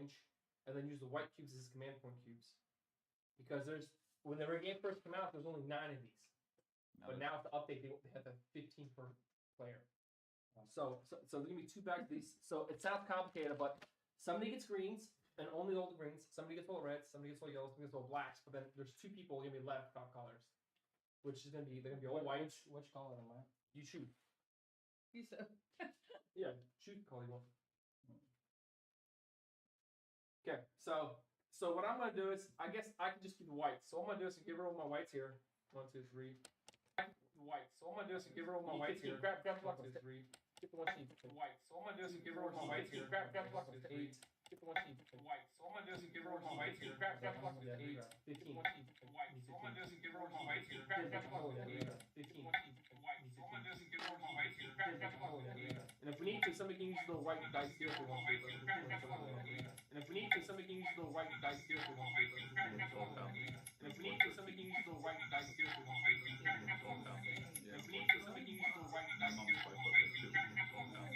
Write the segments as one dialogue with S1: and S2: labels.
S1: orange, and then use the white cubes as command point cubes. Because when the game first came out, there's only 9 of these. But now with the update, they have the 15 per player. So there's gonna be 2 bags of these. So it sounds complicated, but somebody gets greens and only all the greens. Somebody gets all red. Somebody gets all yellows. Somebody gets all blacks. But then there's 2 people gonna be left without colors, which is they're gonna be all white.
S2: Which color am I?
S1: You choose.
S3: You so.
S1: Yeah, choose the color you want. Okay, so what I'm gonna do is, I guess I can just keep the whites. So what I'm gonna do is give her all my whites here. 1, 2, 3. White. So what I'm gonna do is give her all my whites here. Grab the block 2, 3. Get the one sheet. White. So what I'm gonna do is give her all my whites here. Grab the block 2, 8. Get the one sheet. White. So what I'm gonna do is give her all my whites here. Grab the block 2, 8. 15. White. So what I'm gonna do is give her all my whites here. Grab the block 2, 8. 15. White. So what I'm gonna do is give her all my whites here. Grab the block 2, 8. And if we need to, somebody can use the white dice here if we want to. And if we need to, somebody can use the white dice here if we want to. And if we need to, somebody can use the white dice here if we want to. If we need to, somebody can use the white dice here if we want to. If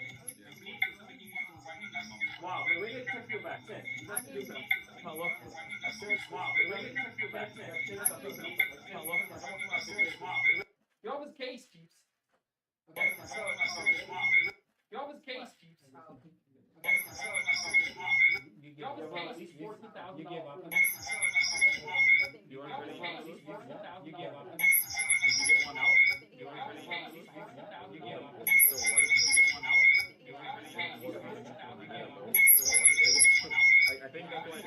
S1: we need to, somebody can use the white dice here. Wow, we didn't touch your back. Wow, we didn't touch your back. Get off his case, peeps. Okay, get off his case, peeps. You gave up at least $14,000. You gave up. You want to $14,000. You gave up.
S4: Did you get one out?
S1: You want to $14,000. You gave up.
S4: Still white. Did you get one out?
S1: You want to $14,000. You gave up.
S4: Still white. Did you get one out? I think that's why I did. I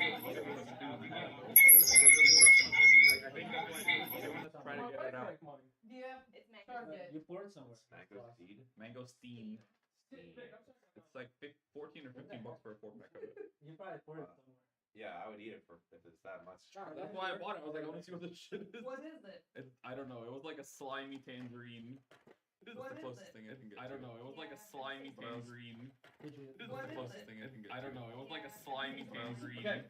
S4: think that's why I want to try to get it out.
S3: Yeah, it's good.
S2: You poured somewhere.
S4: Mango steam. It's like 14 or 15 bucks for a 4-pack of it.
S2: You probably poured it somewhere.
S5: Yeah, I would eat it if it's that much.
S4: That's why I bought it. I was like, I want to see what this shit is.
S3: What is it?
S4: I don't know. It was like a slimy tangerine. This is
S3: What
S4: the
S3: is
S4: closest
S3: it?
S4: thing I can get. I don't know. It was like a slimy tangerine. This is
S3: What
S4: the
S3: is
S4: closest
S3: it?
S4: thing I can get. I don't know. It was like a slimy tangerine.
S1: Okay.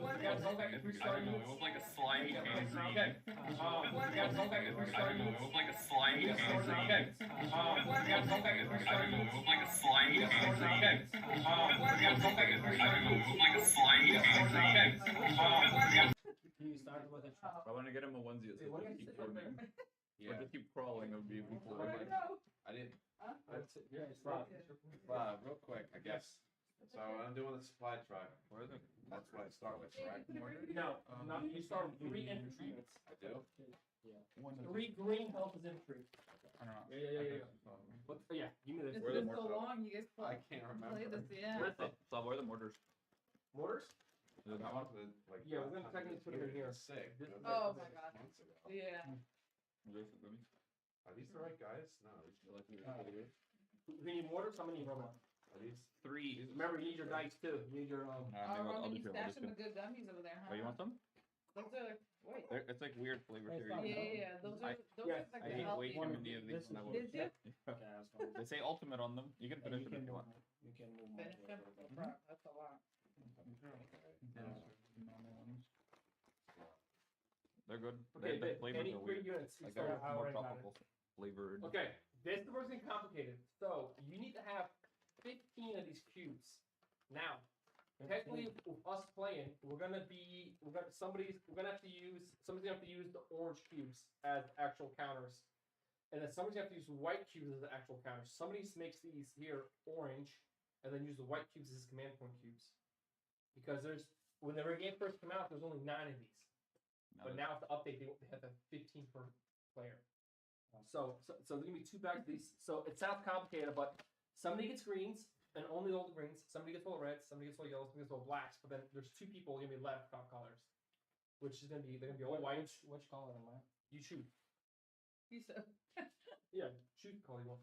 S3: What
S1: You guys
S3: is
S1: hold back
S3: it?
S1: if we
S4: I
S1: start.
S4: don't know. It was like a slimy tangerine.
S1: Okay. You guys hold back if we
S4: I
S1: start.
S4: don't know. It was like a slimy
S1: Okay.
S4: tangerine.
S1: You guys hold back if we
S4: I
S1: start.
S4: don't know. It was like a slimy tangerine.
S1: Okay. You guys hold back if we
S4: I
S1: start.
S4: don't know. It was like a slimy tangerine.
S2: You started with a truck.
S4: I want to get him a onesie that says just keep swimming. Or
S5: Yeah,
S4: just keep crawling. It would be cool.
S5: I didn't.
S1: Yeah, it's right.
S5: Real quick, I guess. So I'm doing the supply truck.
S4: Where is it?
S5: That's what I start with, correct?
S1: No, you start with 3 infantry units.
S5: I do.
S2: Yeah.
S1: 3 green health is infantry.
S4: I don't know.
S1: Yeah. But yeah, give me this.
S3: It's
S4: Where are the
S3: been so
S4: mortars?
S3: long. You guys
S5: I can't remember.
S3: played this, yeah.
S4: So where are the mortars?
S1: Mortars?
S4: Is it
S5: I
S4: that one?
S5: wanted to, like,
S1: Yeah, we're gonna technically put them in here.
S5: Sick.
S1: This-
S3: Oh my God.
S5: Months ago.
S3: Yeah.
S4: Is this a good one?
S5: Are these the right guys? No.
S1: We need mortars. How many Roman?
S5: Are these?
S4: 3.
S1: Remember, you need your dice too. You need your
S4: Maybe
S3: Roman,
S4: I'll
S3: you
S4: just
S3: stashed
S4: do
S3: some good gummies over there, huh?
S4: Oh, you want some?
S3: Those are like, wait.
S4: It's like weird flavor
S2: It's
S4: series.
S2: not-
S3: Yeah. Those are
S1: Yes,
S3: like
S4: I
S3: the
S4: ate way
S3: healthy.
S4: too many of these when I was.
S3: Did you?
S2: Okay, I was going.
S4: They say ultimate on them. You can
S2: And
S4: finish
S2: you
S4: it if
S2: can
S4: you
S2: move.
S4: want.
S2: You can move.
S3: Finish them? No problem. That's a lot.
S4: They're good.
S1: Okay,
S4: The flavors
S1: any
S4: are
S1: 3
S4: weird.
S1: units. You
S4: Like
S1: start
S4: they're
S1: out.
S4: more
S2: already got
S4: tropical flavored.
S1: Okay, this is the first thing complicated. So you need to have 15 of these cubes. Now, technically, with us playing, somebody's gonna have to use the orange cubes as actual counters, and then somebody's gonna have to use white cubes as the actual counters. Somebody makes these here orange, and then use the white cubes as command point cubes, because when the game first came out, there's only 9 of these. But now with the update, they have the 15 per player. So there's gonna be 2 bags of these. So it sounds complicated, but somebody gets greens and only all the greens. Somebody gets all reds. Somebody gets all yellows. Somebody gets all blacks. But then there's 2 people gonna be left without colors, which is they're gonna be all white.
S2: Which color am I?
S1: You choose.
S3: You so.
S1: Yeah, choose the color you want.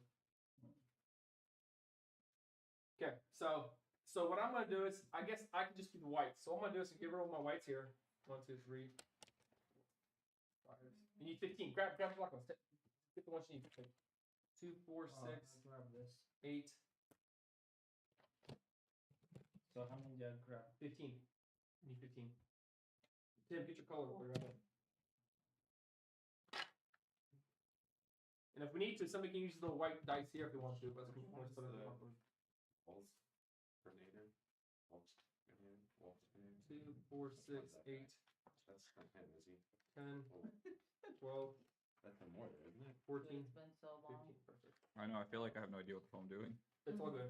S1: Okay, so what I'm gonna do is, I guess I can just keep the whites. So what I'm gonna do is give her all my whites here. 1, 2, 3. You need 15. Grab the black ones. Get the ones you need. 2, 4, 6,
S2: I'll grab this.
S1: 8,
S2: So how many did I grab?
S1: 15. You need 15. Tim, get your color right there. And if we need to, somebody can use the white dice here if they want to. But
S5: What's the Pulse grenade?
S1: 2, 4, 6, 8,
S5: That's kind of easy.
S1: 10, 12,
S5: That's more, isn't it?
S1: 14,
S3: It's been so
S1: 15.
S3: long.
S1: Perfect.
S4: I know. I feel like I have no idea what the phone I'm doing.
S1: It's all good.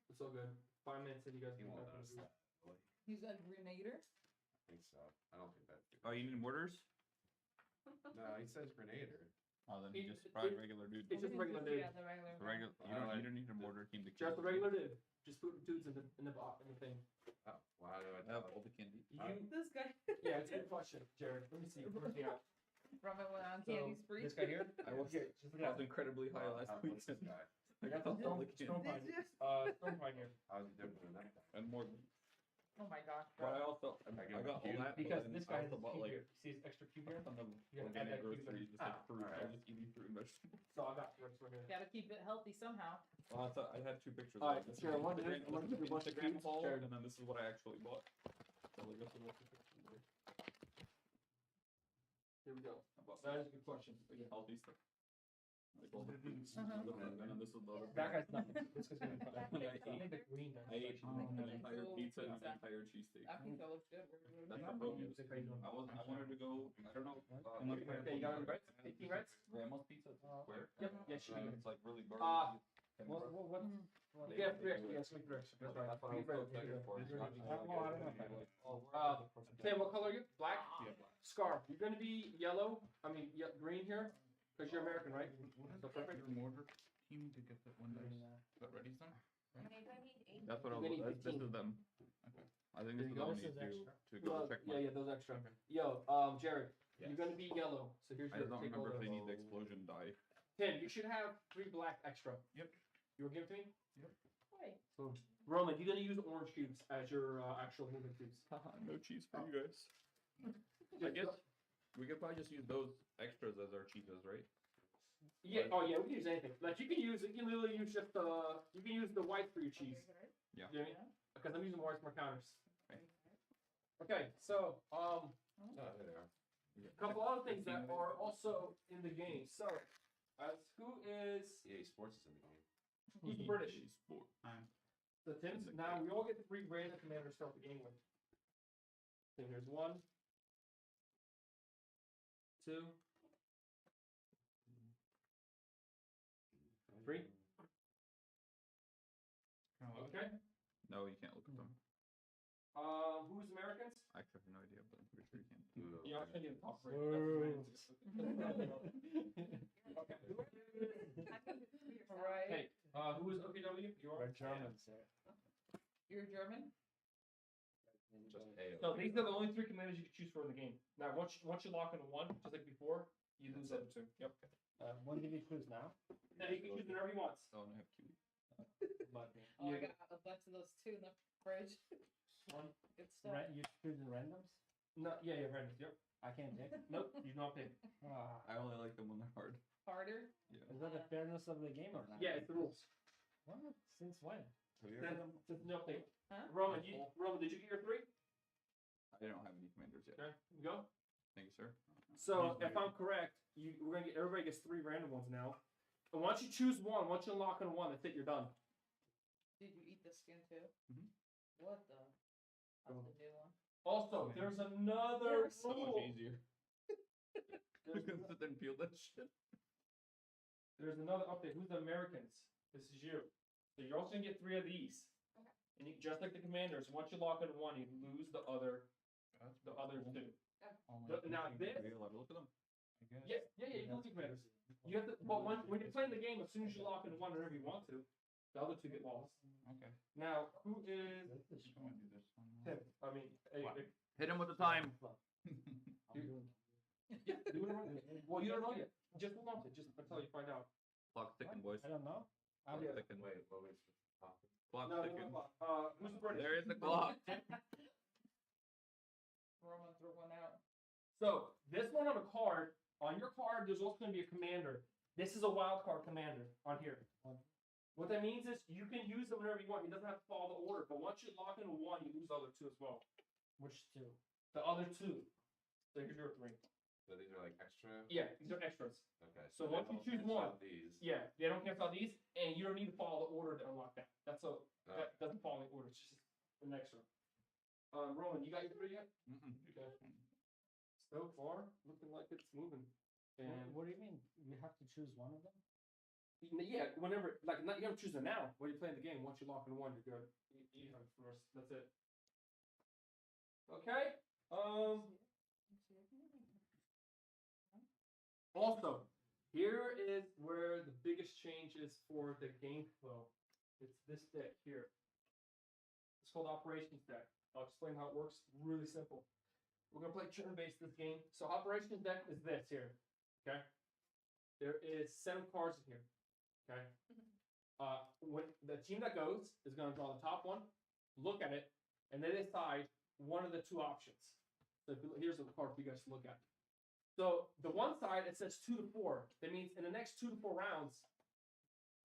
S1: It's all good. 5 minutes and you guys
S5: He
S1: can
S5: won't
S1: back
S5: notice
S1: into
S5: that. Really.
S3: He's a grenader.
S5: I think so. I don't think that's.
S4: Oh, you need mortars?
S5: No, he says grenader.
S4: Oh, then
S1: It-
S4: he just probably
S1: it-
S4: regular dude.
S1: It's just a regular dude.
S3: Yeah, the regular.
S4: The regular. You don't need a mortar team to kill.
S1: Just a regular dude. Just put dudes in the box in the thing.
S5: Oh, well, how do I
S4: I have
S5: tell?
S4: all the candy.
S1: You,
S3: This guy.
S1: yeah, it's a good question, Jared. Let me see. Where's he at?
S3: Robin went on
S1: So,
S3: candy spree.
S1: this guy here?
S4: I was,
S1: Okay, just look
S4: I
S1: at
S4: was incredibly high last week.
S5: What's this guy?
S4: I got all the candy.
S1: Stormpine. Stormpine here.
S5: How is he different than that guy?
S4: And more.
S3: Oh my gosh.
S4: But I also I
S5: I give
S4: got all
S5: him a cube.
S4: that
S1: Because
S4: but then
S1: this
S4: I
S1: guy has
S4: also
S1: a
S4: bought
S1: cube
S4: like
S1: here. See his extra cube here?
S4: on the
S1: Yeah, add
S4: organic
S1: that cube in.
S4: groceries, just like fruit. I
S5: alright.
S4: was just eating fruit and vegetables.
S1: So I got first one here.
S3: Gotta keep it healthy somehow.
S4: Well, I had two pictures.
S1: Alright,
S4: This is
S1: Jared, one
S4: the
S1: minute,
S4: Instagram-
S1: one minute, one
S4: Instagram
S1: minute,
S4: haul,
S1: Jared.
S4: and then this is what I actually bought. So like this is what the pictures were.
S1: Here we go.
S4: I bought
S1: That is a good question.
S4: like healthy stuff. Like all the fruits.
S3: Uh-huh.
S4: And then this is the other.
S1: That guy's nothing. This guy's gonna be fine.
S4: I
S1: I think the green guy.
S4: I ate an entire
S3: Cool
S4: pizza and
S3: pizza.
S4: an entire cheesesteak.
S3: That pizza looks good.
S4: That's the focus. I wanted to go. I don't know.
S1: Okay, you got any reds? 18 reds?
S4: Grandma's pizza. Square.
S1: Yep. Yeah, she can.
S4: It's like really
S1: Uh,
S4: burger.
S1: What?
S3: Mhm.
S1: You get 3 extra. Yes, 3 extra. That's right.
S4: That's what I was so excited for.
S1: Sam, what color are you? Black?
S4: Yeah.
S1: Scarf. You're gonna be yellow. I mean, green here, because you're American, right? So perfect.
S4: Your mortar team to get that one that ready son? That's what I
S1: You're
S4: was.
S1: gonna need
S4: This
S1: 15.
S4: is them. Okay. I think
S1: There
S4: this
S1: you
S4: is
S1: go.
S4: what I need to go
S1: Well,
S4: check
S1: yeah,
S4: my.
S1: yeah, those extra. Yo, Jared, you're gonna be yellow. So here's
S4: I
S1: your
S4: don't
S1: take all
S4: remember if they
S1: those.
S4: need the explosion die.
S1: Tim, you should have 3 black extra.
S4: Yep.
S1: You will give it to me?
S3: Wait.
S1: So, Roman, you're gonna use orange cubes as your actual moving cubes.
S4: No cheese for you guys. I guess we could probably just use those extras as our cheeses, right?
S1: Yeah. Oh yeah, we can use anything. Like you can literally use just you can use the white for your cheese.
S4: Yeah.
S1: You know what I mean? Because I'm using whites for my counters.
S4: Okay.
S1: Okay, so
S5: Oh, there they are.
S1: a couple other things that are also in the game. So, who is
S5: EA Sports is in the game.
S1: who's British?
S4: Sport.
S1: So Tim's now we all get the 3 random commanders to start the game with. So here's 1, 2, 3. Okay.
S4: No, you can't look at them.
S1: Who's Americans?
S4: I actually have no idea, but I'm pretty sure you can.
S5: Ooh,
S1: Yeah, I'm
S5: okay.
S1: gonna get the top right. Okay.
S3: Right.
S1: Okay. Who is OKW? You are.
S3: You're German?
S5: Just A.
S1: So these are the only 3 commanders you can choose for in the game. Now, once you lock into 1, just like before, you lose the other 2. Yep.
S2: When did you choose now?
S1: Now you can choose whenever you want.
S4: Oh, and I have Q.
S3: Oh, I got a bunch of those too in the fridge.
S1: One.
S3: Good stuff.
S2: You're choosing randoms?
S1: No, yeah, randoms. Yep.
S2: I can't pick.
S1: Nope, you do not pick.
S2: Ah,
S4: I only like them when they're hard.
S3: Harder.
S2: is that the fairness of the game or not?
S1: Yeah, it's the rules.
S2: What? Since when?
S1: Since no update.
S3: Huh?
S1: Roman, did you get your 3?
S4: I don't have any commanders yet.
S1: Okay, here we go.
S4: Thank you, sir.
S1: So if I'm correct, we're gonna get everybody gets 3 random ones now. And once you choose one, once you lock in 1, that's it. You're done.
S3: Did you eat the skin too?
S4: Mhm.
S3: What the? That's the new one.
S1: Also, there's another
S4: So much
S1: rule.
S4: easier. You can sit there and peel that shit.
S1: There's another update. Who's the Americans? This is you. So you're also gonna get 3 of these. And you, just like the commanders, once you lock in 1, you lose the other 2. Now this,
S4: Are you allowed to look at them?
S1: yeah, you can look at commanders. You have to, but when you're playing the game, as soon as you lock in 1 whenever you want to, the other 2 get lost.
S4: Okay.
S1: Now, who is
S4: I'm gonna do this one.
S1: Tim? I mean,
S4: Hit him with the time.
S1: yeah, do it. Well, you don't know yet. Just hold on to it, just until you find out.
S4: Clock ticking, boys.
S2: I don't know.
S4: Clock
S1: Yeah.
S4: ticking.
S5: Wait, what was the topic?
S4: Clock
S1: No,
S4: ticking.
S1: who's British?
S4: There is the clock.
S3: Roman threw one out.
S1: So this one on a card, on your card, there's also going to be a commander. This is a wild card commander on here. What that means is you can use them whenever you want. It doesn't have to follow the order. But once you lock into 1, you lose the other 2 as well.
S2: Which 2?
S1: The other 2. So here's your 3.
S5: So these are like extra?
S1: Yeah, these are extras.
S5: Okay.
S1: So
S5: they
S1: once you
S5: don't
S1: choose
S5: cancel
S1: one-
S5: out These.
S1: Yeah, they don't cancel out these, and you don't need to follow the order to unlock that. That doesn't follow the order. It's just an extra. Roman, you got your 3 yet?
S4: Mm-mm.
S1: Okay. So far, looking like it's moving. And
S2: What do you mean? You have to choose one of them?
S1: yeah, whenever, like, not, you don't choose it now when you're playing the game. Once you lock in one, you're good. You have it first. That's it. Okay. Also, here is where the biggest change is for the game flow. It's this deck here. It's called Operations deck. I'll explain how it works. Really simple. We're gonna play turn-based this game. So Operations deck is this here. Okay. There is 7 cards in here. Okay. When the team that goes is gonna draw the top one, look at it, and they decide one of the 2 options. So here's the card for you guys to look at. So the one side it says 2 to 4. That means in the next 2 to 4 rounds,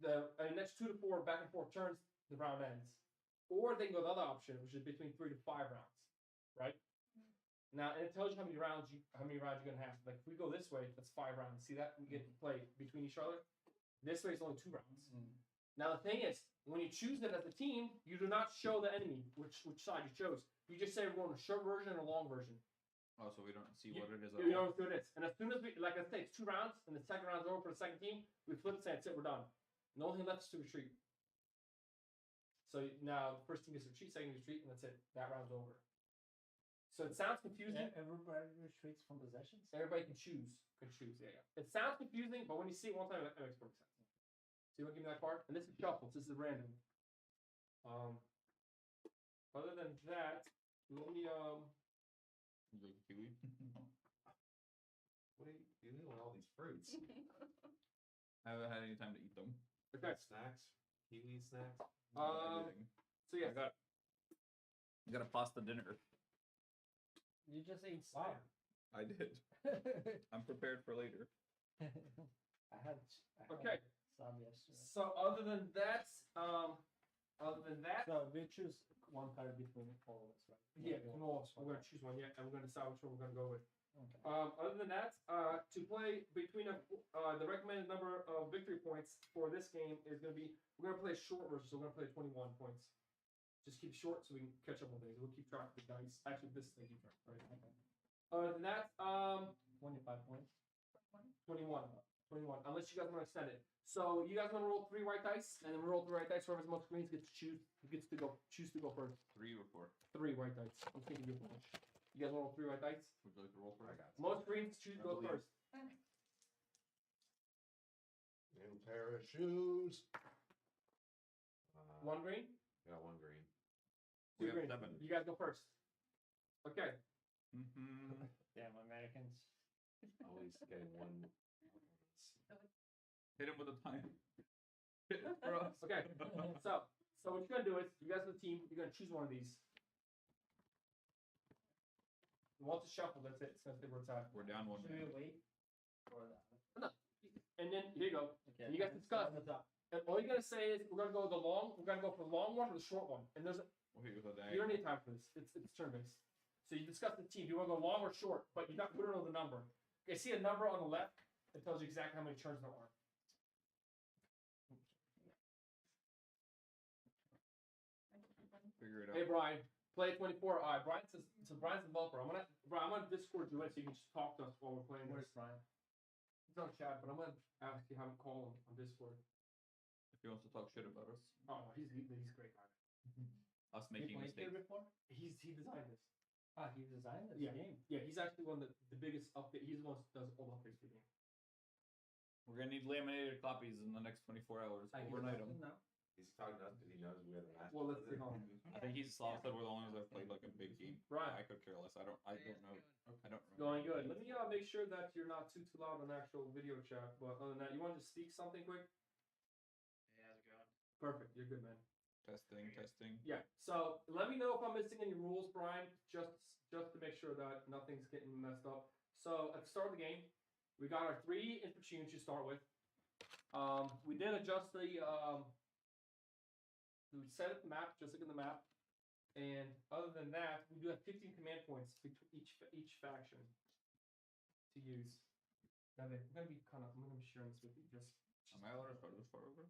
S1: the next 2 to 4 back and forth turns, the round ends. Or they can go the other option, which is between 3 to 5 rounds, right? Now, and it tells you how many rounds you're gonna have. Like if we go this way, that's 5 rounds. See that? We get to play between each other. This way is only 2 rounds. Now the thing is, when you choose it as a team, you do not show the enemy which side you chose. You just say we're on a short version or a long version.
S4: Oh, so we don't see what it is.
S1: You know what it is. And as soon as we, like I say, it's 2 rounds, and the second round's over for the second team, we flip it, say that's it, we're done. And the only thing left is to retreat. So now the first team gets to retreat, second retreat, and that's it. That round's over. So it sounds confusing.
S2: Everybody retreats from possessions?
S1: Everybody can choose. Yeah. It sounds confusing, but when you see it one time, that makes perfect sense. So you want to give me that card? And this is shuffles. This is random. Other than that, let me
S4: Kiwi.
S5: What are you doing with all these fruits?
S4: I haven't had any time to eat them.
S1: okay.
S5: Snacks? Kiwi snacks?
S4: Everything.
S1: So yeah,
S4: I got a pasta dinner.
S2: You just ate
S1: Wow.
S2: snacks.
S4: I did. I'm prepared for later.
S2: I had
S1: Okay.
S2: some yesterday.
S1: So other than that,
S2: So we choose one card between all of us, right?
S1: yeah, we're gonna choose one. Yeah, and we're gonna decide which one we're gonna go with.
S2: Okay.
S1: Other than that, to play between the recommended number of victory points for this game is gonna be, we're gonna play a short version, so we're gonna play 21 points. Just keep short so we can catch up on things. We'll keep track of the dice. Actually, this thing keep track, right?
S2: Okay.
S1: Other than that,
S2: 25 points.
S1: 21. Unless you guys want to extend it. So you guys want to roll 3 white dice, and then we roll 3 white dice. Whoever has the most greens gets to choose. Choose to go first.
S4: 3 or 4.
S1: 3 white dice. I'm thinking you bunch. You guys want to roll 3 white dice?
S4: Would you like to roll for
S5: I
S4: it?
S5: got it.
S1: Most greens choose go
S5: believe.
S1: first.
S5: New pair of shoes.
S1: 1 green.
S5: Got 1 green.
S1: 2
S4: We have
S1: green.
S4: 7.
S1: You guys go first. Okay.
S4: Mm-hmm.
S2: Damn, Americans.
S5: Always getting 1.
S4: Hit him with a time. Hit it for us.
S1: Okay. So what you're gonna do is, you guys are the team. You're gonna choose one of these. Once it's shuffled, that's it. It's gonna stay where it's at.
S4: We're down 1
S2: Should
S4: man.
S2: we wait for that?
S1: And then here you go.
S2: Okay.
S1: You guys discuss.
S2: On the top.
S1: And all you're gonna say is we're gonna go the long. We're gonna go for the long one or the short one. And there's
S4: Okay, so
S1: you don't need time for this. It's turn based. So you discuss the team. Do you want to go long or short? But we don't know the number. Okay, see a number on the left. It tells you exactly how many turns there are.
S4: figure it
S1: Hey
S4: out.
S1: Brian, play 24. All right, Brian says. So Brian's the developer. I'm gonna Discord you in so you can just talk to us while we're playing
S2: Where's
S1: this.
S2: Brian?
S1: He's on chat, but I'm gonna ask you how to call him on Discord.
S4: If he wants to talk shit about us.
S1: Oh no, he's a great guy.
S4: Us
S2: He
S4: making
S2: played here
S4: mistakes.
S2: before?
S1: He designed this.
S2: Ah, he designed this
S1: Yeah.
S2: game.
S1: Yeah, he's actually one of the biggest update. He's the one that does all the updates for the game.
S4: We're gonna need laminated copies in the next 24 hours.
S2: Ah, he's
S4: Overnight them.
S2: designed now?
S5: He's talking to us because he knows we have a match.
S1: Well, let's see.
S4: I think he's said we're the only ones that played like a big game.
S1: Right.
S4: I could care less. I don't know. I don't remember.
S1: Going good. Let me make sure that you're not too loud on actual video chat. But other than that, you want to just speak something quick?
S3: Hey, how's it going?
S1: Perfect. You're good, man.
S4: Testing.
S1: Yeah. So let me know if I'm missing any rules, Brian. Just to make sure that nothing's getting messed up. So at the start of the game, we got our 3 infantry units to start with. We did adjust the we set up the map just like in the map. And other than that, we do have 15 command points between each faction to use. Now I'm gonna be sharing this with you. Just
S4: Am I allowed to start this far over?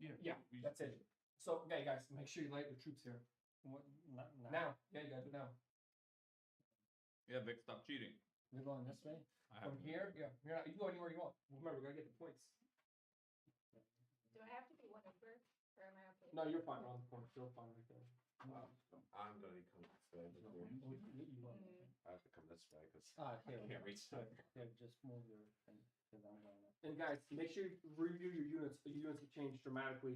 S1: yeah, that's it. So okay, guys, make sure you light your troops here.
S2: What? Not now.
S1: Now. Yeah, you gotta do it now.
S4: Yeah, Vic, stop cheating.
S2: We're going this way.
S1: From here, yeah. You can go anywhere you want. Remember, we gotta get the points.
S3: Do I have to be one over, or am I okay?
S1: No, you're fine around the corner. You're fine right there.
S5: I'm gonna come this way. Just here. I have to come this way because
S2: Here.
S5: I can't reach that.
S2: Here, just move your thing. Because I'm going up.
S1: And guys, make sure you review your units. The units have changed dramatically.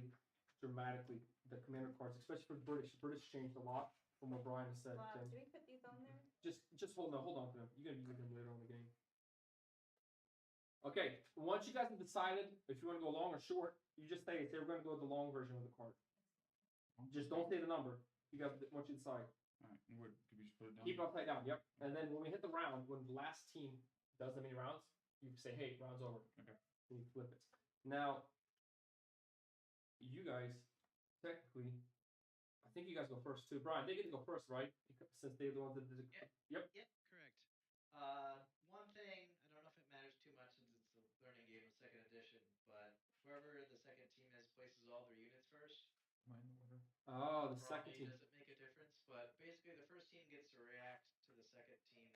S1: The commander cards, especially for the British. The British changed a lot from what Brian has said.
S3: Do
S1: Tim.
S3: we put these on there?
S1: Just hold on to them. You're gonna use them later on in the game. Okay, once you guys have decided if you want to go long or short, you just say we're gonna go with the long version of the card. Just don't say the number. You guys, once you decide.
S6: Alright, where could we just put it down?
S1: Keep it upside down, yep. And then when we hit the round, when the last team does the many rounds, you say, hey, round's over.
S6: Okay.
S1: And you flip it. Now, you guys, technically, I think you guys go first too. Brian, they get to go first, right? Since they're the ones that did it. Yep.
S7: Yep, correct. One thing, I don't know if it matters too much since it's the learning game of second edition, but whoever the second team is places all their units first.
S1: Oh, the
S7: For
S1: second
S7: me,
S1: team.
S7: doesn't make a difference, but basically the first team gets to react to the second team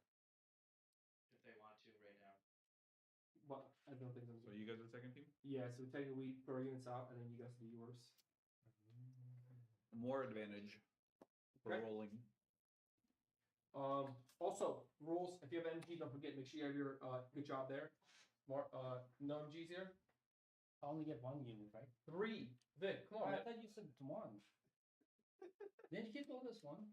S7: if they want to right now.
S1: Well, I don't think that's
S4: So you guys are second team?
S1: Yeah, so we take we put our units out and then you guys do yours.
S4: More advantage for
S1: Okay.
S4: rolling.
S1: Also, rules, if you have MG, don't forget, make sure you have your good job there. More no MGs here.
S2: I only get one unit, right?
S1: 3. Vic, come on,
S2: I
S1: man.
S2: thought you said one. Didn't you told us one?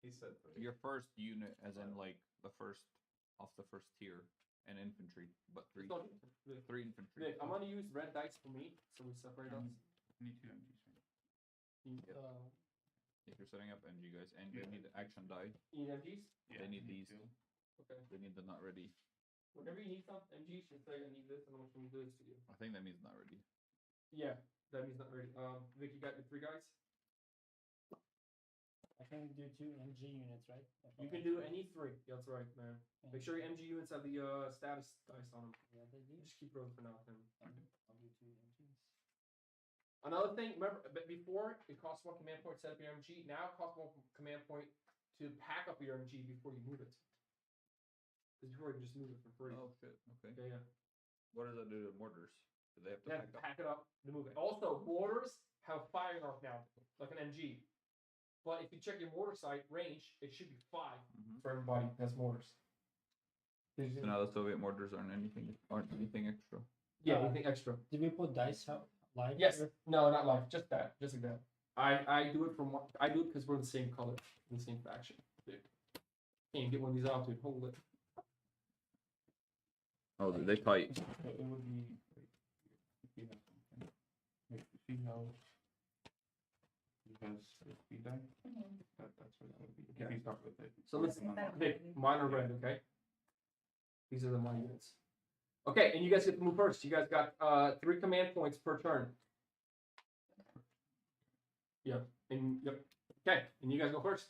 S5: He said three.
S4: Your first unit, as in like the first off the first tier, and infantry, but three
S1: Just don't- Vic,
S4: infantry.
S1: Vic, I'm gonna use red dice for me, so we separate us.
S6: I need 2 MGs. Right?
S4: If you're setting up NG guys, and you
S6: Yeah.
S4: need the action die.
S1: You need MGs?
S4: They need these.
S6: two.
S1: Okay.
S4: They need the not ready.
S1: Whenever you need some MGs, just say I need this and I'm gonna do this to you.
S4: I think that means not ready.
S1: Yeah, that means not ready. Vic, you got the 3 guys?
S2: I can do 2 MG units, right?
S1: You can do any 3. That's right, man. Make sure your MG units have the status dice on them.
S2: Yeah, they do.
S1: Just keep rolling for now, Tim.
S2: I'll do 2 MGs.
S1: Another thing, remember, but before it costs 1 command point to set up your MG. Now it costs 1 command point to pack up your MG before you move it. Because before you can just move it for free.
S4: Oh shit. Okay.
S1: Yeah, yeah.
S4: What does that do to mortars? Do they have to
S1: They have
S4: pack
S1: to
S4: up?
S1: pack it up to move it. Also, mortars have firing arc now, like an MG. But if you check your mortar sight range, it should be 5 for everybody that's mortars.
S4: So now the Soviet mortars aren't anything extra.
S1: Yeah, anything extra.
S2: Did we put dice out live?
S1: Yes.
S2: here?
S1: No, not live. Just that. Just like that. I do it I do it because we're the same color, in the same faction. Dude. Can't get one of these out, dude. Hold it.
S4: Oh, they fight.
S6: So it would be. If you have something. Wait, see how. Because speed die? That's what it would be. If
S1: Okay.
S6: you start with it.
S1: So let's
S6: Working on that.
S1: Vic, mine are red, okay? These are the money units. Okay, and you guys get to move first. You guys got 3 command points per turn. Yep. Okay, and you guys go first.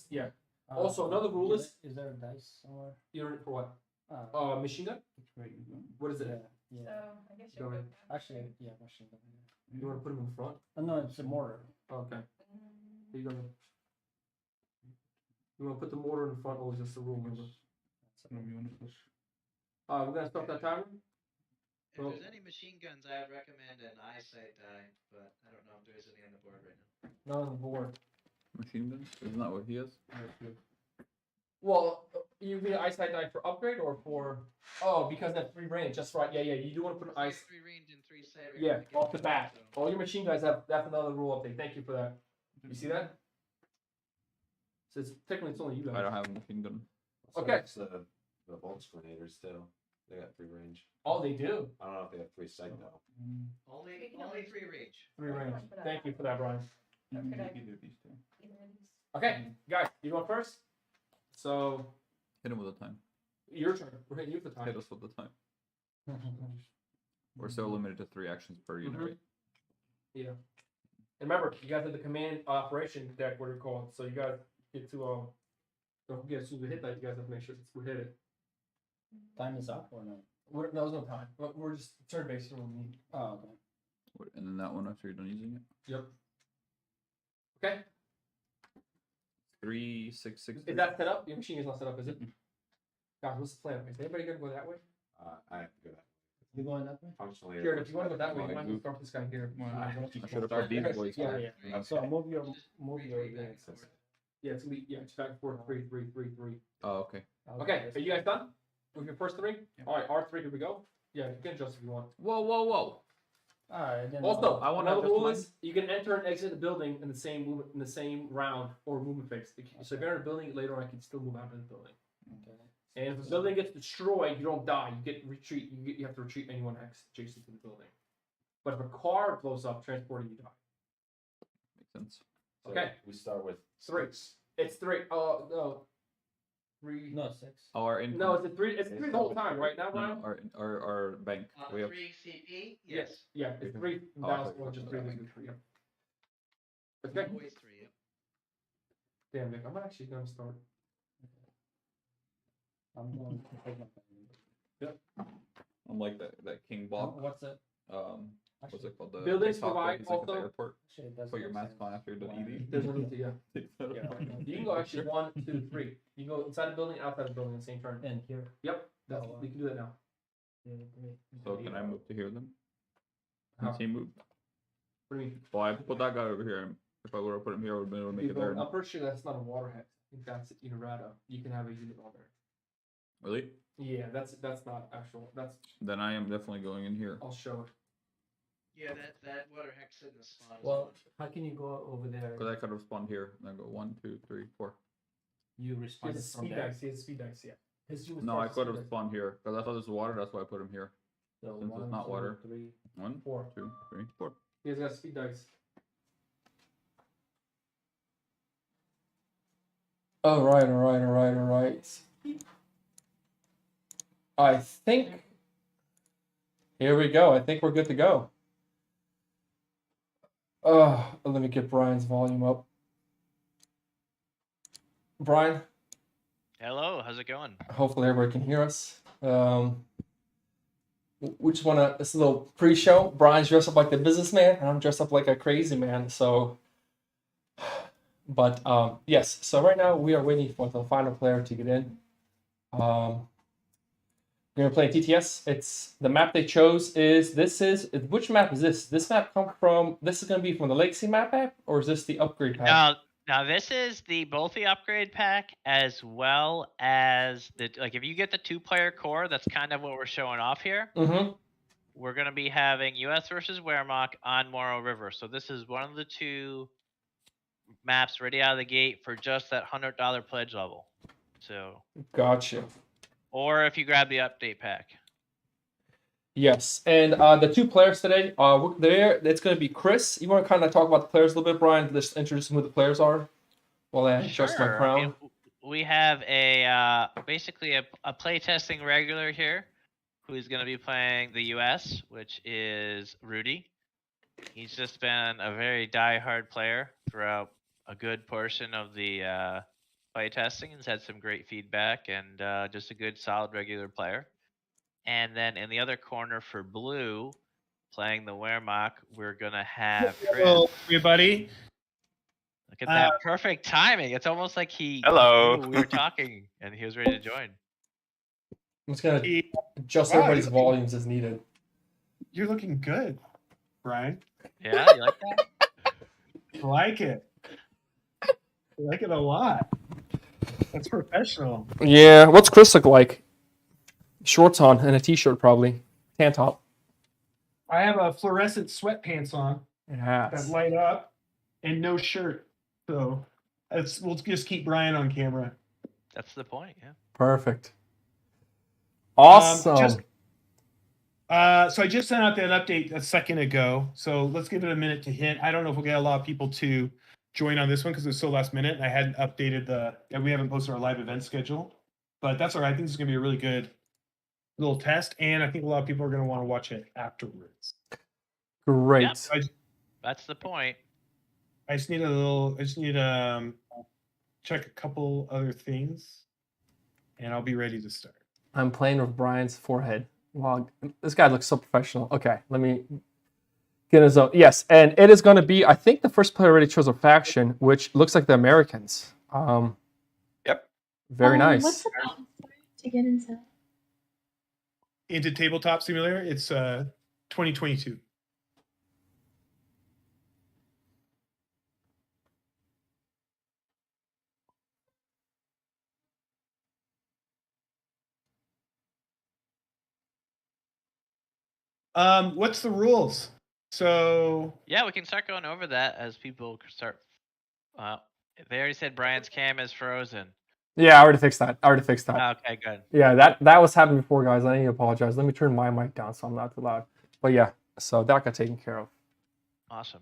S1: Yeah. Also, another rule is
S2: Is there a dice somewhere?
S1: you're in for what? Machine gun?
S6: Which way you going?
S1: What is it?
S2: Yeah.
S3: So I guess
S1: Go
S3: you're
S1: ahead.
S3: good.
S2: Actually, yeah, machine gun.
S1: You want to put them in the front?
S2: Oh, no, it's a mortar.
S1: Okay. Here you go. You want to put the mortar in the front, or is this the rule? Remember?
S6: No, you want to push.
S1: We're gonna stop that timer.
S7: If
S1: Well-
S7: there's any machine guns, I would recommend an eyesight die, but I don't know if there's any on the board right now.
S1: Not on the board.
S4: Machine guns? Isn't that what he has?
S6: That's good.
S1: Well, you mean eyesight die for upgrade or for? Oh, because that 3 range. That's right. Yeah, yeah. You do want to put an
S7: It's
S1: ice.
S7: 3 range and 3 sight. right
S1: Yeah,
S7: from the
S1: off the
S7: get-go,
S1: bat.
S7: so-
S1: All your machine guys have. That's another rule update. Thank you for that. You see that? So it's technically it's only you guys.
S4: I don't have a machine gun.
S1: Okay.
S5: It's the Bolts grenaders too. They got 3 range.
S1: Oh, they do.
S5: I don't know if they have 3 sight though.
S7: Only
S3: Speaking of
S7: 3 range.
S1: 3 range. Thank you for that, Brian.
S6: You can
S3: Could I-
S6: do either of these two.
S3: Either of these.
S1: Okay, guys, you going first? So
S4: Hit him with a time.
S1: your turn. We're hitting you with the
S4: Hit
S1: time.
S4: us with the time. We're still limited to 3 actions per unit,
S1: Mhm.
S4: right?
S1: Yeah. And remember, you guys have the command operation deck, what they're called. So you guys get to don't forget as soon as we hit that, you guys have to make sure we hit it.
S2: Time is up or no?
S1: No, there's no time. We're just turn based.
S2: Oh, okay.
S4: And then that one after you're done using it.
S1: Yep. Okay.
S4: 3, 6, 6.
S1: Is that set up? Your machine is not set up, is it? Gosh, what's the plan? Is anybody gonna go that way?
S5: I have to go that.
S2: You going that way?
S5: Functionally. it
S1: Jared,
S5: works
S1: if you want to go that way, you
S4: Well,
S1: might have to start this guy here.
S4: I should have started these boys.
S1: Yeah,
S4: first.
S1: yeah.
S2: So move your advance.
S1: Yeah, it's gonna be it's back and forth 3, 3, 3, 3.
S4: Oh, okay.
S1: Okay, are you guys done with your first 3? All right, R3, here we go. Yeah, you can adjust if you want.
S4: Whoa.
S2: Alright, then
S1: Also,
S4: I wanna
S1: another
S4: adjust
S1: rule
S4: mine.
S1: is you can enter and exit the building in the same movement, in the same round or movement phase. So if you're in a building later on, I can still move out of the building.
S2: Okay.
S1: And if the building gets destroyed, you don't die. You get retreat. You have to retreat anyone adjacent to the building. But if a car blows up, transporting, you die.
S4: Makes sense.
S5: So
S1: Okay.
S5: We start with
S1: 3. It's 3. Oh no. 3.
S2: No, 6.
S4: Oh, our income.
S1: No, it's a 3. It's 3 the whole time, right now, Brian?
S4: No, our bank. We have
S7: 3 CP? Yes.
S1: Yeah, it's 3
S4: Oh,
S1: balance
S4: okay.
S1: or just 3 liquid 3. Yeah. Okay.
S7: Always 3. Yep.
S1: Damn, Nick, I'm actually gonna start.
S2: I'm going to take my time.
S4: I'm like that King Bob.
S2: What's it?
S4: What's it called? The
S1: Buildings
S4: the top
S1: provide
S4: one, he's like at the
S1: also-
S4: airport.
S2: Actually, it doesn't
S4: Put your
S2: make
S4: mask
S2: sense.
S4: on after the
S2: Why?
S4: ED.
S1: There's no need to, yeah.
S2: Yeah.
S1: You can go actually 1, 2, 3. You can go inside the building, outside the building, at the same turn.
S2: And here.
S1: Yep, that's,
S2: Oh, wow.
S1: we can do that now.
S2: Yeah, great.
S4: So can I move to here then?
S1: How?
S4: Since he moved.
S1: What do you mean?
S4: Well, I put that guy over here. If I would have put him here, I would have been able to make it there.
S1: I'm pretty sure that's not a water hex. I think that's Inarada. You can have a unit on there.
S4: Really?
S1: Yeah, that's not actual. That's
S4: Then I am definitely going in here.
S1: I'll show it.
S7: Yeah, that water hex in the spawn. is
S2: Well, how can you go over there?
S4: Because I could have spawned here. And then go 1, 2, 3, 4.
S2: You
S1: He
S2: responded
S1: has
S2: from
S1: speed
S2: there.
S1: dice. He has speed dice. Yeah. His unit
S4: No, I
S1: starts
S4: could
S1: with
S4: have
S1: speed
S4: spawned here. Because I thought this was water. That's why I put him here.
S2: So
S4: Since it's not
S2: 1, 2,
S4: water.
S2: 3.
S4: 1,
S1: dice. 4.
S4: 2, 3, 4.
S1: He has got speed dice. All right. I think. Here we go. I think we're good to go. Let me get Brian's volume up. Brian,
S8: Hello, how's it going?
S1: hopefully everybody can hear us. We just want to, this is a little pre-show. Brian's dressed up like the businessman, and I'm dressed up like a crazy man. So, but yes. So right now we are waiting for the final player to get in. We're gonna play TTS. It's the map they chose is which map is this? This map come from? This is gonna be from the Legacy map app, or is this the upgrade pack?
S8: Now this is both the upgrade pack as well as if you get the 2-player core, that's kind of what we're showing off here.
S1: Mm-hmm.
S8: We're gonna be having US versus Wehrmacht on Morrow River. So this is one of the 2 maps ready out of the gate for just that $100 pledge level. So
S1: Gotcha.
S8: or if you grab the update pack.
S1: Yes, and the 2 players today, there. It's going to be Chris. You want to kind of talk about the players a little bit, Brian? Just introduce who the players are while I adjust my
S8: Sure.
S1: crown.
S8: We have a basically a playtesting regular here, who's going to be playing the US, which is Rudy. He's just been a very die-hard player throughout a good portion of the playtesting. He's had some great feedback and just a good, solid regular player. And then in the other corner for blue, playing the Wehrmacht, we're gonna have Chris.
S9: Hello, everybody.
S8: Look at that perfect timing. It's almost like he
S9: Hello.
S8: knew we were talking and he was ready to join.
S1: I'm just going to
S9: Hey,
S1: adjust
S9: Wow,
S1: everybody's
S9: you're-
S1: volumes as needed.
S9: You're looking good, Brian.
S8: Yeah, you like that?
S9: I like it. I like it a lot. That's professional.
S1: Yeah, what's Chris look like? Shorts on and a t-shirt probably. Tan top.
S9: I have a fluorescent sweatpants on that
S1: Yes.
S9: light up and no shirt. So we'll just keep Brian on camera.
S8: That's the point, yeah.
S1: Perfect. Awesome.
S9: So I just sent out that update a second ago. So let's give it a minute to hit. I don't know if we'll get a lot of people to join on this one because it's so last minute. And I hadn't updated and we haven't posted our live event schedule. But that's all right. I think this is going to be a really good little test. And I think a lot of people are going to want to watch it afterwards.
S1: Great.
S8: Yep. That's the point.
S9: I just need to check a couple other things. And I'll be ready to start.
S1: I'm playing with Brian's forehead. Wow, this guy looks so professional. Okay, let me
S10: Get in his zone. Yes, and it is going to be. I think the first player already chose a faction, which looks like the Americans.
S4: Yep.
S10: Very nice.
S11: What's the password to get into?
S9: Into Tabletop Simulator, it's 2022. What's the rules? So
S8: Yeah, we can start going over that as people start. They already said Brian's cam is frozen.
S10: Yeah, I already fixed that.
S8: Okay, good.
S10: Yeah, that was happening before, guys. I need to apologize. Let me turn my mic down so I'm not too loud. But yeah, so that got taken care of.
S8: Awesome.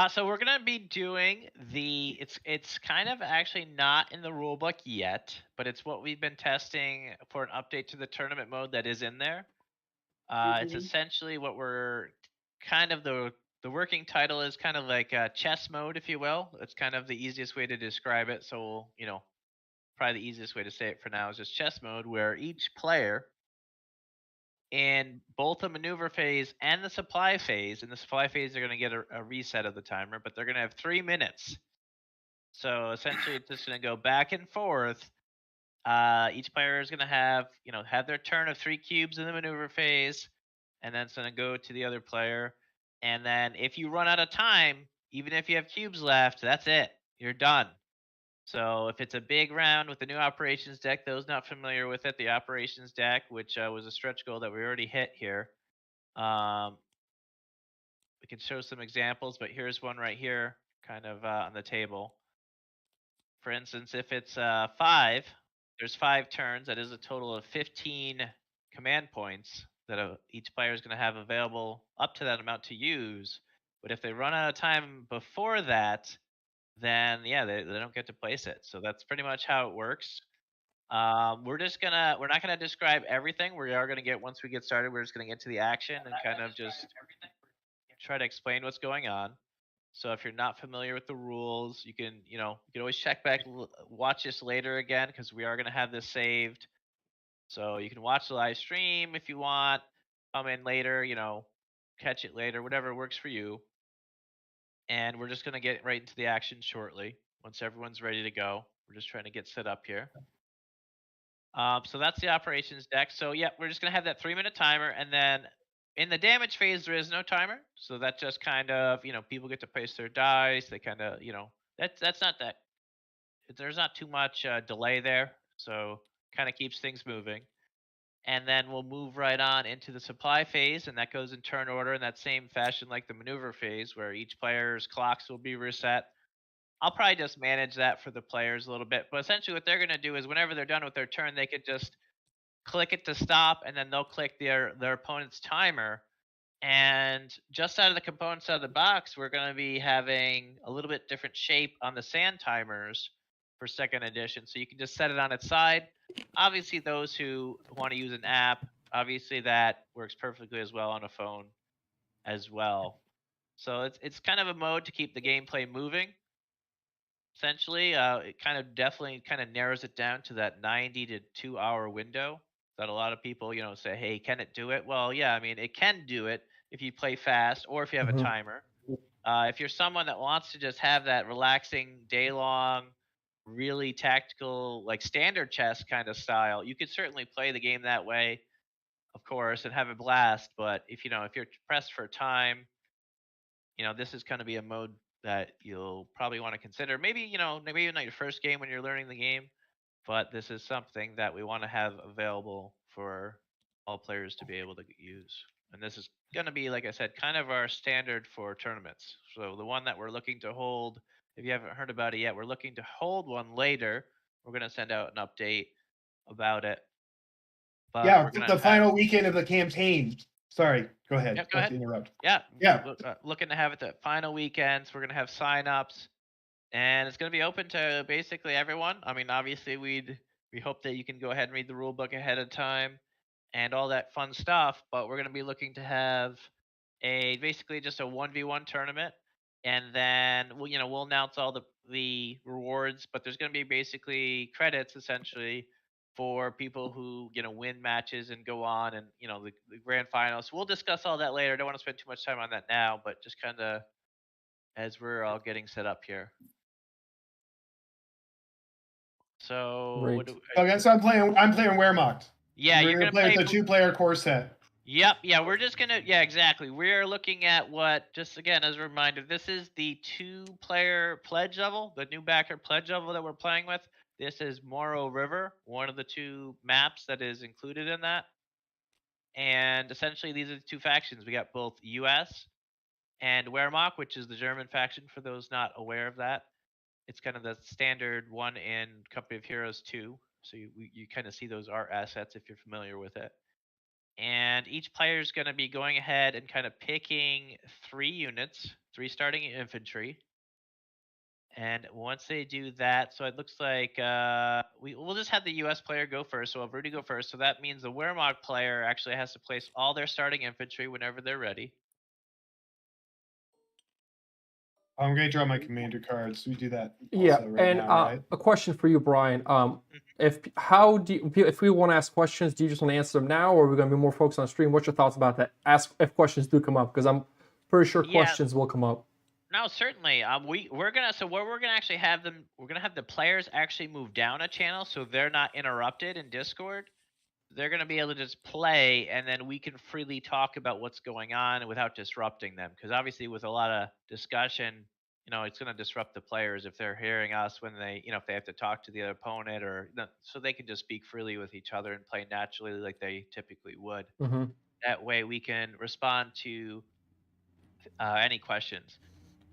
S8: So we're gonna be doing it's kind of actually not in the rule book yet, but it's what we've been testing for an update to the tournament mode that is in there. It's essentially what we're kind of the working title is kind of like chess mode, if you will. It's kind of the easiest way to describe it. So probably the easiest way to say it for now is just chess mode, where each player in both the maneuver phase and the supply phase. In the supply phase, they're going to get a reset of the timer, but they're going to have 3 minutes. So essentially, it's just going to go back and forth. Each player is going to have their turn of 3 cubes in the maneuver phase, and then it's going to go to the other player. And then if you run out of time, even if you have cubes left, that's it. You're done. So if it's a big round with the new operations deck, those not familiar with it, the operations deck, which was a stretch goal that we already hit here. We can show some examples, but here's one right here, kind of on the table. For instance, if it's 5, there's 5 turns. That is a total of 15 command points that each player is going to have available up to that amount to use. But if they run out of time before that, then yeah, they don't get to place it. So that's pretty much how it works. We're not gonna describe everything. We are gonna once we get started, we're just gonna get to the action and kind of just try to explain what's going on. So if you're not familiar with the rules, you can always check back, watch this later again, because we are gonna have this saved. So you can watch the live stream if you want, come in later, catch it later, whatever works for you. And we're just going to get right into the action shortly. Once everyone's ready to go, we're just trying to get set up here. So that's the operations deck. So yeah, we're just going to have that 3-minute timer. And then in the damage phase, there is no timer. So that just kind of, people get to place their dice. They kind of, that's not that. There's not too much delay there. So kind of keeps things moving. And then we'll move right on into the supply phase, and that goes in turn order in that same fashion like the maneuver phase, where each player's clocks will be reset. I'll probably just manage that for the players a little bit, but essentially what they're going to do is whenever they're done with their turn, they could just click it to stop, and then they'll click their opponent's timer. And just out of the components out of the box, we're going to be having a little bit different shape on the sand timers for 2nd edition. So you can just set it on its side. Obviously, those who want to use an app, obviously that works perfectly as well on a phone as well. So it's kind of a mode to keep the gameplay moving. Essentially, it definitely narrows it down to that 90 to 2 hour window that a lot of people, say, hey, can it do it? Well, yeah, I mean, it can do it if you play fast or if you have a timer. If you're someone that wants to just have that relaxing day-long, really tactical, like standard chess kind of style, you could certainly play the game that way, of course, and have a blast. But if you're pressed for time, this is going to be a mode that you'll probably want to consider. Maybe maybe not your first game when you're learning the game, but this is something that we want to have available for all players to be able to use. And this is going to be, like I said, kind of our standard for tournaments. So the one that we're looking to hold, if you haven't heard about it yet, we're looking to hold one later. We're going to send out an update about it. But
S9: yeah, the final weekend of the campaign. Sorry, go ahead.
S8: Yep, go ahead.
S9: Interrupt.
S8: Yeah.
S9: Looking
S8: to have it the final weekends. We're going to have sign-ups. And it's going to be open to basically everyone. I mean, obviously, we hope that you can go ahead and read the rule book ahead of time and all that fun stuff. But we're going to be looking to have basically just a 1v1 tournament. And then, we'll announce all the rewards. But there's going to be basically credits, essentially, for people who win matches and go on and the grand finals. We'll discuss all that later. I don't want to spend too much time on that now, but just kind of as we're all getting set up here. So what
S10: Great.
S8: do,
S9: Okay, so I'm playing Wehrmacht.
S8: yeah,
S9: We're
S8: you're
S9: gonna
S8: gonna
S9: play
S8: play.
S9: with a 2-player core set.
S8: Yep, yeah, we're just gonna, yeah, exactly. We're looking at what, just again as a reminder, this is the 2-player pledge level, the new backer pledge level that we're playing with. This is Moro River, one of the 2 maps that is included in that. And essentially, these are the 2 factions. We got both US and Wehrmacht, which is the German faction for those not aware of that. It's kind of the standard one in Company of Heroes 2. So you kind of see those art assets if you're familiar with it. And each player is going to be going ahead and kind of picking 3 units, 3 starting infantry. And once they do that, so it looks like we'll just have the US player go first. So I'll have Rudy go first. So that means the Wehrmacht player actually has to place all their starting infantry whenever they're ready.
S9: I'm going to draw my commander cards. We do that.
S10: Yeah,
S9: also right
S10: and
S9: now, right?
S10: a question for you, Brian. If we want to ask questions, do you just want to answer them now, or are we going to be more focused on stream? What's your thoughts about that? Ask if questions do come up, because I'm pretty sure questions will come up.
S8: No, certainly. We're gonna actually have them. We're gonna have the players actually move down a channel so they're not interrupted in Discord. They're gonna be able to just play, and then we can freely talk about what's going on without disrupting them. Because obviously, with a lot of discussion, it's gonna disrupt the players if they're hearing us when they, if they have to talk to the other opponent, or so they can just speak freely with each other and play naturally like they typically would.
S10: Mm-hmm.
S8: That way, we can respond to any questions.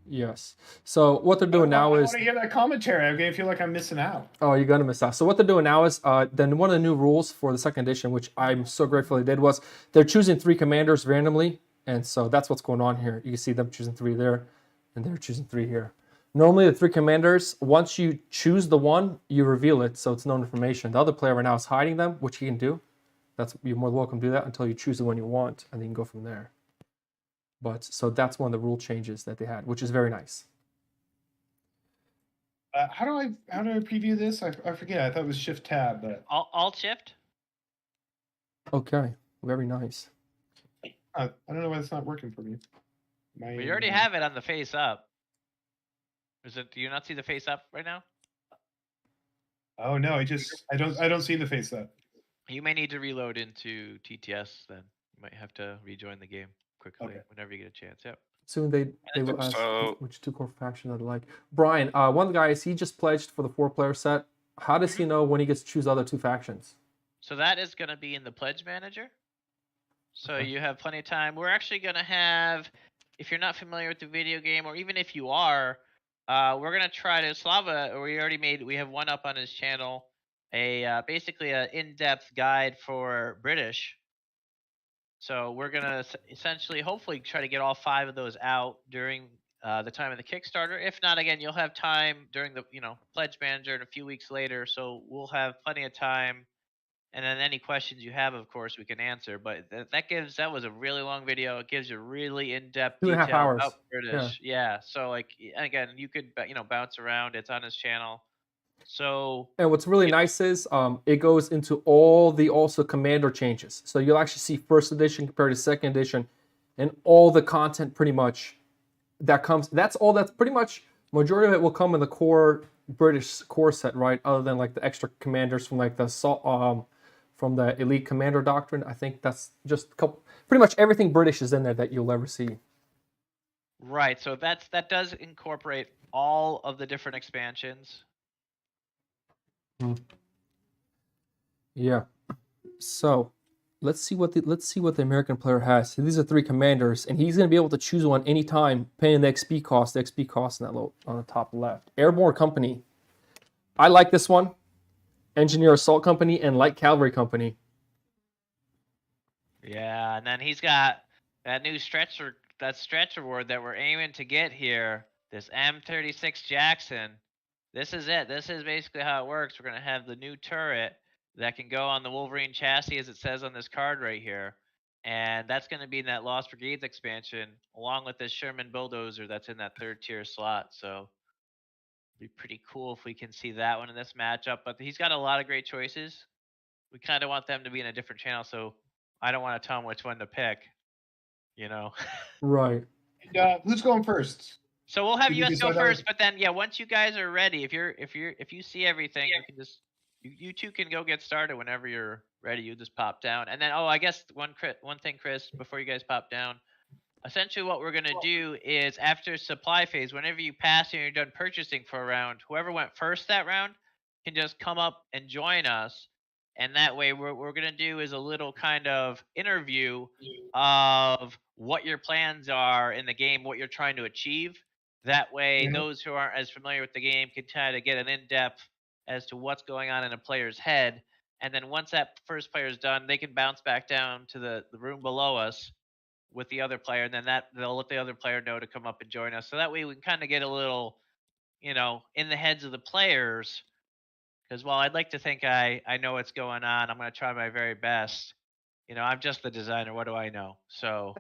S10: Yes. So what they're doing now
S9: I
S10: is...
S9: want to hear that commentary. I'm going to feel like I'm missing out.
S10: Oh, you're going to miss out. So what they're doing now is, then one of the new rules for the 2nd edition, which I'm so grateful they did, was they're choosing 3 commanders randomly. And so that's what's going on here. You can see them choosing 3 there, and they're choosing 3 here. Normally, the 3 commanders, once you choose the one, you reveal it, so it's known information. The other player right now is hiding them, which he can do. You're more than welcome to do that until you choose the one you want, and then you can go from there. But so that's one of the rule changes that they had, which is very nice.
S9: How do I preview this? I forget. I thought it was Shift Tab, but
S8: Alt Shift.
S10: Okay, very nice.
S9: I don't know why it's not working for me.
S8: We already have it on the face up. Do you not see the face up right now?
S9: Oh no, I don't see the face up.
S8: You may need to reload into TTS then. You might have to rejoin the game quickly whenever you get a chance. Yep.
S10: Soon they will ask which 2 core faction I'd like. Brian, one of the guys, he just pledged for the 4-player set. How does he know when he gets to choose the other 2 factions?
S8: So that is going to be in the pledge manager. So you have plenty of time. We're actually going to have, if you're not familiar with the video game, or even if you are, we're going to try to, Slava, we have one up on his channel, basically an in-depth guide for British. So we're going to essentially, hopefully, try to get all 5 of those out during the time of the Kickstarter. If not, again, you'll have time during the, pledge manager and a few weeks later. So we'll have plenty of time. And then any questions you have, of course, we can answer. But that was a really long video. It gives you really in-depth
S10: 2.5
S8: detail
S10: hours.
S8: about British. Yeah. So again, you could, bounce around. It's on his channel. So.
S10: And what's really nice is it goes into all the also commander changes. So you'll actually see 1st edition compared to 2nd edition, and all the content pretty much that comes. That's pretty much majority of it will come in the core British core set, right? Other than like the extra commanders from like the from the Elite Commander Doctrine. I think that's just pretty much everything British is in there that you'll ever see.
S8: Right. So that does incorporate all of the different expansions.
S10: Yeah. So let's see what the American player has. So these are 3 commanders, and he's going to be able to choose one anytime, paying the XP cost. The XP cost in that on the top left. Airborne Company. I like this one. Engineer Assault Company and Light Cavalry Company.
S8: Yeah, and then he's got that new stretch reward that we're aiming to get here. This M36 Jackson. This is it. This is basically how it works. We're going to have the new turret that can go on the Wolverine chassis, as it says on this card right here. And that's going to be in that Lost Brigades expansion, along with this Sherman Bulldozer that's in that 3rd tier slot. So it'd be pretty cool if we can see that one in this matchup. But he's got a lot of great choices. we kind of want them to be in a different channel, so I don't want to tell them which one to pick. You know.
S10: Right.
S9: Who's going first?
S8: So we'll have
S9: Did you
S8: US go
S9: decide
S8: first,
S9: on-
S8: but then once you guys are ready, if you see everything, you can just you two can go get started whenever you're ready. You just pop down, and then I guess one thing, Chris, before you guys pop down. Essentially, what we're gonna do is after supply phase, whenever you pass and you're done purchasing for a round, whoever went first that round can just come up and join us, and that way what we're gonna do is a little kind of interview of what your plans are in the game, what you're trying to achieve. That way, those who aren't as familiar with the game can kind of get an in-depth as to what's going on in a player's head. And then once that first player is done, they can bounce back down to the room below us with the other player, and then they'll let the other player know to come up and join us. So that way we can kind of get a little, in the heads of the players. Because while I'd like to think I know what's going on, I'm going to try my very best. I'm just the designer. What do I know? So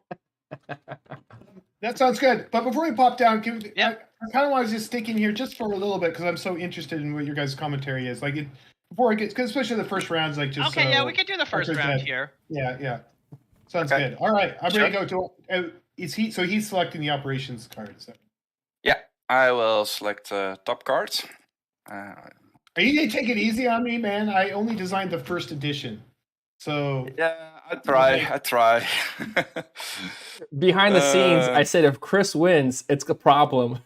S9: That sounds good. But before we pop down,
S8: Yep.
S9: I kind of want to just stick in here just for a little bit because I'm so interested in what your guys' commentary is. Like, before it gets, cause especially the first rounds, like just
S8: okay, yeah, we could do the first round here.
S9: Yeah. Sounds
S12: Okay.
S9: good. All right, I'm ready
S12: Sure.
S9: to go to. So he's selecting the operations card. So.
S12: Yeah, I will select top card.
S9: Are you gonna take it easy on me, man? I only designed the first edition, so.
S12: Yeah, I try.
S10: Behind the scenes, I said if Chris wins, it's a problem.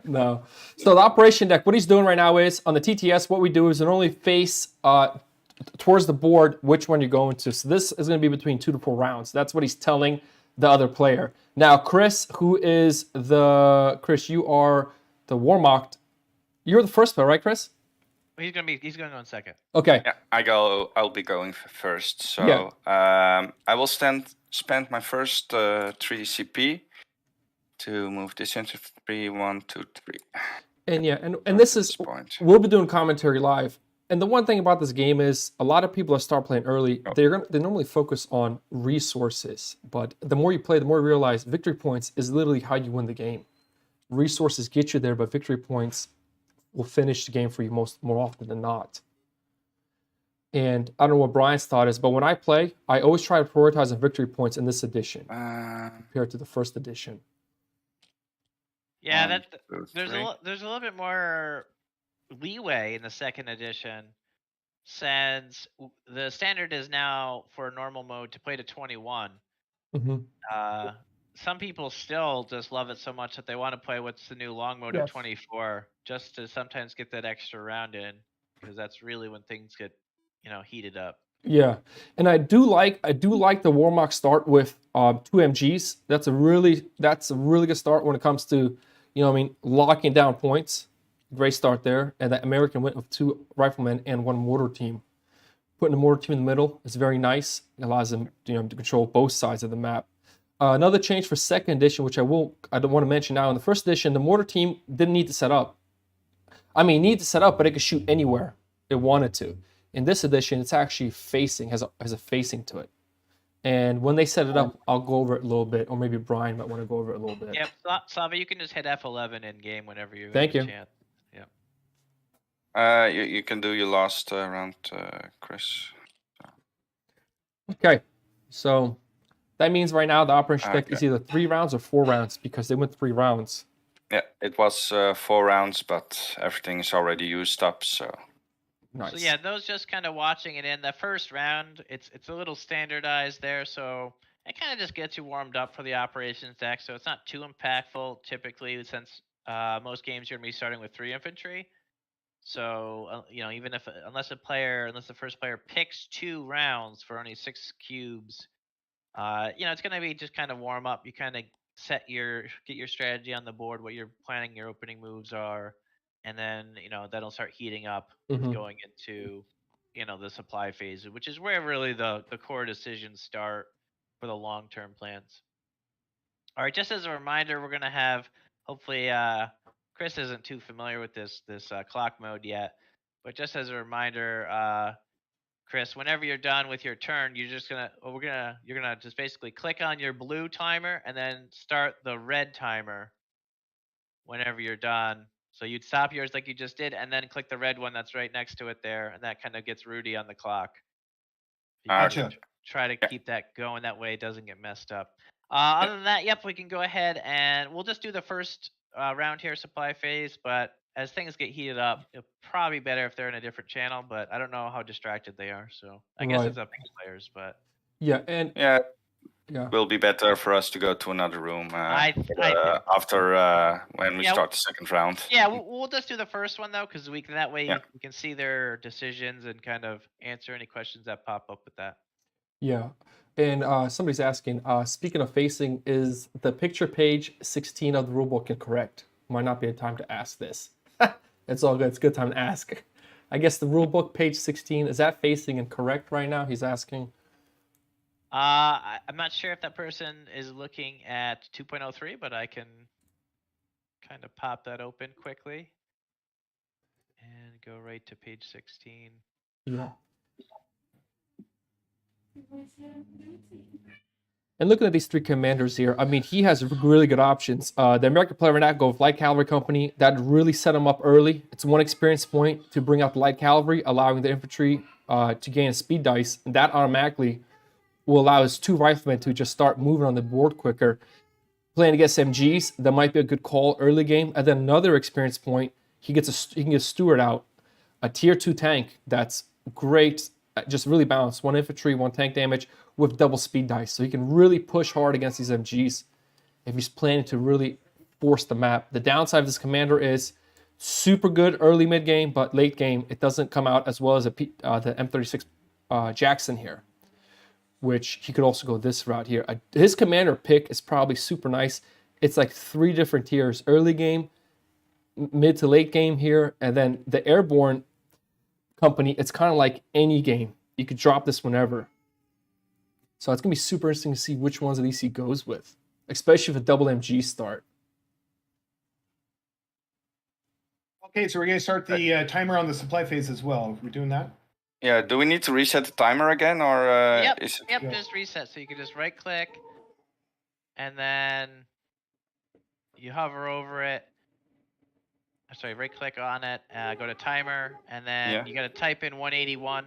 S10: No. So the operation deck, what he's doing right now is on the TTS, what we do is normally face towards the board which one you're going to. So this is going to be between 2 to 4 rounds. That's what he's telling the other player. Now, Chris, Chris, you are the Warmocked. You're the first player, right, Chris?
S8: He's going to go in second.
S10: Okay.
S12: Yeah, I'll be going first. So I will spend my first 3 CP to move this into 3, 1, 2, 3.
S10: And this is we'll be doing commentary live. And the one thing about this game is a lot of people that start playing early, they normally focus on resources. But the more you play, the more you realize victory points is literally how you win the game. Resources get you there, but victory points will finish the game for you more often than not. And I don't know what Brian's thought is, but when I play, I always try to prioritize the victory points in this edition compared to the first edition.
S8: Yeah, there's a little bit more leeway in the second edition, since the standard is now for normal mode to play to 21.
S10: Mm-hmm.
S8: Some people still just love it so much that they want to play what's the new long mode of 24, just to sometimes get that extra round in, because that's really when things get, heated up.
S10: Yeah, and I do like the Warmock start with 2 MGs. That's a really good start when it comes to locking down points. Great start there, and that American went with 2 riflemen and 1 mortar team. Putting the mortar team in the middle is very nice. It allows them to control both sides of the map. Another change for second edition, which I don't want to mention now. In the first edition, the mortar team didn't need to set up. I mean, need to set up, but it could shoot anywhere it wanted to. In this edition, it's actually facing, has a facing to it. And when they set it up, I'll go over it a little bit, or maybe Brian might want to go over it a little bit.
S8: Yep, Sava, you can just hit F11 in game whenever you
S10: Thank you.
S8: Chance.
S12: You can do your last round, Chris.
S10: Okay, so that means right now the operation deck is either 3 rounds or 4 rounds because they went 3 rounds.
S12: Yeah, it was 4 rounds, but everything is already used up, so.
S10: Nice.
S8: So yeah, those just kind of watching it in the first round, it's a little standardized there, so it kind of just gets you warmed up for the operations deck. So it's not too impactful typically, since most games you're gonna be starting with 3 infantry. So even unless the first player picks 2 rounds for only 6 cubes, it's gonna be just kind of warm up. You kind of get your strategy on the board, what you're planning your opening moves are. And then, that'll start heating up going into, the supply phase, which is where really the core decisions start for the long-term plans. All right, just as a reminder, we're going to have, hopefully, Chris isn't too familiar with this clock mode yet, but just as a reminder, Chris, whenever you're done with your turn, you're gonna just basically click on your blue timer and then start the red timer whenever you're done. So you'd stop yours like you just did, and then click the red one that's right next to it there, and that kind of gets Rudy on the clock. You can
S9: Gotcha.
S8: try to keep that going that way it doesn't get messed up. Other than that, yep, we can go ahead and we'll just do the first round here, supply phase. But as things get heated up, it'll probably be better if they're in a different channel. But I don't know how distracted they are, so I guess
S10: Right.
S8: it's up to the players. But
S10: Yeah, and
S12: Yeah,
S10: yeah,
S12: will be better for us to go to another room
S8: I
S12: after when we
S8: Yeah,
S12: start the second round.
S8: yeah, we'll just do the first one though, because we can that way
S12: Yeah.
S8: we can see their decisions and kind of answer any questions that pop up with that.
S10: yeah. And somebody's asking, speaking of facing, is the picture page 16 of the rulebook incorrect? Might not be a time to ask this. It's all good. It's a good time to ask. I guess the rulebook page 16, is that facing incorrect right now? He's asking.
S8: I'm not sure if that person is looking at 2.03, but I can kind of pop that open quickly and go right to page 16.
S10: Yeah. And looking at these three commanders here, I mean, he has really good options. The American player right now go with Light Cavalry Company. That really set him up early. It's 1 experience point to bring out the Light Cavalry, allowing the infantry to gain a speed dice. And that automatically will allow his 2 riflemen to just start moving on the board quicker. Playing against MGs, that might be a good call early game. And then another experience point, he can get Stewart out. A tier 2 tank that's great, just really balanced. 1 infantry, 1 tank damage with double speed dice. So he can really push hard against these MGs if he's planning to really force the map. The downside of this commander is super good early mid game, but late game it doesn't come out as well as the M36 Jackson here, which he could also go this route here. His commander pick is probably super nice. It's like 3 different tiers: early game, mid to late game here, and then the airborne company. It's kind of like any game. You could drop this whenever. So it's gonna be super interesting to see which ones of these he goes with, especially if a double MG start.
S9: Okay, so we're going to start the timer on the supply phase as well. Are we doing that?
S12: Yeah, do we need to reset the timer again, or
S8: Yep,
S12: is
S8: yep, just reset. So you can just right click, and then you hover over it. Sorry, right click on it, go to timer, and then you gotta type in 181,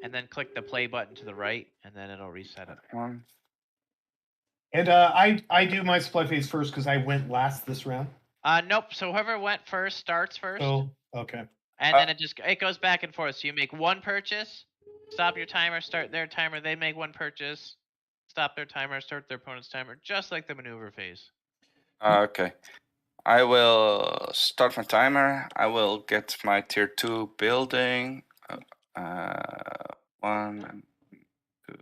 S8: and then click the play button to the right, and then it'll reset it.
S9: And I do my supply phase first because I went last this round.
S8: Nope. So whoever went first starts first.
S9: Oh, okay.
S8: And then it goes back and forth. So you make 1 purchase, stop your timer, start their timer. They make 1 purchase, stop their timer, start their opponent's timer, just like the maneuver phase.
S12: Okay. I will start my timer. I will get my tier 2 building. 1 and 2.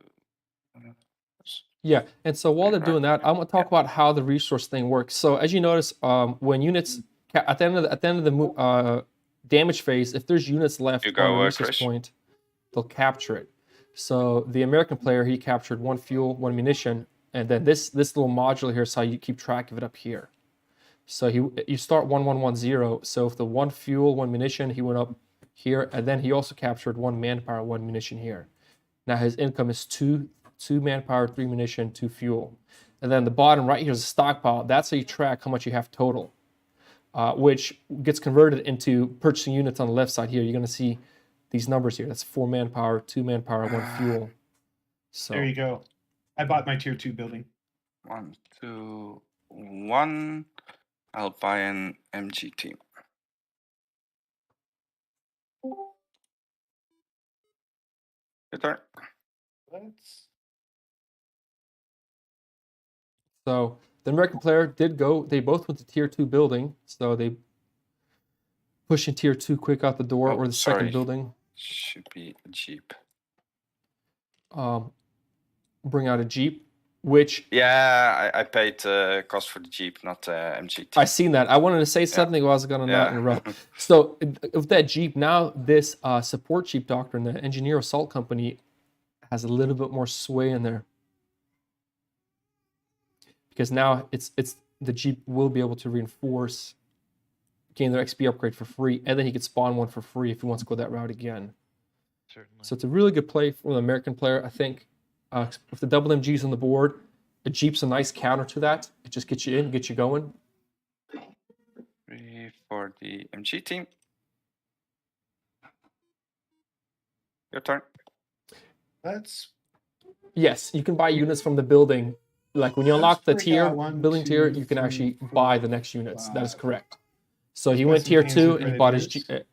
S10: Yeah, and so while they're doing that, I'm gonna talk about how the resource thing works. So as you notice, when units at the end of the damage phase, if there's units left on the resource point, they'll capture it. So the American player, he captured 1 fuel, 1 munition, and then this little module here is how you keep track of it up here. So you start 1110. So if the 1 fuel, 1 munition, he went up here, and then he also captured 1 manpower, 1 munition here. Now his income is 2 manpower, 3 munition, 2 fuel. And then the bottom right here is a stockpile. That's how you track how much you have total, which gets converted into purchasing units on the left side here. You're going to see these numbers here. That's 4 manpower, 2 manpower, 1 fuel. So
S9: there you go. I bought my tier 2 building.
S12: 1, 2, 1. I'll buy an MG team. Your turn.
S10: So the American player did go. They both went to tier 2 building. So they pushing tier 2 quick out the door, or the second building.
S12: Should be a Jeep.
S10: Bring out a Jeep, which
S12: I paid cost for the Jeep, not MG team.
S10: I seen that. I wanted to say something, I was gonna not interrupt. So with that Jeep, now this support Jeep doctrine, the Engineer Assault Company, has a little bit more sway in there. Because now it's the Jeep will be able to reinforce, gain their XP upgrade for free, and then he could spawn 1 for free if he wants to go that route again.
S8: Certainly.
S10: So it's a really good play for the American player, I think. With the double MGs on the board, a Jeep's a nice counter to that. It just gets you in, gets you going.
S12: 3 for the MG team. Your turn.
S9: That's
S10: Yes, you can buy units from the building. Like when you unlock the
S9: bring out
S10: tier,
S9: one,
S10: building tier,
S9: two,
S10: you can
S9: three,
S10: actually
S9: four,
S10: buy the next units. That is
S9: 5.
S10: correct. So he
S9: Put
S10: went
S9: some
S10: tier
S9: things
S10: 2
S9: in
S10: and he bought his
S9: grenadiers.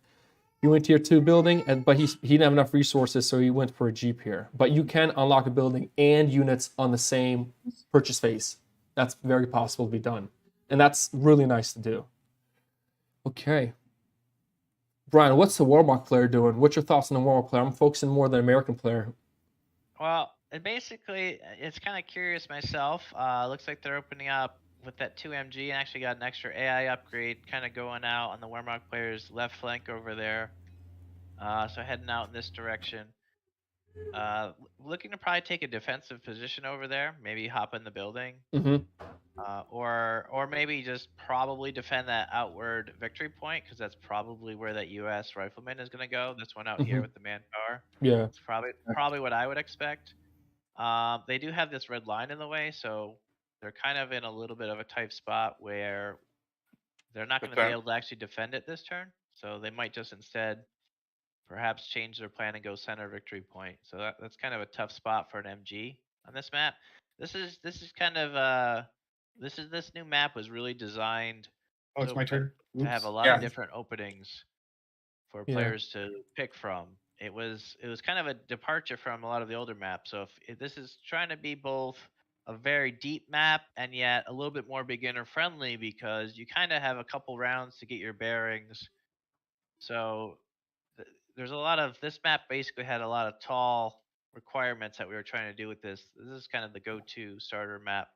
S10: he went tier 2 building, but he didn't have enough resources, so he went for a Jeep here. But you can unlock a building and units on the same purchase phase. That's very possible to be done, and that's really nice to do. Okay, Brian, what's the Warlock player doing? What's your thoughts on the Warlock player? I'm focusing more on the American player.
S8: Well, basically, it's kind of curious myself. Looks like they're opening up with that 2MG and actually got an extra AI upgrade kind of going out on the Warlock player's left flank over there. So heading out in this direction. Looking to probably take a defensive position over there. Maybe hop in the building.
S10: Mm-hmm.
S8: Or maybe just probably defend that outward victory point, because that's probably where that U.S. rifleman is going to go. This one out here with the manpower.
S10: Yeah.
S8: It's probably what I would expect. They do have this red line in the way, so they're kind of in a little bit of a tight spot where they're not going to be able to actually defend it this turn. So they might just instead perhaps change their plan and go center victory point. So that's kind of a tough spot for an MG on this map. This is kind of this new map was really designed
S9: Oh, it's my turn.
S8: to have a lot of different openings for players to pick from. It was kind of a departure from a lot of the older maps. So if this is trying to be both a very deep map and yet a little bit more beginner friendly, because you kind of have a couple rounds to get your bearings. So there's a lot of, this map basically had a lot of tall requirements that we were trying to do with this. This is kind of the go-to starter map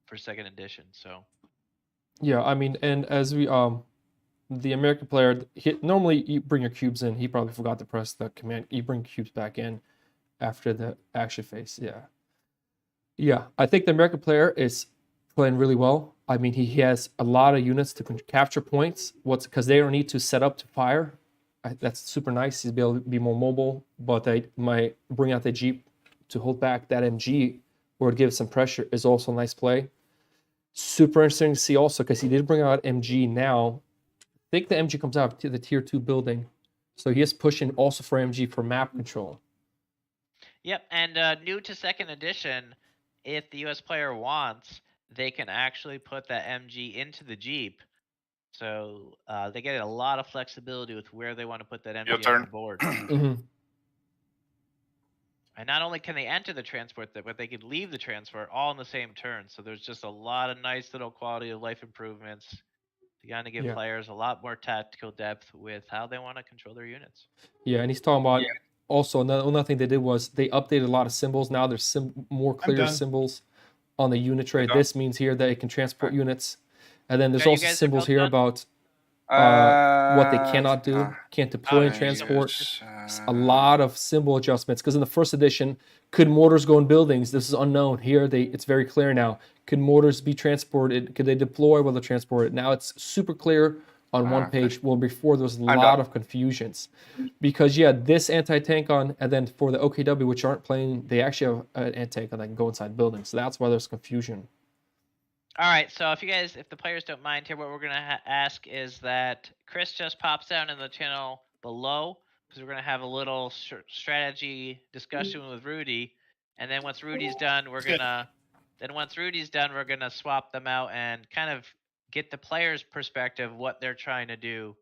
S8: for second edition. So
S10: yeah, I mean, and as we the American player, normally you bring your cubes in. He probably forgot to press the command. You bring cubes back in after the action phase. Yeah, I think the American player is playing really well. I mean, he has a lot of units to capture points. Because they don't need to set up to fire. That's super nice. He's able to be more mobile, but they might bring out the Jeep to hold back that MG or give some pressure is also a nice play. Super interesting to see also, because he did bring out MG now. I think the MG comes out to the tier 2 building. So he is pushing also for MG for map control.
S8: Yep, and new to second edition, if the US player wants, they can actually put that MG into the Jeep. So they get a lot of flexibility with where they want to put that MG on the board. And not only can they enter the transport, but they could leave the transport all in the same turn. So there's just a lot of nice little quality of life improvements to kind of give players a lot more tactical depth with how they want to control their units.
S10: Yeah, and he's talking about also another thing they did was they updated a lot of symbols. Now there's more clear symbols on the unit tray. This means here that it can transport units. And then there's also symbols here about what they cannot do. Can't deploy and transport. A lot of symbol adjustments, because in the first edition, could mortars go in buildings? This is unknown. Here, it's very clear now. Could mortars be transported? Could they deploy while they're transported? Now it's super clear on one page. Well, before there was a lot of confusions, because this anti-tank on, and then for the OKW, which aren't playing, they actually have an anti-tank on that can go inside buildings. So that's why there's confusion.
S8: All right, so if the players don't mind here, what we're going to ask is that Chris just pops down in the channel below, because we're going to have a little strategy discussion with Rudy, and then once Rudy's done, we're going to swap them out and kind of get the players' perspective, what they're trying to do.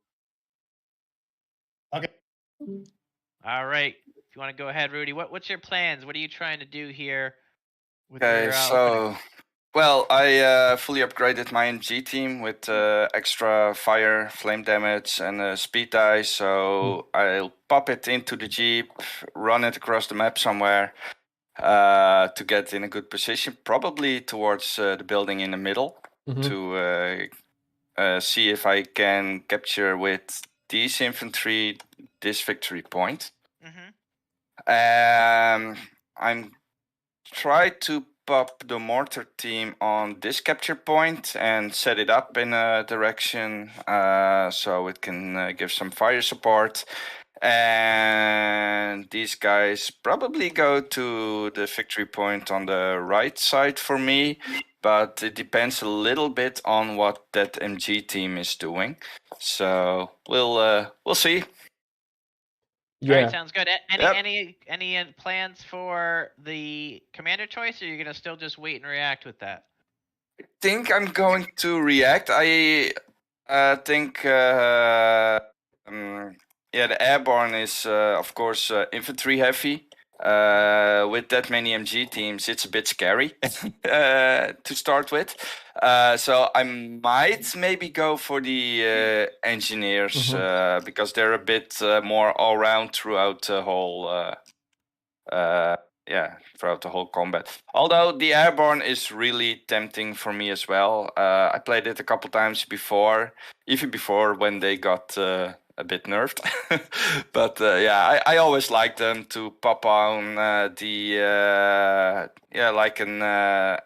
S9: Okay.
S8: All right, if you want to go ahead, Rudy, what's your plans? What are you trying to do here with your opening?
S12: Well, I fully upgraded my MG team with extra fire, flame damage, and speed die. So I'll pop it into the Jeep, run it across the map somewhere to get in a good position, probably towards the building in the middle, to see if I can capture with these infantry this victory point. I'm try to pop the mortar team on this capture point and set it up in a direction so it can give some fire support. And these guys probably go to the victory point on the right side for me, but it depends a little bit on what that MG team is doing. So we'll see.
S8: All right,
S10: Yeah.
S8: sounds good. Any plans for the commander choice, or are you gonna still just wait and react with that?
S12: I think I'm going to react. I think the airborne is of course infantry heavy. With that many MG teams, it's a bit scary to start with. So I might maybe go for the engineers because they're a bit more all round throughout the whole throughout the whole combat. Although the airborne is really tempting for me as well. I played it a couple times before, even before when they got a bit nerfed. But I always like them to pop on like an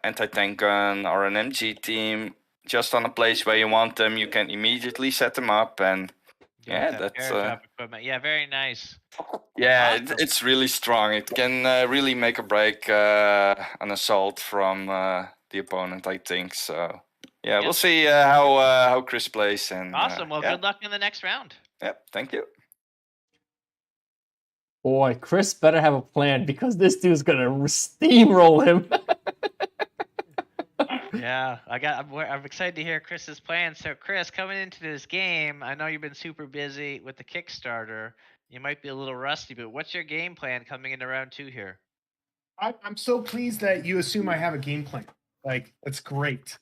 S12: anti-tank gun or an MG team. Just on a place where you want them, you can immediately set them up, and that's
S8: equipment. Yeah, very nice.
S12: yeah,
S8: Awesome.
S12: it's really strong. It can really make or break an assault from the opponent, I think. So we'll see how Chris plays. And
S8: awesome. Well, good luck in the next round.
S12: Yep, thank you.
S10: Boy, Chris better have a plan because this dude's gonna steamroll him.
S8: Yeah, I'm excited to hear Chris's plan. So, Chris, coming into this game, I know you've been super busy with the Kickstarter. You might be a little rusty, but what's your game plan coming into round 2 here?
S9: I'm so pleased that you assume I have a game plan. Like, that's great.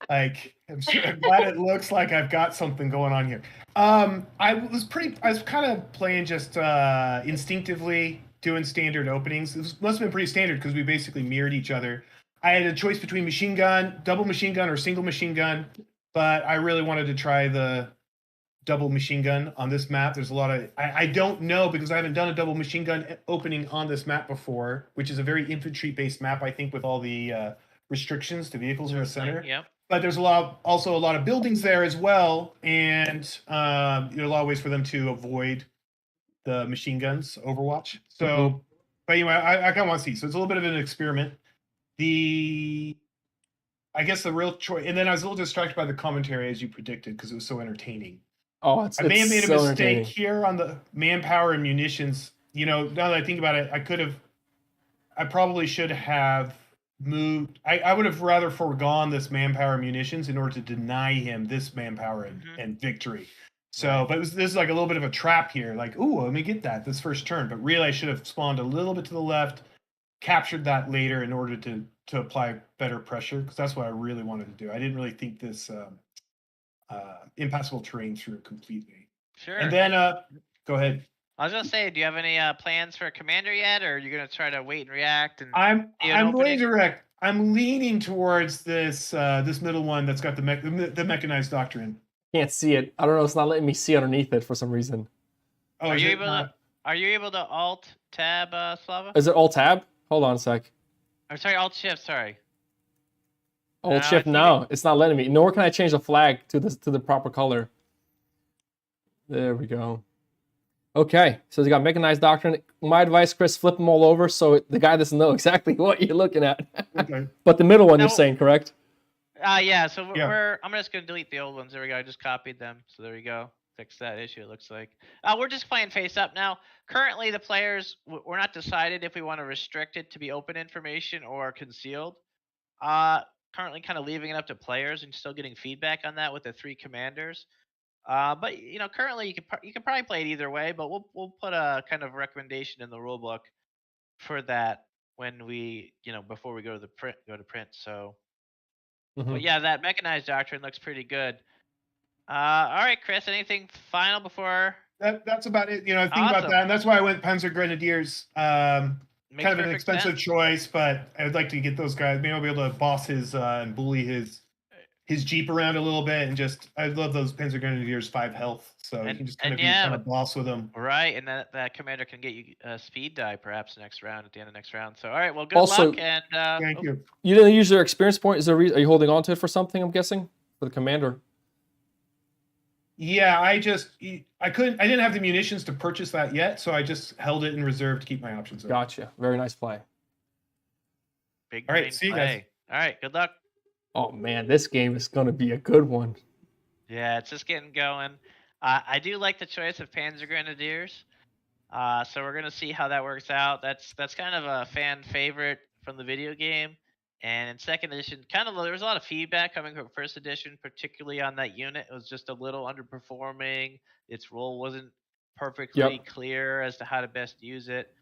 S9: Like, I'm glad it looks like I've got something going on here. I was kind of playing just instinctively, doing standard openings. It must have been pretty standard because we basically mirrored each other. I had a choice between machine gun, double machine gun, or single machine gun, but I really wanted to try the double machine gun on this map. There's a lot of I don't know because I haven't done a double machine gun opening on this map before, which is a very infantry-based map, I think, with all the restrictions to vehicles in the center.
S8: Yep.
S9: But there's also a lot of buildings there as well, and there are a lot of ways for them to avoid the machine guns Overwatch. So, but anyway, I kind of want to see. So it's a little bit of an experiment. I guess the real choice, and then I was a little distracted by the commentary as you predicted because it was so entertaining.
S10: Oh,
S9: I may have made a mistake here on the manpower and munitions. You know, now that I think about it, I probably should have moved. I would have rather foregone this manpower and munitions in order to deny him this manpower and victory. So, but this is like a little bit of a trap here. Like, ooh, let me get this first turn. But really, I should have spawned a little bit to the left, captured that later in order to apply better pressure, because that's what I really wanted to do. I didn't really think this impassable terrain through completely.
S8: Sure.
S9: And then, go ahead.
S8: I was gonna say, do you have any plans for a commander yet, or are you gonna try to wait and react? And
S9: I'm going to react. I'm leaning towards this middle one that's got the mechanized doctrine.
S10: Can't see it. I don't know. It's not letting me see underneath it for some reason.
S8: Oh, are you able to Alt Tab, Slava?
S10: Is it Alt Tab? Hold on a sec.
S8: I'm sorry, Alt Shift. Sorry.
S10: Alt Shift. No, it's not letting me. Nor can I change the flag to the proper color. There we go. Okay, so they got mechanized doctrine. My advice, Chris, flip them all over so the guy doesn't know exactly what you're looking at.
S9: Okay.
S10: But the middle one you're saying, correct?
S8: Yeah. So I'm just gonna delete the old ones. There we go. I just copied them. So there we go. Fix that issue. It looks like. We're just playing face up now. Currently, the players we're not decided if we want to restrict it to be open information or concealed. Currently, kind of leaving it up to players and still getting feedback on that with the 3 commanders. But currently you can probably play it either way. But we'll put a kind of recommendation in the rule book for that when we before we go to print. So, but yeah, that mechanized doctrine looks pretty good. All right, Chris. Anything final before?
S9: That's about it. I think about that, and that's why I went Panzer Grenadiers. Kind of an expensive choice, but I would like to get those guys. Maybe I'll be able to boss his and bully his Jeep around a little bit, and just I love those Panzer Grenadiers 5 health, so you can just kind of boss with them.
S8: Right, and that commander can get you a speed die perhaps next round at the end of next round. So all right, well, good luck and
S9: thank you.
S10: You didn't use your experience point. Is there a reason? Are you holding on to it for something? I'm guessing for the commander.
S9: Yeah, I didn't have the munitions to purchase that yet, so I just held it in reserve to keep my options open.
S10: Gotcha. Very nice play.
S8: Big
S9: all right, see you guys.
S8: All right, good luck.
S10: Oh man, this game is gonna be a good one.
S8: Yeah, it's just getting going. I do like the choice of Panzer Grenadiers. So we're gonna see how that works out. That's kind of a fan favorite from the video game. And in second edition, there was a lot of feedback coming from first edition, particularly on that unit. It was just a little underperforming. Its role wasn't perfectly
S10: Yep.
S8: clear as to how to best use it.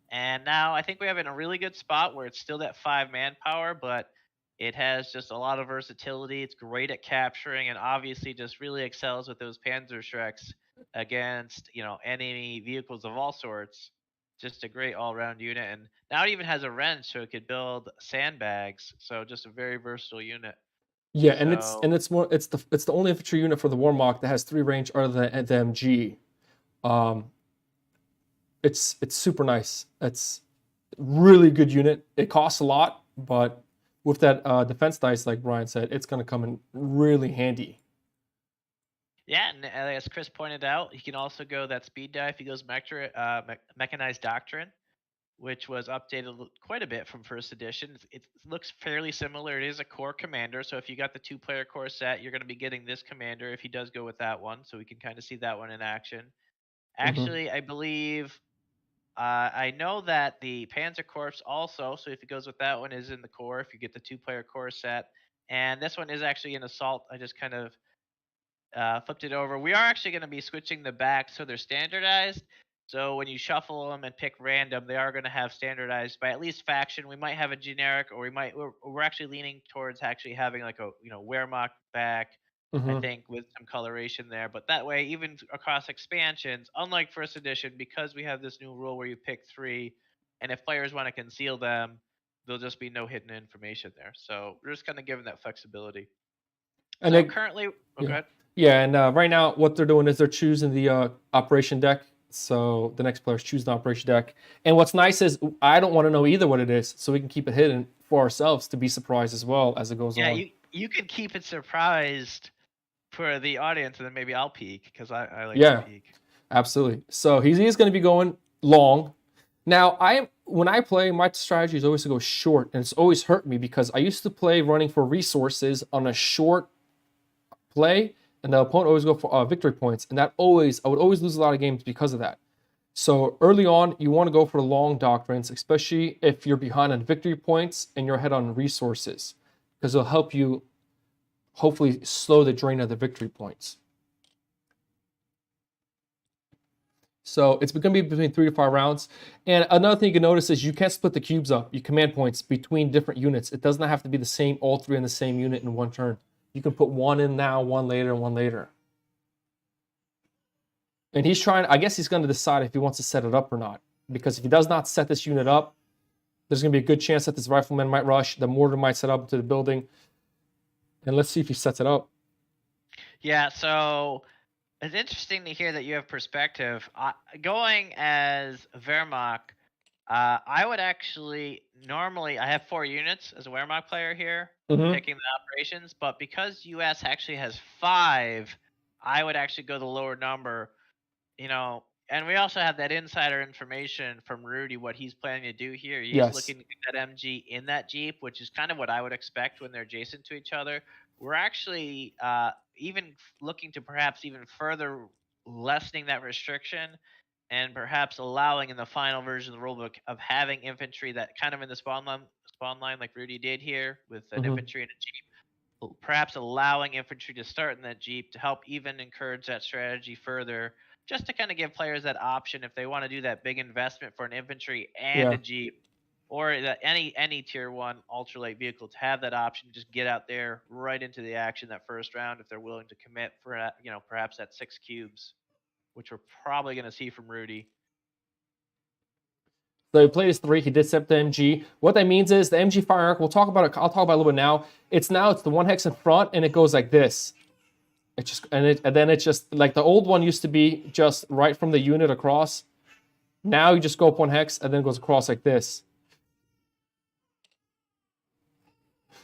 S8: And now I think we have it in a really good spot where it's still that 5 manpower, but it has just a lot of versatility. It's great at capturing and obviously just really excels with those Panzer Shreks against, enemy vehicles of all sorts. Just a great all-round unit. And now it even has a wrench so it could build sandbags. So just a very versatile unit.
S10: Yeah, and it's
S8: So-
S10: and it's more it's the only infantry unit for the Warmock that has 3 range other than the MG. It's super nice. It's really good unit. It costs a lot, but with that defense dice, like Brian said, it's gonna come in really handy.
S8: Yeah, and as Chris pointed out, he can also go that speed die if he goes mechanized doctrine, which was updated quite a bit from first edition. It looks fairly similar. It is a core commander, so if you got the 2-player core set, you're going to be getting this commander if he does go with that one. So we can kind of see that one in action. Actually, I believe I know that the Panzer Corps also, so if he goes with that one, is in the core if you get the 2-player core set. And this one is actually an assault. I just kind of flipped it over. We are actually going to be switching the back so they're standardized. So when you shuffle them and pick random, they are going to have standardized by at least faction. We might have a generic, or we're actually leaning towards actually having like a Wehrmacht back. I think with some coloration there, but that way even across expansions, unlike first edition, because we have this new rule where you pick 3, and if players want to conceal them, there'll just be no hidden information there. So we're just kind of giving that flexibility.
S10: And
S8: so
S10: they,
S8: currently,
S10: yeah.
S8: go ahead.
S10: Yeah, and right now what they're doing is they're choosing the operation deck. So the next player's choosing the operation deck. And what's nice is I don't want to know either what it is, so we can keep it hidden for ourselves to be surprised as well as it goes on.
S8: Yeah, you can keep it surprised for the audience, and then maybe I'll peek because I like to peek.
S10: Absolutely. So he is going to be going long. Now, when I play, my strategy is always to go short, and it's always hurt me because I used to play running for resources on a short play, and the opponent always go for victory points, and I would always lose a lot of games because of that. So early on, you want to go for the long doctrines, especially if you're behind on victory points and you're ahead on resources, because it'll help you hopefully slow the drain of the victory points. So it's going to be between 3 to 5 rounds. And another thing you can notice is you can't split the cubes up, your command points, between different units. It does not have to be the same, all 3 in the same unit in one turn. You can put 1 in now, 1 later, and 1 later. And I guess he's going to decide if he wants to set it up or not. Because if he does not set this unit up, there's going to be a good chance that this rifleman might rush, the mortar might set up to the building. And let's see if he sets it up.
S8: Yeah, so it's interesting to hear that you have perspective. Going as Wehrmacht, I would actually normally I have 4 units as a Wehrmacht player here, picking the operations, but because US actually has 5, I would actually go the lower number. And we also have that insider information from Rudy, what he's planning to do here. He's looking to get that MG in that Jeep, which is kind of what I would expect when they're adjacent to each other. We're actually even looking to perhaps even further lessening that restriction and perhaps allowing in the final version of the rulebook of having infantry that kind of in the spawn line like Rudy did here with an infantry and a Jeep, perhaps allowing infantry to start in that Jeep to help even encourage that strategy further, just to kind of give players that option if they want to do that big investment for an infantry and a Jeep, or that any tier 1 ultralight vehicle to have that option, just get out there right into the action that first round if they're willing to commit for perhaps that 6 cubes, which we're probably going to see from Rudy.
S10: So he played his 3. He did set the MG. What that means is the MG fire arc. We'll talk about it. I'll talk about it a little bit now. It's the 1 hex in front, and it goes like this. And then it's just like the old one used to be just right from the unit across. Now you just go up 1 hex, and then it goes across like this.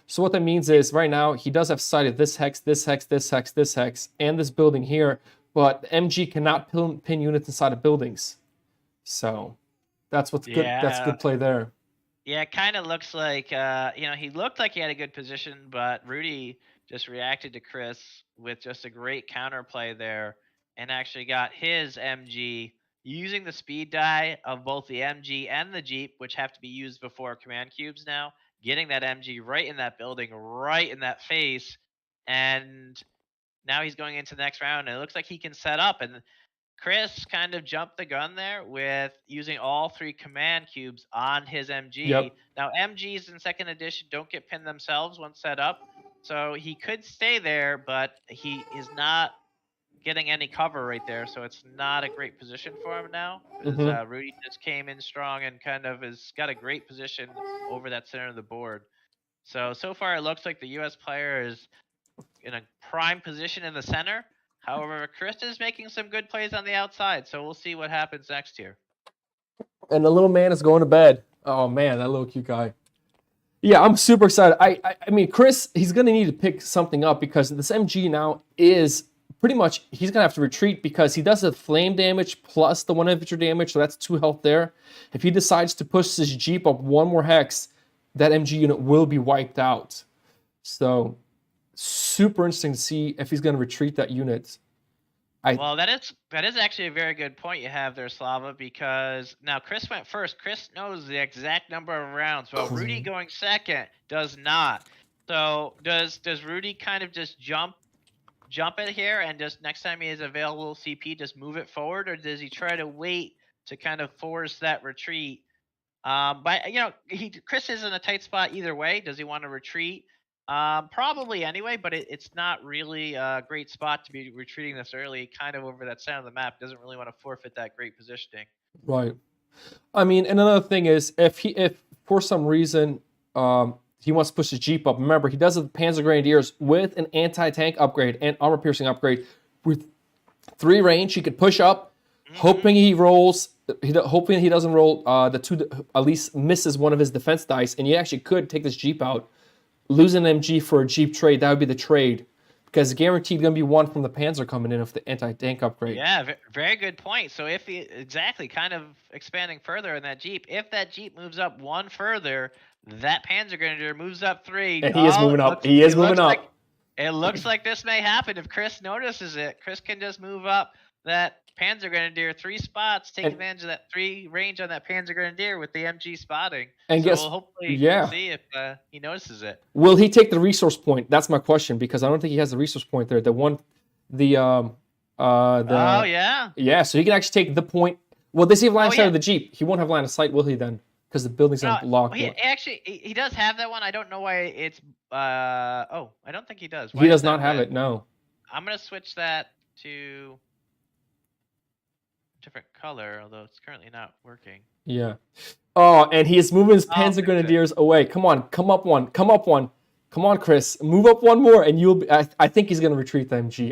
S10: So what that means is right now he does have sighted this hex, this hex, this hex, this hex, and this building here, but MG cannot pin units inside of buildings. So that's what's good. That's good play there.
S8: Yeah, it kind of looks like he looked like he had a good position, but Rudy just reacted to Chris with just a great counterplay there, and actually got his MG using the speed die of both the MG and the Jeep, which have to be used before command cubes now. Getting that MG right in that building, right in that face, and now he's going into the next round, and it looks like he can set up. And Chris kind of jumped the gun there with using all 3 command cubes on his MG.
S10: Yep.
S8: Now, MGs in second edition don't get pinned themselves once set up, so he could stay there, but he is not getting any cover right there, so it's not a great position for him now. Because Rudy just came in strong and kind of has got a great position over that center of the board. So far it looks like the U.S. player is in a prime position in the center. However, Chris is making some good plays on the outside, so we'll see what happens next here.
S10: And the little man is going to bed. Oh man, that little cute guy. Yeah, I'm super excited. I mean, Chris, he's going to need to pick something up because this MG now is pretty much, he's going to have to retreat because he does the flame damage plus the 1 infantry damage, so that's 2 health there. If he decides to push his Jeep up 1 more hex, that MG unit will be wiped out. So, super interesting to see if he's going to retreat that unit.
S8: Well, that is actually a very good point you have there, Slava, because now Chris went first. Chris knows the exact number of rounds, while Rudy going second does not. So does Rudy kind of just jump it here and just next time he has available CP just move it forward, or does he try to wait to kind of force that retreat? But Chris is in a tight spot either way. Does he want to retreat? Probably anyway, but it's not really a great spot to be retreating this early, kind of over that center of the map. Doesn't really want to forfeit that great positioning.
S10: Right. I mean, and another thing is, if for some reason he wants to push his Jeep up, remember he does the Panzer Grenadiers with an anti-tank upgrade and armor piercing upgrade with 3 range. He could push up, hoping he rolls. Hoping he doesn't roll the 2, at least misses one of his defense dice, and you actually could take this Jeep out. Lose an MG for a Jeep trade, that would be the trade. Because guaranteed going to be 1 from the Panzer coming in with the anti-tank upgrade.
S8: Yeah, very good point. So if he, exactly, kind of expanding further in that Jeep, if that Jeep moves up 1 further, that Panzer Grenadier moves up 3.
S10: And he is moving up. He is moving up.
S8: It looks like this may happen if Chris notices it. Chris can just move up that Panzer Grenadier 3 spots, take advantage of that 3 range on that Panzer Grenadier with the MG spotting.
S10: And
S8: so
S10: guess,
S8: we'll hopefully see if he notices it.
S10: Will he take the resource point? That's my question, because I don't think he has the resource point there.
S8: Oh yeah.
S10: Yeah, so he can actually take the point. Well, does he have line of sight of the Jeep? He won't have line of sight, will he then? Because the building's blocked.
S8: He does have that one. I don't know why it's I don't think he does.
S10: He does not have it, no.
S8: I'm gonna switch that to different color, although it's currently not working.
S10: Yeah. Oh, and he is moving his Panzer Grenadiers away. Come on, come up 1. Come up 1. Come on, Chris. Move up 1 more, and you'll be. I think he's gonna retreat the MG.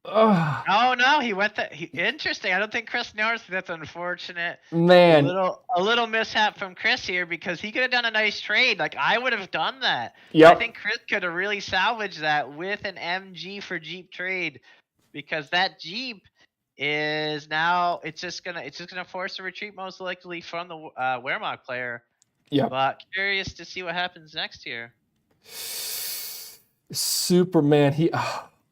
S8: Oh no, he went interesting. I don't think Chris noticed. That's unfortunate.
S10: Man,
S8: a little mishap from Chris here, because he could have done a nice trade. Like I would have done that.
S10: Yep.
S8: I think Chris could have really salvaged that with an MG for Jeep trade, because that Jeep is now it's just gonna force a retreat most likely from the Wehrmacht player.
S10: Yeah.
S8: But curious to see what happens next here.
S10: Superman,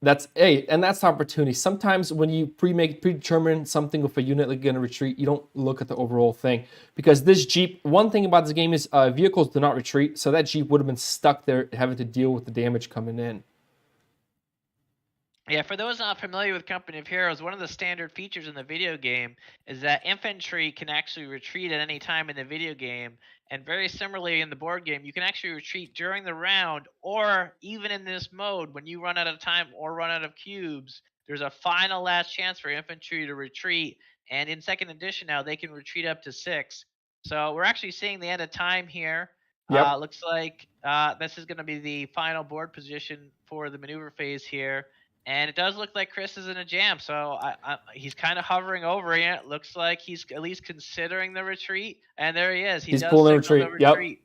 S10: that's the opportunity. Sometimes when you predetermine something with a unit like going to retreat, you don't look at the overall thing. Because this Jeep, one thing about this game is vehicles do not retreat, so that Jeep would have been stuck there having to deal with the damage coming in.
S8: Yeah, for those not familiar with Company of Heroes, one of the standard features in the video game is that infantry can actually retreat at any time in the video game. And very similarly in the board game, you can actually retreat during the round, or even in this mode, when you run out of time or run out of cubes, there's a final last chance for infantry to retreat. And in second edition now, they can retreat up to 6. So we're actually seeing the end of time here.
S10: Yep.
S8: Looks like this is going to be the final board position for the maneuver phase here. And it does look like Chris is in a jam, so he's kind of hovering over it. It looks like he's at least considering the retreat, and there he is.
S10: He's pulling the retreat.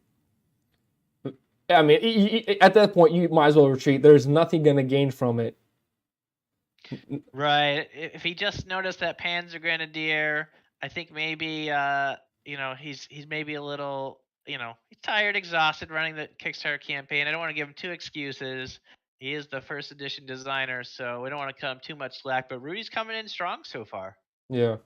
S10: Yep. I mean, at that point, you might as well retreat. There's nothing going to gain from it.
S8: Right. If he just noticed that Panzer Grenadier, I think maybe he's maybe a little, he's tired, exhausted running the Kickstarter campaign. I don't want to give him 2 excuses. He is the first edition designer, so we don't want to cut him too much slack. But Rudy's coming in strong so far.
S10: Yeah.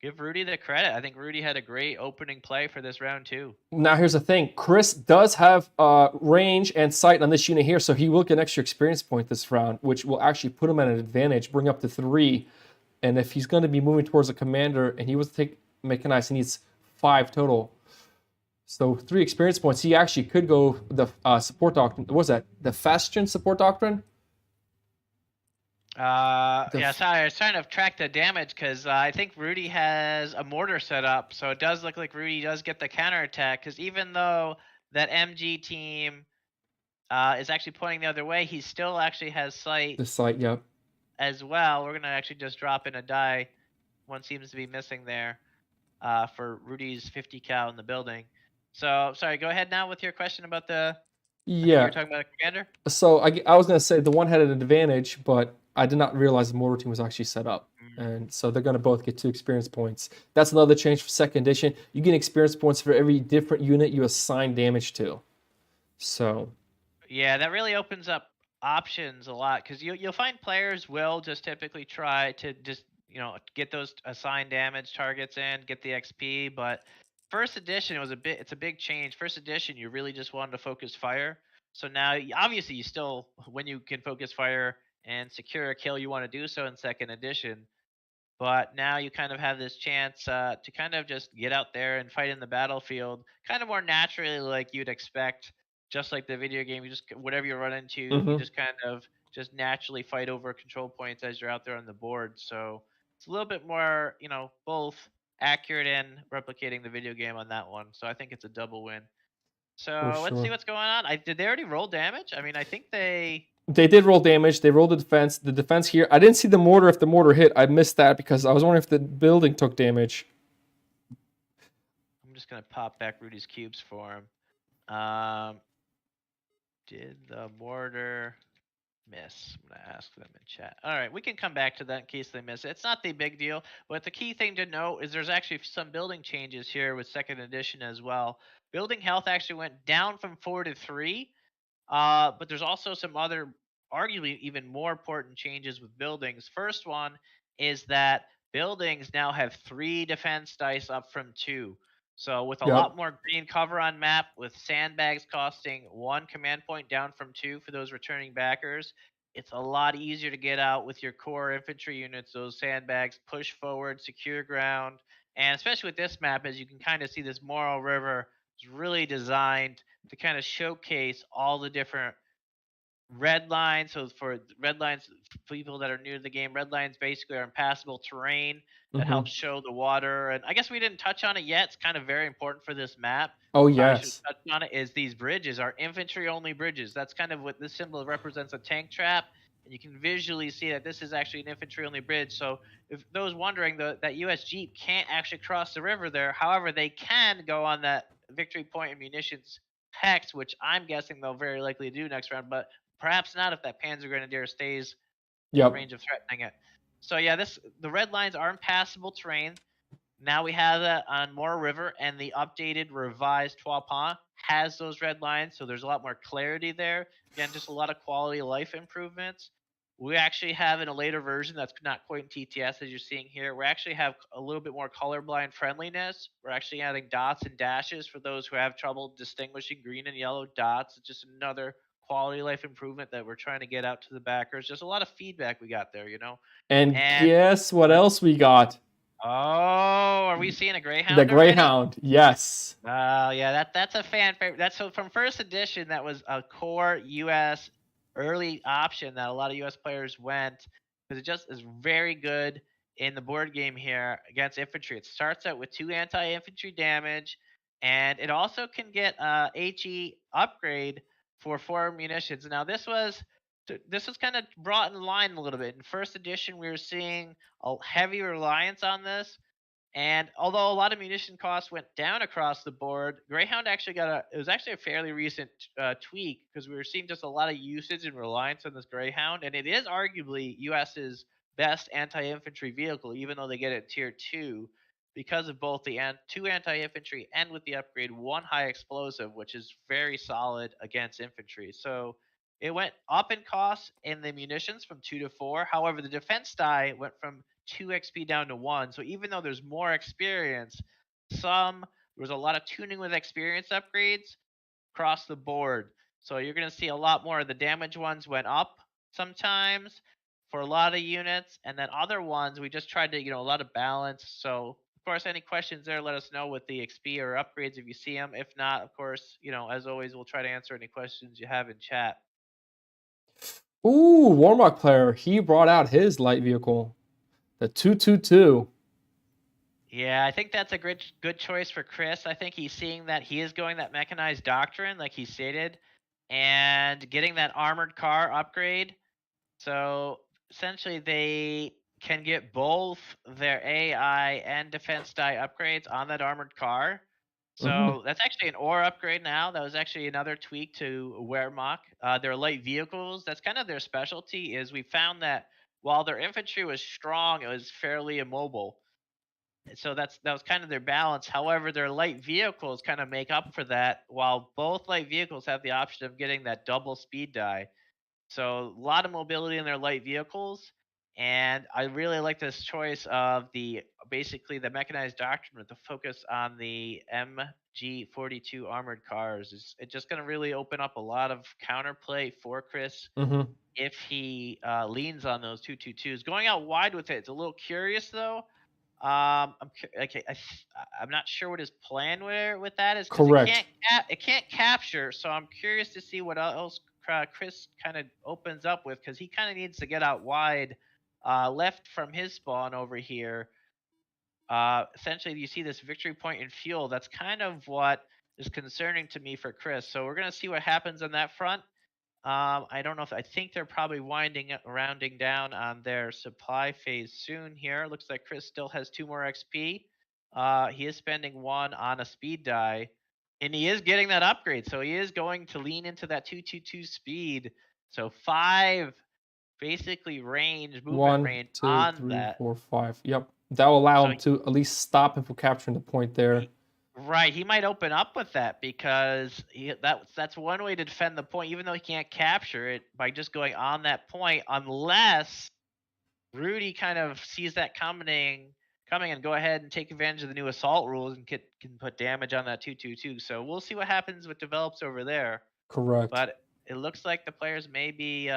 S8: Give Rudy the credit. I think Rudy had a great opening play for this round too.
S10: Now here's the thing. Chris does have range and sight on this unit here, so he will get an extra experience point this round, which will actually put him at an advantage, bring up to 3. And if he's going to be moving towards a commander and he was to take mechanized, he needs 5 total. So 3 experience points. He actually could go the support doctrine. What was that? The Fastion support doctrine?
S8: Yeah, sorry, I was trying to track the damage because I think Rudy has a mortar set up, so it does look like Rudy does get the counterattack. Because even though that MG team is actually pointing the other way, he still actually has sight.
S10: The sight, yep.
S8: As well, we're gonna actually just drop in a die. One seems to be missing there for Rudy's 50 cal in the building. So sorry, go ahead now with your question about the.
S10: Yeah.
S8: You're talking about a commander.
S10: So I was gonna say the one had an advantage, but I did not realize the mortar team was actually set up. And so they're going to both get 2 experience points. That's another change for 2nd edition. You get experience points for every different unit you assign damage to. So.
S8: Yeah, that really opens up options a lot because you'll find players will just typically try to just, get those assigned damage targets in, get the XP. But 1st edition, it's a big change. 1st edition, you really just wanted to focus fire. So now, obviously, you still, when you can focus fire and secure a kill, you want to do so in 2nd edition. But now you kind of have this chance to kind of just get out there and fight in the battlefield kind of more naturally like you'd expect, just like the video game. You just, whatever you run into, you just kind of just naturally fight over control points as you're out there on the board. So it's a little bit more, both accurate and replicating the video game on that one. So I think it's a double win. So let's see what's going on. Did they already roll damage? I mean, I think they
S10: did roll damage. They rolled the defense. The defense here. I didn't see the mortar. If the mortar hit, I missed that because I was wondering if the building took damage.
S8: I'm just gonna pop back Rudy's cubes for him. Did the mortar miss? I'm gonna ask them in chat. All right, we can come back to that in case they miss it. It's not the big deal, but the key thing to note is there's actually some building changes here with 2nd edition as well. Building health actually went down from 4 to 3. But there's also some other, arguably even more important changes with buildings. First one is that buildings now have 3 defense dice up from 2. So with a lot more green cover on map, with sandbags costing 1 command point down from 2 for those returning backers, it's a lot easier to get out with your core infantry units. Those sandbags push forward, secure ground, and especially with this map, as you can kind of see, this Morrow River is really designed to kind of showcase all the different red lines. So for red lines, for people that are new to the game, red lines basically are impassable terrain that helps show the water. And I guess we didn't touch on it yet. It's kind of very important for this map.
S10: Oh, yes.
S8: Touch on it is these bridges are infantry only bridges. That's kind of what this symbol represents, a tank trap. And you can visually see that this is actually an infantry only bridge. So if those wondering, that US Jeep can't actually cross the river there. However, they can go on that victory point and munitions hex, which I'm guessing they'll very likely do next round, but perhaps not if that Panzer Grenadier stays in range of threatening it. So yeah, the red lines are impassable terrain. Now we have that on Morrow River, and the updated revised Trois Ponts has those red lines, so there's a lot more clarity there. Again, just a lot of quality of life improvements. We actually have in a later version that's not quite in TTS as you're seeing here. We actually have a little bit more colorblind friendliness. We're actually adding dots and dashes for those who have trouble distinguishing green and yellow dots. It's just another quality of life improvement that we're trying to get out to the backers. Just a lot of feedback we got there,
S10: And guess what else we got?
S8: Oh, are we seeing a Greyhound?
S10: The Greyhound, yes.
S8: Yeah, that's a fan favorite. That's so from 1st edition. That was a core US early option that a lot of US players went because it just is very good in the board game here against infantry. It starts out with 2 anti-infantry damage, and it also can get HE upgrade for 4 munitions. Now this was kind of brought in line a little bit. In 1st edition, we were seeing a heavy reliance on this. And although a lot of munition costs went down across the board, Greyhound actually it was actually a fairly recent tweak because we were seeing just a lot of usage and reliance on this Greyhound. And it is arguably US's best anti-infantry vehicle, even though they get it tier 2. because of both the 2 anti-infantry and with the upgrade 1 high explosive, which is very solid against infantry. So it went up in cost in the munitions from 2 to 4. However, the defense die went from 2 XP down to 1. So even though there's more experience, there was a lot of tuning with experience upgrades across the board. So you're going to see a lot more of the damage ones went up sometimes for a lot of units, and then other ones we just tried to, a lot of balance. So of course, any questions there, let us know with the XP or upgrades if you see them. If not, of course, as always, we'll try to answer any questions you have in chat.
S10: Ooh, Warlock player. He brought out his light vehicle, the 222.
S8: Yeah, I think that's a good choice for Chris. I think he's seeing that he is going that mechanized doctrine, like he stated, and getting that armored car upgrade. So essentially, they can get both their AI and defense die upgrades on that armored car. So that's actually an ore upgrade now. That was actually another tweak to Wehrmacht. Their light vehicles, that's kind of their specialty, is we found that while their infantry was strong, it was fairly immobile. So that was kind of their balance. However, their light vehicles kind of make up for that, while both light vehicles have the option of getting that double speed die. So a lot of mobility in their light vehicles, and I really like this choice of basically the mechanized doctrine with the focus on the MG42 armored cars. It's just going to really open up a lot of counterplay for Chris if he leans on those 222s. Going out wide with it's a little curious though. I'm not sure what his plan with that is.
S10: Correct.
S8: It can't capture, so I'm curious to see what else Chris kind of opens up with, because he kind of needs to get out wide, left from his spawn over here. Essentially, you see this victory point in fuel. That's kind of what is concerning to me for Chris. So we're gonna see what happens on that front. I don't know I think they're probably rounding down on their supply phase soon here. Looks like Chris still has 2 more XP. He is spending 1 on a speed die, and he is getting that upgrade. So he is going to lean into that 222 speed. So 5 basically movement range
S10: 1, 2,
S8: on
S10: 3,
S8: that.
S10: 4, 5. Yep. That will allow him to at least stop him from capturing the point there.
S8: Right, he might open up with that, because that's one way to defend the point, even though he can't capture it, by just going on that point, unless Rudy kind of sees that coming and go ahead and take advantage of the new assault rules and can put damage on that 222. So we'll see what happens, what develops over there.
S10: Correct.
S8: But it looks like the players may be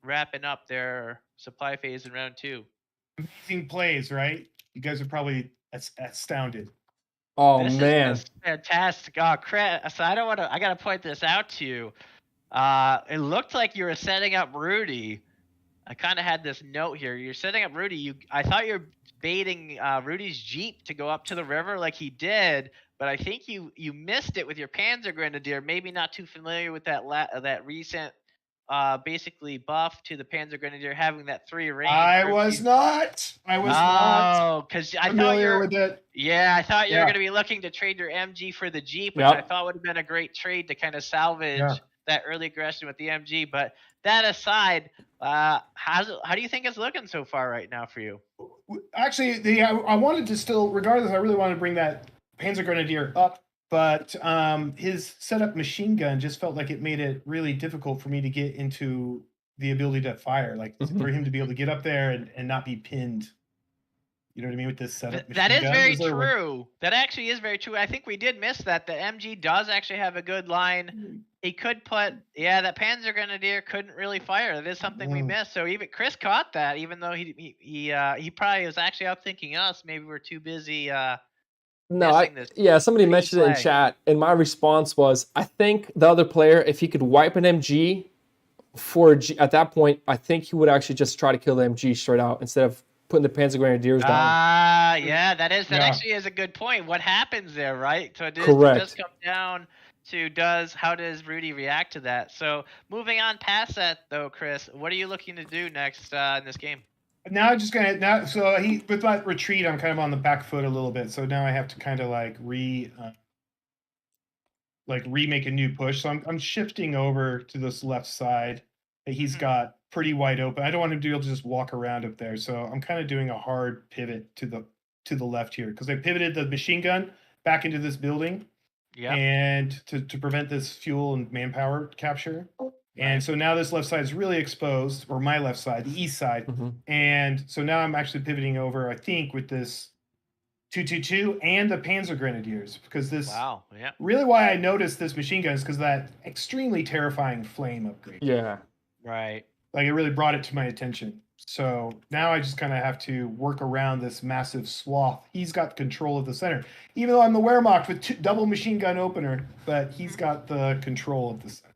S8: wrapping up their supply phase in round 2.
S9: Amazing plays, right? You guys are probably astounded.
S10: Oh,
S8: this
S10: man.
S8: is fantastic. Oh, Chris, I gotta point this out to you. It looked like you were setting up Rudy. I kind of had this note here. You're setting up Rudy. I thought you were baiting Rudy's Jeep to go up to the river like he did, but I think you missed it with your Panzer Grenadier. Maybe not too familiar with that recent basically buff to the Panzer Grenadier having that 3 range.
S9: I was not.
S8: Oh, because I thought you were
S9: with it.
S8: Yeah, I thought you were going to be looking to trade your MG for the Jeep, which I thought would have been a great trade to kind of salvage that early aggression with the MG. But that aside, how do you think it's looking so far right now for you?
S9: Actually, I wanted to still, regardless, I really wanted to bring that Panzer Grenadier up, but his setup machine gun just felt like it made it really difficult for me to get into the ability to fire, like for him to be able to get up there and not be pinned. You know what I mean with this setup?
S8: That is very true. That actually is very true. I think we did miss that. The MG does actually have a good line. He could put, that Panzer Grenadier couldn't really fire. That is something we missed. So even Chris caught that, even though he probably was actually out thinking us. Maybe we're too busy.
S10: Somebody mentioned it in chat, and my response was, I think the other player, if he could wipe an MG at that point, I think he would actually just try to kill the MG straight out instead of putting the Panzer Grenadiers down.
S8: That actually is a good point. What happens there, right? So it does come down to how does Rudy react to that? So moving on past that though, Chris, what are you looking to do next in this game?
S9: Now I'm just gonna with that retreat, I'm kind of on the back foot a little bit. So now I have to kind of remake a new push. So I'm shifting over to this left side that he's got pretty wide open. I don't want him to be able to just walk around up there. So I'm kind of doing a hard pivot to the to the left here because I pivoted the machine gun back into this building.
S8: Yeah.
S9: And to prevent this fuel and manpower capture. And so now this left side is really exposed, or my left side, the east side. And so now I'm actually pivoting over, I think, with this 222 and the Panzer Grenadiers, because this really why I noticed this machine gun is because that extremely terrifying flame upgrade.
S10: Yeah.
S8: Right.
S9: Like it really brought it to my attention. So now I just kind of have to work around this massive swath. He's got control of the center, even though I'm the Wehrmacht with double machine gun opener, but he's got the control of the center.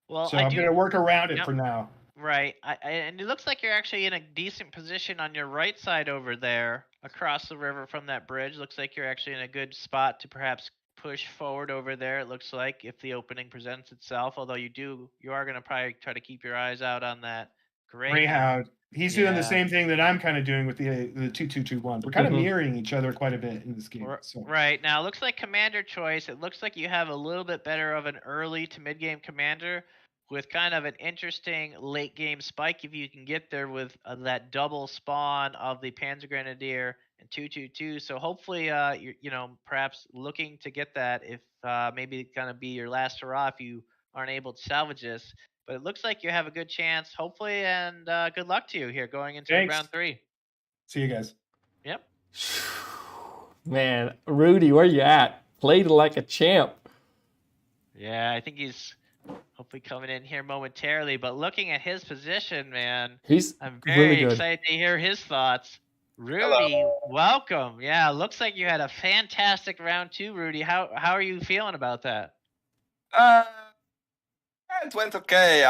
S8: Well,
S9: so I'm going to work around it for now.
S8: Right. And it looks like you're actually in a decent position on your right side over there across the river from that bridge. Looks like you're actually in a good spot to perhaps push forward over there, it looks like, if the opening presents itself. Although you are going to probably try to keep your eyes out on that Greyhound.
S9: He's doing the same thing that I'm kind of doing with the 2221. We're kind of mirroring each other quite a bit in this game. So.
S8: Right. Now, it looks like commander choice. It looks like you have a little bit better of an early to mid-game commander with kind of an interesting late-game spike if you can get there with that double spawn of the Panzer Grenadier and 222. So hopefully, you're perhaps looking to get that if maybe it's going to be your last hurrah if you aren't able to salvage this. But it looks like you have a good chance, hopefully, and good luck to you here going into round 3.
S9: See you guys.
S8: Yep.
S10: Man, Rudy, where you at? Played like a champ.
S8: Yeah, I think he's hopefully coming in here momentarily. But looking at his position, man, I'm very
S10: really
S8: excited to hear his thoughts. Rudy, welcome. Yeah, looks like you had a fantastic round 2, Rudy. How are you feeling about that?
S12: It went okay.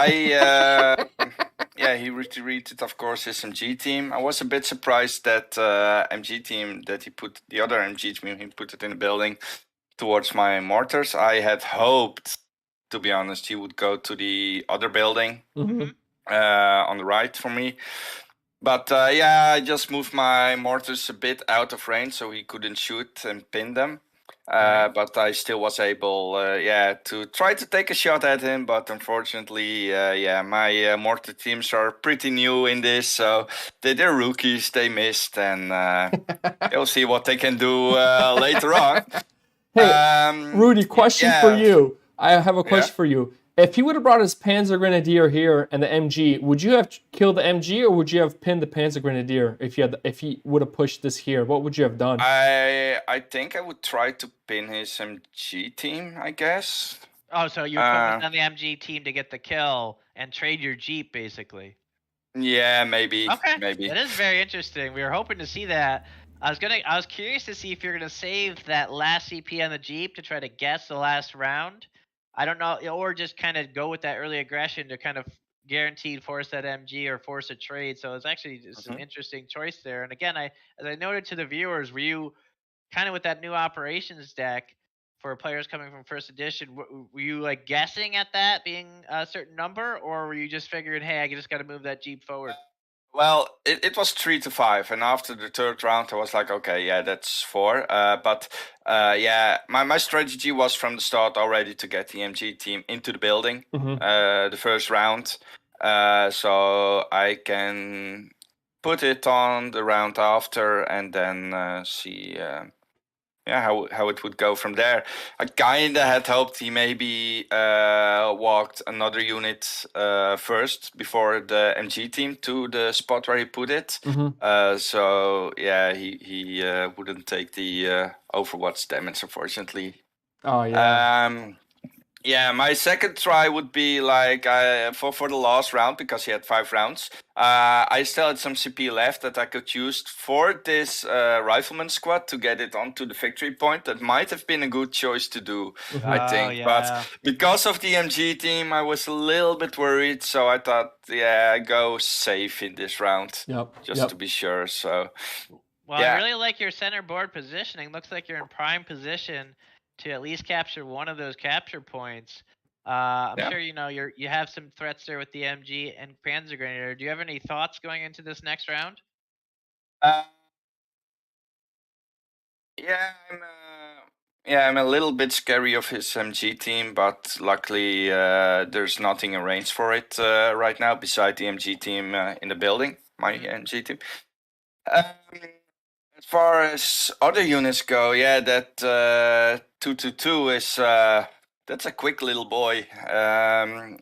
S12: He retreated, of course, his MG team. I was a bit surprised that MG team, that he put the other MG team, he put it in the building towards my mortars. I had hoped, to be honest, he would go to the other building on the right for me. But I just moved my mortars a bit out of range so he couldn't shoot and pin them. But I still was able, to try to take a shot at him. But unfortunately, my mortar teams are pretty new in this, so they're rookies. They missed, and they'll see what they can do later on.
S10: Hey, Rudy, question for you. I have a question for you. If he would have brought his Panzer Grenadier here and the MG, would you have killed the MG or would you have pinned the Panzer Grenadier if he would have pushed this here? What would you have done?
S12: I think I would try to pin his MG team, I guess.
S8: Oh, so you're focused on the MG team to get the kill and trade your Jeep, basically.
S12: Yeah, maybe.
S8: Okay,
S12: maybe.
S8: That is very interesting. We were hoping to see that. I was curious to see if you're gonna save that last CP on the Jeep to try to guess the last round. I don't know, or just kind of go with that early aggression to kind of guaranteed force that MG or force a trade. So it's actually just an interesting choice there. And again, as I noted to the viewers, were you kind of with that new operations deck for players coming from first edition? Were you like guessing at that being a certain number, or were you just figuring, hey, I just got to move that Jeep forward?
S12: Well, it was 3 to 5, and after the third round, I was like, okay, yeah, that's 4. My strategy was from the start already to get the MG team into the building, the first round, so I can put it on the round after, and then see. How it would go from there. I kind of had hoped he maybe walked another unit first before the MG team to the spot where he put it. He wouldn't take the Overwatch damage, unfortunately.
S10: Oh, yeah.
S12: My second try would be like for the last round, because he had 5 rounds. I still had some CP left that I could use for this rifleman squad to get it onto the victory point. That might have been a good choice to do, I think.
S8: Yeah.
S12: But because of the MG team, I was a little bit worried. So I thought, go safe in this round, to be sure. So,
S8: I really like your center board positioning. Looks like you're in prime position to at least capture one of those capture points. I'm sure you have some threats there with the MG and Panzer Grenadier. Do you have any thoughts going into this next round?
S12: I'm a little bit scary of his MG team, but luckily there's nothing arranged for it right now beside the MG team in the building, my MG team. As far as other units go, yeah, that 222 is that's a quick little boy,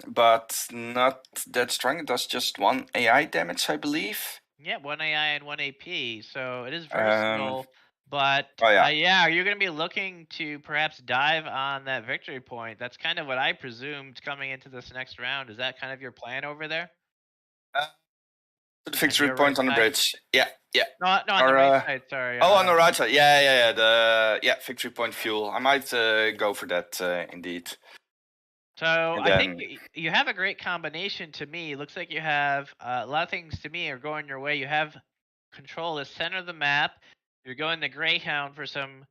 S12: but not that strong. It does just 1 AI damage, I believe.
S8: Yeah, 1 AI and 1 AP, so it is
S12: Um,
S8: versatile. But
S12: oh yeah.
S8: yeah, are you going to be looking to perhaps dive on that victory point? That's kind of what I presumed coming into this next round. Is that kind of your plan over there?
S12: The victory
S8: your
S12: point
S8: right
S12: on the
S8: side?
S12: bridge. Yeah, yeah.
S8: No, on the right side. Sorry.
S12: Oh, on the right side. Yeah. The victory point fuel. I might go for that indeed.
S8: So
S12: And
S8: I think
S12: then-
S8: you have a great combination to me. Looks like you have a lot of things to me are going your way. You have control the center of the map. You're going the Greyhound for some,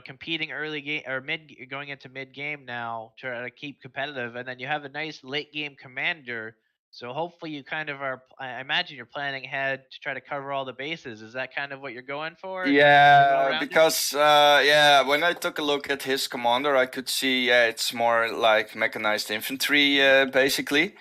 S8: competing early game or mid. You're going into mid game now to try to keep competitive, and then you have a nice late game commander. So hopefully you kind of are. I imagine you're planning ahead to try to cover all the bases. Is that kind of what you're going for?
S12: Yeah, because when I took a look at his commander, I could see it's more like mechanized infantry basically.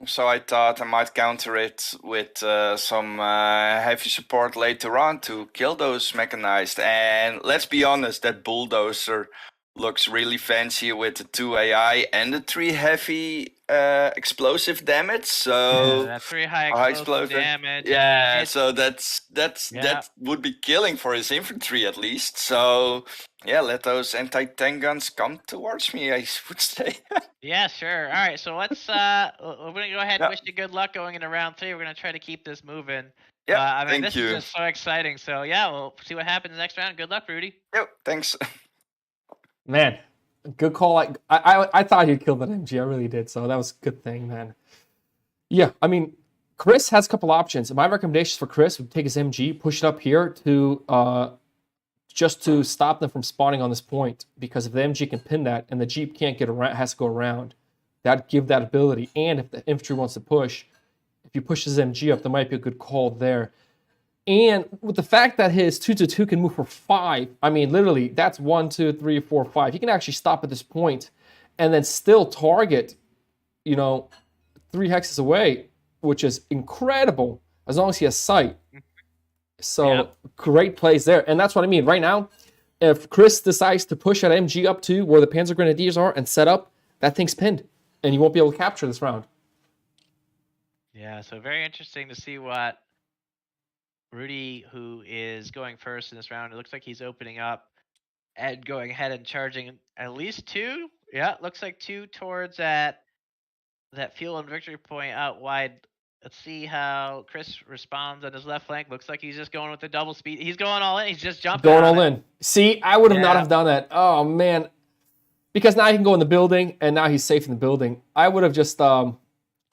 S12: So I thought I might counter it with some heavy support later on to kill those mechanized. And let's be honest, that bulldozer looks really fancy with the 2 AI and the 3 heavy explosive damage. So
S8: that's 3 high explosive damage.
S12: Yeah, so that would be killing for his infantry at least. So yeah, let those anti-tank guns come towards me, I would say.
S8: Yeah, sure. All right, so let's we're gonna go ahead and wish you good luck going into round 3. We're gonna try to keep this moving.
S12: Yeah,
S8: I mean,
S12: thank
S8: this
S12: you.
S8: is just so exciting. So yeah, we'll see what happens next round. Good luck, Rudy.
S12: Yep, thanks.
S10: Man, good call. I thought he'd kill that MG. I really did. So that was a good thing, man. Yeah, I mean, Chris has a couple options. My recommendations for Chris would take his MG, push it up here to just to stop them from spawning on this point. Because if the MG can pin that and the Jeep can't get around, has to go around, that'd give that ability. And if the infantry wants to push, if you push his MG up, there might be a good call there. And with the fact that his 222 can move for 5, I mean, literally, that's 1, 2, 3, 4, 5. He can actually stop at this point and then still target, 3 hexes away, which is incredible as long as he has sight. So great plays there. And that's what I mean. Right now, if Chris decides to push that MG up to where the Panzer Grenadiers are and set up, that thing's pinned. And you won't be able to capture this round.
S8: Yeah, so very interesting to see what Rudy, who is going first in this round, it looks like he's opening up and going ahead and charging at least 2. Yeah, it looks like 2 towards that fuel and victory point out wide. Let's see how Chris responds on his left flank. Looks like he's just going with the double speed. He's going all in. He's just jumping.
S10: Going all in. See, I would have not have done that. Oh, man. Because now he can go in the building, and now he's safe in the building. I would have just, I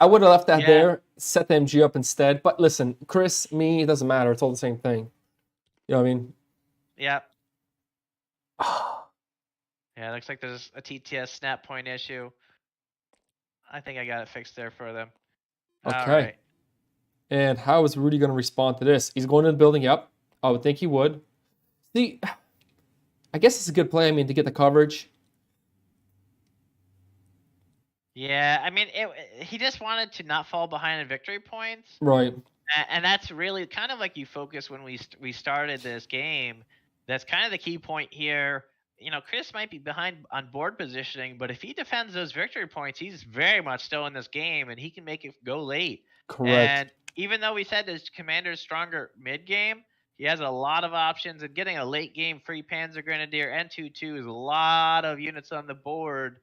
S10: would have left that there, set the MG up instead. But listen, Chris, me, it doesn't matter. It's all the same thing. You know what I mean?
S8: Yep. Yeah, it looks like there's a TTS snap point issue. I think I got it fixed there for them.
S10: Okay.
S8: All right.
S10: And how is Rudy going to respond to this? He's going to the building. Yep. I would think he would. See, I guess it's a good play. I mean, to get the coverage.
S8: Yeah, I mean, he just wanted to not fall behind in victory points.
S10: Right.
S8: And that's really kind of like you focus when we started this game. That's kind of the key point here. Chris might be behind on board positioning, but if he defends those victory points, he's very much still in this game, and he can make it go late.
S10: Correct.
S8: And even though we said his commander's stronger mid-game, he has a lot of options, and getting a late-game free Panzer Grenadier and 2-2 is a lot of units on the board.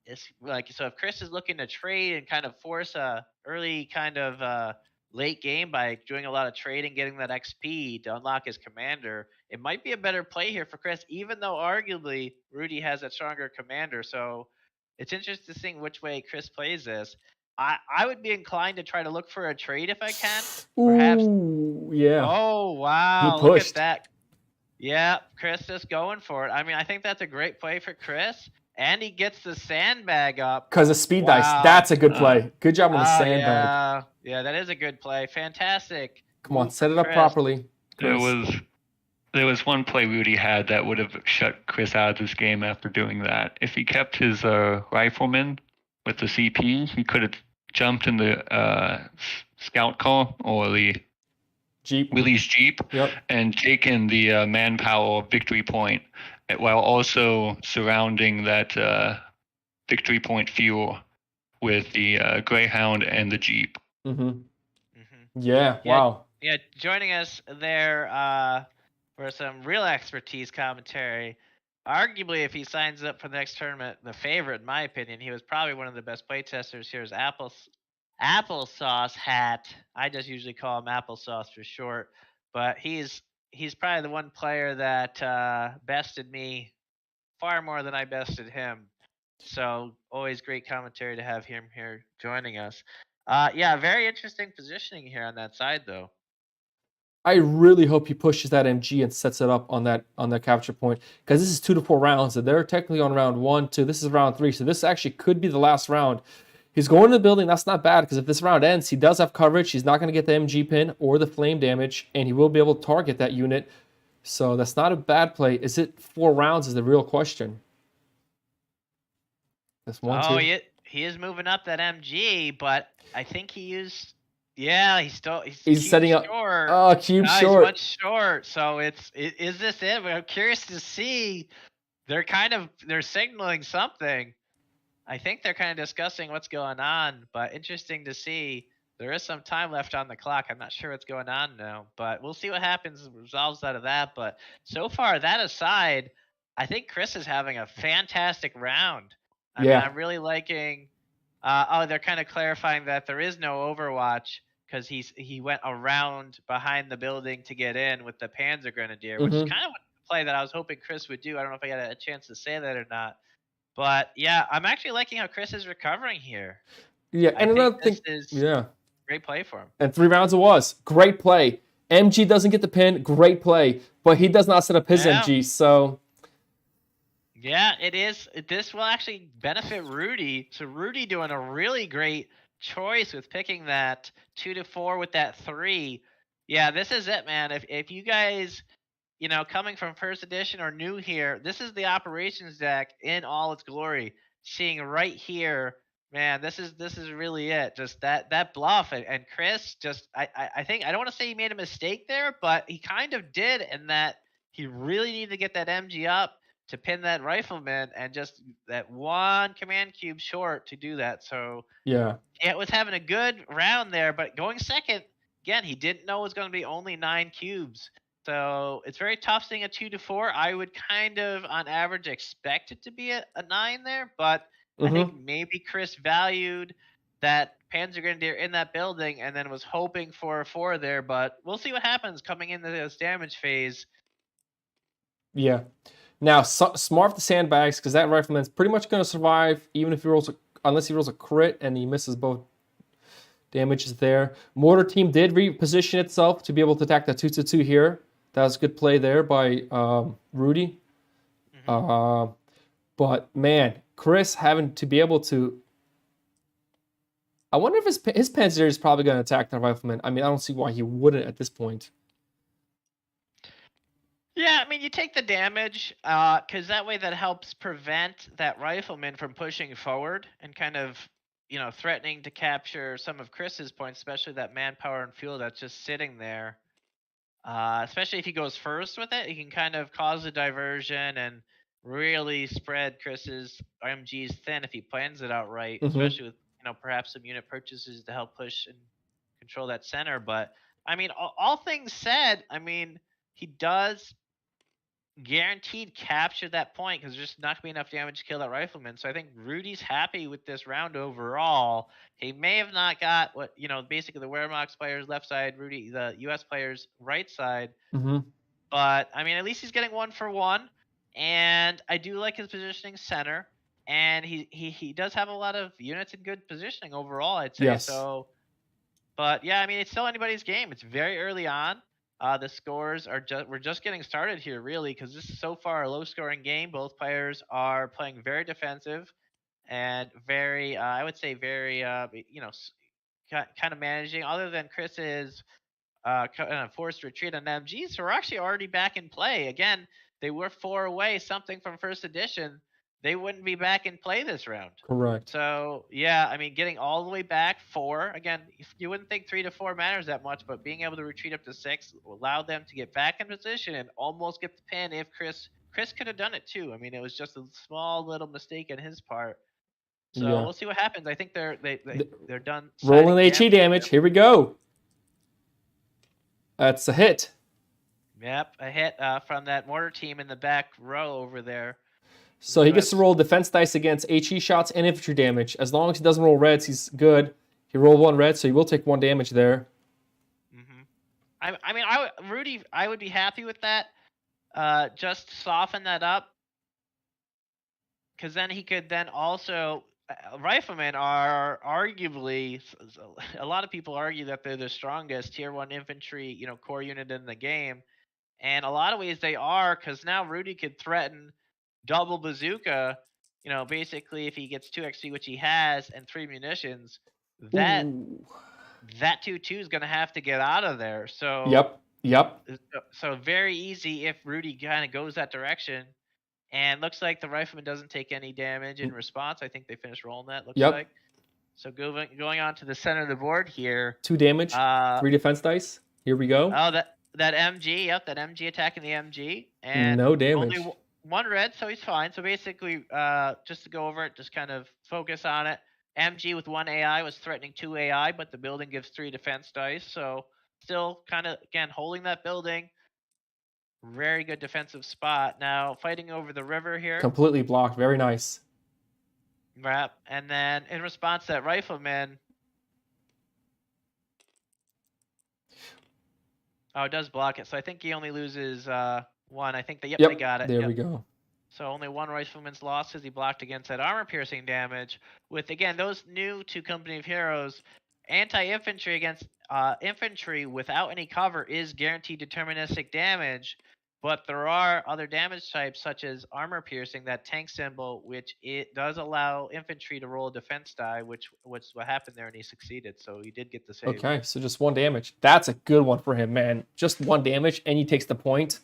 S8: It's so if Chris is looking to trade and kind of force a early kind of late game by doing a lot of trading, getting that XP to unlock his commander, it might be a better play here for Chris, even though arguably Rudy has a stronger commander. So it's interesting to see which way Chris plays this. I would be inclined to try to look for a trade if I can. Perhaps.
S10: Ooh, yeah.
S8: Oh, wow.
S10: He pushed.
S8: Look at that. Yeah, Chris is going for it. I mean, I think that's a great play for Chris. And he gets the sandbag up.
S10: Because of speed dice. That's a good play. Good job on the sandbag.
S8: Yeah, that is a good play. Fantastic.
S10: Come on, set it up properly.
S6: Chris. There was one play Rudy had that would have shut Chris out of this game after doing that. If he kept his rifleman with the CP, he could have jumped in the scout call or the
S10: Jeep.
S6: Willie's Jeep
S10: Yep.
S6: and taken the manpower victory point, while also surrounding that victory point fuel with the Greyhound and the Jeep.
S10: Mm-hmm. Yeah. Wow.
S8: Yeah, joining us there for some real expertise commentary. Arguably, if he signs up for the next tournament, the favorite, in my opinion, he was probably one of the best playtesters here. Is Applesauce Hat. I just usually call him Applesauce for short, but he's probably the one player that bested me far more than I bested him. So always great commentary to have him here joining us. Yeah, very interesting positioning here on that side though.
S10: I really hope he pushes that MG and sets it up on that capture point, because this is 2 to 4 rounds and they're technically on round 1, 2. This is round 3, so this actually could be the last round. He's going to the building. That's not bad, because if this round ends, he does have coverage. He's not going to get the MG pin or the flame damage, and he will be able to target that unit. So that's not a bad play. Is it 4 rounds is the real question. That's 1, 2.
S8: Oh, he is moving up that MG, but I think he used. Yeah, he's
S10: setting up.
S8: Short.
S10: Oh, cube
S8: no,
S10: short.
S8: He's much short. So is this it? I'm curious to see. They're signaling something. I think they're kind of discussing what's going on, but interesting to see. There is some time left on the clock. I'm not sure what's going on now, but we'll see what happens, resolves out of that. But so far, that aside, I think Chris is having a fantastic round. I mean, I'm really liking. They're kind of clarifying that there is no Overwatch because he went around behind the building to get in with the Panzer Grenadier, which is kind of a play that I was hoping Chris would do. I don't know if I got a chance to say that or not. But yeah, I'm actually liking how Chris is recovering here.
S10: Yeah, and another thing,
S8: great play for him.
S10: And 3 rounds it was. Great play. MG doesn't get the pin. Great play. But he does not set up his MG, so.
S8: Yeah, it is. This will actually benefit Rudy. So Rudy doing a really great choice with picking that 2 to 4 with that 3. Yeah, this is it, man. If you guys, coming from first edition or new here, this is the operations deck in all its glory. Seeing right here, man, this is really it. Just that bluff and Chris I think I don't want to say he made a mistake there, but he kind of did in that he really needed to get that MG up to pin that rifleman and just that one command cube short to do that. So
S10: yeah,
S8: it was having a good round there, but going second again, he didn't know it was going to be only 9 cubes. So it's very tough seeing a 2 to 4. I would kind of, on average, expect it to be a 9 there, but I think maybe Chris valued that Panzer Grenadier in that building and then was hoping for a 4 there. But we'll see what happens coming into this damage phase.
S10: Yeah. Now, smart the sandbags, because that rifleman's pretty much going to survive, even if he rolls, unless he rolls a crit and he misses both damages there. Mortar team did reposition itself to be able to attack that 2 to 2 here. That was a good play there by Rudy. But man, Chris having to be able to. I wonder if his Panzer is probably going to attack the rifleman. I mean, I don't see why he wouldn't at this point.
S8: Yeah, I mean, you take the damage, because that way that helps prevent that rifleman from pushing forward and kind of, threatening to capture some of Chris's points, especially that manpower and fuel that's just sitting there. Especially if he goes first with it, he can kind of cause a diversion and really spread Chris's MGs thin if he plans it out right, especially with, perhaps some unit purchases to help push and control that center. But, I mean, all things said, I mean, he does guaranteed capture that point because there's just not going to be enough damage to kill that rifleman. So I think Rudy's happy with this round overall. He may have not got what, basically the Wehrmacht players left side, Rudy, the US players right side. But, I mean, at least he's getting 1 for 1. And I do like his positioning center. And he does have a lot of units in good positioning overall, I'd say.
S10: Yes.
S8: So, but yeah, I mean, it's still anybody's game. It's very early on. The scores we're just getting started here, really, because this is so far a low-scoring game. Both players are playing very defensive and very, I would say, very, kind of managing. Other than Chris's kind of forced retreat on MG, so we're actually already back in play. Again, they were 4 away, something from first edition. they wouldn't be back in play this round.
S10: Correct.
S8: So yeah, I mean, getting all the way back 4 again. You wouldn't think 3 to 4 matters that much, but being able to retreat up to 6 allowed them to get back in position and almost get the pin. If Chris could have done it too. I mean, it was just a small little mistake on his part. So
S10: Yeah.
S8: we'll see what happens. I think they're done.
S10: Rolling
S8: siding
S10: HE damage. Here we go. That's a hit.
S8: Yep, a hit from that mortar team in the back row over there.
S10: So he gets to roll defense dice against HE shots and infantry damage. As long as he doesn't roll reds, he's good. He rolled 1 red, so he will take 1 damage there.
S8: I mean, Rudy, I would be happy with that. Just soften that up, because then he could then also. Riflemen are arguably, a lot of people argue that they're the strongest tier 1 infantry, core unit in the game, and a lot of ways they are, because now Rudy could threaten double bazooka. Basically, if he gets 2 XP, which he has, and 3 munitions, that 2/2 is going to have to get out of there. So
S10: Yep.
S8: So very easy if Rudy kind of goes that direction. And looks like the Rifleman doesn't take any damage in response. I think they finished rolling that, looks like. So going on to the center of the board here.
S10: 2 damage, 3 defense dice. Here we go.
S8: Oh, that MG, yep, that MG attacking the MG. And
S10: no damage.
S8: Only 1 red, so he's fine. So basically, just to go over it, just kind of focus on it. MG with 1 AI was threatening 2 AI, but the building gives 3 defense dice. So still kind of, again, holding that building. Very good defensive spot. Now fighting over the river here.
S10: Completely blocked. Very nice.
S8: Right. And then in response, that Rifleman. Oh, it does block it. So I think he only loses 1. I think they got it.
S10: There we go.
S8: So only 1 Rifleman's lost as he blocked against that armor piercing damage. With again those new to Company of Heroes, anti-infantry against infantry without any cover is guaranteed deterministic damage. But there are other damage types such as armor piercing, that tank symbol, which it does allow infantry to roll a defense die, which was what happened there, and he succeeded. So he did get the save.
S10: Okay, so just 1 damage. That's a good one for him, man. Just 1 damage, and he takes the point.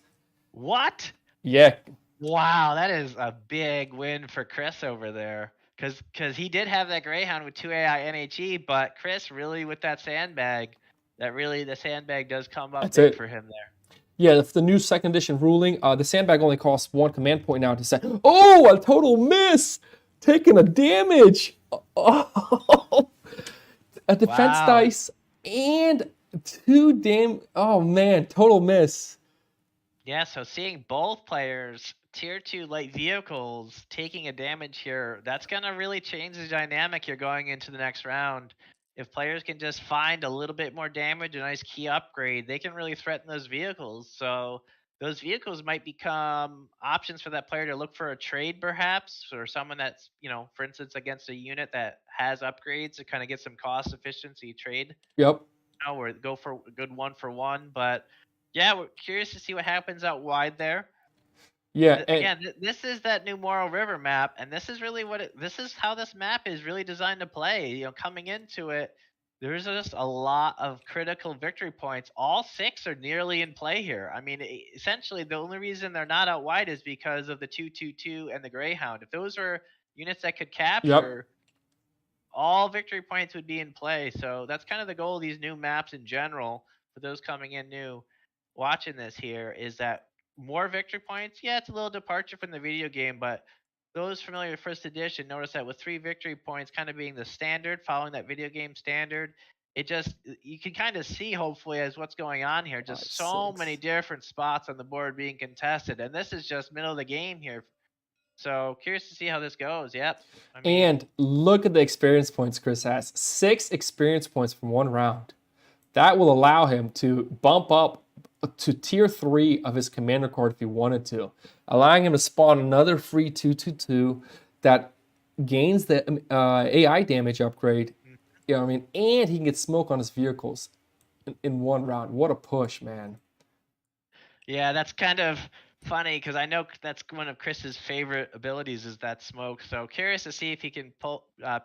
S8: What?
S10: Yeah.
S8: Wow, that is a big win for Chris over there. Because he did have that Greyhound with 2 AI NHE, but Chris really with that sandbag, the sandbag does come up big for him there.
S10: Yeah, the new 2nd edition ruling, the sandbag only costs 1 command point now to set. Oh, a total miss! Taking a damage! Oh, a defense dice and 2 Oh, man, total miss.
S8: Yeah, so seeing both players, tier 2 light vehicles, taking a damage here, that's going to really change the dynamic here going into the next round. If players can just find a little bit more damage, a nice key upgrade, they can really threaten those vehicles. So those vehicles might become options for that player to look for a trade perhaps, or someone that's, for instance, against a unit that has upgrades to kind of get some cost efficiency trade.
S10: Yep.
S8: Or go for a good 1-for-1. But yeah, we're curious to see what happens out wide there.
S10: Yeah.
S8: Again, this is that new Morrow River map, and this is really this is how this map is really designed to play. Coming into it, there's just a lot of critical victory points. All 6 are nearly in play here. I mean, essentially, the only reason they're not out wide is because of the 2/2/2 and the Greyhound. If those were units that could capture, all victory points would be in play. So that's kind of the goal of these new maps in general for those coming in new. Watching this here is that more victory points. Yeah, it's a little departure from the video game, but those familiar with 1st edition notice that with 3 victory points kind of being the standard, following that video game standard, you can kind of see hopefully as what's going on here, just so many different spots on the board being contested, and this is just middle of the game here. So curious to see how this goes. Yep.
S10: And look at the experience points Chris has. 6 experience points from 1 round. That will allow him to bump up to tier 3 of his commander card if he wanted to, allowing him to spawn another free 2/2/2 that gains the AI damage upgrade. And he can get smoke on his vehicles in 1 round. What a push, man.
S8: Yeah, that's kind of funny because I know that's one of Chris's favorite abilities is that smoke. So curious to see if he can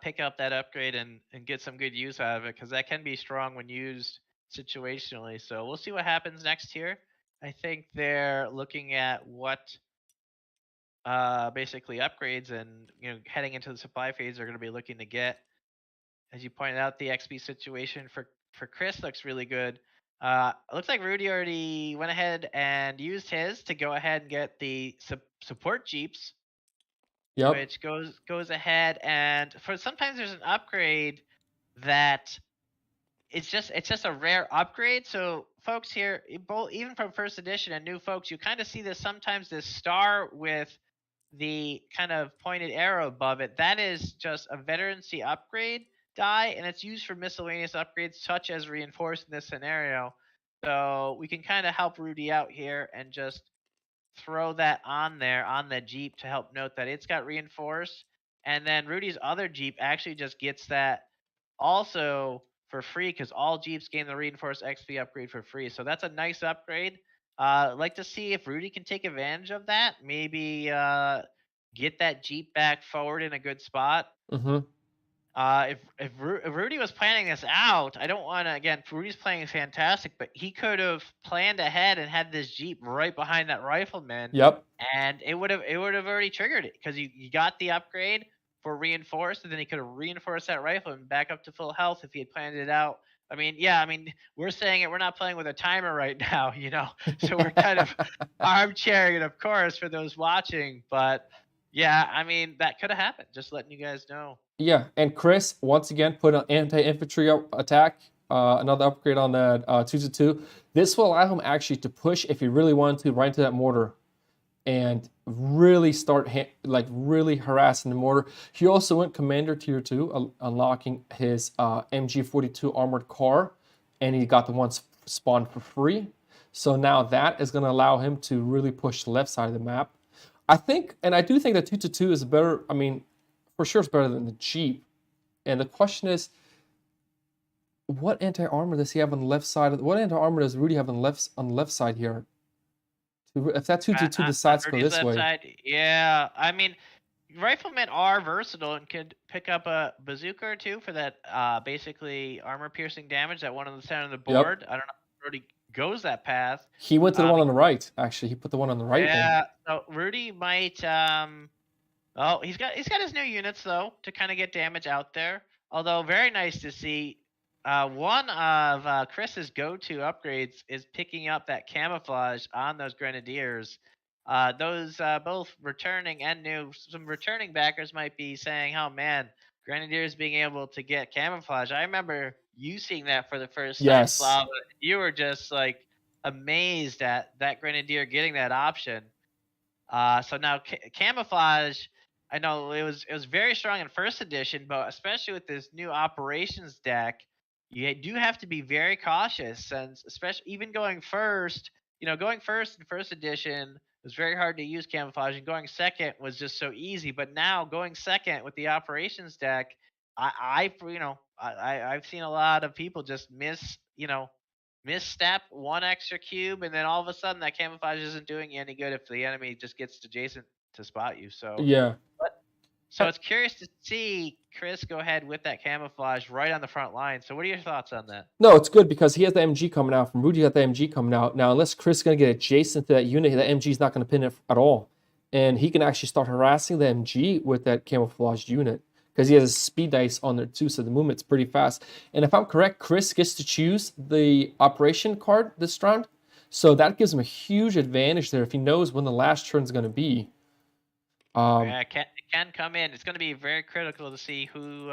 S8: pick up that upgrade and get some good use out of it, because that can be strong when used situationally. So we'll see what happens next here. I think they're looking at what basically upgrades, and heading into the supply phase, they're going to be looking to get, as you pointed out, the XP situation for Chris looks really good. It looks like Rudy already went ahead and used his to go ahead and get the support Jeeps.
S10: Yep.
S8: Which goes ahead, and for sometimes there's an upgrade that it's just a rare upgrade. So folks here, even from first edition and new folks, you kind of see this sometimes, this star with the kind of pointed arrow above it. That is just a veterancy upgrade die, and it's used for miscellaneous upgrades such as reinforce in this scenario. So we can kind of help Rudy out here and just throw that on there on the Jeep to help note that it's got reinforced. And then Rudy's other Jeep actually just gets that also for free, because all Jeeps gain the reinforced XP upgrade for free. So that's a nice upgrade. I'd like to see if Rudy can take advantage of that. Maybe get that Jeep back forward in a good spot.
S10: Mm-hmm.
S8: If Rudy was planning this out, I don't want to, again, Rudy's playing fantastic, but he could have planned ahead and had this Jeep right behind that rifleman.
S10: Yep.
S8: And it would have already triggered it, because you got the upgrade for reinforced, and then he could have reinforced that rifleman back up to full health if he had planned it out. I mean, we're saying it, we're not playing with a timer right now, so we're kind of armchairing it, of course, for those watching, but yeah, I mean, that could have happened. Just letting you guys know.
S10: Yeah, and Chris once again put an anti-infantry attack, another upgrade on that 2-2. This will allow him actually to push if he really wanted to right into that mortar, and really start really harassing the mortar. He also went Commander Tier 2, unlocking his MG42 armored car, and he got the one spawned for free. So now that is going to allow him to really push the left side of the map. I think, and I do think that 2-2 is better. I mean, for sure it's better than the Jeep. And the question is, what anti-armor does he have on the left side? What anti-armor does Rudy have on the left side here? If that 2-2 decides to go this way.
S8: Side, yeah, I mean, riflemen are versatile and could pick up a bazooka or two for that basically armor-piercing damage, that one on the center of the board. Yep. I don't know if Rudy goes that path.
S10: He went to the one on the right, actually. He put the one on the right.
S8: Yeah, so Rudy might... he's got his new units, though, to kind of get damage out there. Although, very nice to see. One of Chris's go-to upgrades is picking up that camouflage on those Grenadiers. Those both returning and new. Some returning backers might be saying, "Oh man, Grenadiers being able to get camouflage." I remember you seeing that for the first time, Slava. You were just like amazed at that Grenadier getting that option. So now camouflage. I know it was very strong in first edition, but especially with this new operations deck, you do have to be very cautious, since especially even going first in first edition was very hard to use camouflage, and going second was just so easy. But now going second with the operations deck, I've seen a lot of people just misstep one extra cube, and then all of a sudden that camouflage isn't doing you any good if the enemy just gets adjacent to spot you. So
S10: yeah.
S8: So it's curious to see Chris go ahead with that camouflage right on the front line. So what are your thoughts on that?
S10: No, it's good because he has the MG coming out. From Rudy got the MG coming out. Now, unless Chris is going to get adjacent to that unit, that MG is not going to pin it at all. And he can actually start harassing the MG with that camouflaged unit, because he has a speed dice on there too, so the movement's pretty fast. And if I'm correct, Chris gets to choose the operation card this round. So that gives him a huge advantage there if he knows when the last turn is going to be.
S8: Yeah, it can come in. It's going to be very critical to see who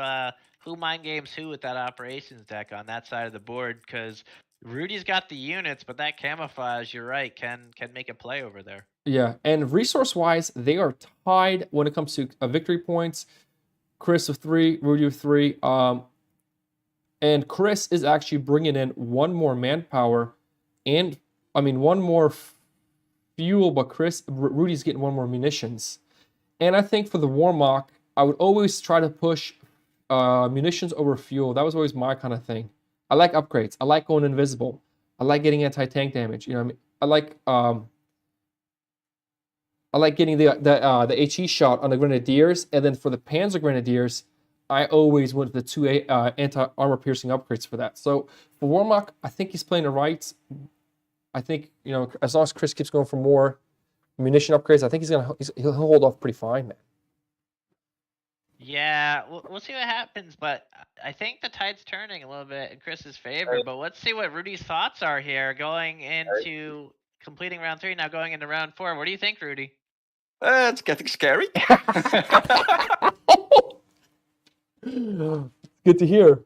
S8: mind games who with that operations deck on that side of the board, because Rudy's got the units, but that camouflage, you're right, can make a play over there.
S10: Yeah, and resource-wise, they are tied when it comes to victory points. Chris with 3, Rudy with 3. And Chris is actually bringing in one more manpower and, one more fuel, but Rudy's getting one more munitions. And I think for the Warmock, I would always try to push munitions over fuel. That was always my kind of thing. I like upgrades. I like going invisible. I like getting anti-tank damage. I like getting the HE shot on the Grenadiers, and then for the Panzer Grenadiers, I always went with the 2 anti-armor piercing upgrades for that. So for Warmock, I think he's playing it right. I think, as long as Chris keeps going for more, munition upgrades. I think he'll hold off pretty fine, man.
S8: Yeah, we'll see what happens, but I think the tide's turning a little bit in Chris's favor. But let's see what Rudy's thoughts are here going into completing round 3. Now going into round 4. What do you think, Rudy?
S12: It's getting scary.
S10: Good to hear.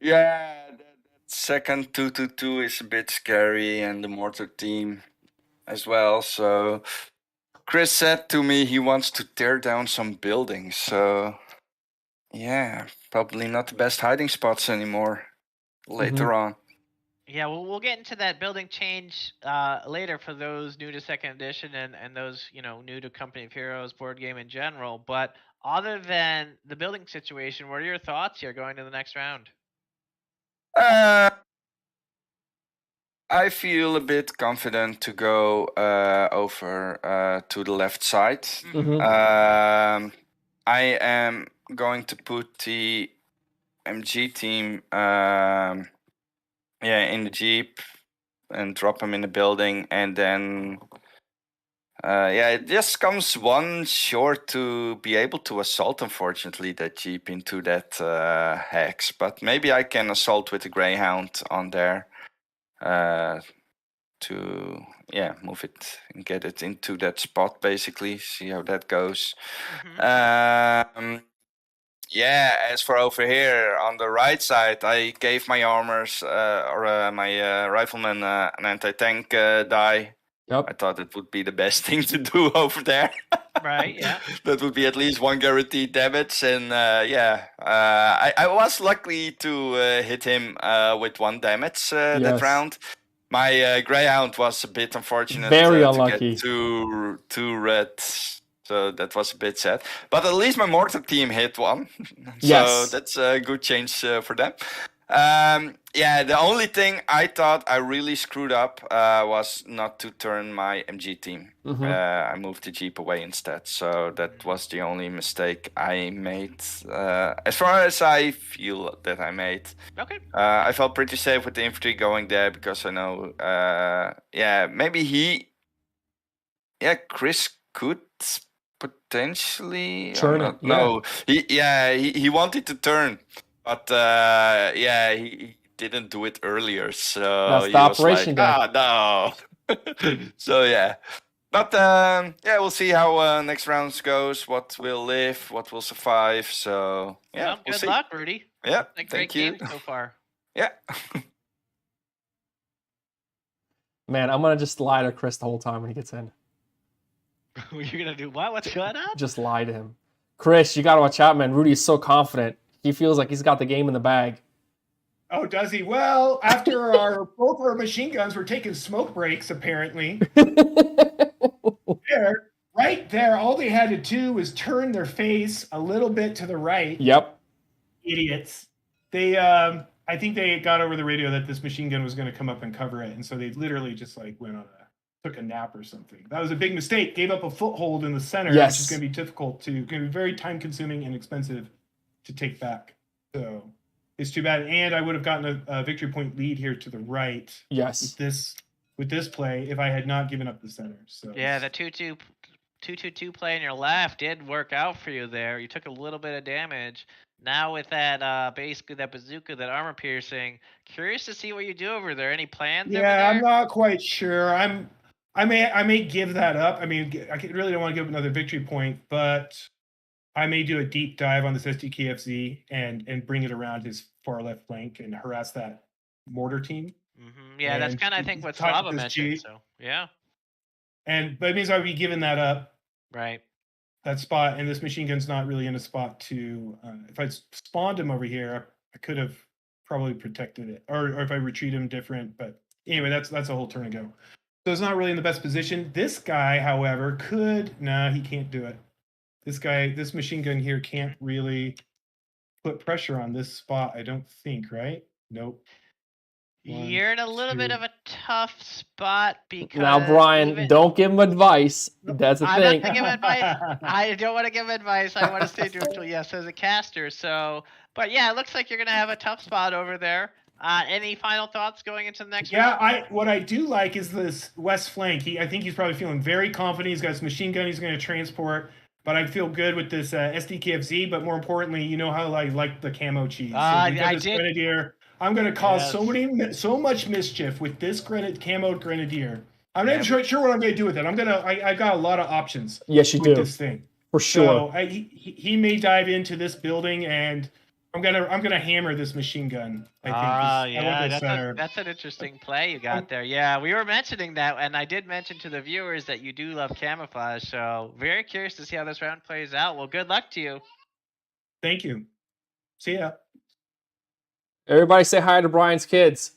S12: Yeah, that second 2-2-2 is a bit scary, and the mortar team as well. So Chris said to me he wants to tear down some buildings. So yeah, probably not the best hiding spots anymore later on.
S8: Yeah, we'll get into that building change later for those new to second edition and those new to Company of Heroes board game in general. But other than the building situation, what are your thoughts here going to the next round?
S12: I feel a bit confident to go over to the left side. I am going to put the MG team in the Jeep and drop them in the building, and then it just comes one short to be able to assault, unfortunately, that Jeep into that hex. But maybe I can assault with the Greyhound on there to move it and get it into that spot, basically. See how that goes. As for over here on the right side, I gave my armors my rifleman an anti-tank die.
S10: Yep.
S12: I thought it would be the best thing to do over there.
S8: Right, yeah.
S12: That would be at least 1 guaranteed damage, and I was lucky to hit him with 1 damage that round. My Greyhound was a bit unfortunate.
S10: Very
S12: to
S10: unlucky.
S12: Get two red, so that was a bit sad. But at least my mortar team hit 1, so that's a good change for them. The only thing I thought I really screwed up was not to turn my MG team. I moved the Jeep away instead, so that was the only mistake I made, as far as I feel that I made.
S8: Okay.
S12: I felt pretty safe with the infantry going there because I know, maybe Chris could potentially
S10: turn it.
S12: No, he wanted to turn, but he didn't do it earlier. So
S10: that's the operation guy.
S12: No. So but we'll see how next round goes. What will live? What will survive? So
S8: well,
S12: we'll
S8: good
S12: see.
S8: luck, Rudy.
S12: Yeah,
S8: Thank you so far.
S12: Yeah.
S10: Man, I'm gonna just lie to Chris the whole time when he gets in.
S8: You're gonna do what? What's going on?
S10: Just lie to him. Chris, you gotta watch out, man. Rudy is so confident. He feels like he's got the game in the bag.
S9: Oh, does he? Well, after both our machine guns were taking smoke breaks, apparently. Right there, all they had to do was turn their face a little bit to the right.
S10: Yep.
S9: Idiots. They, I think they got over the radio that this machine gun was going to come up and cover it, and so they literally just took a nap or something. That was a big mistake. Gave up a foothold in the center, which is going to be difficult going to be very time consuming and expensive to take back. So it's too bad. And I would have gotten a victory point lead here to the right.
S10: Yes.
S9: With this play, if I had not given up the center. So
S8: yeah, the 2-2 play on your left did work out for you there. You took a little bit of damage. Now with that basically that bazooka, that armor piercing, curious to see what you do over there. Any plans?
S9: Yeah,
S8: over there?
S9: I'm not quite sure. I may give that up. I mean, I really don't want to give up another victory point, but I may do a deep dive on this SDKFZ and bring it around his far left flank and harass that mortar team.
S8: Yeah, that's kind of I think what Slava mentioned. So yeah.
S9: But it means I would be giving that up.
S8: Right.
S9: That spot, and this machine gun's not really in a spot to. If I spawned him over here, I could have probably protected it, or if I retreat him different. But anyway, that's a whole turn ago. So it's not really in the best position. This guy, however, could. Nah, he can't do it. This machine gun here can't really put pressure on this spot. I don't think, right? Nope.
S8: You're in a little bit of a tough spot because
S10: now, Brian, don't give him advice. That's the thing.
S8: I'm not gonna give advice. I don't want to give advice. I want to stay neutral. Yes, as a caster. So, but yeah, it looks like you're gonna have a tough spot over there. Any final thoughts going into the next
S9: Yeah,
S8: round?
S9: what I do like is this west flank. I think he's probably feeling very confident. He's got his machine gun. He's going to transport. But I feel good with this SDKFZ. But more importantly, you know how I like the camo cheese. So we got this Grenadier. I'm going to cause so much mischief with this camoed Grenadier. I'm not even sure what I'm going to do with it. I got a lot of options.
S10: Yes, you
S9: with
S10: do.
S9: this thing
S10: For sure.
S9: So he may dive into this building, and I'm gonna hammer this machine gun. I think.
S8: That's an interesting play you got there. Yeah, we were mentioning that, and I did mention to the viewers that you do love camouflage. So very curious to see how this round plays out. Well, good luck to you.
S9: Thank you. See ya.
S10: Everybody say hi to Brian's kids.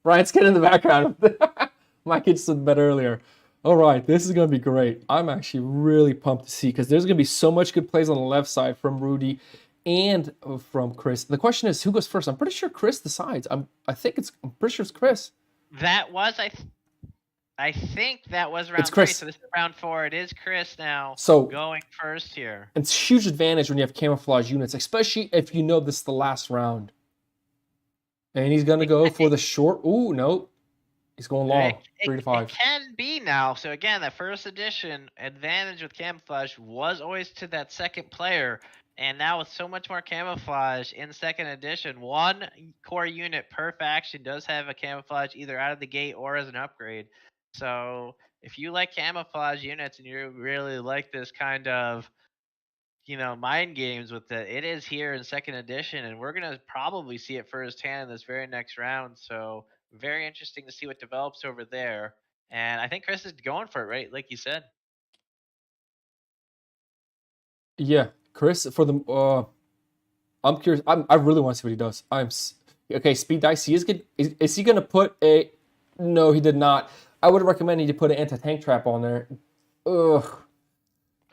S10: Brian's kid in the background. My kids said that earlier. All right, this is going to be great. I'm actually really pumped to see because there's going to be so much good plays on the left side from Rudy and from Chris. The question is, who goes first? I'm pretty sure Chris decides. I'm pretty sure it's Chris.
S8: That was I think that was round
S10: It's Chris.
S8: 3. So this is round 4. It is Chris now.
S10: So
S8: going first here.
S10: It's a huge advantage when you have camouflage units, especially if you know this is the last round. And he's going to go for the short. Ooh, no. He's going long. 3 to 5.
S8: It can be now. So again, the first edition advantage with camouflage was always to that second player. And now with so much more camouflage in second edition, 1 core unit per faction does have a camouflage either out of the gate or as an upgrade. So if you like camouflage units and you really like this kind of, mind games with it is here in second edition, and we're going to probably see it firsthand in this very next round. So very interesting to see what develops over there. And I think Chris is going for it, right? Like you said.
S10: Yeah, Chris, for the I'm curious. I really want to see what he does. Okay. Speed dice. He is good. Is he gonna put a? No, he did not. I would recommend you put an anti-tank trap on there. Ugh.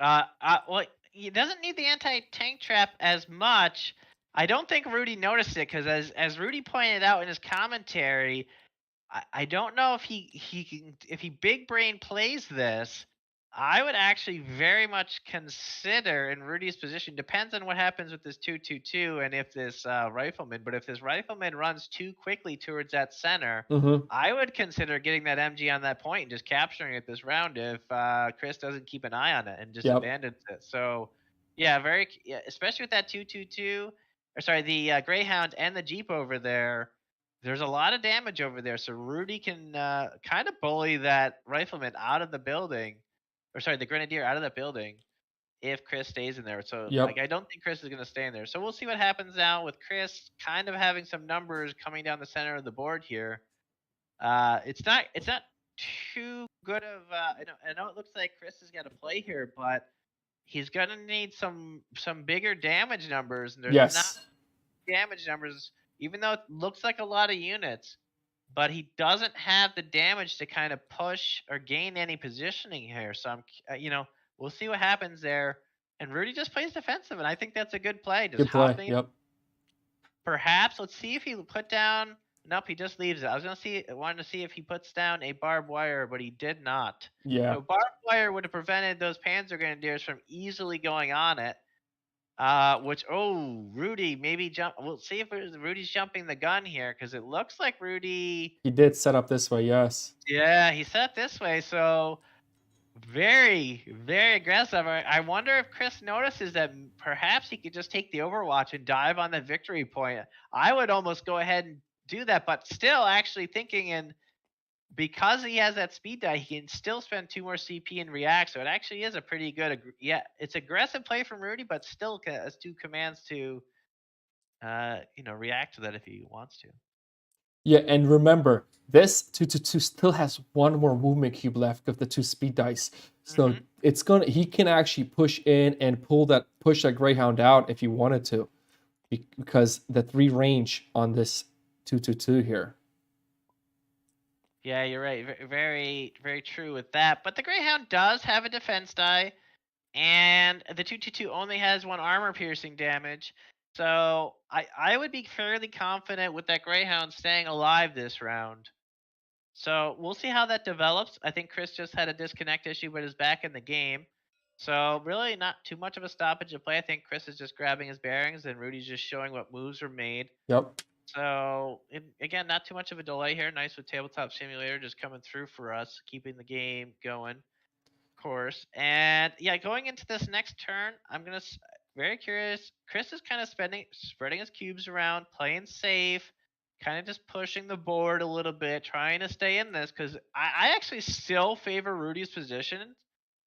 S8: Well, he doesn't need the anti-tank trap as much. I don't think Rudy noticed it because as Rudy pointed out in his commentary, I don't know if he big brain plays this. I would actually very much consider in Rudy's position, depends on what happens with this 2-2-2 and if this rifleman, but if this rifleman runs too quickly towards that center, I would consider getting that MG on that point and just capturing it this round if Chris doesn't keep an eye on it and just abandons it. So yeah, especially with that 2-2-2, or sorry, the Greyhound and the Jeep over there. There's a lot of damage over there, so Rudy can kind of bully that rifleman out of the building. Or sorry, the Grenadier out of that building if Chris stays in there. So I don't think Chris is going to stay in there. So we'll see what happens now with Chris kind of having some numbers coming down the center of the board here. It's not too good of I know it looks like Chris has got to play here, but he's going to need some bigger damage numbers, and there's not damage numbers, even though it looks like a lot of units. But he doesn't have the damage to kind of push or gain any positioning here. So we'll see what happens there. And Rudy just plays defensive, and I think that's a good play. Just
S10: play. Yep.
S8: Perhaps let's see if he put down. Nope, he just leaves it. I wanted to see if he puts down a barbed wire, but he did not.
S10: Yeah.
S8: So barbed wire would have prevented those Panzer Grenadiers from easily going on it. Rudy maybe jump. We'll see if Rudy's jumping the gun here because it looks like Rudy.
S10: He did set up this way, yes.
S8: Yeah, he set this way, so very, very aggressive. I wonder if Chris notices that perhaps he could just take the Overwatch and dive on the victory point. I would almost go ahead and do that, but still actually thinking because he has that speed die, he can still spend 2 more CP and react. So it actually is a pretty good, it's aggressive play from Rudy, but still has 2 commands to, react to that if he wants to.
S10: Yeah, and remember, this 2-2-2 still has 1 more movement cube left of the 2 speed dice. So he can actually push in and push that Greyhound out if he wanted to, because the 3 range on this 2-2-2 here.
S8: Yeah, you're right. Very, very true with that. But the Greyhound does have a defense die, and the 2-2-2 only has 1 armor piercing damage. So I would be fairly confident with that Greyhound staying alive this round. So we'll see how that develops. I think Chris just had a disconnect issue, but is back in the game. So really not too much of a stoppage of play. I think Chris is just grabbing his bearings, and Rudy's just showing what moves are made.
S10: Yep.
S8: So again, not too much of a delay here. Nice with Tabletop Simulator just coming through for us, keeping the game going. Of course, and yeah, going into this next turn, I'm very curious. Chris is kind of spreading his cubes around, playing safe, kind of just pushing the board a little bit, trying to stay in this because I actually still favor Rudy's position.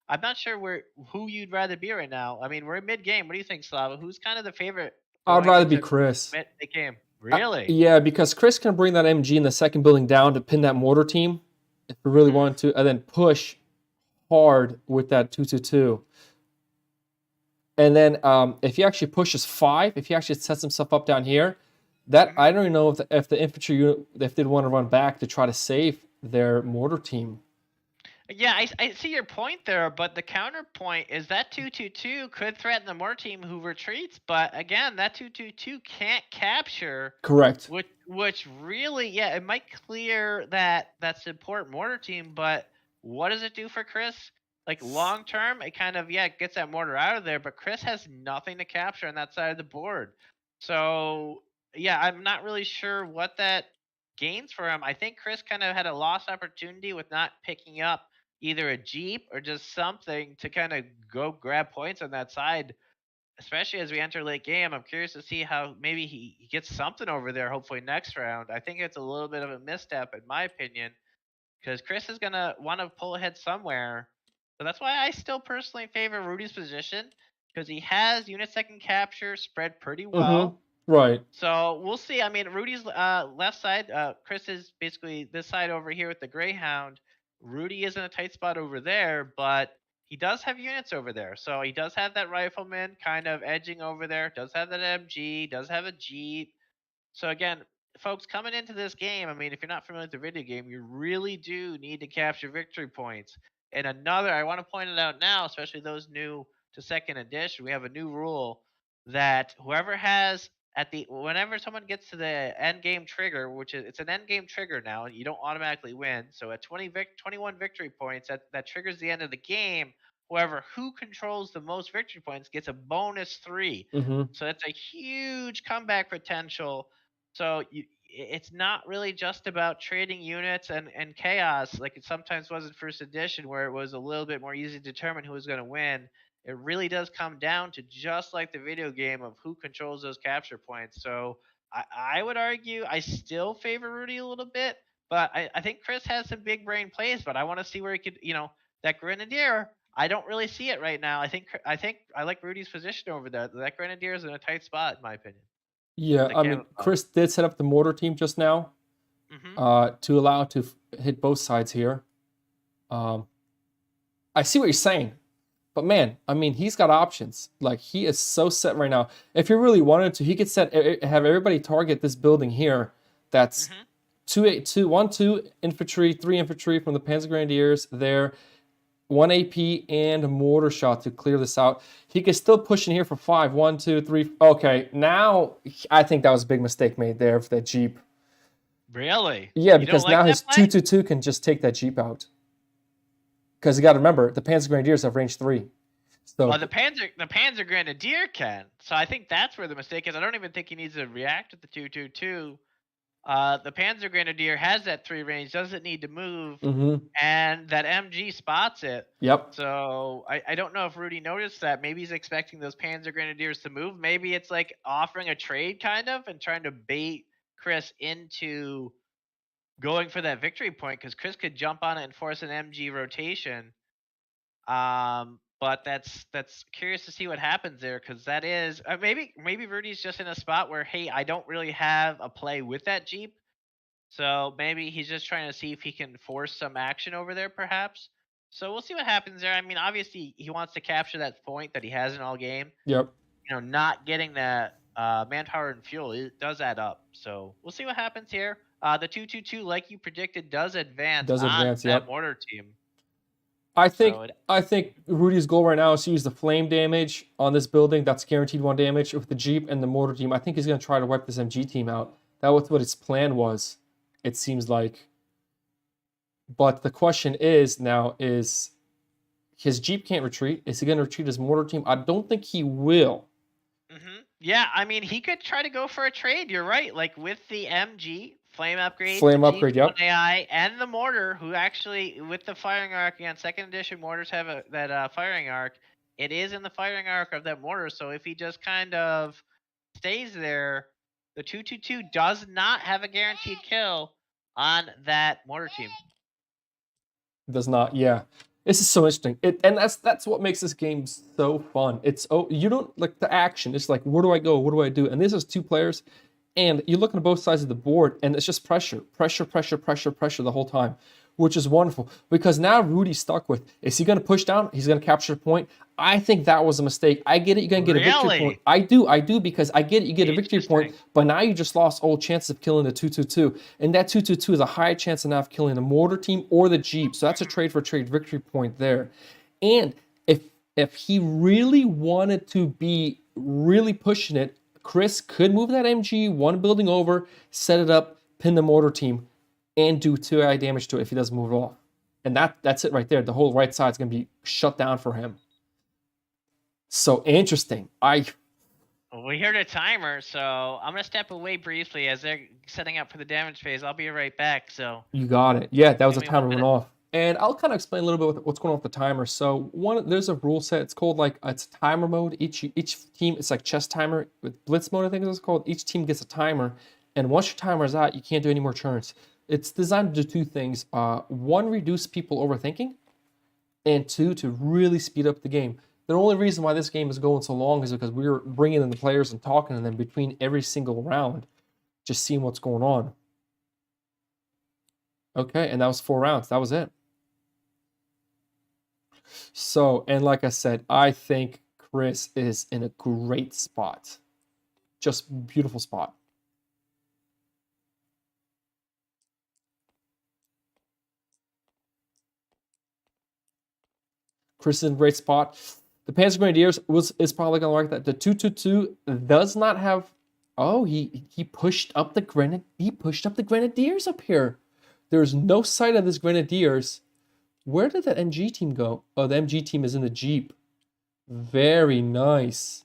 S8: I'm not sure who you'd rather be right now. I mean, we're in mid game. What do you think, Slava? Who's kind of the favorite?
S10: I'd rather be Chris.
S8: Mid game. Really?
S10: Yeah, because Chris can bring that MG in the second building down to pin that mortar team if we really wanted to, and then push hard with that 2-2-2. And then if he actually pushes 5, if he actually sets himself up down here, that I don't even know if the infantry unit, if they'd want to run back to try to save their mortar team.
S8: Yeah, I see your point there, but the counterpoint is that 2-2-2 could threaten the mortar team who retreats, but again, that 2-2-2 can't capture.
S10: Correct.
S8: Which really, yeah, it might clear that support mortar team, but what does it do for Chris? Like long term, it kind of gets that mortar out of there, but Chris has nothing to capture on that side of the board. So yeah, I'm not really sure what that gains for him. I think Chris kind of had a lost opportunity with not picking up either a Jeep or just something to kind of go grab points on that side, especially as we enter late game. I'm curious to see how maybe he gets something over there, hopefully next round. I think it's a little bit of a misstep, in my opinion, because Chris is going to want to pull ahead somewhere. So that's why I still personally favor Rudy's position, because he has unit second capture spread pretty well.
S10: Right.
S8: So we'll see. I mean, Rudy's left side, Chris is basically this side over here with the Greyhound. Rudy is in a tight spot over there, but he does have units over there. So he does have that rifleman kind of edging over there, does have that MG, does have a Jeep. So again, folks, coming into this game, I mean, if you're not familiar with the video game, you really do need to capture victory points. And I want to point it out now, especially those new to second edition, we have a new rule that whoever has whenever someone gets to the end game trigger, which is it's an end game trigger now, and you don't automatically win. So at 21 victory points, that triggers the end of the game. Who controls the most victory points gets a bonus 3. So that's a huge comeback potential. So it's not really just about trading units and chaos like it sometimes was in first edition, where it was a little bit more easy to determine who was going to win. It really does come down to just like the video game of who controls those capture points. So I would argue I still favor Rudy a little bit, but I think Chris has some big brain plays, but I want to see where he could, that Grenadier, I don't really see it right now. I think I like Rudy's position over there. That Grenadier is in a tight spot, in my opinion.
S10: Yeah, I mean, Chris did set up the mortar team just now to allow to hit both sides here. I see what you're saying. But man, I mean, he's got options. Like, he is so set right now. If he really wanted to, he could have everybody target this building here. That's 2 infantry, 3 infantry from the Panzer Grenadiers there. 1 AP and a mortar shot to clear this out. He could still push in here for 5. 1, 2, 3. Okay, now I think that was a big mistake made there for that Jeep.
S8: Really?
S10: Yeah, because now his 2-2-2 can just take that Jeep out. Because you got to remember, the Panzer Grenadiers have range 3. So
S8: well, the Panzer Grenadier can. So I think that's where the mistake is. I don't even think he needs to react with the 2-2-2. The Panzer Grenadier has that 3 range, doesn't need to move, and that MG spots it.
S10: Yep.
S8: So I don't know if Rudy noticed that. Maybe he's expecting those Panzer Grenadiers to move. Maybe it's like offering a trade kind of and trying to bait Chris into going for that victory point, because Chris could jump on it and force an MG rotation. But that's curious to see what happens there, because that is maybe Rudy's just in a spot where, hey, I don't really have a play with that Jeep, so maybe he's just trying to see if he can force some action over there, perhaps. So we'll see what happens there. I mean, obviously he wants to capture that point that he has in all game.
S10: Yep.
S8: Not getting that manpower and fuel, it does add up. So we'll see what happens here. The 2-2-2, like you predicted, does advance that mortar team.
S10: I think Rudy's goal right now is to use the flame damage on this building. That's guaranteed 1 damage with the Jeep and the mortar team. I think he's going to try to wipe this MG team out. That was what his plan was, it seems like. But the question is now is his Jeep can't retreat. Is he going to retreat his mortar team? I don't think he will.
S8: Yeah, I mean, he could try to go for a trade. You're right. Like with the MG flame upgrade,
S10: Flame
S8: the
S10: upgrade, yep.
S8: G1 AI, and the mortar, who actually with the firing arc again, second edition mortars have that firing arc. It is in the firing arc of that mortar. So if he just kind of stays there, the 222 does not have a guaranteed kill on that mortar team.
S10: Does not, yeah. This is so interesting. And that's what makes this game so fun. It's you don't like the action. It's like, where do I go? What do I do? And this is 2 players, and you're looking at both sides of the board, and it's just pressure the whole time, which is wonderful. Because now Rudy's stuck with, is he going to push down? He's going to capture a point. I think that was a mistake. I get it. You're going to get a victory point. I do, because I get it. You get a victory point, but now you just lost all chances of killing the 222. And that 222 is a high chance of not killing the mortar team or the Jeep. So that's a trade for trade victory point there. And if he really wanted to be really pushing it, Chris could move that MG 1 building over, set it up, pin the mortar team, and do 2 AI damage to it if he doesn't move it off. And that's it right there. The whole right side is going to be shut down for him. So interesting.
S8: Well, we heard a timer, so I'm going to step away briefly as they're setting up for the damage phase. I'll be right back. So
S10: you got it. Yeah, that was a timer went off. And I'll kind of explain a little bit what's going on with the timer. So there's a rule set. It's called it's timer mode. Each team, it's like chess timer with blitz mode, I think it's called. Each team gets a timer. And once your timer is out, you can't do any more turns. It's designed to do 2 things. 1, reduce people overthinking. And 2, to really speed up the game. The only reason why this game is going so long is because we were bringing in the players and talking to them between every single round, just seeing what's going on. Okay, and that was 4 rounds. That was it. So, and like I said, I think Chris is in a great spot. Just beautiful spot. Chris is in a great spot. The Panzer Grenadiers is probably going to like that. The 222 does not have. Oh, he pushed up the Grenadiers up here. There's no sight of this Grenadiers. Where did that MG team go? Oh, the MG team is in the Jeep. Very nice,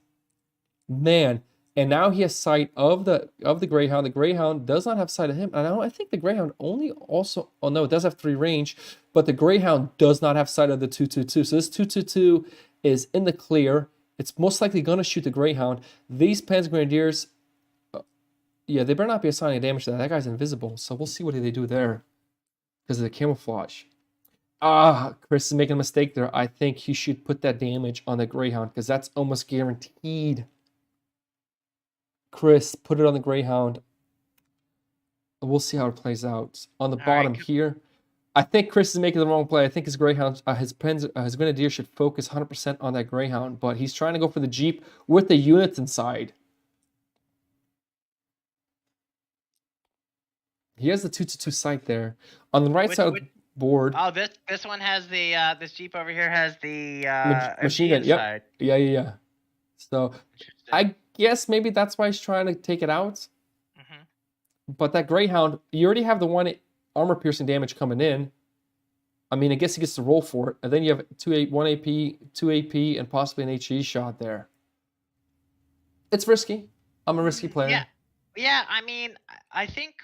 S10: man. And now he has sight of the Greyhound. The Greyhound does not have sight of him. And I think the Greyhound only also. Oh no, it does have 3 range, but the Greyhound does not have sight of the 222. So this 222 is in the clear. It's most likely going to shoot the Greyhound. These Panzer Grenadiers, yeah, they better not be assigning damage to that. That guy's invisible, so we'll see what they do there because of the camouflage. Chris is making a mistake there. I think he should put that damage on the Greyhound because that's almost guaranteed. Chris, put it on the Greyhound. We'll see how it plays out. On the bottom here, I think Chris is making the wrong play. I think his Greyhound, his Grenadier should focus 100% on that Greyhound, but he's trying to go for the Jeep with the units inside. He has the 222 sight there. On the right side of the board.
S8: Oh, this one has the this Jeep over here has the
S10: machine gun. Yep. Yeah. So I guess maybe that's why he's trying to take it out. But that Greyhound, you already have the 1 armor piercing damage coming in. I mean, I guess he gets to roll for it. And then you have 1 AP, 2 AP, and possibly an HE shot there. It's risky. I'm a risky player.
S8: Yeah. I mean, I think,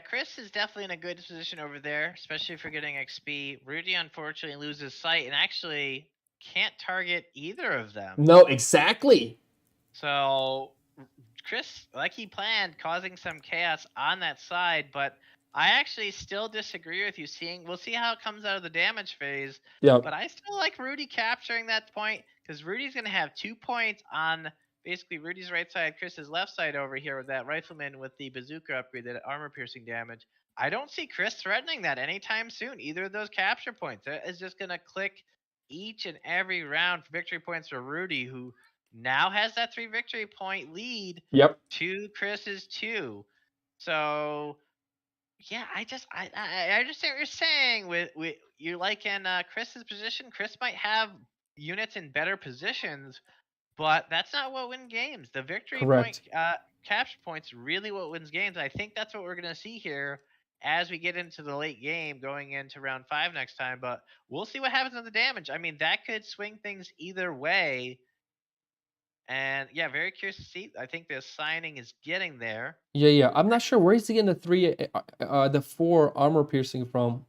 S8: Chris is definitely in a good position over there, especially for getting XP. Rudy, unfortunately, loses sight and actually can't target either of them.
S10: No, exactly.
S8: So Chris, like he planned, causing some chaos on that side, but I actually still disagree with you. We'll see how it comes out of the damage phase.
S10: Yeah.
S8: But I still like Rudy capturing that point because Rudy's going to have 2 points on basically Rudy's right side, Chris's left side over here with that rifleman with the bazooka upgrade, that armor piercing damage. I don't see Chris threatening that anytime soon. Either of those capture points is just going to click each and every round for victory points for Rudy, who now has that 3 victory point lead to Chris's 2. So yeah, I understand what you're saying with you like in Chris's position. Chris might have units in better positions, but that's not what wins games. The victory point capture points really what wins games. I think that's what we're going to see here as we get into the late game going into round 5 next time, but we'll see what happens on the damage. I mean, that could swing things either way. And yeah, very curious to see. I think the signing is getting there.
S10: Yeah. I'm not sure where he's getting the 4 armor piercing from.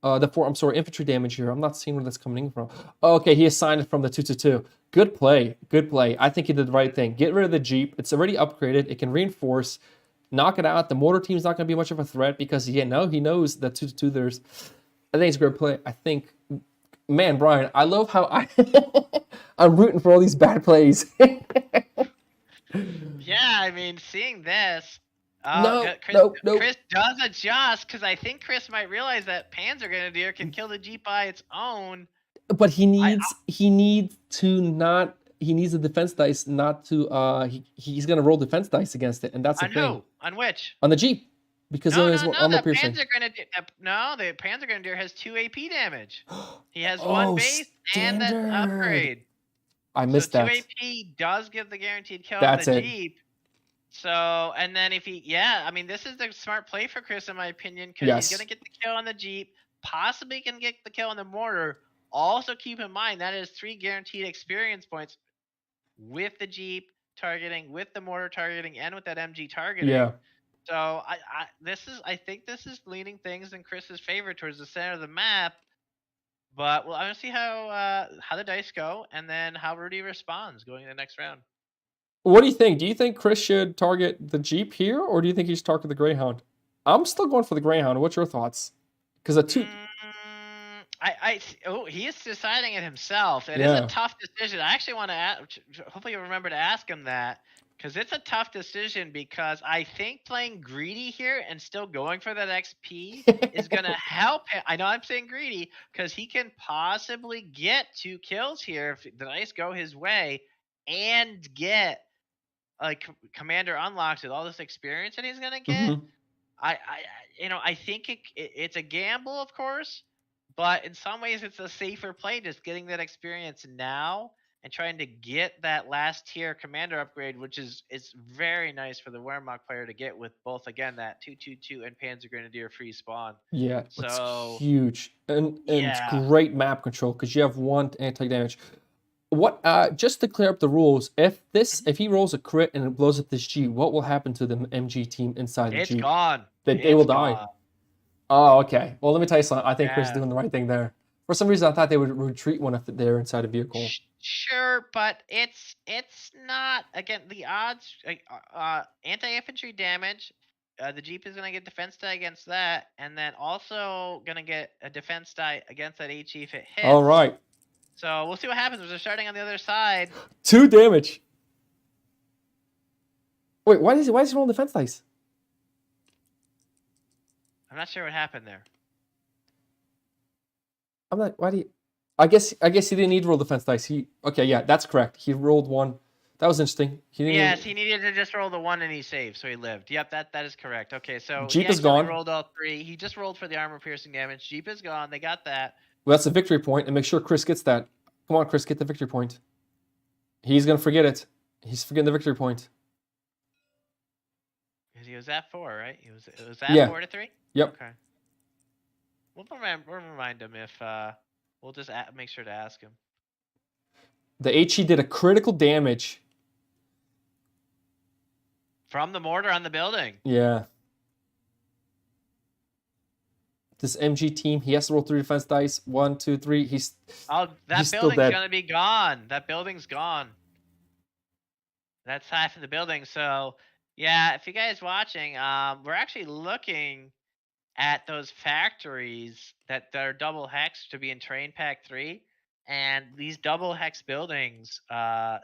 S10: Infantry damage here. I'm not seeing where that's coming from. Oh, okay, he assigned it from the 222. Good play. I think he did the right thing. Get rid of the Jeep. It's already upgraded. It can reinforce. Knock it out. The mortar team's not going to be much of a threat because he knows that 222 there's. I think it's a great play. I think, man, Brian, I love how I'm rooting for all these bad plays.
S8: Yeah, I mean, seeing this.
S10: No.
S8: Chris does adjust because I think Chris might realize that Panzer Grenadier can kill the Jeep by its own.
S10: But he needs the defense dice not to he's gonna roll defense dice against it, and that's the thing.
S8: On who? On which?
S10: On the Jeep. Because
S8: no,
S10: armor piercing.
S8: the Panzer Grenadier has 2 AP damage. He has 1 base and an upgrade.
S10: I missed that.
S8: 2 AP does give the guaranteed kill
S10: That's
S8: on the
S10: it.
S8: Jeep. So, and then if I mean, this is the smart play for Chris, in my opinion, because he's going to get the kill on the Jeep, possibly can get the kill on the mortar. Also, keep in mind, that is 3 guaranteed experience points with the Jeep targeting, with the mortar targeting, and with that MG targeting.
S10: Yeah.
S8: So, I think this is leaning things in Chris's favor towards the center of the map. But well, I'm going to see how the dice go, and then how Rudy responds going in the next round.
S10: What do you think? Do you think Chris should target the Jeep here, or do you think he should target the Greyhound? I'm still going for the Greyhound. What's your thoughts? Because
S8: he is deciding it himself. It is a tough decision. I actually want to hopefully you'll remember to ask him that, because it's a tough decision. Because I think playing greedy here and still going for that XP is going to help him. I know I'm saying greedy because he can possibly get 2 kills here if the dice go his way and get commander unlocks with all this experience that he's gonna get.
S10: Mm-hmm.
S8: I think it's a gamble, of course, but in some ways it's a safer play, just getting that experience now and trying to get that last tier commander upgrade, which is very nice for the Wehrmacht player to get with both, again, that 222 and Panzer Grenadier free spawn.
S10: Yeah,
S8: so
S10: it's huge and it's great map control because you have 1 anti-damage. What just to clear up the rules, if he rolls a crit and it blows up this Jeep, what will happen to the MG team inside the Jeep?
S8: It's gone.
S10: They will die. Oh, okay. Well, let me tell you something. I think Chris is doing the right thing there. For some reason, I thought they would retreat one if they're inside a vehicle.
S8: Sure, but it's not, again, the odds, anti-infantry damage, the Jeep is going to get defense die against that, and then also going to get a defense die against that HE if it hits.
S10: All right.
S8: So we'll see what happens. They're starting on the other side.
S10: 2 damage. Wait, why is he rolling defense dice?
S8: I'm not sure what happened there.
S10: I'm not. Why do you? I guess he didn't need to roll defense dice. That's correct. He rolled 1. That was interesting.
S8: He needed to just roll the 1 and he saved, so he lived. Yep, that is correct. Okay, so
S10: Jeep is gone.
S8: He rolled all 3. He just rolled for the armor piercing damage. Jeep is gone. They got that.
S10: Well, that's a victory point, and make sure Chris gets that. Come on, Chris, get the victory point. He's gonna forget it. He's forgetting the victory point.
S8: Because he was at 4, right? It was at 4 to 3.
S10: Yep.
S8: Okay. We'll remind him if we'll just make sure to ask him.
S10: The HE did a critical damage
S8: from the mortar on the building.
S10: Yeah. This MG team, he has to roll 3 defense dice. 1, 2, 3.
S8: That building's gonna be gone. That building's gone. That's half of the building. So yeah, if you guys watching, we're actually looking at those factories that are double hex to be in Terrain Pack 3, and these double hex buildings. The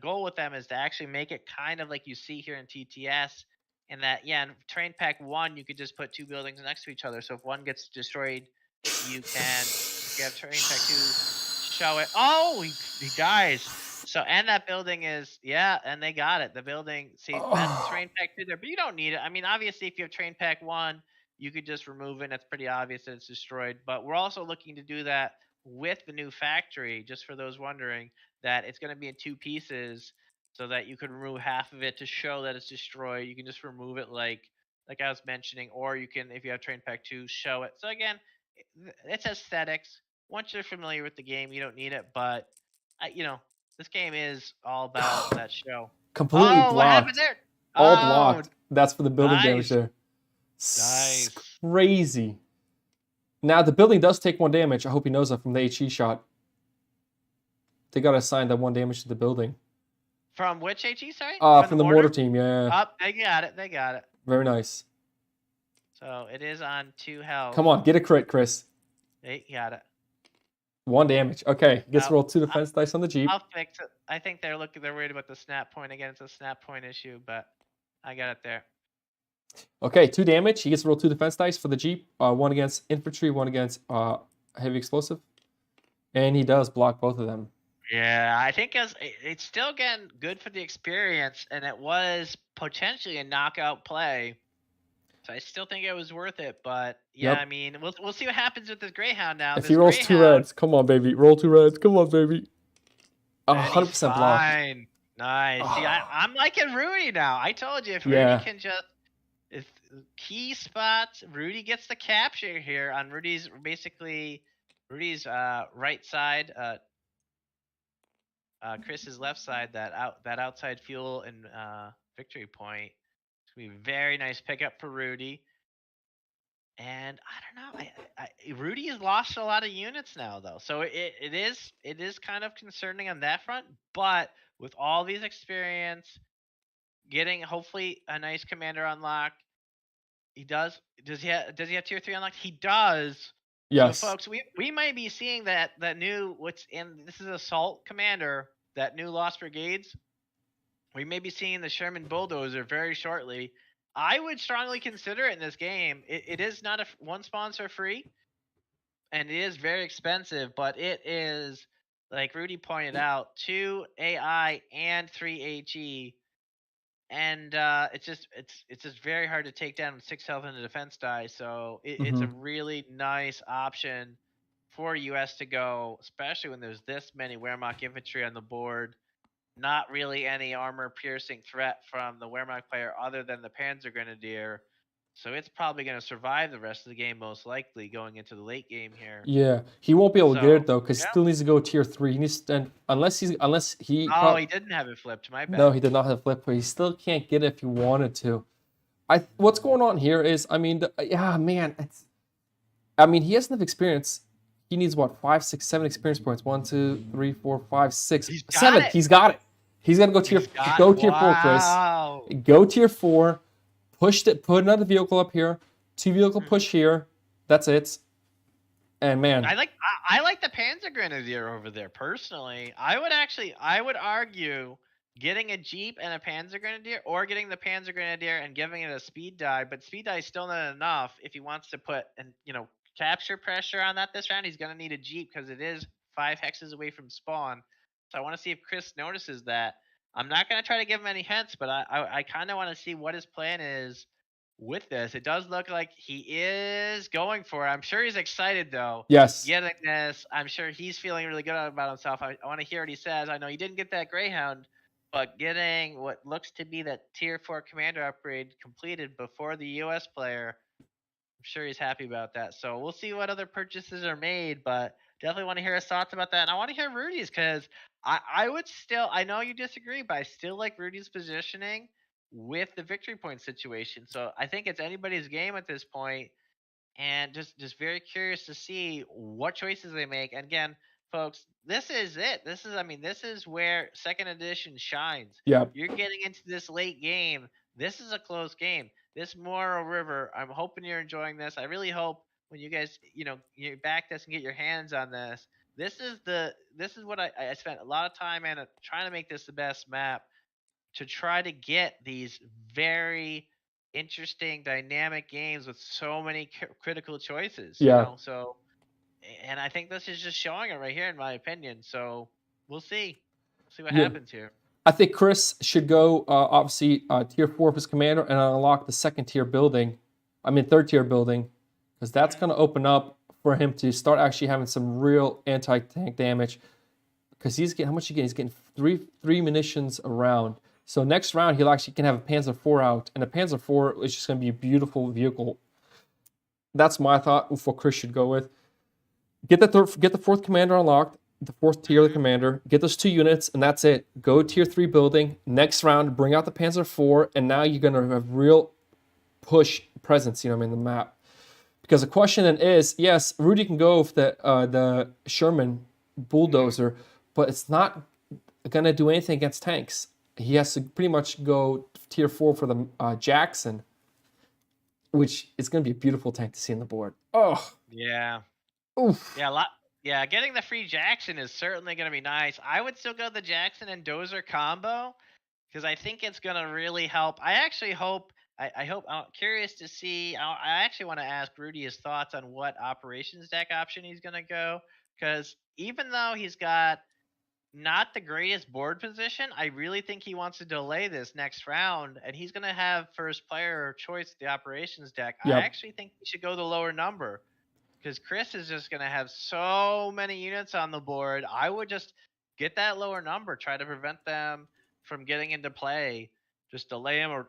S8: goal with them is to actually make it kind of like you see here in TTS. And that, in Terrain Pack 1, you could just put 2 buildings next to each other. So if one gets destroyed, you can, if you have Terrain Pack 2, show it. Oh, he dies. So, and that building is, and they got it. The building, see, that's Terrain Pack 2 there, but you don't need it. I mean, obviously, if you have Terrain Pack 1, you could just remove it. And it's pretty obvious that it's destroyed. But we're also looking to do that with the new factory, just for those wondering, that it's going to be in 2 pieces. So that you could remove half of it to show that it's destroyed. You can just remove it like I was mentioning, or you can, if you have Terrain Pack 2, show it. So again, it's aesthetics. Once you're familiar with the game, you don't need it, but This game is all about that show.
S10: Completely
S8: Oh, what happened
S10: blocked.
S8: there?
S10: All
S8: Oh,
S10: blocked. That's for the building damage
S8: nice.
S10: there.
S8: Nice.
S10: Crazy. Now the building does take 1 damage. I hope he knows that from the HE shot. They got assigned that 1 damage to the building.
S8: From which HE, sorry?
S10: From the mortar team, yeah.
S8: Up, they got it. They got it.
S10: Very nice.
S8: So it is on 2 health.
S10: Come on, get a crit, Chris.
S8: They got it.
S10: 1 damage. Okay, gets to roll 2 defense dice on the Jeep.
S8: I'll fix it. I think they're worried about the snap point again. It's a snap point issue, but I got it there.
S10: Okay, 2 damage. He gets to roll 2 defense dice for the Jeep. 1 against infantry, 1 against heavy explosive. And he does block both of them.
S8: Yeah, I think it's still getting good for the experience, and it was potentially a knockout play. So I still think it was worth it, but yeah, I mean, we'll see what happens with this Greyhound now.
S10: If he rolls 2 reds, come on, baby. Roll 2 reds. Come on, baby. 100% block.
S8: Fine. Nice. See, I'm liking Rudy now. I told you, if Rudy can just, if key spots, Rudy gets the capture here on Rudy's right side, Chris's left side, that outside fuel and victory point. It's gonna be a very nice pickup for Rudy. And I don't know, Rudy has lost a lot of units now, though, so it is kind of concerning on that front. But with all these experience, getting hopefully a nice commander unlocked, he does. Does he have tier 3 unlocked? He does.
S10: Yes.
S8: So folks, we might be seeing that new this is assault commander, that new Lost Brigades. We may be seeing the Sherman Bulldozer very shortly. I would strongly consider it in this game. It is not one sponsor free, and it is very expensive, but it is, like Rudy pointed out, 2 AI and 3 HE. And it's just very hard to take down with 6 health and a defense die. So it's a really nice option for US to go, especially when there's this many Wehrmacht infantry on the board. Not really any armor-piercing threat from the Wehrmacht player other than the Panzer Grenadier. So it's probably going to survive the rest of the game, most likely, going into the late game here.
S10: Yeah, he won't be able to get it, though, because he still needs to go tier 3. He needs to stand, unless he...
S8: Oh, he didn't have it flipped, my bad.
S10: No, he did not have it flipped, but he still can't get it if he wanted to. What's going on here is, I mean, he has enough experience. He needs, what, 5, 6, 7 experience points. 1, 2, 3, 4, 5, 6, 7. He's got it. He's got to go tier 4, Chris. Go tier 4. Put another vehicle up here. 2 vehicle push here. That's it. And man,
S8: I like the Panzer Grenadier over there personally. I would argue getting a Jeep and a Panzer Grenadier, or getting the Panzer Grenadier and giving it a speed die. But speed die is still not enough if he wants to put capture pressure on that this round. He's gonna need a Jeep because it is 5 hexes away from spawn. So I want to see if Chris notices that. I'm not going to try to give him any hints, but I kind of want to see what his plan is with this. It does look like he is going for it. I'm sure he's excited, though.
S10: Yes.
S8: Getting this, I'm sure he's feeling really good about himself. I want to hear what he says. I know he didn't get that Greyhound, but getting what looks to be that tier 4 commander upgrade completed before the US player, I'm sure he's happy about that. So we'll see what other purchases are made, but definitely want to hear his thoughts about that. And I want to hear Rudy's, because I would still, I know you disagree, but I still like Rudy's positioning with the victory point situation. So I think it's anybody's game at this point, and just very curious to see what choices they make. And again, folks, this is it. This is where second edition shines.
S10: Yeah.
S8: You're getting into this late game. This is a close game. This Moro River, I'm hoping you're enjoying this. I really hope when you guys, you back this and get your hands on this. This is what I spent a lot of time in trying to make this the best map, to try to get these very interesting, dynamic games with so many critical choices.
S10: Yeah.
S8: So, and I think this is just showing it right here, in my opinion. So we'll see. What happens here.
S10: I think Chris should go, obviously, tier 4 of his commander and unlock the third tier building, because that's going to open up for him to start actually having some real anti-tank damage. Because he's getting, how much he getting? He's getting three munitions a round. So next round, he'll actually can have a Panzer IV out, and a Panzer IV is just going to be a beautiful vehicle. That's my thought of what Chris should go with. Get the 4th commander unlocked. the 4th tier of the commander, get those 2 units, and that's it. Go tier 3 building. Next round, bring out the Panzer IV, and now you're gonna have real push presence, you know, in the map. Because the question then is, yes, Rudy can go with the Sherman bulldozer, but it's not gonna do anything against tanks. He has to pretty much go tier 4 for the Jackson, which is gonna be a beautiful tank to see on the board. Oh,
S8: Yeah.
S10: oof.
S8: Yeah, yeah, getting the free Jackson is certainly going to be nice. I would still go the Jackson and Dozer combo because I think it's going to really help. I actually hope. I'm curious to see. I actually want to ask Rudy his thoughts on what operations deck option he's going to go, because even though he's got not the greatest board position, I really think he wants to delay this next round, and he's going to have first player choice the operations deck.
S10: Yep.
S8: I actually think he should go the lower number, because Chris is just going to have so many units on the board. I would just get that lower number, try to prevent them from getting into play. Just delay him, or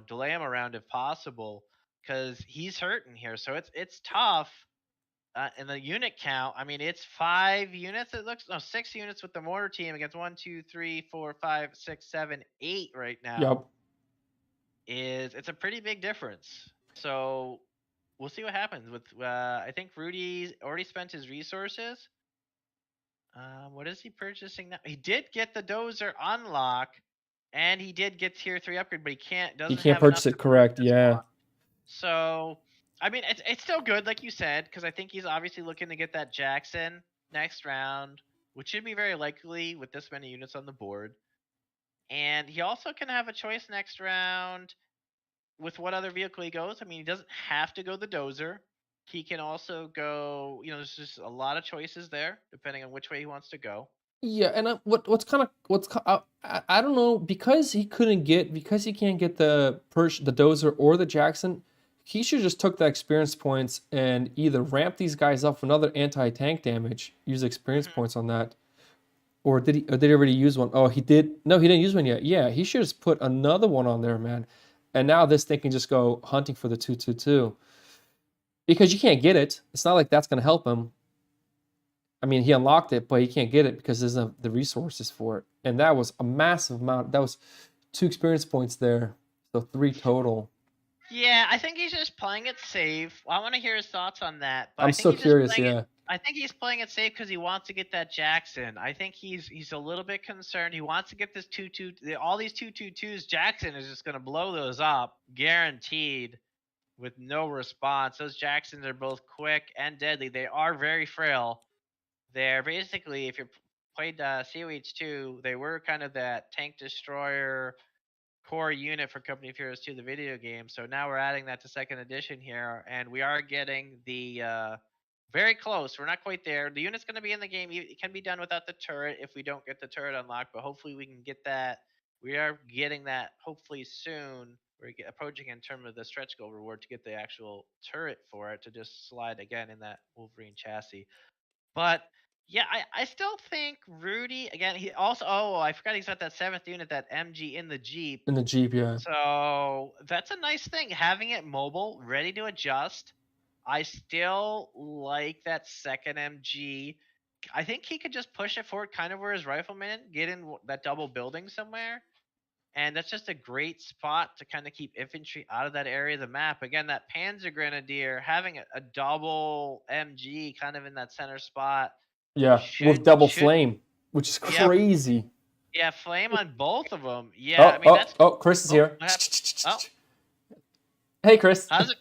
S8: delay him around if possible, because he's hurting here. So it's tough. In the unit count, I mean, it's 5 units. It looks 6 units with the mortar team against 1, 2, 3, 4, 5, 6, 7, 8 right now.
S10: Yep.
S8: It's a pretty big difference. So we'll see what happens with. I think Rudy's already spent his resources. What is he purchasing now? He did get the Dozer unlock, and he did get tier 3 upgrade, but he can't
S10: Purchase it, correct? Yeah.
S8: So I mean, it's still good, like you said, because I think he's obviously looking to get that Jackson next round, which should be very likely with this many units on the board. And he also can have a choice next round with what other vehicle he goes. I mean, he doesn't have to go the Dozer. He can also go, there's just a lot of choices there, depending on which way he wants to go.
S10: Yeah, and I don't know, because he can't get the Dozer or the Jackson. He should just took the experience points and either ramp these guys up for another anti-tank damage, use experience points on that, or did he already use one? Oh, he did. No, he didn't use one yet. Yeah, he should just put another one on there, man. And now this thing can just go hunting for the 2/2/2, because you can't get it. It's not like that's gonna help him. I mean, he unlocked it, but he can't get it because there's the resources for it. And that was a massive amount. That was 2 experience points there, so 3 total.
S8: Yeah, I think he's just playing it safe. I want to hear his thoughts on that. But
S10: I'm so curious, yeah.
S8: I think he's playing it safe because he wants to get that Jackson. I think he's a little bit concerned. He wants to get this 2/2. All these 2/2/2s, Jackson is just going to blow those up, guaranteed, with no response. Those Jacksons are both quick and deadly. They are very frail. They're basically, if you played COH2, they were kind of that tank destroyer core unit for Company of Heroes 2, the video game. So now we're adding that to 2nd edition here, and we are getting the very close. We're not quite there. The unit's going to be in the game. It can be done without the turret if we don't get the turret unlocked, but hopefully we can get that. We are getting that hopefully soon. We're approaching in terms of the stretch goal reward to get the actual turret for it to just slide again in that Wolverine chassis. But yeah, I still think Rudy, again, he also, I forgot he's got that 7th unit, that MG in the Jeep.
S10: In the Jeep, yeah.
S8: So that's a nice thing, having it mobile, ready to adjust. I still like that 2nd MG. I think he could just push it forward kind of where his rifleman, get in that double building somewhere. And that's just a great spot to kind of keep infantry out of that area of the map. Again, that Panzer Grenadier, having a double MG kind of in that center spot.
S10: Yeah, with double flame, which is crazy.
S8: Yeah, flame on both of them. Yeah,
S10: Chris is here. Hey, Chris.
S8: How's it?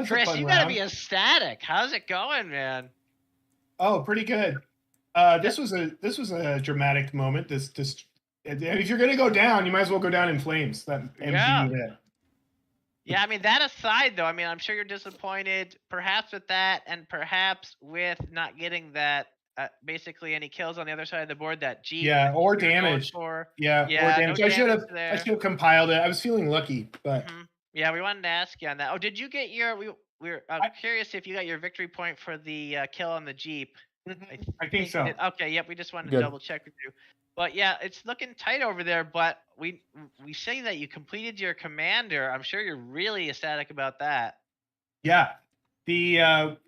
S8: Chris, you gotta be ecstatic. How's it going, man?
S9: Oh, pretty good. This was a dramatic moment. If you're gonna go down, you might as well go down in flames. That MG unit.
S8: Yeah, I mean, that aside, though, I mean, I'm sure you're disappointed, perhaps with that, and perhaps with not getting that, basically any kills on the other side of the board. That Jeep.
S9: Yeah, or damage. Or damage.
S8: No
S9: I should have compiled it. I was feeling lucky, but.
S8: Yeah, we wanted to ask you on that. Oh, did you get your? We're curious if you got your victory point for the kill on the Jeep.
S9: I think so.
S8: Okay, yep. We just wanted to double check with you. But yeah, it's looking tight over there. But we say that you completed your commander. I'm sure you're really ecstatic about that.
S9: Yeah, the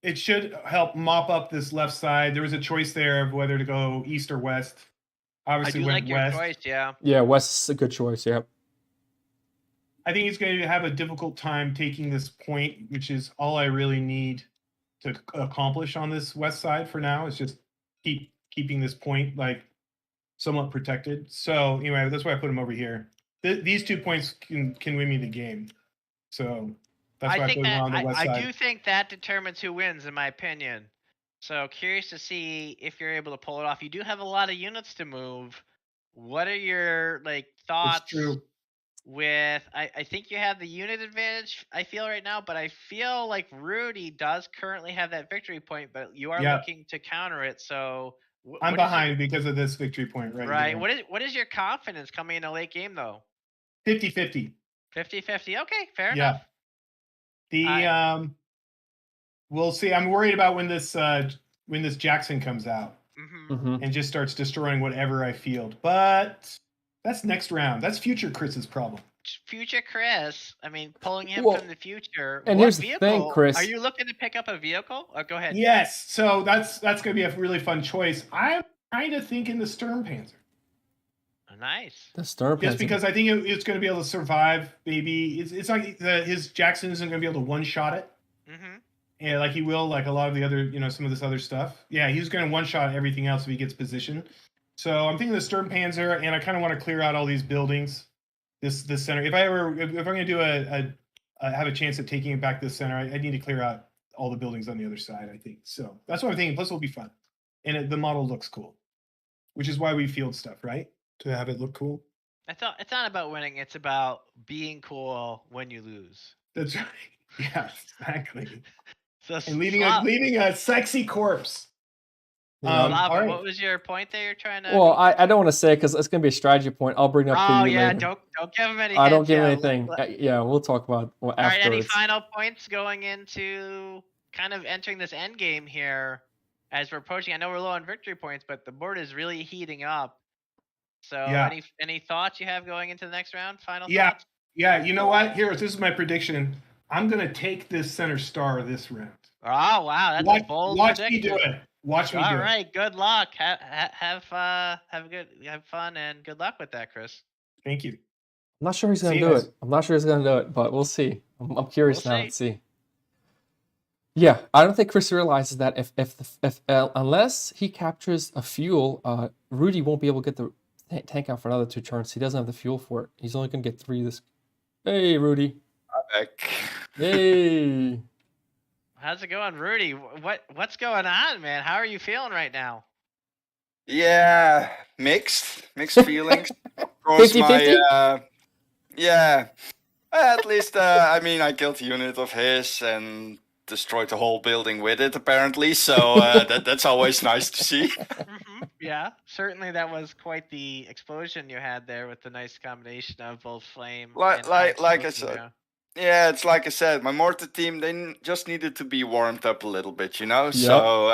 S9: it should help mop up this left side. There was a choice there of whether to go east or west.
S8: I
S9: Obviously,
S8: do
S9: went
S8: like your
S9: west.
S8: choice, yeah.
S10: Yeah, West is a good choice. Yeah.
S9: I think he's going to have a difficult time taking this point, which is all I really need to accomplish on this west side for now. Is just keeping this point like somewhat protected. So anyway, that's why I put him over here. These 2 points can win me the game. So that's why I put him on the west side.
S8: I do think that determines who wins, in my opinion. So curious to see if you're able to pull it off. You do have a lot of units to move. What are your thoughts?
S9: It's true.
S8: With I think you have the unit advantage, I feel right now, but I feel like Rudy does currently have that victory point, but you are looking to counter it. So
S9: I'm behind because of this victory point
S8: right. What is your confidence coming in a late game though?
S9: 50-50.
S8: 50-50. Okay, fair enough.
S9: We'll see. I'm worried about when this Jackson comes out
S8: Mm-hmm.
S9: and just starts destroying whatever I field. But that's next round. That's future Chris's problem.
S8: Future Chris. I mean, pulling him from the future.
S10: And
S8: what
S10: here's
S8: vehicle?
S10: the thing, Chris.
S8: Are you looking to pick up a vehicle? Go ahead.
S9: Yes. So that's going to be a really fun choice. I'm kind of thinking the Sturmpanzer.
S8: Nice.
S10: The Sturmpanzer.
S9: Just because I think it's going to be able to survive. Maybe it's like his Jackson isn't going to be able to one shot it.
S8: Mm-hmm.
S9: And like he will, like a lot of the other, some of this other stuff. Yeah, he's going to one shot everything else if he gets positioned. So I'm thinking the Sturmpanzer, and I kind of want to clear out all these buildings. This center. If I'm going to do have a chance at taking it back this center, I need to clear out all the buildings on the other side. I think so. That's what I'm thinking. Plus, it'll be fun, and the model looks cool, which is why we field stuff, right? To have it look cool.
S8: It's not about winning. It's about being cool when you lose.
S9: That's right. Yeah, exactly.
S8: So
S9: and leaving a sexy corpse.
S8: All right. What was your point that you're trying to?
S10: Well, I don't want to say because it's going to be a strategy point. I'll bring it up to you later.
S8: Don't give him any.
S10: I don't give him anything. Yeah, we'll talk about afterwards.
S8: All right. Any final points going into kind of entering this end game here as we're approaching? I know we're low on victory points, but the board is really heating up. So any thoughts you have going into the next round? Final thoughts?
S9: Yeah. You know what? This is my prediction. I'm gonna take this center star this round.
S8: Oh wow, that's a bold prediction.
S9: Me do it. Watch me do it.
S8: All right, good luck. Have fun and good luck with that, Chris.
S9: Thank you.
S10: I'm not sure he's gonna do it. I'm not sure he's gonna do it, but we'll see. I'm curious now to see. Yeah, I don't think Chris realizes that if unless he captures a fuel, Rudy won't be able to get the tank out for another 2 turns. He doesn't have the fuel for it. He's only gonna get 3 this. Hey, Rudy.
S12: I'm back.
S10: Hey.
S8: How's it going, Rudy? What's going on, man? How are you feeling right now?
S12: Yeah, mixed feelings. Of course,
S10: 50-50?
S12: Yeah. At least, I killed a unit of his and destroyed the whole building with it, apparently. So that's always nice to see.
S8: Mm-hmm. Yeah, certainly that was quite the explosion you had there with the nice combination of both flame.
S12: Like I said. Yeah, it's like I said, my mortar team, they just needed to be warmed up a little bit, Yep. So,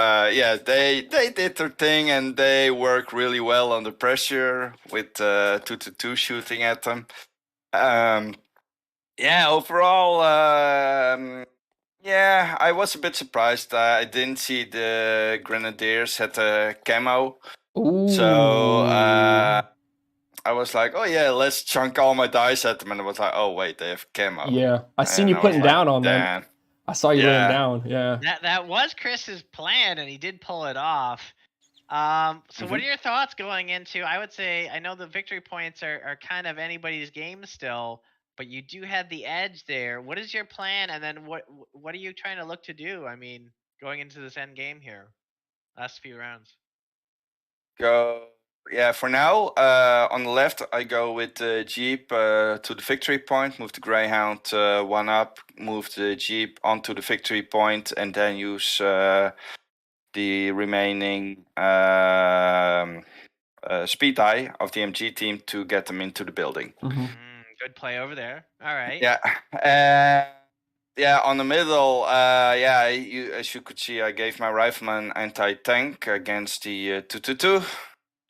S12: they did their thing, and they work really well under pressure with 2-2 shooting at them. Overall, I was a bit surprised. I didn't see the Grenadiers had a camo.
S10: Ooh.
S12: So, I was like, oh yeah, let's chunk all my dice at them, and I was like, oh wait, they have camo.
S10: Yeah, I seen you putting down on them. I saw you laying down. Yeah.
S8: That was Chris's plan, and he did pull it off. So what are your thoughts going into? I would say I know the victory points are kind of anybody's game still, but you do have the edge there. What is your plan, and then what are you trying to look to do? I mean, going into this end game here, last few rounds.
S12: For now, on the left, I go with the Jeep to the victory point, move the Greyhound 1 up, move the Jeep onto the victory point, and then use the remaining speed die of the MG team to get them into the building.
S8: Good play over there. All right.
S12: Yeah. On the middle, as you could see, I gave my rifleman anti-tank against the 2-2.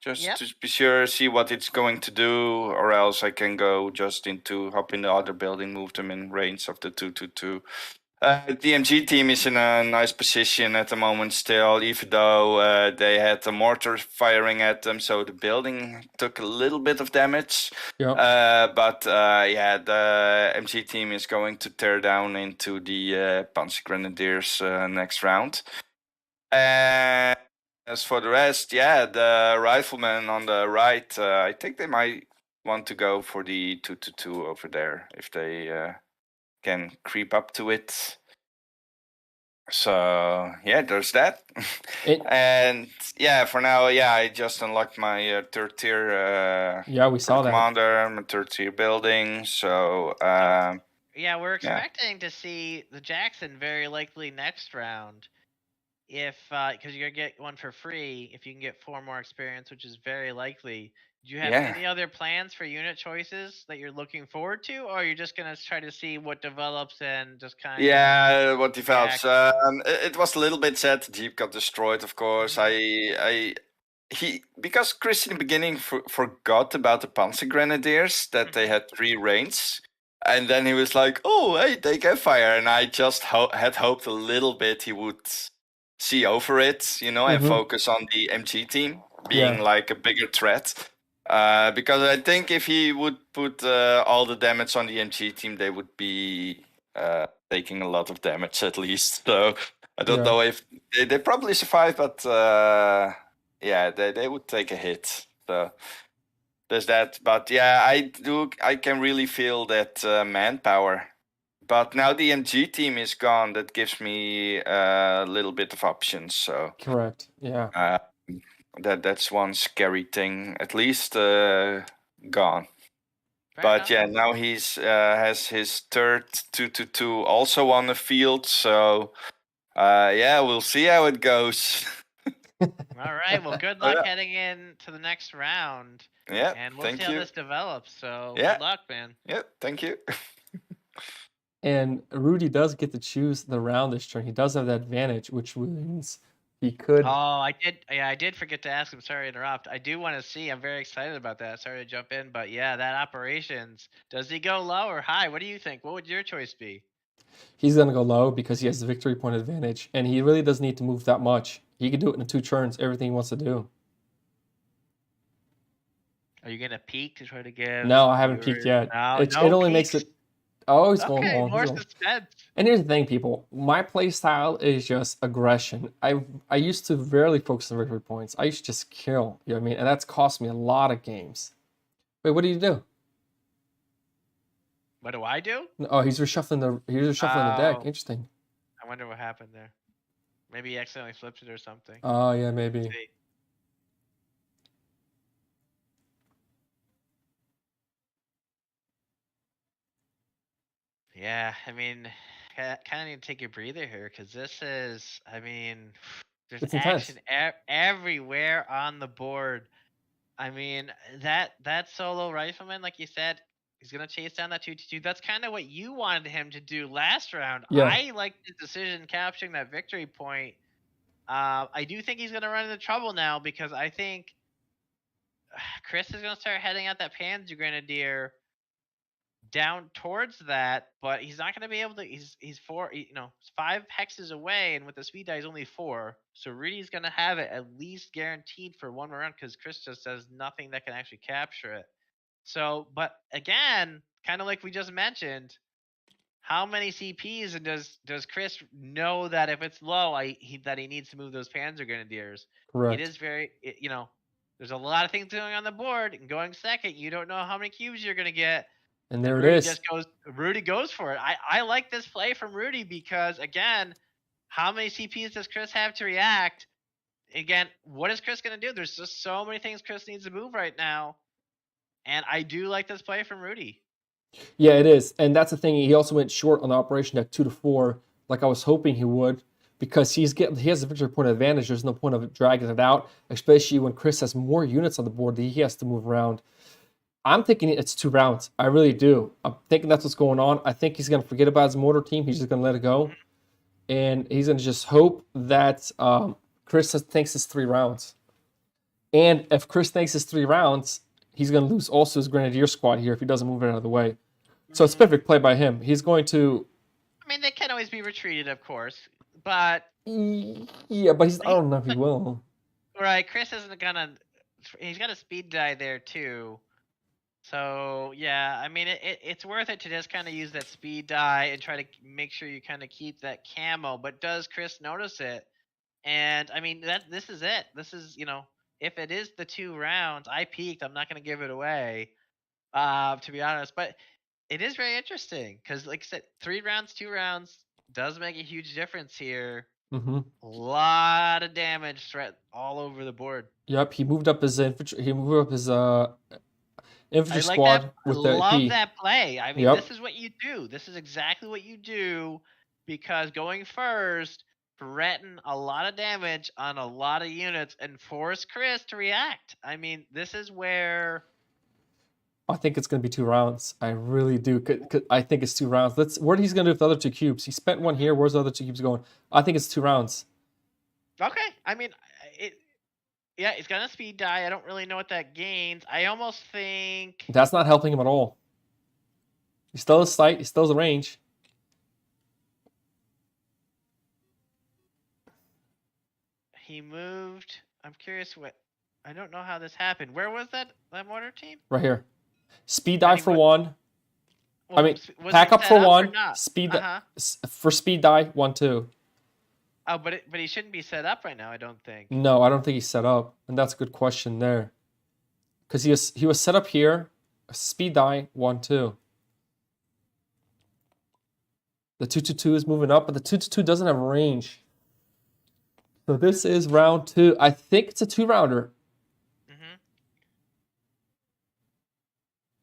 S12: Just to be sure, see what it's going to do, or else I can go just hop in the other building, move them in range of the 2-2. The MG team is in a nice position at the moment still, even though they had the mortar firing at them, so the building took a little bit of damage. But the MG team is going to tear down into the Panzer Grenadiers next round. And as for the rest, the riflemen on the right, I think they might want to go for the 2-2 over there if they can creep up to it. So there's that. And for now, I just unlocked my third tier.
S10: We saw that.
S12: Commander, my third tier building. So
S8: we're expecting to see the Jackson very likely next round. If because you're gonna get one for free if you can get 4 more experience, which is very likely. Do you have any other plans for unit choices that you're looking forward to, or you're just gonna try to see what develops and just kind of
S12: what develops? It was a little bit sad the Jeep got destroyed, of course. Because Chris in the beginning forgot about the Panzer Grenadiers, that they had 3 ranks. And then he was like, oh, hey, they can fire. And I just had hoped a little bit he would see over it, and focus on the MG team being like a bigger threat. Because I think if he would put all the damage on the MG team, they would be taking a lot of damage at least. So I don't know if they probably survive, but they would take a hit. So there's that. But I can really feel that manpower. But now the MG team is gone. That gives me a little bit of options. So
S10: correct. Yeah.
S12: That's one scary thing. At least gone. But now he's has his third 2-2 also on the field. So we'll see how it goes.
S8: All right. Well, good luck heading into the next round.
S12: Yeah.
S8: And we'll see how this develops. So good luck, man.
S12: Yep. Thank you.
S10: And Rudy does get to choose the round this turn. He does have that advantage, which means he could.
S8: Oh, I did. Yeah, I did forget to ask him. Sorry to interrupt. I do want to see. I'm very excited about that. Sorry to jump in, but that operations. Does he go low or high? What do you think? What would your choice be?
S10: He's gonna go low because he has the victory point advantage, and he really doesn't need to move that much. He can do it in 2 turns. Everything he wants to do.
S8: Are you gonna peek to try to get?
S10: No, I haven't peeked yet. It only makes it. Oh, he's going on.
S8: More suspense.
S10: And here's the thing, people. My play style is just aggression. I used to rarely focus on victory points. I used to just kill. You know what I mean? And that's cost me a lot of games. Wait, what do you do?
S8: What do I do?
S10: Oh, he's reshuffling the deck. Interesting.
S8: I wonder what happened there. Maybe he accidentally flipped it or something.
S10: Oh yeah, maybe.
S8: Yeah, I mean, kind of need to take a breather here because this is, I mean, there's action everywhere on the board. I mean, that solo rifleman, like you said, he's gonna chase down that 2-2. That's kind of what you wanted him to do last round.
S10: Yeah.
S8: I like the decision capturing that victory point. I do think he's gonna run into trouble now because I think Chris is gonna start heading out that Panzer Grenadier down towards that, but he's not going to be able to. He's 5 hexes away, and with the speed die, he's only 4. So Rudy's going to have it at least guaranteed for 1 more round because Chris just does nothing that can actually capture it. So, but again, kind of like we just mentioned, how many CPs and does Chris know that if it's low, that he needs to move those Panzer Grenadiers?
S10: Correct.
S8: It is very, there's a lot of things going on the board, and going second, you don't know how many cubes you're going to get.
S10: And there it is.
S8: Rudy goes for it. I like this play from Rudy because, again, how many CPs does Chris have to react? Again, what is Chris going to do? There's just so many things Chris needs to move right now. And I do like this play from Rudy.
S10: Yeah, it is. And that's the thing. He also went short on the operation deck 2-4, like I was hoping he would, because he has the victory point advantage. There's no point of dragging it out, especially when Chris has more units on the board that he has to move around. I'm thinking it's 2 rounds. I really do. I'm thinking that's what's going on. I think he's going to forget about his mortar team. He's just going to let it go. And he's going to just hope that Chris thinks it's 3 rounds. And if Chris thinks it's 3 rounds, he's going to lose also his Grenadier squad here if he doesn't move it out of the way. So it's perfect play by him. He's going to...
S8: mean, they can always be retreated, of course, but
S10: Yeah, but I don't know if he will.
S8: right, Chris isn't gonna. He's got a speed die there too. So yeah, I mean, it's worth it to just kind of use that speed die and try to make sure you kind of keep that camo. But does Chris notice it? And I mean, this is it. This is, if it is the 2 rounds, I peeked. I'm not gonna give it away, to be honest. But it is very interesting because, like I said, 3 rounds, 2 rounds does make a huge difference here.
S10: Mm-hmm.
S8: A lot of damage threat all over the board.
S10: Yep, he moved up his infantry. He moved up his infantry
S8: I like
S10: squad
S8: that.
S10: with
S8: I
S10: the
S8: love
S10: P.
S8: that play. I mean,
S10: Yep.
S8: this is what you do. This is exactly what you do, because going first, threaten a lot of damage on a lot of units and force Chris to react. I mean, this is where
S10: I think it's going to be 2 rounds. I really do. I think it's 2 rounds. What he's going to do with the other 2 cubes? He spent 1 here. Where's the other 2 cubes going? I think it's 2 rounds.
S8: okay. I mean, yeah, it's gonna speed die. I don't really know what that gains. I almost think
S10: That's not helping him at all. He still has sight. He still has a range.
S8: he moved. I'm curious what. I don't know how this happened. Where was that mortar team?
S10: Right here. Speed die for 1.
S8: Well,
S10: I mean,
S8: was
S10: pack
S8: it
S10: up
S8: set
S10: for
S8: or
S10: 1.
S8: not?
S10: Speed
S8: Uh-huh.
S10: for speed die 1 2.
S8: Oh, but he shouldn't be set up right now, I don't think.
S10: No, I don't think he's set up, and that's a good question there. Because he was set up here. Speed die 1 2. The 2-2-2 is moving up, but the 2-2-2 doesn't have range. So this is round 2. I think it's a 2-rounder.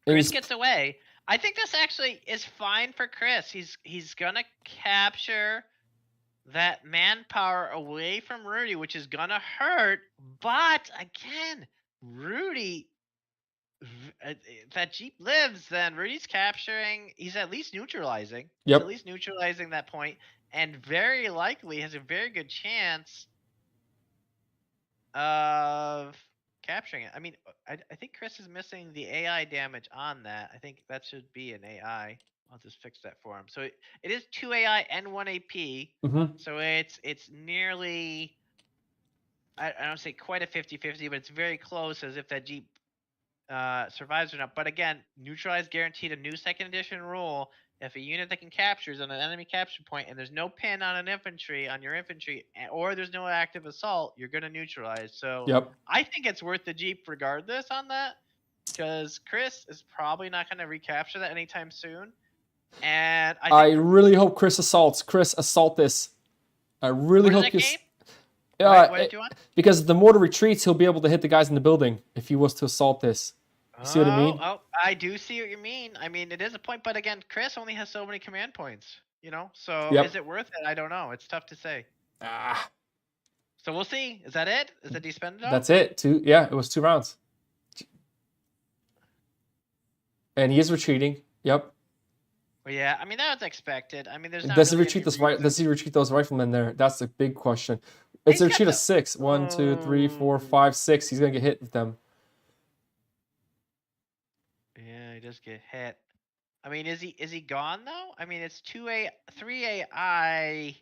S8: Chris gets away. I think this actually is fine for Chris. He's gonna capture that manpower away from Rudy, which is gonna hurt. But again, Rudy, if that Jeep lives, then Rudy's capturing. He's at least neutralizing.
S10: Yep.
S8: He's at least neutralizing that point, and very likely has a very good chance of capturing it. I mean, I think Chris is missing the AI damage on that. I think that should be an AI. I'll just fix that for him. So it is 2 AI and 1 AP.
S10: Mm-hmm.
S8: So it's nearly, I don't say quite a 50-50, but it's very close, as if that Jeep survives or not. But again, neutralize guaranteed, a new 2nd edition rule. If a unit that can capture is on an enemy capture point and there's no pin on an infantry, on your infantry, or there's no active assault, you're going to neutralize. So
S10: Yep.
S8: I think it's worth the Jeep regardless on that, because Chris is probably not going to recapture that anytime soon. And
S10: I really hope Chris assaults. Chris, assault this. I really hope you.
S8: What did you want?
S10: Because if the mortar retreats, he'll be able to hit the guys in the building if he was to assault this. You see what I mean?
S8: Oh, I do see what you mean. I mean, it is a point, but again, Chris only has so many command points, So
S10: Yep.
S8: Is it worth it? I don't know. It's tough to say.
S10: Ah.
S8: So we'll see. Is that it? Is that despended all?
S10: That's it. 2. Yeah, it was 2 rounds. And he is retreating. Yep.
S8: Well, yeah, I mean, that was expected. I mean, there's not
S10: Does he
S8: really
S10: retreat
S8: any
S10: those right?
S8: reason-
S10: Does he retreat those riflemen there? That's the big question. It's a
S8: He's got
S10: retreat of
S8: the-
S10: 6. 1, 2, 3, 4, 5, 6. He's gonna get hit with them.
S8: Yeah, he does get hit. I mean, is he gone though? I mean, it's 3 AI.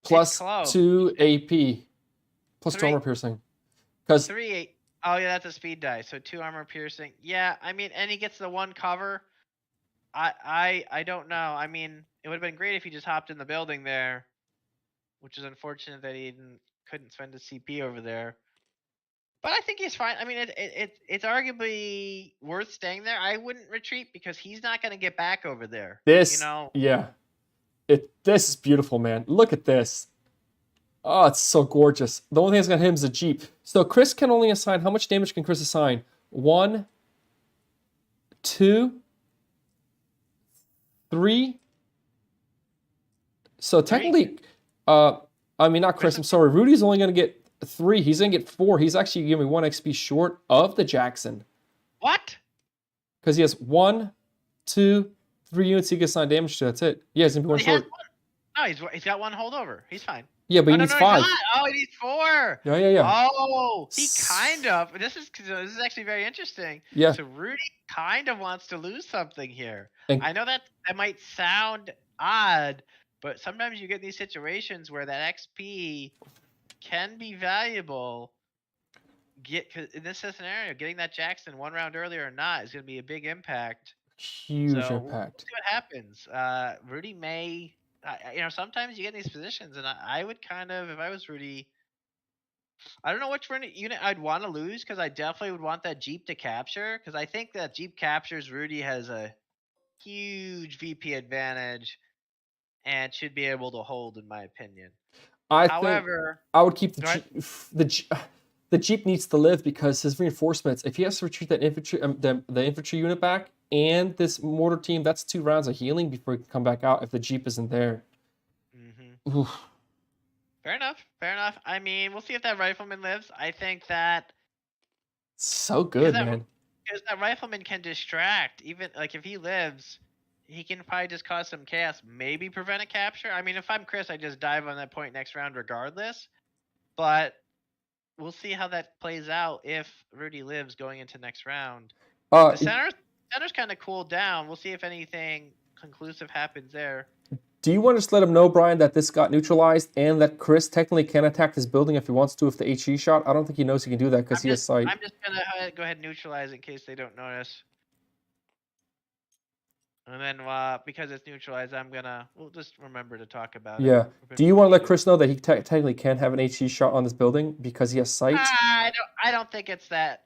S10: Plus
S8: close.
S10: 2 AP. Plus 2
S8: Three-
S10: armor piercing. Because
S8: 3. Oh yeah, that's a speed die. So 2 armor piercing. Yeah, I mean, and he gets the 1 cover. I don't know. I mean, it would have been great if he just hopped in the building there, which is unfortunate that he couldn't spend his CP over there. But I think he's fine. I mean, it's arguably worth staying there. I wouldn't retreat because he's not going to get back over there.
S10: this, yeah. This is beautiful, man. Look at this. Oh, it's so gorgeous. The only thing that's gonna hit him is a Jeep. So Chris can only assign, how much damage can Chris assign? 1, 2, 3. So technically, I mean, not Chris, I'm sorry. Rudy's only gonna get 3. He's gonna get 4. He's actually giving me 1 XP short of the Jackson.
S8: What?
S10: Because he has 1, 2, 3 units he can assign damage to. That's it. Yeah, he's gonna be 1 short.
S8: No, he's got 1 holdover. He's fine.
S10: Yeah, but he needs 5.
S8: He's not. Oh, he needs 4.
S10: Yeah.
S8: Oh, he kind of. This is actually very interesting.
S10: Yeah.
S8: So Rudy kind of wants to lose something here. I know that might sound odd, but sometimes you get these situations where that XP can be valuable. Cause in this scenario, getting that Jackson 1 round earlier or not is going to be a big impact.
S10: Huge
S8: So we'll
S10: impact.
S8: see what happens. Rudy may, sometimes you get in these positions, and I would kind of, if I was Rudy, I don't know which unit I'd want to lose, because I definitely would want that Jeep to capture, because I think that Jeep captures, Rudy has a huge VP advantage and should be able to hold, in my opinion. However,
S10: I would keep
S8: go ahead.
S10: the Jeep needs to live because his reinforcements. If he has to retreat that infantry, the infantry unit back, and this mortar team, that's 2 rounds of healing before he can come back out. If the Jeep isn't there.
S8: Mm-hmm. Fair enough. Fair enough. I mean, we'll see if that rifleman lives. I think that
S10: So good, man.
S8: Because that rifleman can distract. Even like if he lives, he can probably just cause some chaos. Maybe prevent a capture. I mean, if I'm Chris, I just dive on that point next round regardless. But we'll see how that plays out if Rudy lives going into next round. The center's kind of cooled down. We'll see if anything conclusive happens there.
S10: Do you want to just let him know, Brian, that this got neutralized and that Chris technically can attack this building if he wants to with the HE shot? I don't think he knows he can do that because he has sight.
S8: I'm just going to go ahead and neutralize in case they don't notice. And then because it's neutralized, we'll just remember to talk about it.
S10: Yeah. Do you want to let Chris know that he technically can have an HE shot on this building because he has sight?
S8: I don't think it's that.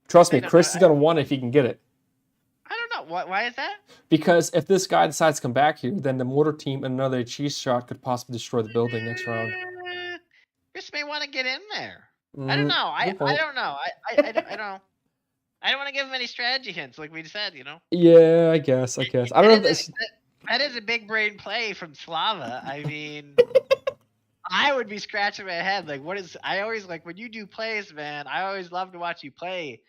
S10: Trust me, Chris is going to want it if he can get it.
S8: I don't know. Why is that?
S10: Because if this guy decides to come back here, then the mortar team and another HE shot could possibly destroy the building next round.
S8: Chris may want to get in there. I don't know. I don't know. I don't. I don't want to give him any strategy hints, like we said,
S10: Yeah, I guess. I don't know if
S8: that is a big brain play from Slava. I mean, I would be scratching my head. Like, I always, like, when you do plays, man, I always love to watch you play,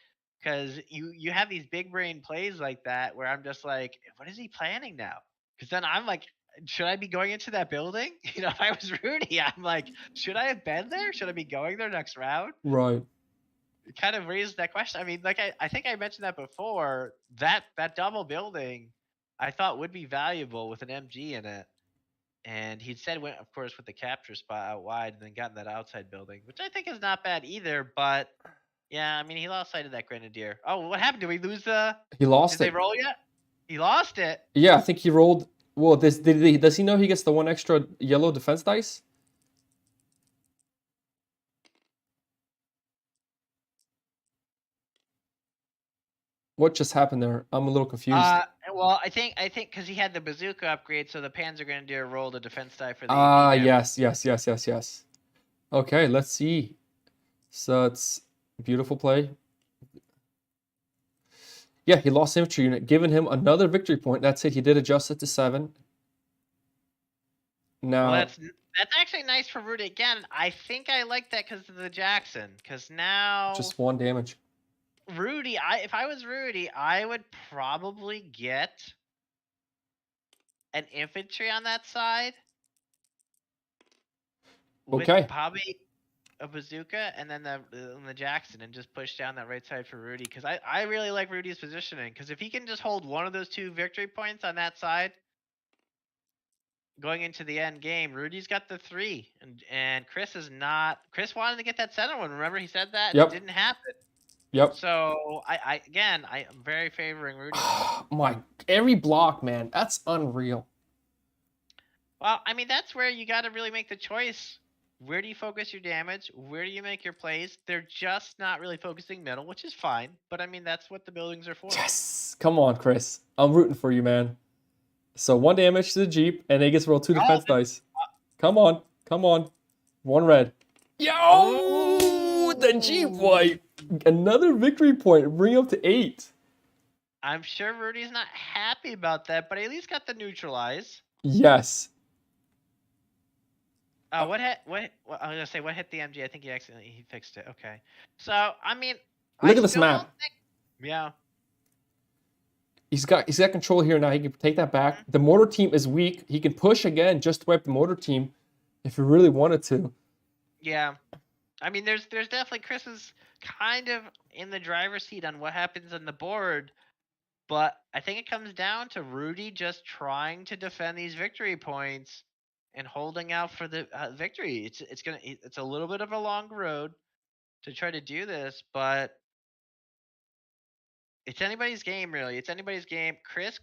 S8: because you have these big brain plays like that where I'm just like, what is he planning now? Because then I'm like, should I be going into that building? If I was Rudy, I'm like, should I have been there? Should I be going there next round?
S10: Right.
S8: It kind of raised that question. I mean, like I think I mentioned that before. That double building, I thought would be valuable with an MG in it. And he said, of course, with the capture spot out wide, and then gotten that outside building, which I think is not bad either. But yeah, I mean, he lost sight of that Grenadier. Oh, what happened? Did we lose the?
S10: He lost
S8: Did they roll yet? He lost it.
S10: Yeah, I think he rolled. Well, does he know he gets the 1 extra yellow defense dice? What just happened there? I'm a little confused.
S8: Well, I think because he had the bazooka upgrade, so the Panzer Grenadier rolled a defense die for the.
S10: Yes. Okay, let's see. So it's a beautiful play. Yeah, he lost infantry unit, giving him another victory point. That's it. He did adjust it to 7. Now
S8: that's actually nice for Rudy. Again, I think I like that because of the Jackson. Because now
S10: just 1 damage.
S8: Rudy, if I was Rudy, I would probably get an infantry on that side.
S10: Okay.
S8: With probably a bazooka and then the Jackson, and just push down that right side for Rudy. Because I really like Rudy's positioning. Because if he can just hold one of those 2 victory points on that side, going into the end game, Rudy's got the 3, and Chris is not. Chris wanted to get that center one. Remember, he said that.
S10: Yep.
S8: It didn't happen.
S10: Yep.
S8: So I am very favoring Rudy.
S10: Every block, man, that's unreal.
S8: Well, I mean, that's where you got to really make the choice. Where do you focus your damage? Where do you make your plays? They're just not really focusing middle, which is fine. But I mean, that's what the buildings are for.
S10: Yes. Come on, Chris. I'm rooting for you, man. So 1 damage to the Jeep, and he gets to roll 2 defense dice. Come on. 1 red. Yo! The Jeep wipe. Another victory point. Bring up to 8.
S8: I'm sure Rudy's not happy about that, but he at least got the neutralize.
S10: Yes.
S8: What hit the MG? I think he fixed it. Okay. So I mean,
S10: look at this map.
S8: Yeah.
S10: He's got control here now. He can take that back. The mortar team is weak. He can push again just to wipe the mortar team if he really wanted to.
S8: Yeah. I mean, there's definitely Chris is kind of in the driver's seat on what happens on the board, But I think it comes down to Rudy just trying to defend these victory points and holding out for the victory. It's a little bit of a long road to try to do this, but it's anybody's game, really. It's anybody's game. Chris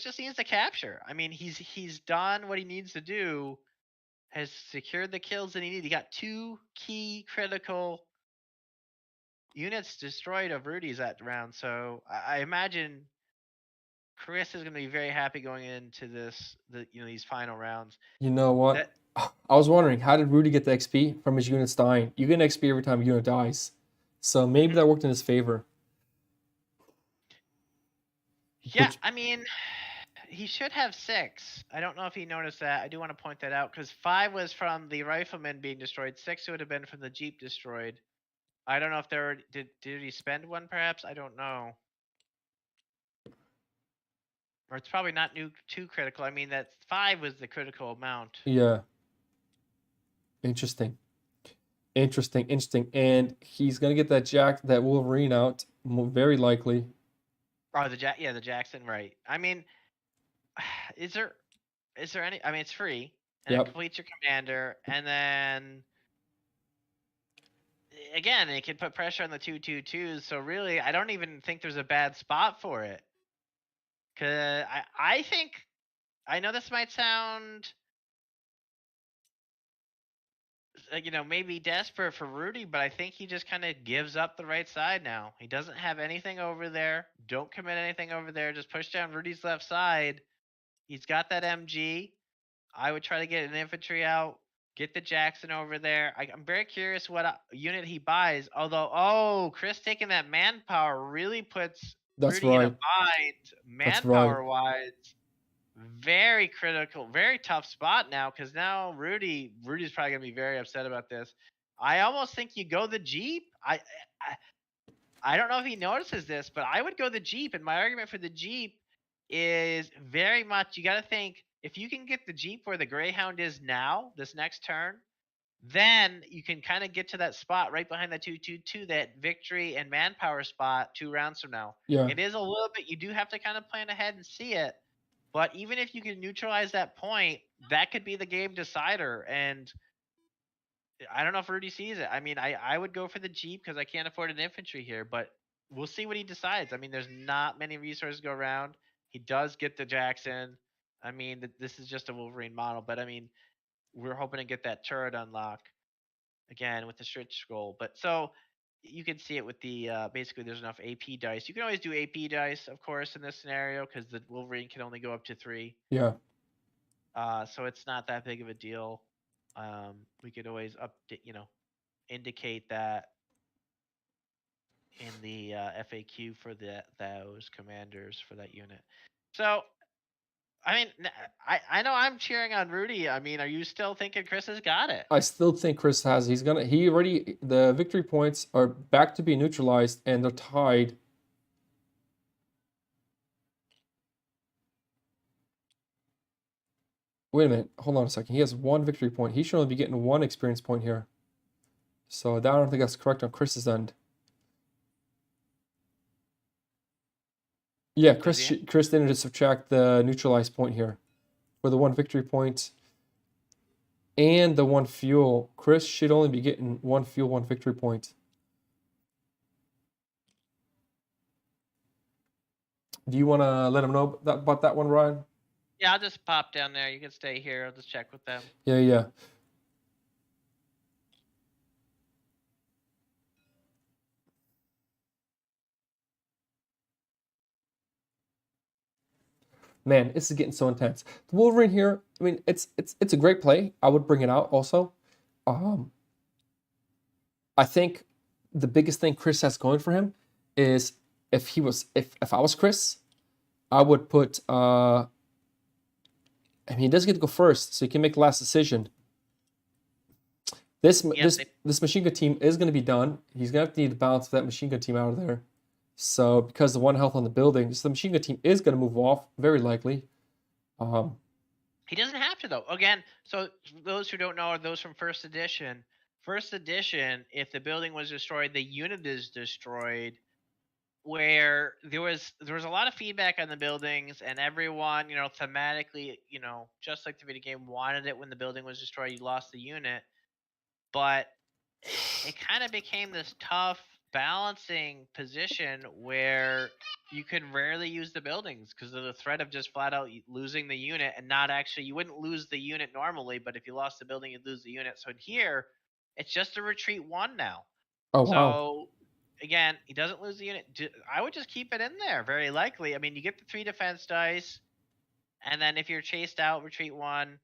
S8: just needs to capture. I mean, he's done what he needs to do. Has secured the kills that he needed. He got 2 key critical units destroyed of Rudy's that round. So I imagine Chris is going to be very happy going into these final rounds.
S10: You know what? I was wondering, how did Rudy get the XP from his units dying? You get an XP every time a unit dies. So maybe that worked in his favor.
S8: Yeah, I mean, he should have 6. I don't know if he noticed that. I do want to point that out because 5 was from the rifleman being destroyed. 6 would have been from the Jeep destroyed. I don't know if did he spend 1 perhaps? I don't know. Or it's probably not too critical. I mean, that 5 was the critical amount.
S10: Yeah. Interesting. And he's gonna get that Wolverine out, very likely.
S8: Oh, the Jackson, right? I mean, is there any? I mean, it's free, and it completes your commander, and then again, it can put pressure on the 2/2/2s. So really, I don't even think there's a bad spot for it. Cause I think, I know this might sound, maybe desperate for Rudy, but I think he just kind of gives up the right side now. He doesn't have anything over there. Don't commit anything over there. Just push down Rudy's left side. He's got that MG. I would try to get an infantry out. Get the Jackson over there. I'm very curious what unit he buys. Although, Chris taking that manpower really puts Rudy in a bind. Manpower-wise, very critical, very tough spot now because now Rudy's probably going to be very upset about this. I almost think you go the Jeep. I don't know if he notices this, but I would go the Jeep, and my argument for the Jeep is very much, you got to think, if you can get the Jeep where the Greyhound is now, this next turn, then you can kind of get to that spot right behind the 2/2/2, that victory and manpower spot 2 rounds from now.
S10: Yeah.
S8: It is a little bit, you do have to kind of plan ahead and see it, but even if you can neutralize that point, that could be the game decider. And I don't know if Rudy sees it. I mean, I would go for the Jeep because I can't afford an infantry here, but we'll see what he decides. I mean, there's not many resources to go around. He does get the Jackson. I mean, this is just a Wolverine model, but I mean, we're hoping to get that turret unlock again with the stretch scroll. But so you can see it with the basically there's enough AP dice. You can always do AP dice, of course, in this scenario because the Wolverine can only go up to 3.
S10: Yeah.
S8: So it's not that big of a deal. We could always update, indicate that in the FAQ for those commanders for that unit. So, I mean, I know I'm cheering on Rudy. I mean, are you still thinking Chris has got it?
S10: I still think Chris has. The victory points are back to be neutralized, and they're tied. Wait a minute. Hold on a second. He has 1 victory point. He should only be getting 1 experience point here. So I don't think that's correct on Chris's end. Yeah, Chris didn't just subtract the neutralized point here. For the 1 victory point and the 1 fuel, Chris should only be getting 1 fuel, 1 victory point. Do you want to let him know about that one, Ryan?
S8: Yeah, I'll just pop down there. You can stay here. I'll just check with them.
S10: Yeah. Man, this is getting so intense. The Wolverine here, I mean, it's a great play. I would bring it out also. I think the biggest thing Chris has going for him is if I was Chris, I would put I mean, he does get to go first, so he can make the last decision. This machine gun team is going to be done. He's going to have to need to balance that machine gun team out of there. So because the 1 health on the building, so the machine gun team is going to move off, very likely.
S8: He doesn't have to, though. Again, so those who don't know are those from First Edition. First Edition, if the building was destroyed, the unit is destroyed. where there was a lot of feedback on the buildings, and everyone, thematically, just like the video game, wanted it when the building was destroyed. You lost the unit, but it kind of became this tough balancing position where you could rarely use the buildings because of the threat of just flat out losing the unit, and not actually, you wouldn't lose the unit normally, but if you lost the building, you'd lose the unit. So in here, it's just a retreat 1 now.
S10: Oh, wow.
S8: So again, he doesn't lose the unit. I would just keep it in there, very likely. I mean, you get the 3 defense dice, and then if you're chased out, retreat 1,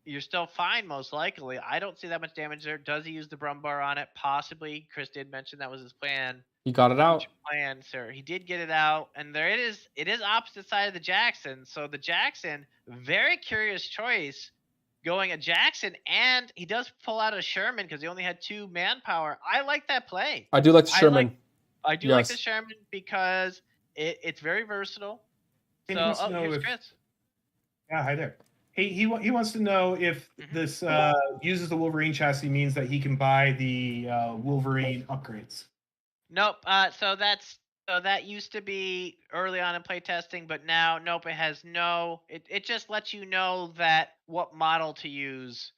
S8: you're still fine, most likely. I don't see that much damage there. Does he use the Brumbar on it? Possibly. Chris did mention that was his plan.
S10: He got it out.
S8: Plan, sir. He did get it out, and there it is. It is opposite side of the Jackson. So the Jackson, very curious choice, going a Jackson, and he does pull out a Sherman because he only had 2 manpower. I like that play.
S10: I do like the Sherman.
S8: I do like the Sherman because it's very versatile.
S9: He
S8: So,
S9: wants to know
S8: here's
S9: if-
S8: Chris.
S9: Yeah, hi there. He wants to know if this uses the Wolverine chassis means that he can buy the Wolverine upgrades.
S8: Nope. So that used to be early on in playtesting, but now nope. It has no. It just lets you know that what model to use.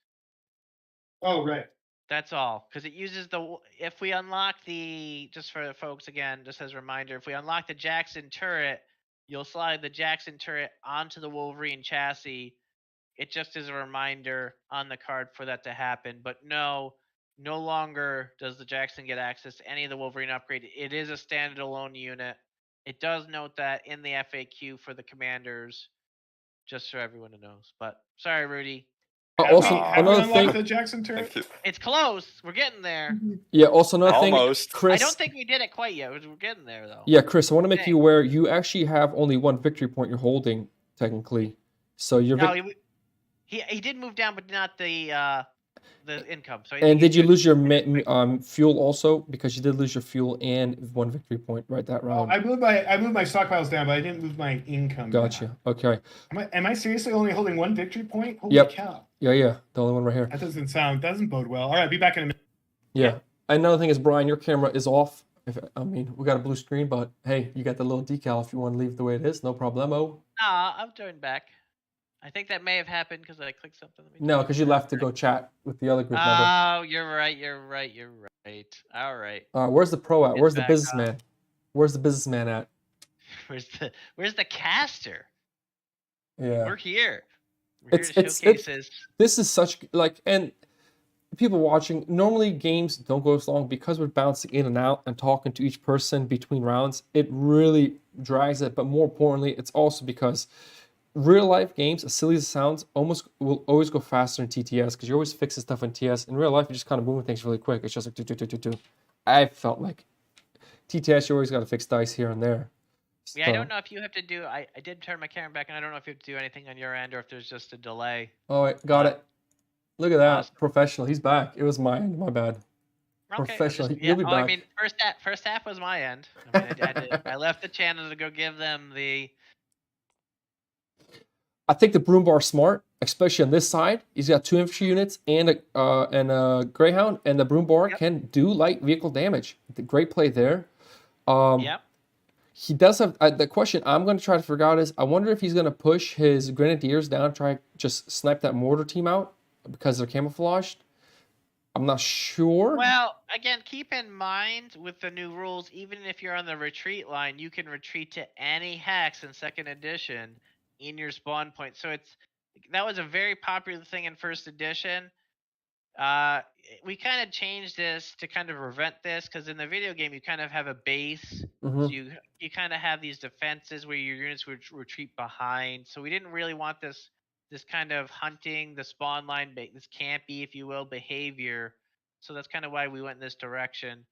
S9: Oh, right.
S8: That's all, because it uses the. If we unlock the, just for the folks again, just as a reminder, if we unlock the Jackson turret, you'll slide the Jackson turret onto the Wolverine chassis. It just is a reminder on the card for that to happen. But no longer does the Jackson get access to any of the Wolverine upgrade. It is a standalone unit. It does note that in the FAQ for the commanders, just so everyone knows. But sorry, Rudy.
S10: Also,
S9: Have we
S10: another
S9: unlocked
S10: thing.
S9: the Jackson turret?
S8: It's close. We're getting there.
S10: Yeah. Also, another thing.
S12: Almost.
S10: Chris.
S8: I don't think we did it quite yet. We're getting there though.
S10: Yeah, Chris. I want to make
S8: Dang.
S10: you aware. You actually have only 1 victory point you're holding technically. So you're.
S8: No, he did move down, but not the income. So
S10: And did you lose your fuel also? Because you did lose your fuel and 1 victory point right that round.
S9: I moved my stockpiles down, but I didn't move my income.
S10: Gotcha.
S9: down.
S10: Okay.
S9: Am I seriously only holding 1 victory point? Holy
S10: Yep.
S9: cow!
S10: Yeah. The only one right here.
S9: That doesn't bode well. All right, be back in a minute.
S10: Yeah. Another thing is, Brian, your camera is off. We got a blue screen, but hey, you got the little decal if you want to leave it the way it is. No problemo.
S8: I'm joined back. I think that may have happened because I clicked something.
S10: No, because you left to go chat with the other group member.
S8: Oh, you're right. All right.
S10: Where's the pro at?
S8: It's
S10: Where's the
S8: back
S10: businessman? Where's the businessman at?
S8: Where's the caster?
S10: Yeah.
S8: We're here. We're
S10: It's
S8: here to showcase this.
S10: This is such and people watching, normally games don't go as long because we're bouncing in and out and talking to each person between rounds. It really drags it, but more importantly, it's also because real life games, as silly as it sounds, will always go faster in TTS because you're always fixing stuff in TS. In real life, you're just kind of moving things really quick. It's just like do. I felt like TTS, you always got to fix dice here and there.
S8: Yeah, I don't know if you have to do. I did turn my camera back, and I don't know if you have to do anything on your end or if there's just a delay.
S10: Oh, wait, got it. Look at that.
S8: Awesome.
S10: Professional. He's back. It was my end. My bad.
S8: Okay,
S10: Professional.
S8: yeah,
S10: You'll be back.
S8: I mean, first half was my end. I mean, I left the channel to go give them the.
S10: I think the broom bar smart, especially on this side. He's got 2 infantry units and a Greyhound, and the broom bar can do light vehicle damage. Great play there.
S8: Yep.
S10: He does have the question I'm going to try to figure out is I wonder if he's going to push his grenadiers down, try just snipe that mortar team out because they're camouflaged. I'm not sure.
S8: Well, again, keep in mind with the new rules, even if you're on the retreat line, you can retreat to any hex in 2nd edition in your spawn point. So that was a very popular thing in 1st edition. We kind of changed this to kind of prevent this because in the video game you kind of have a base. So you kind of have these defenses where your units would retreat behind. So we didn't really want this kind of hunting the spawn line, this campy, if you will, behavior. So that's kind of why we went in this direction.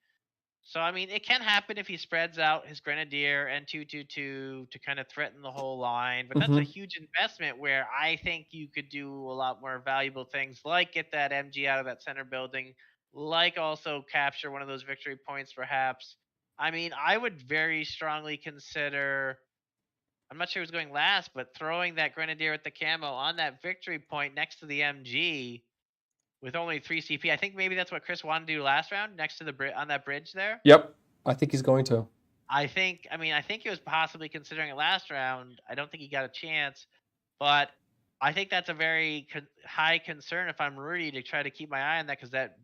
S8: So, I mean, it can happen if he spreads out his Grenadier and 2-2-2 to kind of threaten the whole line. But that's a huge investment where I think you could do a lot more valuable things, like get that MG out of that center building, like also capture one of those victory points, perhaps. I mean, I would very strongly consider, I'm not sure who's going last, but throwing that Grenadier with the camo on that victory point next to the MG with only 3 CP. I think maybe that's what Chris wanted to do last round, next to the on that bridge there.
S10: Yep, I think he's going to.
S8: I think he was possibly considering it last round. I don't think he got a chance, but I think that's a very high concern if I'm Rudy to try to keep my eye on that, because that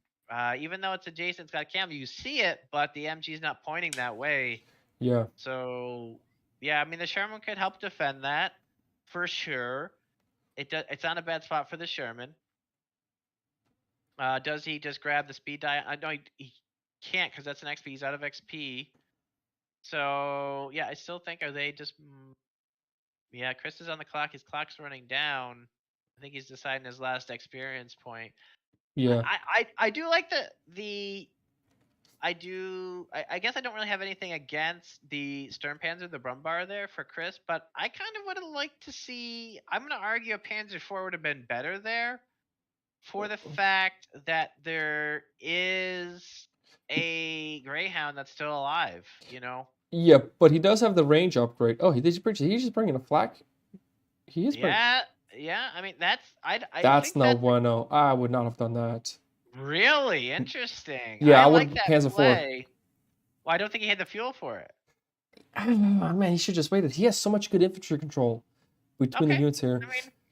S8: even though it's adjacent, it's got cam, you see it, but the MG's not pointing that way.
S10: Yeah.
S8: So yeah, I mean the Sherman could help defend that for sure. It's on a bad spot for the Sherman. Does he just grab the speed die? I know he can't because that's an XP. He's out of XP. So yeah, I still think are they just yeah, Chris is on the clock. His clock's running down. I think he's deciding his last experience point.
S10: Yeah.
S8: I do like I guess I don't really have anything against the Sturmpanzer, the Brumbar there for Chris, but I kind of would have liked to see. I'm going to argue a Panzer IV would have been better there, for the fact that there is a Greyhound that's still alive. You know.
S10: Yeah, but he does have the range upgrade. Oh, he's just bringing a flak. He is.
S8: Yeah. I mean, that's
S10: that's no bueno. I would not have done that.
S8: Really interesting.
S10: Yeah, I would
S8: like that
S10: Panzer
S8: play. Well, I don't think he had the fuel for it.
S10: Man, he should just waited. He has so much good infantry control between the units here,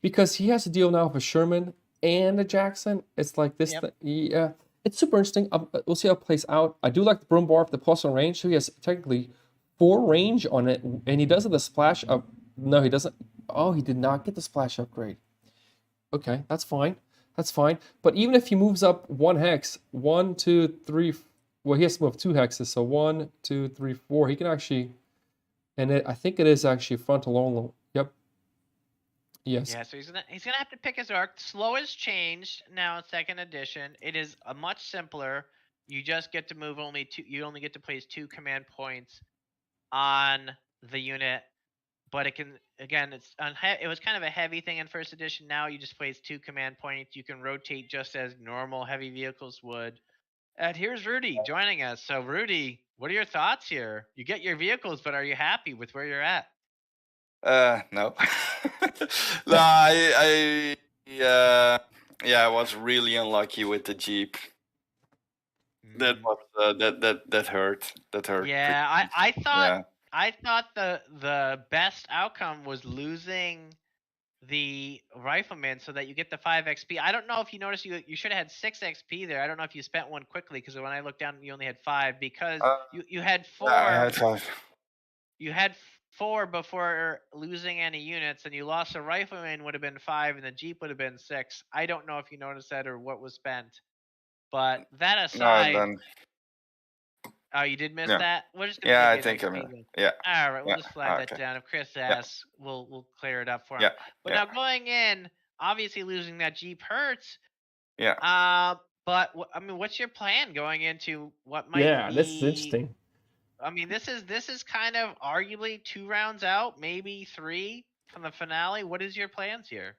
S10: because he has to deal now with a Sherman and a Jackson. It's like this. Yeah, it's super interesting. We'll see how it plays out. I do like the Brumbar with the plus on range. So he has technically 4 range on it, and he does have the splash up. No, he doesn't. Oh, he did not get the splash upgrade. Okay, that's fine. That's fine. But even if he moves up 1 hex, 1, 2, 3, well, he has to move 2 hexes. So 1, 2, 3, 4. He can actually, and I think it is actually frontal only. Yep. Yes.
S8: Yeah, so he's gonna have to pick his arc. Slow has changed now in 2nd edition. It is a much simpler. You just get to move only 2. You only get to place 2 command points on the unit. But it can, again, it was kind of a heavy thing in 1st edition. Now you just place 2 command points. You can rotate just as normal heavy vehicles would. And here's Rudy joining us. So Rudy, what are your thoughts here? You get your vehicles, but are you happy with where you're at?
S12: No. No, I was really unlucky with the Jeep. That was that hurt. That hurt.
S8: Yeah, I thought. I thought the best outcome was losing the Rifleman so that you get the 5 XP. I don't know if you noticed you should have had 6 XP there. I don't know if you spent one quickly, because when I looked down, you only had 5 because you had 4.
S12: I had 5.
S8: You had 4 before losing any units, and you lost a Rifleman would have been 5, and the Jeep would have been 6. I don't know if you noticed that or what was spent, but that aside. Oh, you did miss that? We're just gonna
S12: I think I mean. Yeah.
S8: All right, we'll just flag that down. If Chris asks, we'll clear it up for him. But now going in, obviously losing that Jeep hurts.
S12: Yeah.
S8: But I mean, what's your plan going into what might be?
S10: Yeah, this is interesting.
S8: I mean, this is kind of arguably 2 rounds out, maybe 3 from the finale. What is your plans here?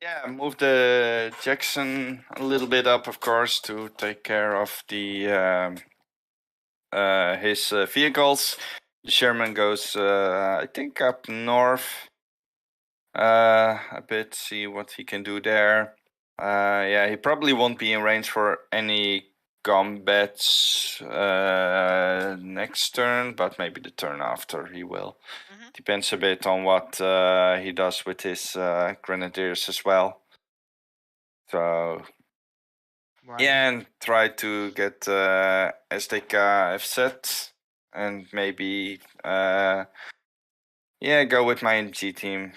S12: Yeah, move the Jackson a little bit up, of course, to take care of the his vehicles. The Sherman goes, I think, up north a bit. See what he can do there. Yeah, he probably won't be in range for any combats next turn, but maybe the turn after he will. Depends a bit on what he does with his grenadiers as well. So yeah, and try to get SDK FZ and maybe go with my MG team,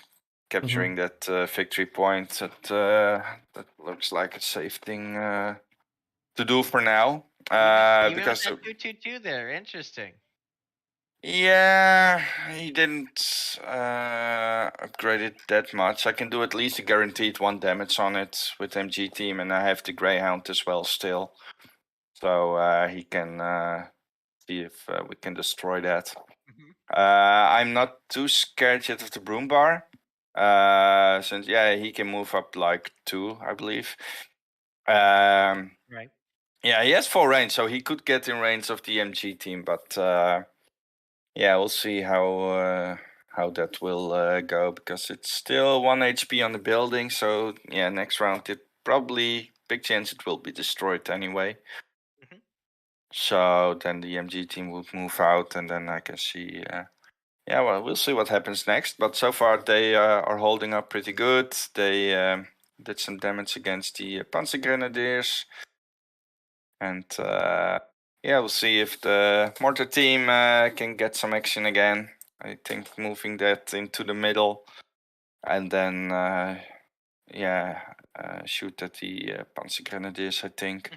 S12: capturing that victory point. That looks like a safe thing to do for now.
S8: Even
S12: Because
S8: with that 2-2-2 there, interesting.
S12: Yeah, he didn't upgrade it that much. I can do at least a guaranteed 1 damage on it with MG team, and I have the Greyhound as well still. So he can see if we can destroy that. I'm not too scared yet of the Brumbar. Since he can move up like 2, I believe.
S8: Right.
S12: Yeah, he has 4 range, so he could get in range of the MG team, but we'll see how that will go, because it's still 1 HP on the building. So next round it probably big chance it will be destroyed anyway. So then the MG team would move out, and then I can see. Yeah, well, we'll see what happens next. But so far they are holding up pretty good. They did some damage against the Panzer Grenadiers, and yeah, we'll see if the mortar team can get some action again. I think moving that into the middle, and then shoot at the Panzer Grenadiers, I think.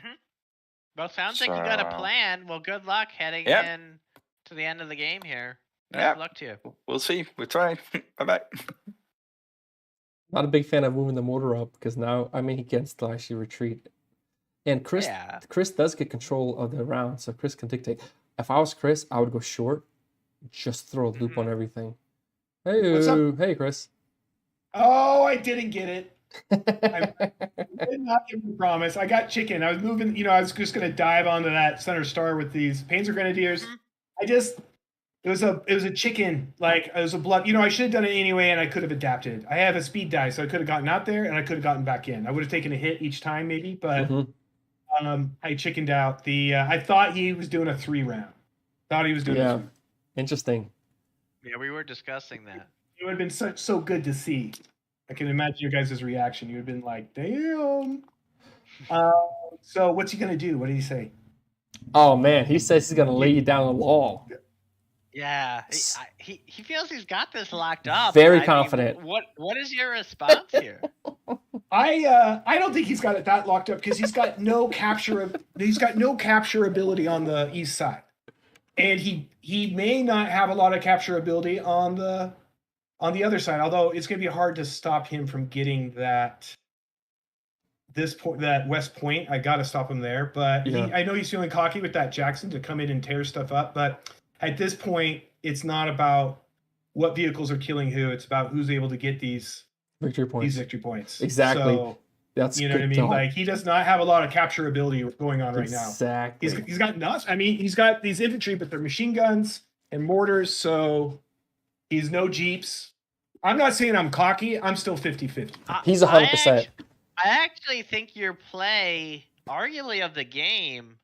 S8: Well, sounds like you got a
S12: So,
S8: plan. Well, good luck heading
S12: yeah.
S8: in to the end of the game here.
S12: Yeah.
S8: Best of luck to you.
S12: We'll see. We try. Bye-bye.
S10: Not a big fan of moving the mortar up because now, I mean, he can still actually retreat. And Chris does get control of the round, so Chris can dictate. If I was Chris, I would go short, just throw a loop on everything. Hey,
S9: What's up?
S10: Hey, Chris.
S9: Oh, I didn't get it. I did not give a promise. I got chicken. I was moving, I was just going to dive onto that center star with these Panzer Grenadiers. It was a chicken, like it was a bluff. I should have done it anyway, and I could have adapted. I have a speed die, so I could have gotten out there, and I could have gotten back in. I would have taken a hit each time, maybe, but I chickened out. I thought he was doing a 3-round. Thought he was doing a 3.
S10: Interesting.
S8: Yeah, we were discussing that.
S9: It would have been so good to see. I can imagine your guys' reaction. You would have been like, damn. So what's he going to do? What did he say?
S10: Oh, man. He says he's going to lay you down the law.
S8: Yeah. He feels he's got this locked up.
S10: Very confident.
S8: What is your response here?
S9: I don't think he's got it that locked up because he's got no capture. He's got no capture ability on the east side, and he may not have a lot of capture ability on the other side. Although it's going to be hard to stop him from getting that west point. I got to stop him there. But I know he's feeling cocky with that Jackson to come in and tear stuff up. But at this point, it's not about what vehicles are killing who. It's about who's able to get these
S10: victory points. Exactly.
S9: So,
S10: that's
S9: what I mean.
S10: Talk.
S9: Like he does not have a lot of capture ability going on right now.
S10: Exactly.
S9: He's got nuts. I mean, he's got these infantry, but they're machine guns and mortars. So he's no jeeps. I'm not saying I'm cocky. I'm still 50-50.
S10: He's 100%.
S8: I actually think your play, arguably of the game,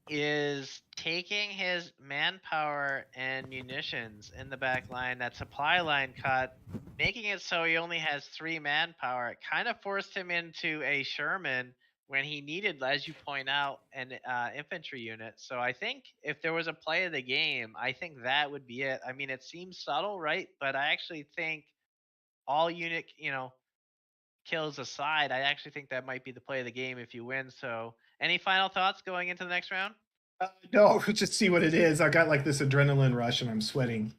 S8: is taking his manpower and munitions in the back line, that supply line cut, making it so he only has 3 manpower. It kind of forced him into a Sherman when he needed, as you point out, an infantry unit. So I think if there was a play of the game, I think that would be it. I mean, it seems subtle, right? But I actually think all unit, kills aside, I actually think that might be the play of the game if you win. So any final thoughts going into the next round?
S9: No, just see what it is. I got like this adrenaline rush and I'm sweating.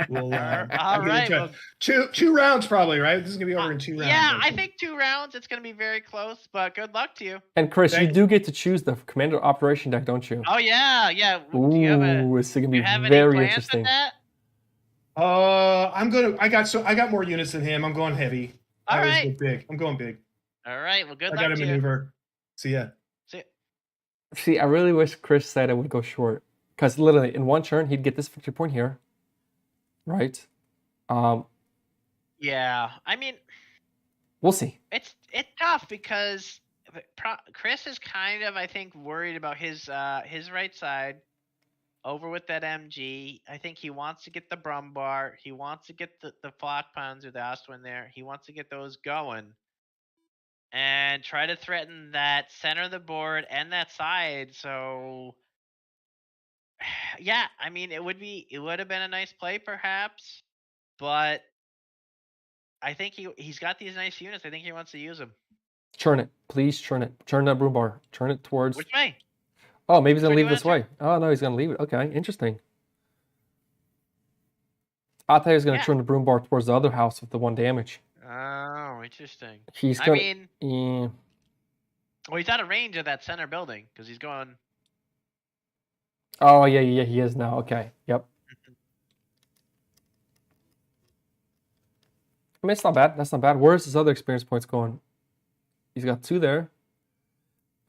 S9: We'll,
S8: all right. Well,
S9: two rounds probably, right? This is going to be over in 2 rounds.
S8: Yeah, I think 2 rounds. It's going to be very close, but good luck to you.
S10: And Chris, you do get to choose the commander operation deck, don't you?
S8: Oh, yeah.
S10: Ooh, it's going to be very interesting.
S9: I got more units than him. I'm going heavy.
S8: All right.
S9: I'm going big.
S8: All right. Well, good luck
S9: I got
S8: to
S9: a maneuver. See ya.
S10: See, I really wish Chris said I would go short. Because literally, in 1 turn, he'd get this victory point here. Right?
S8: Yeah. I mean...
S10: We'll see.
S8: It's tough because Chris is kind of, I think, worried about his right side over with that MG. I think he wants to get the Brumbar. He wants to get the Flakpanzer, the Ostwind there. He wants to get those going. And try to threaten that center of the board and that side. So, yeah, I mean, it would have been a nice play, perhaps, but I think he's got these nice units. I think he wants to use them.
S10: Churn it, please churn it. Churn that broom bar. Turn it towards.
S8: Which way?
S10: Oh, maybe he's gonna leave this way. Oh no, he's gonna leave it. Okay, interesting. I thought he was gonna turn the broom bar towards the other house with the 1 damage.
S8: Oh, interesting.
S10: Well,
S8: he's out of range of that center building because he's going.
S10: Oh, yeah, he is now. Okay, yep. I mean, it's not bad. That's not bad. Where's his other experience points going? He's got 2 there.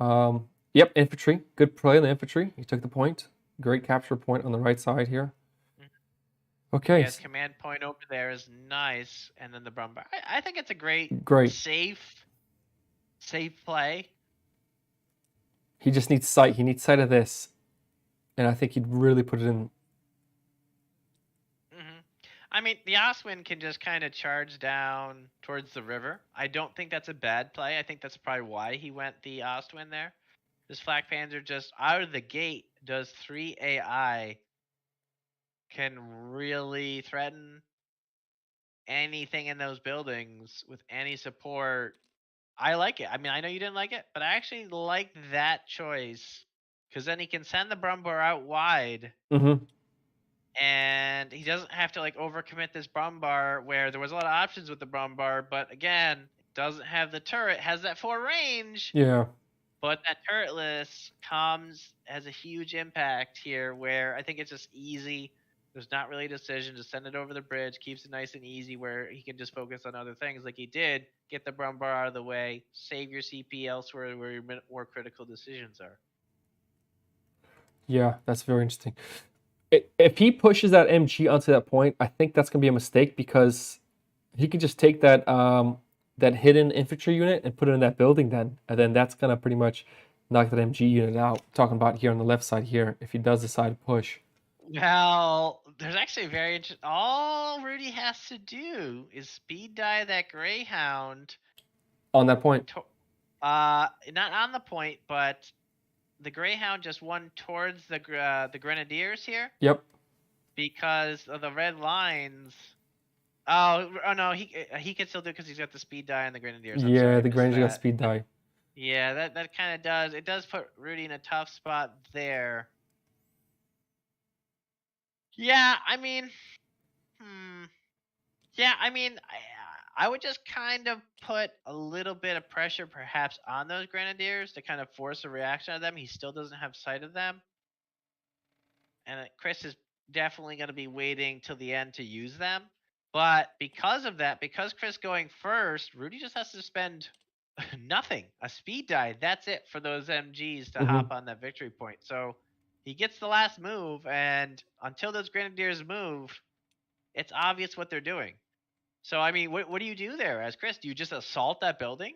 S10: Yep, infantry. Good play in the infantry. He took the point. Great capture point on the right side here. Okay.
S8: His command point over there is nice, and then the Brumbar. I think it's a great, safe play.
S10: He just needs sight. He needs sight of this. and I think he'd really put it in.
S8: I mean, the Oswin can just kind of charge down towards the river. I don't think that's a bad play. I think that's probably why he went the Ostwind there. This Flak Panzer just out of the gate does 3 AI, can really threaten anything in those buildings with any support. I like it. I mean, I know you didn't like it, but I actually like that choice because then he can send the Brumbar out wide.
S10: Mm-hmm.
S8: And he doesn't have to like overcommit this Brumbar where there was a lot of options with the Brumbar, but again, it doesn't have the turret, has that 4 range.
S10: Yeah.
S8: But that turretless has a huge impact here where I think it's just easy. There's not really a decision. Just send it over the bridge, keeps it nice and easy where he can just focus on other things like he did. Get the Brumbar out of the way, save your CP elsewhere where your more critical decisions are.
S10: Yeah, that's very interesting. If he pushes that MG onto that point, I think that's going to be a mistake because he could just take that that hidden infantry unit and put it in that building then. And then that's going to pretty much knock that MG unit out. Talking about here on the left side here, if he does decide to push.
S8: Well, there's actually very interesting. All Rudy has to do is speed die that Greyhound.
S10: On that point.
S8: Not on the point, but the Greyhound just won towards the Grenadiers here.
S10: Yep.
S8: Because of the red lines. Oh no, he can still do it because he's got the speed die on the Grenadiers.
S10: Yeah, the Grenadiers got speed die.
S8: Yeah, that kind of does. It does put Rudy in a tough spot there. Yeah, I mean, yeah, I mean, I would just kind of put a little bit of pressure perhaps on those Grenadiers to kind of force a reaction of them. He still doesn't have sight of them. And Chris is definitely going to be waiting till the end to use them. But because of that, because Chris going first, Rudy just has to spend nothing. A speed die. That's it for those MGs to hop on that victory point. So he gets the last move, and until those Grenadiers move, it's obvious what they're doing. So, I mean, what do you do there as Chris? Do you just assault that building?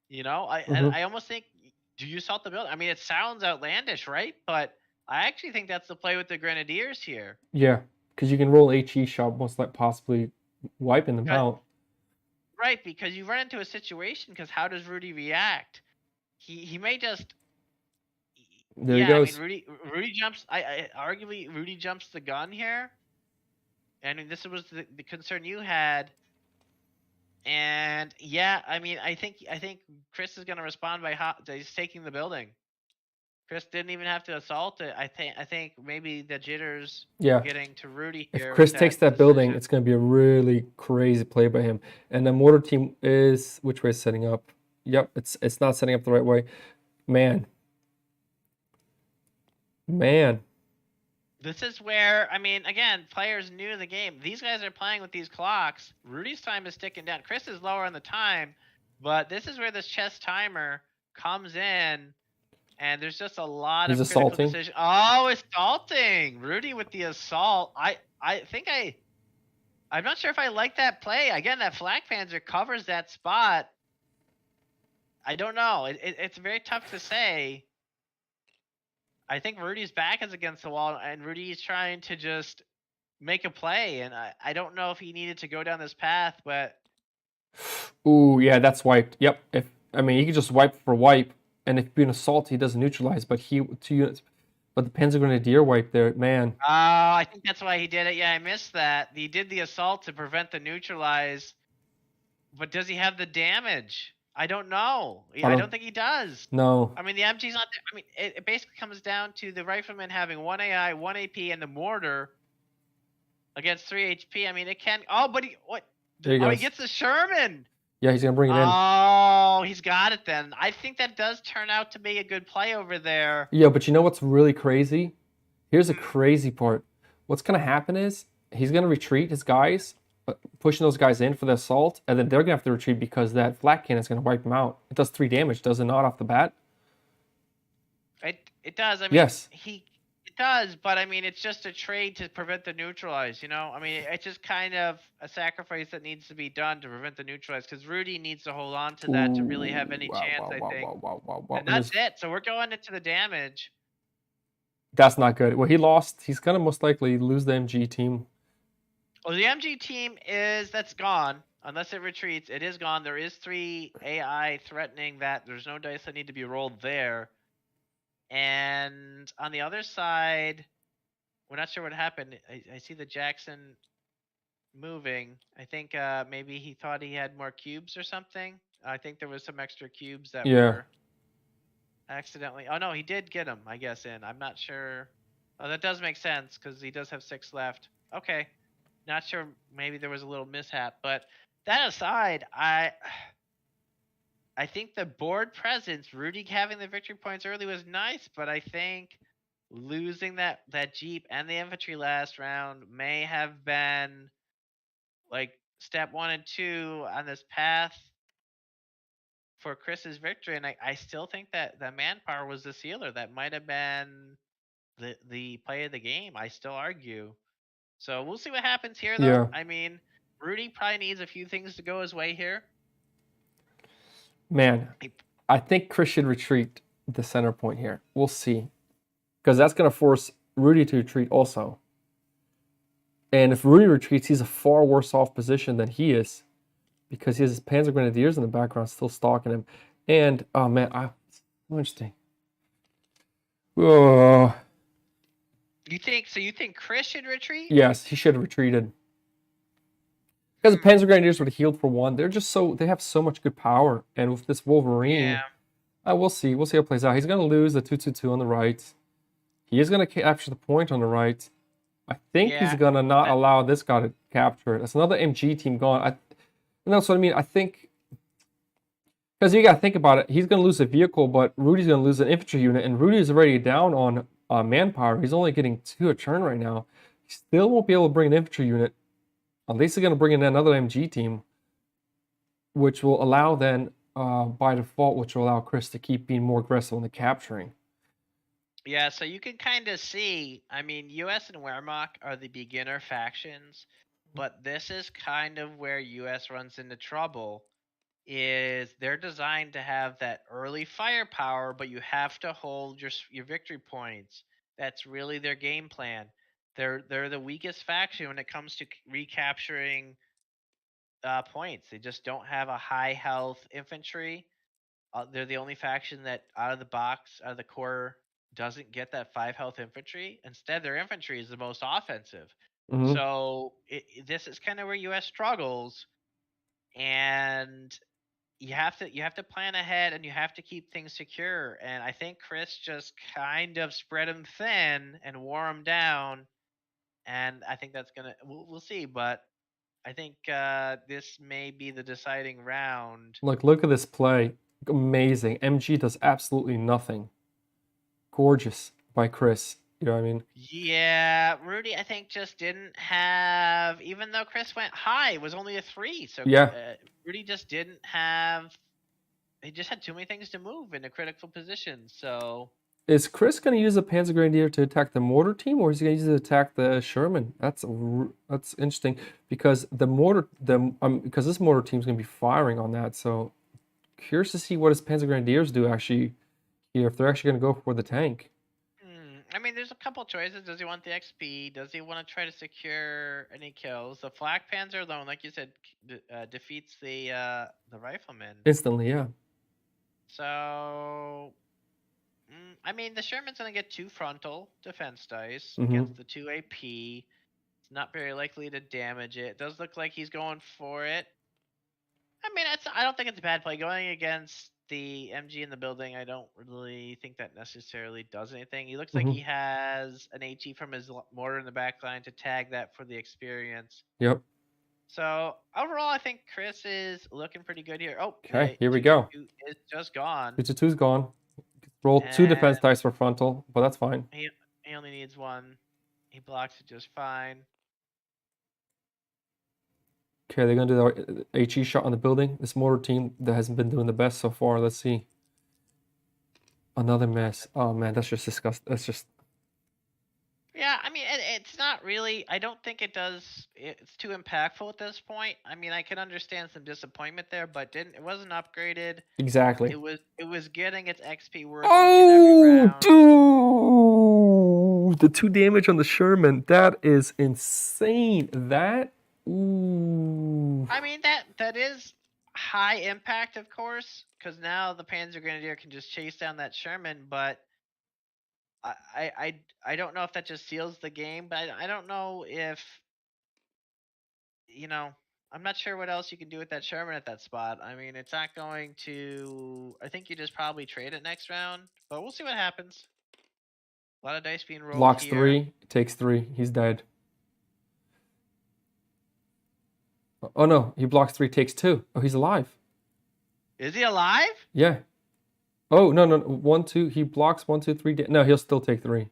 S8: You know, I almost think, do you assault the building? I mean, it sounds outlandish, right? But I actually think that's the play with the Grenadiers here.
S10: Yeah, because you can roll HE shot, most like possibly wiping them out.
S8: Right, because you run into a situation. Because how does Rudy react? He may just.
S10: There he goes.
S8: I mean, Rudy jumps. Arguably Rudy jumps the gun here. I mean, this was the concern you had. And yeah, I mean, I think Chris is going to respond by he's taking the building. Chris didn't even have to assault it. I think maybe the jitters getting to Rudy here.
S10: If Chris takes that building, it's going to be a really crazy play by him. And the mortar team is which way is setting up? Yep, it's not setting up the right way. Man.
S8: This is where, I mean, again, players new to the game. These guys are playing with these clocks. Rudy's time is ticking down. Chris is lower on the time, but this is where this chess timer comes in, and there's just a lot of critical decisions. Oh, assaulting! Rudy with the assault. I'm not sure if I like that play. Again, that Flak Panzer covers that spot. I don't know. It's very tough to say. I think Rudy's back is against the wall, and Rudy's trying to just make a play. And I don't know if he needed to go down this path, but.
S10: Ooh, yeah, that's wiped. Yep. He could just wipe for wipe, and if being assault, he doesn't neutralize. But 2 units. But the Panzer Grenadier wipe there, man.
S8: I think that's why he did it. Yeah, I missed that. He did the assault to prevent the neutralize, but does he have the damage? I don't know. I don't think he does.
S10: No.
S8: I mean, the MG's not there. I mean, it basically comes down to the rifleman having 1 AI, 1 AP, and the mortar against 3 HP. I mean, it can. Oh, but he gets the Sherman.
S10: Yeah, he's gonna bring it in.
S8: Oh, he's got it then. I think that does turn out to be a good play over there.
S10: Yeah, but you know what's really crazy? Here's the crazy part. What's gonna happen is he's gonna retreat his guys, pushing those guys in for the assault, and then they're gonna have to retreat because that flak cannon is gonna wipe them out. It does 3 damage, does it not, off the bat?
S8: It does. I mean,
S10: yes.
S8: It does, but I mean, it's just a trade to prevent the neutralize. You know, I mean, it's just kind of a sacrifice that needs to be done to prevent the neutralize because Rudy needs to hold on to that to really have any chance. I think. And that's it. So we're going into the damage.
S10: That's not good. Well, he lost. He's gonna most likely lose the MG team.
S8: Well, the MG team that's gone. Unless it retreats, it is gone. There is 3 AI threatening that. There's no dice that need to be rolled there. And on the other side, we're not sure what happened. I see the Jackson moving. I think maybe he thought he had more cubes or something. I think there was some extra cubes that were accidentally. Oh no, he did get them, I guess, in. I'm not sure. Oh, that does make sense because he does have 6 left. Okay. Not sure. Maybe there was a little mishap, but that aside, I think the board presence, Rudy having the victory points early was nice, but I think losing that Jeep and the infantry last round may have been like step 1 and 2 on this path for Chris's victory. And I still think that the manpower was the sealer. That might have been the play of the game. I still argue. So we'll see what happens here, though.
S10: Yeah.
S8: I mean, Rudy probably needs a few things to go his way here.
S10: Man, I think Chris should retreat the center point here. We'll see. Because that's going to force Rudy to retreat also. And if Rudy retreats, he's a far worse off position than he is. Because he has his Panzer Grenadiers in the background still stalking him. And, oh man, interesting. Oh.
S8: You think Chris should retreat?
S10: Yes, he should have retreated. Because the Panzer Grenadiers would have healed for 1. They have so much good power. And with this Wolverine, we'll see. We'll see how it plays out. He's going to lose the 222 on the right. He is going to capture the point on the right. I think he's going to not allow this guy to capture it. That's another MG team gone. And that's what I mean. I think, because you got to think about it. He's going to lose a vehicle, but Rudy's going to lose an infantry unit. And Rudy's already down on manpower. He's only getting 2 a turn right now. He still won't be able to bring an infantry unit. At least he's going to bring in another MG team, which will allow then, by default, which will allow Chris to keep being more aggressive on the capturing.
S8: Yeah, so you can kind of see, I mean, US and Wehrmacht are the beginner factions, but this is kind of where US runs into trouble, is they're designed to have that early firepower, but you have to hold your victory points. That's really their game plan. They're the weakest faction when it comes to recapturing points. They just don't have a high health infantry. They're the only faction that out of the core, doesn't get that 5 health infantry. Instead, their infantry is the most offensive.
S10: Mm-hmm.
S8: So this is kind of where US struggles, and you have to plan ahead and you have to keep things secure. And I think Chris just kind of spread them thin and wore them down. And I think that's gonna we'll see, but I think this may be the deciding round.
S10: Look at this play. Amazing. MG does absolutely nothing. Gorgeous by Chris. You know what I mean?
S8: Yeah, Rudy, I think just didn't have, even though Chris went high, it was only a 3. So Rudy just didn't have, he just had too many things to move in a critical position. So
S10: is Chris going to use the Panzer Grenadier to attack the mortar team, or is he going to use it to attack the Sherman? That's interesting, because because this mortar team is going to be firing on that. So curious to see what his Panzer Grenadiers do actually here, if they're actually going to go for the tank.
S8: I mean, there's a couple choices. Does he want the XP? Does he want to try to secure any kills? The Flak Panzer alone, like you said, defeats the rifleman
S10: instantly. Yeah.
S8: So, I mean, the Sherman's gonna get 2 frontal defense dice against the 2 AP. It's not very likely to damage it. It does look like he's going for it. I mean, I don't think it's a bad play going against the MG in the building. I don't really think that necessarily does anything. He looks like he has an HE from his mortar in the back line to tag that for the experience.
S10: Yep.
S8: So overall, I think Chris is looking pretty good here. Oh,
S10: okay, here we go.
S8: It's just gone.
S10: 2's gone. Roll 2 defense dice for frontal, but that's fine.
S8: He only needs 1. He blocks it just fine.
S10: Okay, they're going to do the HE shot on the building. This mortar team that hasn't been doing the best so far. Let's see. Another mess. Oh, man, that's just disgusting. That's just...
S8: Yeah, I mean, it's not really... I don't think it does... It's too impactful at this point. I mean, I can understand some disappointment there, but it wasn't upgraded.
S10: Exactly.
S8: It was getting its XP worth each and every round.
S10: Dude! Ooh, the 2 damage on the Sherman. That is insane. That. Ooh.
S8: I mean, that is high impact, of course, because now the Panzer Grenadier can just chase down that Sherman, but I don't know if that just seals the game, but I don't know if, you know, I'm not sure what else you can do with that Sherman at that spot. I mean, it's not going to. I think you just probably trade it next round, but we'll see what happens. A lot of dice being rolled
S10: Blocks
S8: here.
S10: 3, takes 3. He's dead. Oh no, he blocks 3, takes 2. Oh, he's alive.
S8: Is he alive?
S10: Yeah. Oh no 1 2. He blocks 1 2 3. No, he'll still take 3.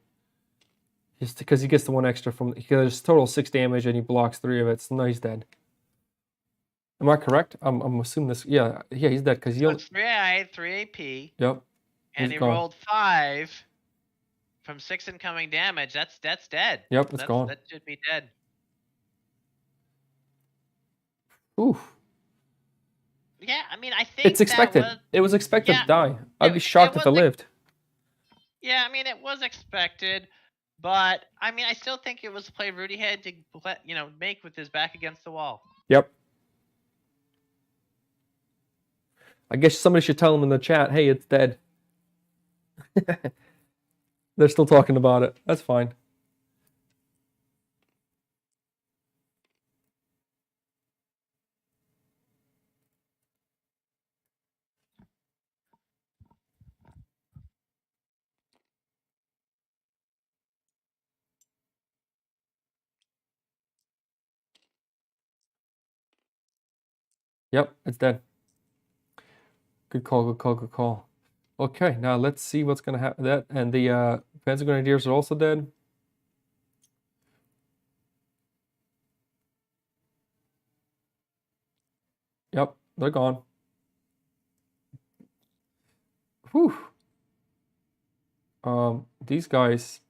S10: Just because he gets the 1 extra from. He gets total 6 damage and he blocks 3 of it. So no, he's dead. Am I correct? I'm assuming this. Yeah, he's dead because
S8: So it's 3 AP.
S10: Yep.
S8: And he rolled 5 from 6 incoming damage. That's dead.
S10: Yep, it's gone.
S8: That should be dead.
S10: Oof.
S8: Yeah, I mean, I think
S10: It's expected. It was expected to die. I'd be shocked if it lived.
S8: Yeah, I mean, it was expected, but I mean, I still think it was a play Rudy had to, make with his back against the wall.
S10: Yep. I guess somebody should tell him in the chat, hey, it's dead. They're still talking about it. That's fine. Yep, it's dead. Good call, good call, good call. Okay, now let's see what's going to happen. That and the Panzer Grenadiers are also dead. Yep, they're gone. Whew. These guys.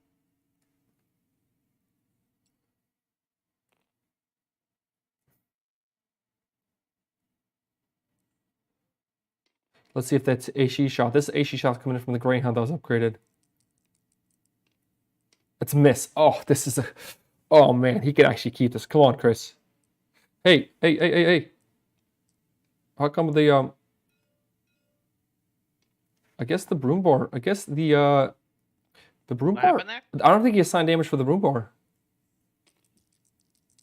S10: Let's see if that's AC shot. This AC shot's coming in from the Greyhound that was upgraded. It's a miss. Oh, this is a. Oh man, he could actually keep this. Come on, Chris. Hey. How come the I guess the broom bar. I guess the broom
S8: What
S10: bar.
S8: happened there?
S10: I don't think he assigned damage for the broom bar.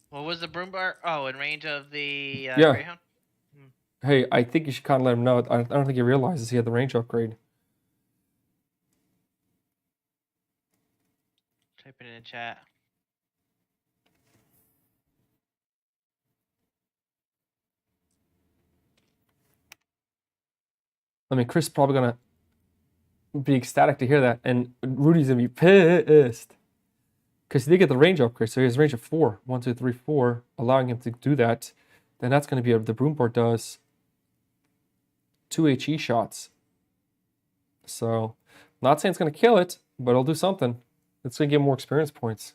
S8: What was the broom bar? Oh, in range of the
S10: Yeah.
S8: Greyhound?
S10: Hey, I think you should kind of let him know. I don't think he realizes he had the range upgrade.
S8: Type it in the chat.
S10: I mean, Chris is probably gonna be ecstatic to hear that, and Rudy's gonna be pissed because he did get the range upgrade, so he has a range of 4. 1, 2, 3, 4, allowing him to do that. Then that's gonna be the broom bar does 2 HE shots. So, not saying it's gonna kill it, but it'll do something. It's gonna get more experience points.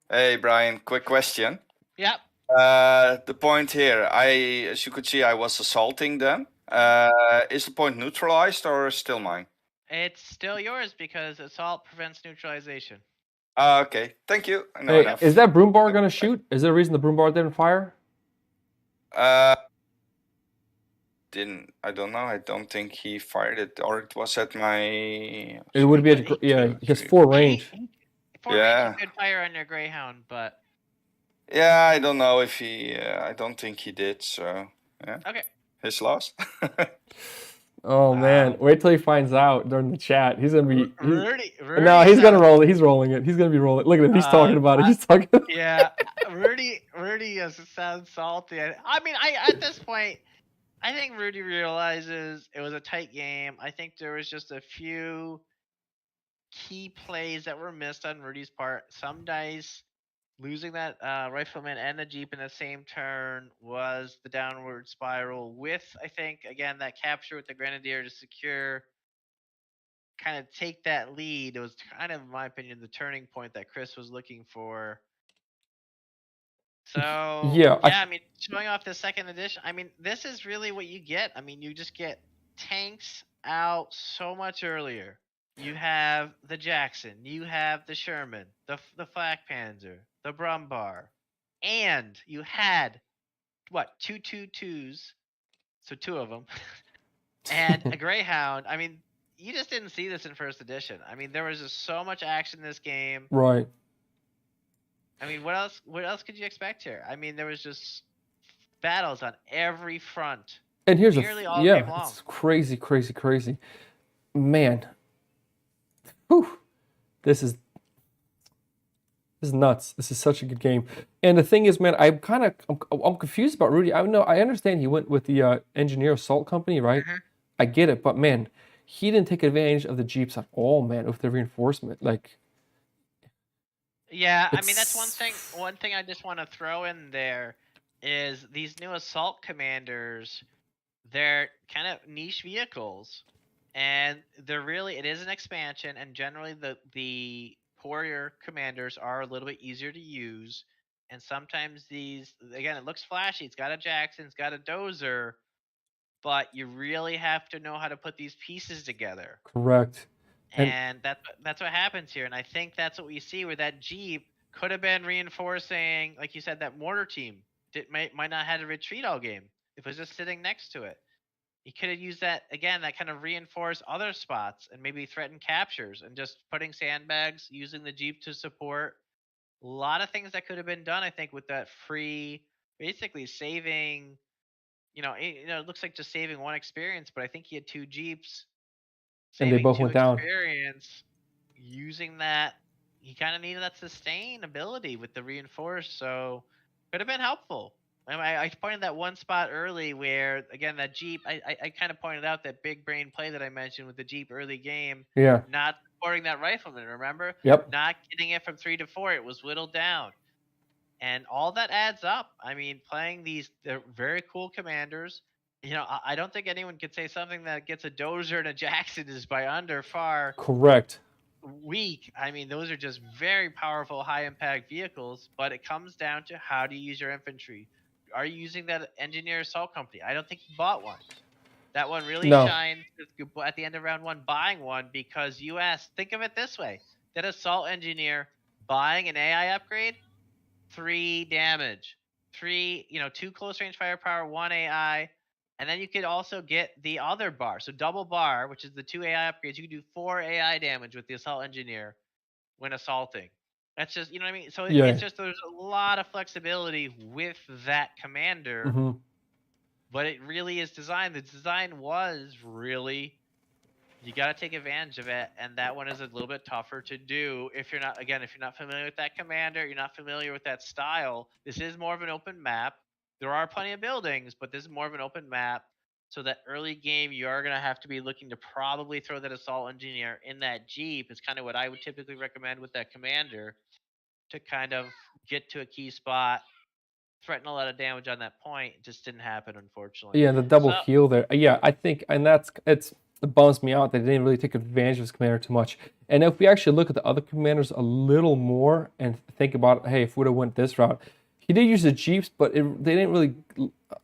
S12: Hey, Brian, quick question.
S8: Yep.
S12: The point here, as you could see, I was assaulting them. Is the point neutralized or still mine?
S8: It's still yours because assault prevents neutralization.
S12: Okay, thank you. I know
S10: Hey,
S12: enough.
S10: is that broom bar gonna shoot? Is there a reason the broom bar didn't fire?
S12: I don't know. I don't think he fired it, or it was at my.
S10: It would be at, yeah, he has 4 range.
S12: Yeah.
S8: You could fire on your Greyhound, but
S12: Yeah, I don't know if he. I don't think he did. So yeah.
S8: okay.
S12: His loss.
S10: Oh man, wait till he finds out during the chat. He's gonna be.
S8: Rudy
S10: No, he's gonna roll it. He's rolling it. He's gonna be rolling it. Look at him. He's talking about it. He's talking.
S8: Yeah, Rudy sounds salty. I mean, at this point, I think Rudy realizes it was a tight game. I think there was just a few key plays that were missed on Rudy's part. Some dice, losing that rifleman and the Jeep in the same turn was the downward spiral with, I think, again, that capture with the Grenadier to secure, kind of take that lead. It was kind of, in my opinion, the turning point that Chris was looking for. So,
S10: Yeah,
S8: I mean, showing off the second edition, I mean, this is really what you get. I mean, you just get tanks out so much earlier. You have the Jackson, you have the Sherman, the Flak Panzer, the Brumbar, and you had what 222s, so 2 of them, and a Greyhound. I mean, you just didn't see this in first edition. I mean, there was just so much action in this game.
S10: Right.
S8: I mean, what else? What else could you expect here? I mean, there was just battles on every front.
S10: And here's
S8: nearly all game long.
S10: It's crazy, crazy, crazy. Man. Whew. This is nuts. This is such a good game. And the thing is, man, I'm confused about Rudy. I understand he went with the engineer assault company, right?
S8: Mm-hmm.
S10: I get it, but man, he didn't take advantage of the Jeeps at all, man, with the reinforcement. Like,
S8: yeah, I mean, that's one thing. One thing I just want to throw in there is these new assault commanders. They're kind of niche vehicles, and it is an expansion, and generally the warrior commanders are a little bit easier to use, and sometimes again, it looks flashy. It's got a Jackson, it's got a Dozer, but you really have to know how to put these pieces together.
S10: correct.
S8: And that's what happens here, and I think that's what we see where that Jeep could have been reinforcing, like you said, that mortar team. Might not have had to retreat all game. If it was just sitting next to it. He could have used that, again, that kind of reinforce other spots and maybe threaten captures and just putting sandbags, using the Jeep to support. A lot of things that could have been done, I think, with that free, basically saving, it looks like just saving 1 experience, but I think he had 2 Jeeps.
S10: And they both went down.
S8: Experience, using that, he kind of needed that sustainability with the reinforce, so could have been helpful. I pointed that one spot early where, again, that Jeep, I kind of pointed out that big brain play that I mentioned with the Jeep early game.
S10: Yeah.
S8: Not supporting that rifleman, remember?
S10: Yep.
S8: Not getting it from 3 to 4. It was whittled down. And all that adds up. I mean, playing they're very cool commanders. I don't think anyone could say something that gets a Dozer and a Jackson is by under far.
S10: Correct.
S8: Weak. I mean, those are just very powerful, high-impact vehicles, but it comes down to how do you use your infantry. Are you using that engineer assault company? I don't think you bought one. That one really shined at the end of round 1 buying one because US, think of it this way. That assault engineer buying an AI upgrade, 3 damage. 2 close range firepower, 1 AI, and then you could also get the other bar. So double bar, which is the 2 AI upgrades, you can do 4 AI damage with the assault engineer when assaulting. That's just, you know what I mean? So it's just, there's a lot of flexibility with that commander, but it really is designed. The design was really, you got to take advantage of it, and that one is a little bit tougher to do if you're not familiar with that commander, you're not familiar with that style. This is more of an open map. There are plenty of buildings, but this is more of an open map. So that early game, you are going to have to be looking to probably throw that assault engineer in that Jeep. Is kind of what I would typically recommend with that commander to kind of get to a key spot, threaten a lot of damage on that point. It just didn't happen, unfortunately.
S10: Yeah, the double heal there. Yeah, I think, and it bums me out that they didn't really take advantage of this commander too much. And if we actually look at the other commanders a little more and think about, hey, if we would have went this route, he did use the Jeeps, but they didn't really.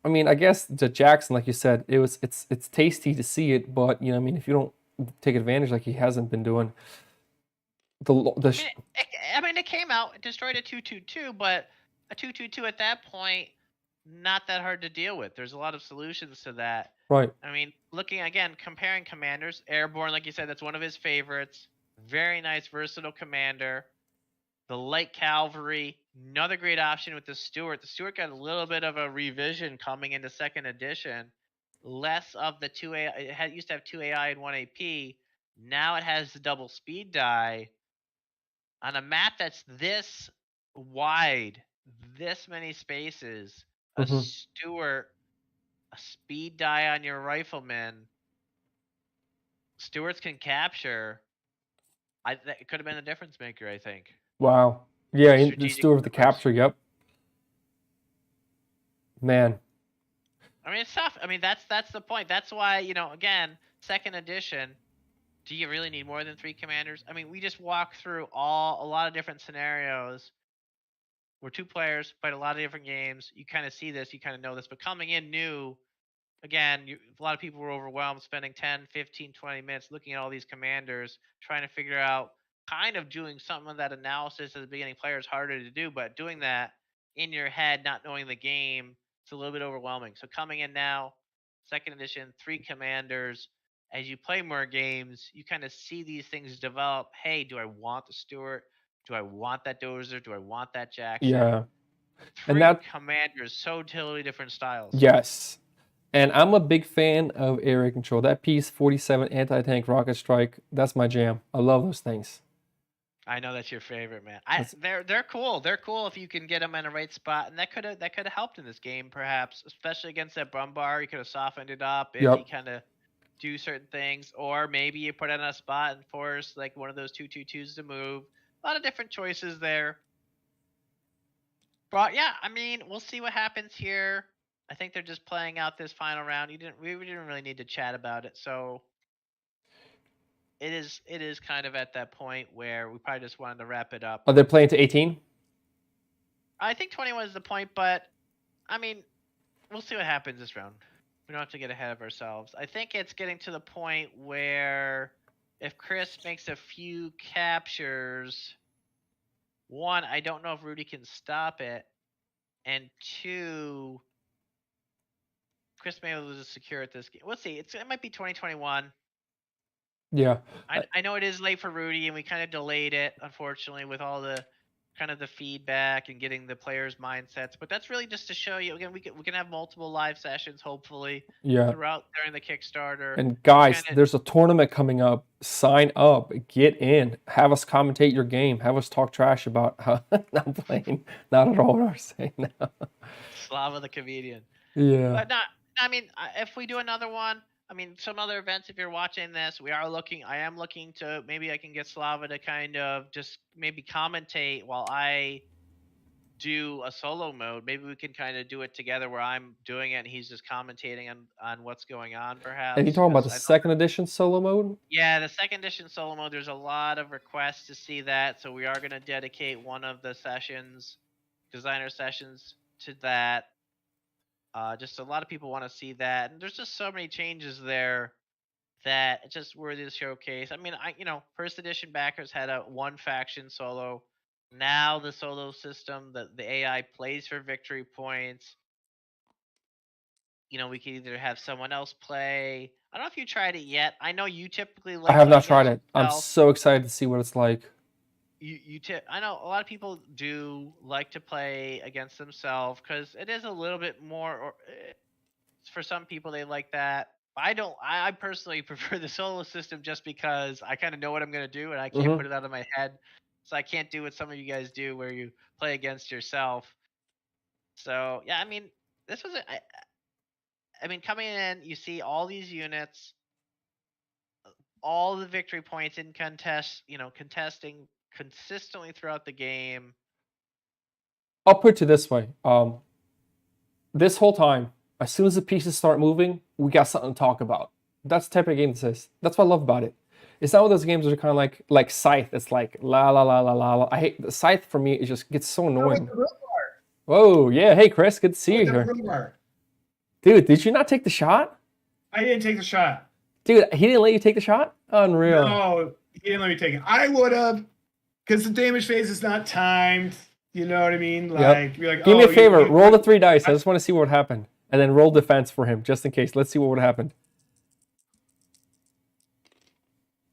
S10: I mean, I guess the Jackson, like you said, it's tasty to see it, but I mean, if you don't take advantage like he hasn't been doing,
S8: it came out, it destroyed a 222, but a 222 at that point, not that hard to deal with. There's a lot of solutions to that.
S10: Right.
S8: I mean, comparing commanders, Airborne, like you said, that's one of his favorites. Very nice, versatile commander. The light cavalry, another great option with the Stuart. The Stuart got a little bit of a revision coming into 2nd edition. Less of the 2 AI. It used to have 2 AI and 1 AP. Now it has the double speed die. On a map that's this wide, this many spaces, a Stuart, a speed die on your rifleman. Stuarts can capture. It could have been a difference maker, I think.
S10: Wow. Yeah, the Stuart with the capture, yep. Man.
S8: I mean, it's tough. I mean, that's the point. That's why, again, 2nd edition, do you really need more than 3 commanders? I mean, we just walked through a lot of different scenarios. We're 2 players, played a lot of different games. You kind of see this, you kind of know this, but coming in new, again, a lot of people were overwhelmed, spending 10, 15, 20 minutes looking at all these commanders, trying to figure out, kind of doing some of that analysis as a beginning player is harder to do, but doing that in your head, not knowing the game, it's a little bit overwhelming. So coming in now, second edition, 3 commanders. As you play more games, you kind of see these things develop. Hey, do I want the Stewart? Do I want that Dozer? Do I want that Jackson?
S10: Yeah.
S8: 3
S10: And that
S8: commanders, so totally different styles.
S10: yes. And I'm a big fan of area control. That piece 47 anti-tank rocket strike, that's my jam. I love those things.
S8: I know that's your favorite, man. They're cool. They're cool if you can get them in the right spot, and that could have helped in this game, perhaps, especially against that Brumbar. You could have softened it up if you kind of do certain things, or maybe you put it in a spot and force like one of those 2/2/2s to move. A lot of different choices there. But yeah, I mean, we'll see what happens here. I think they're just playing out this final round. We didn't really need to chat about it, so it is kind of at that point where we probably just wanted to wrap it up.
S10: Are they playing to 18?
S8: I think 21 is the point, but I mean, we'll see what happens this round. We don't have to get ahead of ourselves. I think it's getting to the point where if Chris makes a few captures, 1, I don't know if Rudy can stop it, and 2, Chris may be able to secure it this game. We'll see. It might be 2021.
S10: Yeah.
S8: I know it is late for Rudy, and we kind of delayed it, unfortunately, with all the kind of the feedback and getting the players' mindsets. But that's really just to show you, again, we can have multiple live sessions, hopefully, throughout during the Kickstarter.
S10: And guys, there's a tournament coming up. Sign up. Get in. Have us commentate your game. Have us talk trash about how I'm playing. Not at all what I'm saying now.
S8: Slava the comedian.
S10: Yeah.
S8: But not, I mean, if we do another one, I mean, some other events, if you're watching this, I am looking to, maybe I can get Slava to kind of just maybe commentate while I do a solo mode. Maybe we can kind of do it together where I'm doing it and he's just commentating on what's going on, perhaps.
S10: And you talking about the second edition solo mode?
S8: Yeah, the second edition solo mode, there's a lot of requests to see that. So we are going to dedicate one of the sessions, designer sessions, to that. Just a lot of people want to see that, and there's just so many changes there that it's just worthy to showcase. I mean, first edition backers had a 1 faction solo. Now the solo system, the AI plays for victory points. We can either have someone else play. I don't know if you tried it yet. I know you typically like.
S10: I have not tried it. I'm so excited to see what it's like.
S8: I know a lot of people do like to play against themselves because it is a little bit more. Or for some people, they like that. I don't. I personally prefer the solo system just because I kind of know what I'm gonna do and I can't put it out of my head. So I can't do what some of you guys do where you play against yourself. So yeah, I mean, this was I mean, coming in, you see all these units, all the victory points in contesting consistently throughout the game.
S10: I'll put it this way. This whole time, as soon as the pieces start moving, we got something to talk about. That's the type of game this is. That's what I love about it. It's not one of those games that are kind of like Scythe. It's like la la la la la. I hate the Scythe for me. It just gets so annoying. Whoa, yeah. Hey, Chris, good to see you here. Dude, did you not take the shot?
S9: I didn't take the shot.
S10: Dude, he didn't let you take the shot? Unreal.
S9: No, he didn't let me take it. I would have, because the damage phase is not timed. You know what I mean? Like, you're like,
S10: give me a favor. Roll the 3 dice. I just want to see what happened. And then roll defense for him, just in case. Let's see what would have happened.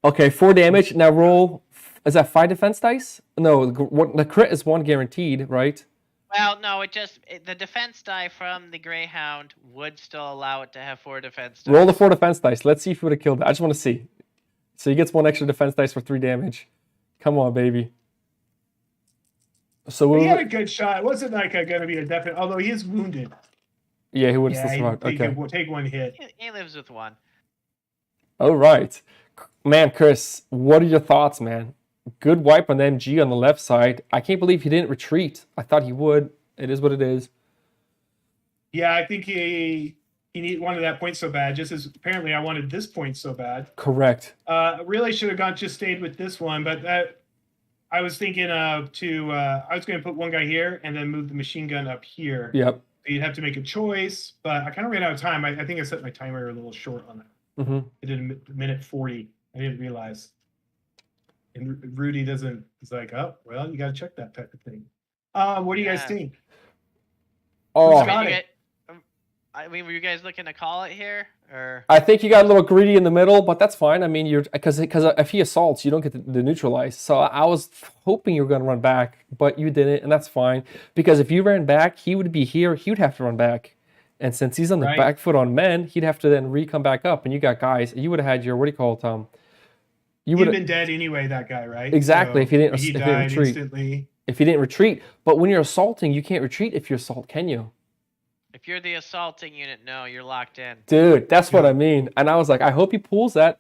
S10: Okay, 4 damage. Now roll. Is that 5 defense dice? No, the crit is 1 guaranteed, right?
S8: Well, no, the defense die from the Greyhound would still allow it to have 4 defense dice.
S10: Roll the 4 defense dice. Let's see if he would have killed it. I just want to see. So he gets 1 extra defense dice for 3 damage. Come on, baby. So
S9: he had a good shot. It wasn't like going to be a definite, although he is wounded.
S10: Yeah, he would have still survived. Okay.
S9: We'll take 1 hit.
S8: He lives with 1.
S10: All right. Man, Chris, what are your thoughts, man? Good wipe on the MG on the left side. I can't believe he didn't retreat. I thought he would. It is what it is.
S9: Yeah, I think he wanted that point so bad, just as apparently I wanted this point so bad.
S10: Correct.
S9: Really should have just stayed with this one, but I was thinking I was going to put one guy here and then move the machine gun up here.
S10: Yep.
S9: You'd have to make a choice, but I kind of ran out of time. I think I set my timer a little short on that.
S10: Mm-hmm.
S9: I did a minute 40. I didn't realize. And Rudy doesn't. It's like, oh, well, you got to check that type of thing. What do you guys think?
S10: Oh,
S8: I mean, were you guys looking to call it here, or?
S10: I think you got a little greedy in the middle, but that's fine. I mean, you're because if he assaults, you don't get the neutralize. So I was hoping you were going to run back, but you didn't, and that's fine. Because if you ran back, he would be here. He would have to run back, and since he's on the back foot on men, he'd have to then come back up. And you got guys. You would have had your what do you call it, Tom?
S9: You would have been dead anyway. That guy, right?
S10: Exactly.
S9: So
S10: if he didn't,
S9: he
S10: if he
S9: died
S10: didn't retreat.
S9: instantly.
S10: If he didn't retreat, but when you're assaulting, you can't retreat if you assault, can you?
S8: If you're the assaulting unit, no, you're locked in.
S10: Dude, that's what I mean. And I was like, I hope he pulls that.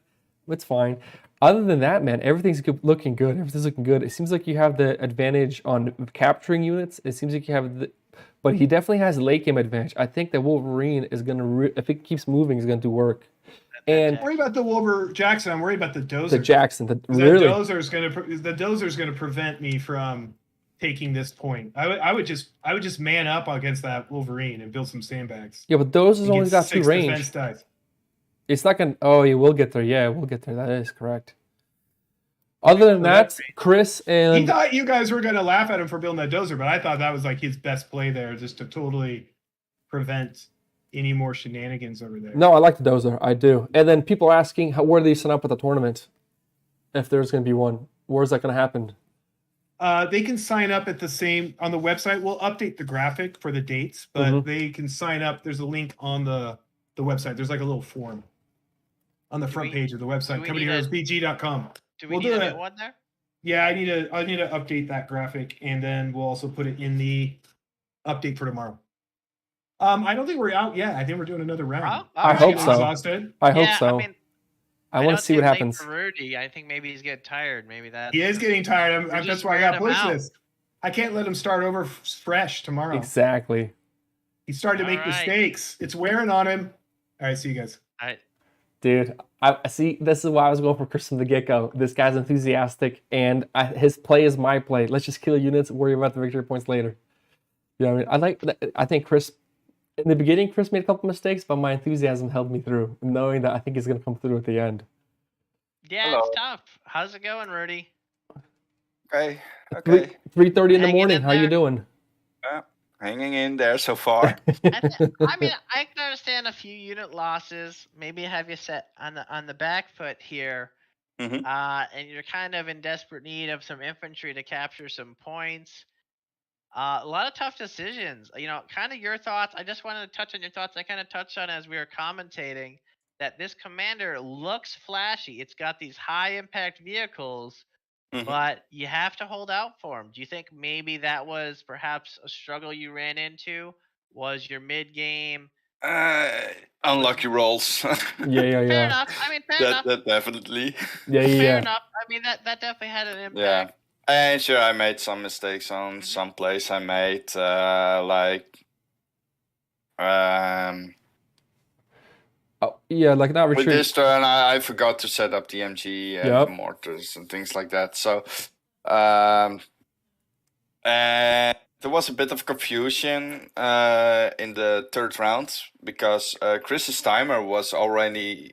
S10: It's fine. Other than that, man, everything's looking good. Everything's looking good. It seems like you have the advantage on capturing units. It seems like you have the... But he definitely has late game advantage. I think that Wolverine is going to... if it keeps moving, is going to do work. And
S9: worry about the Jackson. I'm worried about the Dozer.
S10: The Jackson.
S9: The Dozer's going to prevent me from taking this point. I would just man up against that Wolverine and build some sandbags.
S10: Yeah, but Dozer's only got 2 range. It's not gonna. Oh, yeah, we'll get there. Yeah, we'll get there. That is correct. Other than that, Chris and
S9: he thought you guys were gonna laugh at him for building that Dozer, but I thought that was like his best play there, just to totally prevent any more shenanigans over there.
S10: No, I like the Dozer. I do. And then people are asking, where do they sign up with the tournament? If there's going to be one, where's that going to happen?
S9: They can sign up at on the website. We'll update the graphic for the dates, but they can sign up. There's a link on the website. There's like a little form on the front page of the website. ComedyHeroesBG.com.
S8: Do we need a new one there?
S9: Yeah, I need to update that graphic, and then we'll also put it in the update for tomorrow. I don't think we're out yet. I think we're doing another round.
S10: I hope so.
S9: Exhausted?
S10: I hope so.
S8: I mean,
S10: I want to see what happens.
S8: For Rudy, I think maybe he's getting tired. Maybe that
S9: he is getting tired. That's why I got Blitzless. I can't let him start over fresh tomorrow.
S10: Exactly.
S9: He's starting to make mistakes. It's wearing on him. All right, see you guys.
S8: All right.
S10: Dude, I see. This is why I was going for Chris from the get-go. This guy's enthusiastic, and his play is my play. Let's just kill units and worry about the victory points later. You know what I mean? I think Chris... In the beginning, Chris made a couple mistakes, but my enthusiasm held me through, knowing that I think he's going to come through at the end.
S8: Yeah, it's tough. How's it going, Rudy?
S12: Okay.
S10: 3:30 in the morning. How you doing?
S12: Hanging in there so far.
S8: I mean, I can understand a few unit losses. Maybe have you set on the back foot here, and you're kind of in desperate need of some infantry to capture some points. A lot of tough decisions. You know, kind of your thoughts. I just wanted to touch on your thoughts. I kind of touched on as we were commentating that this commander looks flashy. It's got these high impact vehicles, but you have to hold out for him. Do you think maybe that was perhaps a struggle you ran into? Was your mid game?
S12: Unlucky rolls.
S10: Yeah.
S8: Fair enough. I mean, fair enough.
S12: That definitely.
S10: Yeah.
S8: Fair enough. I mean, that definitely had an impact.
S12: Yeah. And sure, I made some mistakes on some plays. I made
S10: like not retreat.
S12: With this turn, I forgot to set up the MG and the mortars and things like that. So, and there was a bit of confusion in the third round because Chris's timer was already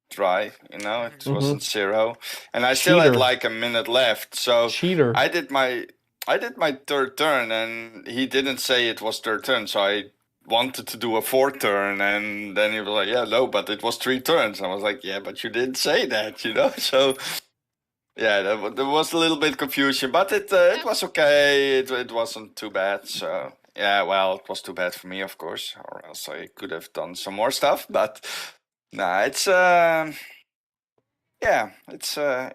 S12: dry, you know, it wasn't 0, and I still had like a minute left. So I did my third turn, and he didn't say it was third turn, so I wanted to do a 4th turn, and then he was like, "Yeah, no, but it was 3 turns." I was like, "Yeah, but you didn't say that," you know. So yeah, there was a little bit confusion, but it was okay. It wasn't too bad. So yeah, well, it was too bad for me, of course, or else I could have done some more stuff, but. Nah, it's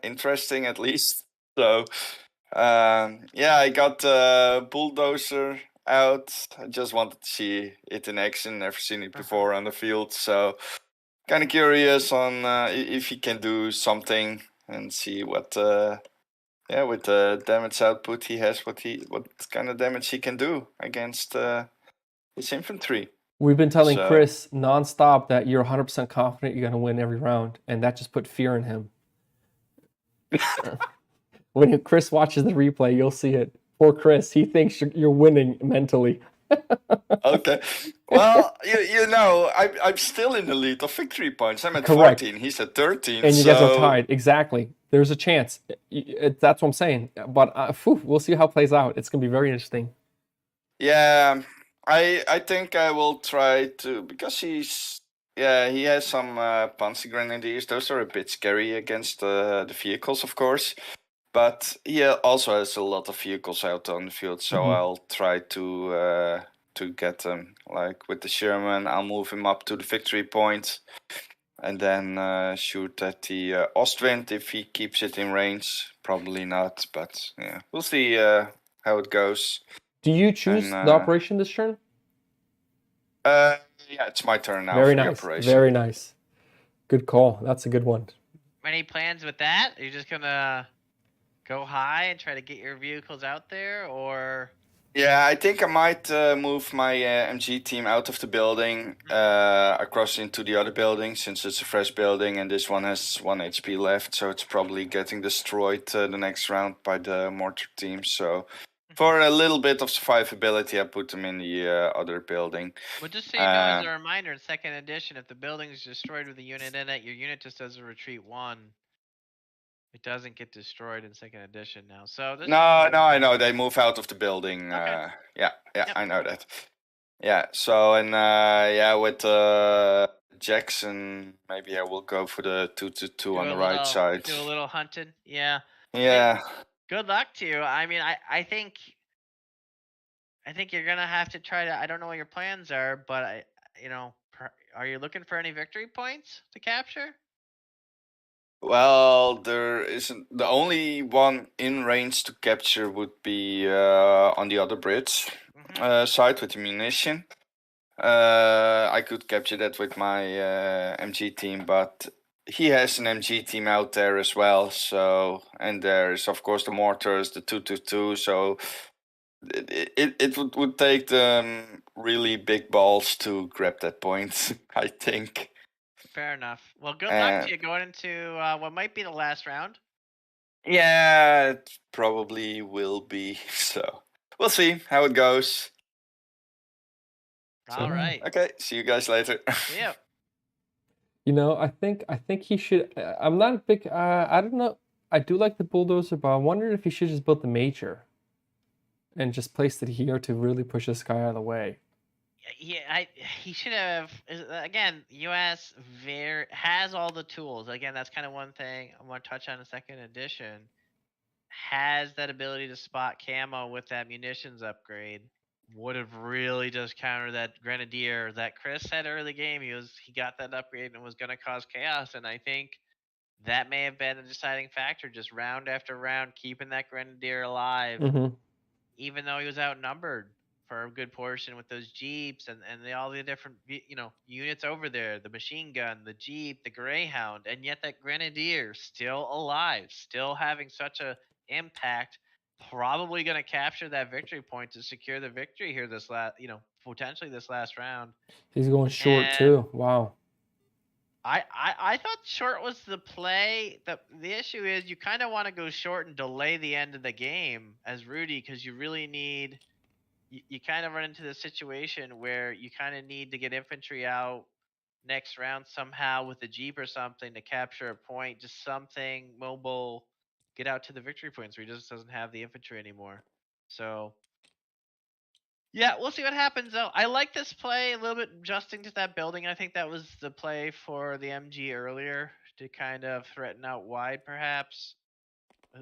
S12: interesting at least. So I got Bulldozer out. I just wanted to see it in action. Never seen it before on the field, so kind of curious on if he can do something and see what with the damage output he has, what kind of damage he can do against his infantry.
S10: We've been telling Chris nonstop that you're 100% confident you're going to win every round, and that just put fear in him. When Chris watches the replay, you'll see it. Poor Chris, he thinks you're winning mentally.
S12: Okay. Well, you know, I'm still in the lead of victory points. I'm at
S10: Correct.
S12: 14. He's at 13.
S10: And you guys are
S12: so-
S10: tied. Exactly. There's a chance. That's what I'm saying. But we'll see how it plays out. It's going to be very interesting.
S12: Yeah, I think I will try to, because he has some Panzer Grenadiers. Those are a bit scary against the vehicles, of course. But he also has a lot of vehicles out on the field, so I'll try to get them. Like with the Sherman, I'll move him up to the victory point, and then shoot at the Ostwind if he keeps it in range. Probably not, but yeah, we'll see how it goes.
S10: Do you choose the operation this turn?
S12: Yeah, it's my turn now.
S10: Very
S12: for
S10: nice.
S12: The operation.
S10: Very nice. Good call. That's a good one.
S8: Any plans with that? Are you just gonna go high and try to get your vehicles out there, or?
S12: Yeah, I think I might move my MG team out of the building, across into the other building, since it's a fresh building and this one has 1 HP left, so it's probably getting destroyed the next round by the mortar team. So for a little bit of survivability, I put them in the other building.
S8: Well, just so you know, as a reminder, in 2nd edition, if the building is destroyed with a unit in it, your unit just does a retreat 1. It doesn't get destroyed in 2nd edition now. So
S12: No, I know they move out of the building.
S8: Okay.
S12: Yeah, I know that. Yeah, so and with Jackson, maybe I will go for the 2-2 on the right side.
S8: Do a little hunting, yeah.
S12: Yeah.
S8: Good luck to you. I mean, I think you're gonna have to try to. I don't know what your plans are, but are you looking for any victory points to capture?
S12: Well, there isn't. The only one in range to capture would be on the other bridge side with the munition. I could capture that with my MG team, but he has an MG team out there as well. So, and there's of course the mortars, the 222. So it would take them really big balls to grab that point, I think.
S8: Fair enough. Well, good luck to you going into what might be the last round.
S12: Yeah, it probably will be. So we'll see how it goes.
S8: All right.
S12: Okay, see you guys later.
S8: Yeah.
S10: You know, I think he should. I'm not a big. I don't know. I do like the bulldozer, but I wonder if he should just build the major, and just place it here to really push this guy out of the way.
S8: Yeah, he should have. Again, US has all the tools. Again, that's kind of one thing I want to touch on in 2nd edition. Has that ability to spot camo with that munitions upgrade. Would have really just countered that Grenadier that Chris said early game. He got that upgrade and was going to cause chaos, and I think that may have been a deciding factor. Just round after round, keeping that Grenadier alive, even though he was outnumbered for a good portion with those Jeeps and all the different units over there, the machine gun, the Jeep, the Greyhound, and yet that Grenadier still alive, still having such a impact, probably going to capture that victory point to secure the victory here this potentially this last round.
S10: He's going short too. Wow.
S8: I thought short was the play. The issue is you kind of want to go short and delay the end of the game as Rudy, because you really need. You kind of run into the situation where you kind of need to get infantry out next round somehow with a Jeep or something to capture a point, just something mobile, get out to the victory points where he just doesn't have the infantry anymore. So, yeah, we'll see what happens though. I like this play a little bit, adjusting to that building. I think that was the play for the MG earlier to kind of threaten out wide perhaps.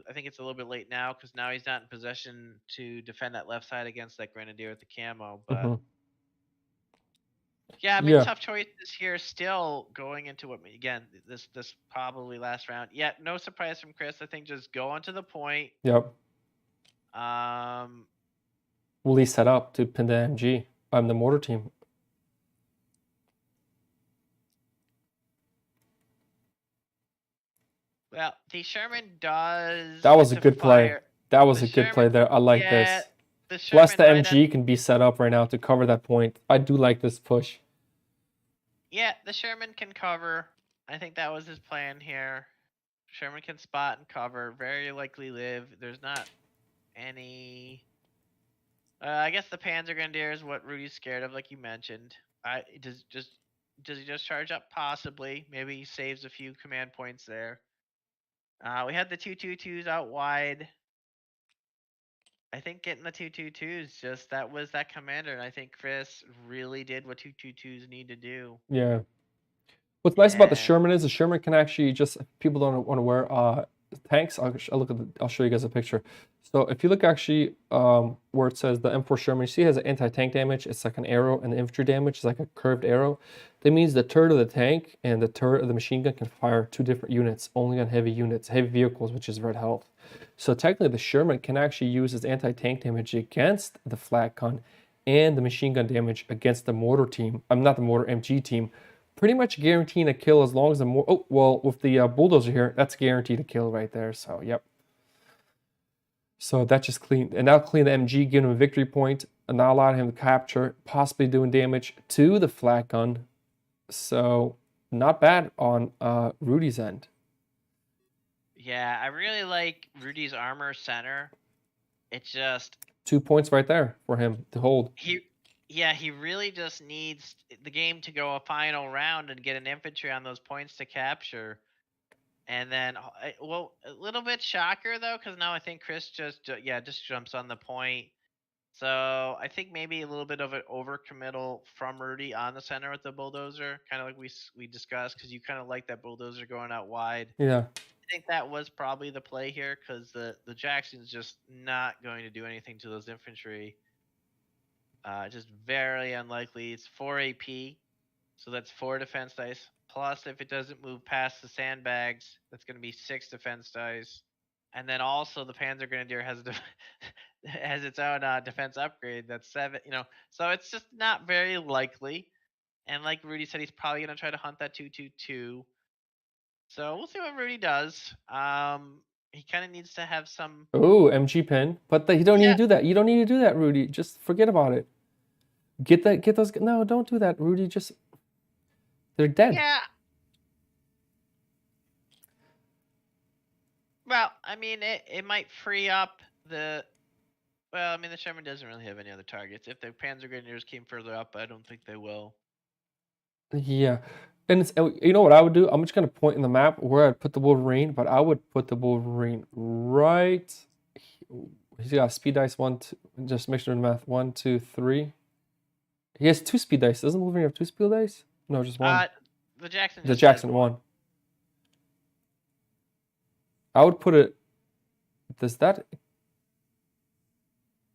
S8: I think it's a little bit late now because now he's not in possession to defend that left side against that Grenadier with the camo. But yeah, I mean, tough choices here still going into what, again, this probably last round. Yeah, no surprise from Chris. I think just go on to the point.
S10: Yep. Will he set up to pin the MG? The mortar team.
S8: Well, the Sherman does.
S10: That was a good play. That was a good play there. I like this. Plus, the MG can be set up right now to cover that point. I do like this push.
S8: Yeah, the Sherman can cover. I think that was his plan here. Sherman can spot and cover. Very likely live. There's not any I guess the Panzer Grenadier is what Rudy's scared of, like you mentioned. Does he just charge up? Possibly. Maybe he saves a few command points there. We had the 222s out wide. I think getting the 222s that was that commander, and I think Chris really did what 222s need to do.
S10: Yeah. What's nice about the
S8: And-
S10: Sherman is the Sherman can actually just, if people don't want to wear tanks. I'll show you guys a picture. So if you look actually where it says the M4 Sherman, you see it has an anti-tank damage. It's like an arrow, and the infantry damage is like a curved arrow. That means the turret of the tank and the turret of the machine gun can fire 2 different units, only on heavy units, heavy vehicles, which is red health. So technically the Sherman can actually use its anti-tank damage against the flak gun and the machine gun damage against the mortar team. Not the mortar, MG team. Pretty much guaranteeing a kill as long as the more. Oh, well, with the bulldozer here, that's guaranteed a kill right there. So, yep. So that just clean, and now clean the MG, giving him a victory point, and not allowing him to capture, possibly doing damage to the flak gun. So, not bad on Rudy's end.
S8: Yeah, I really like Rudy's armor center. It's just
S10: 2 points right there for him to hold.
S8: he really just needs the game to go a final round and get an infantry on those points to capture. And then, well, a little bit shocker though, because now I think Chris just jumps on the point. So I think maybe a little bit of an overcommittal from Rudy on the center with the bulldozer, kind of like we discussed, because you kind of like that bulldozer going out wide.
S10: Yeah.
S8: I think that was probably the play here, because the Jackson's just not going to do anything to those infantry. Just very unlikely. It's 4 AP, so that's 4 defense dice. Plus, if it doesn't move past the sandbags, that's going to be 6 defense dice. And then also the Panzer Grenadier has has its own defense upgrade. That's 7. So it's just not very likely. And like Rudy said, he's probably going to try to hunt that 222. So we'll see what Rudy does. He kind of needs to have some.
S10: Oh, MG pin, but you don't need to do that. You don't need to do that, Rudy. Just forget about it. Get those. No, don't do that, Rudy. Just they're dead.
S8: Yeah. Well, I mean, it might free up the. Well, I mean, the Sherman doesn't really have any other targets. If the Panzer Grenadiers came further up, I don't think they will.
S10: Yeah, and you know what I would do? I'm just gonna point in the map where I'd put the Wolverine, but I would put the Wolverine right. He's got speed dice 1, 2. Just make sure in math 1, 2, 3. He has 2 speed dice. Doesn't Wolverine have 2 speed dice? No, just 1.
S8: The Jackson.
S10: The Jackson 1. I would put it. Does that?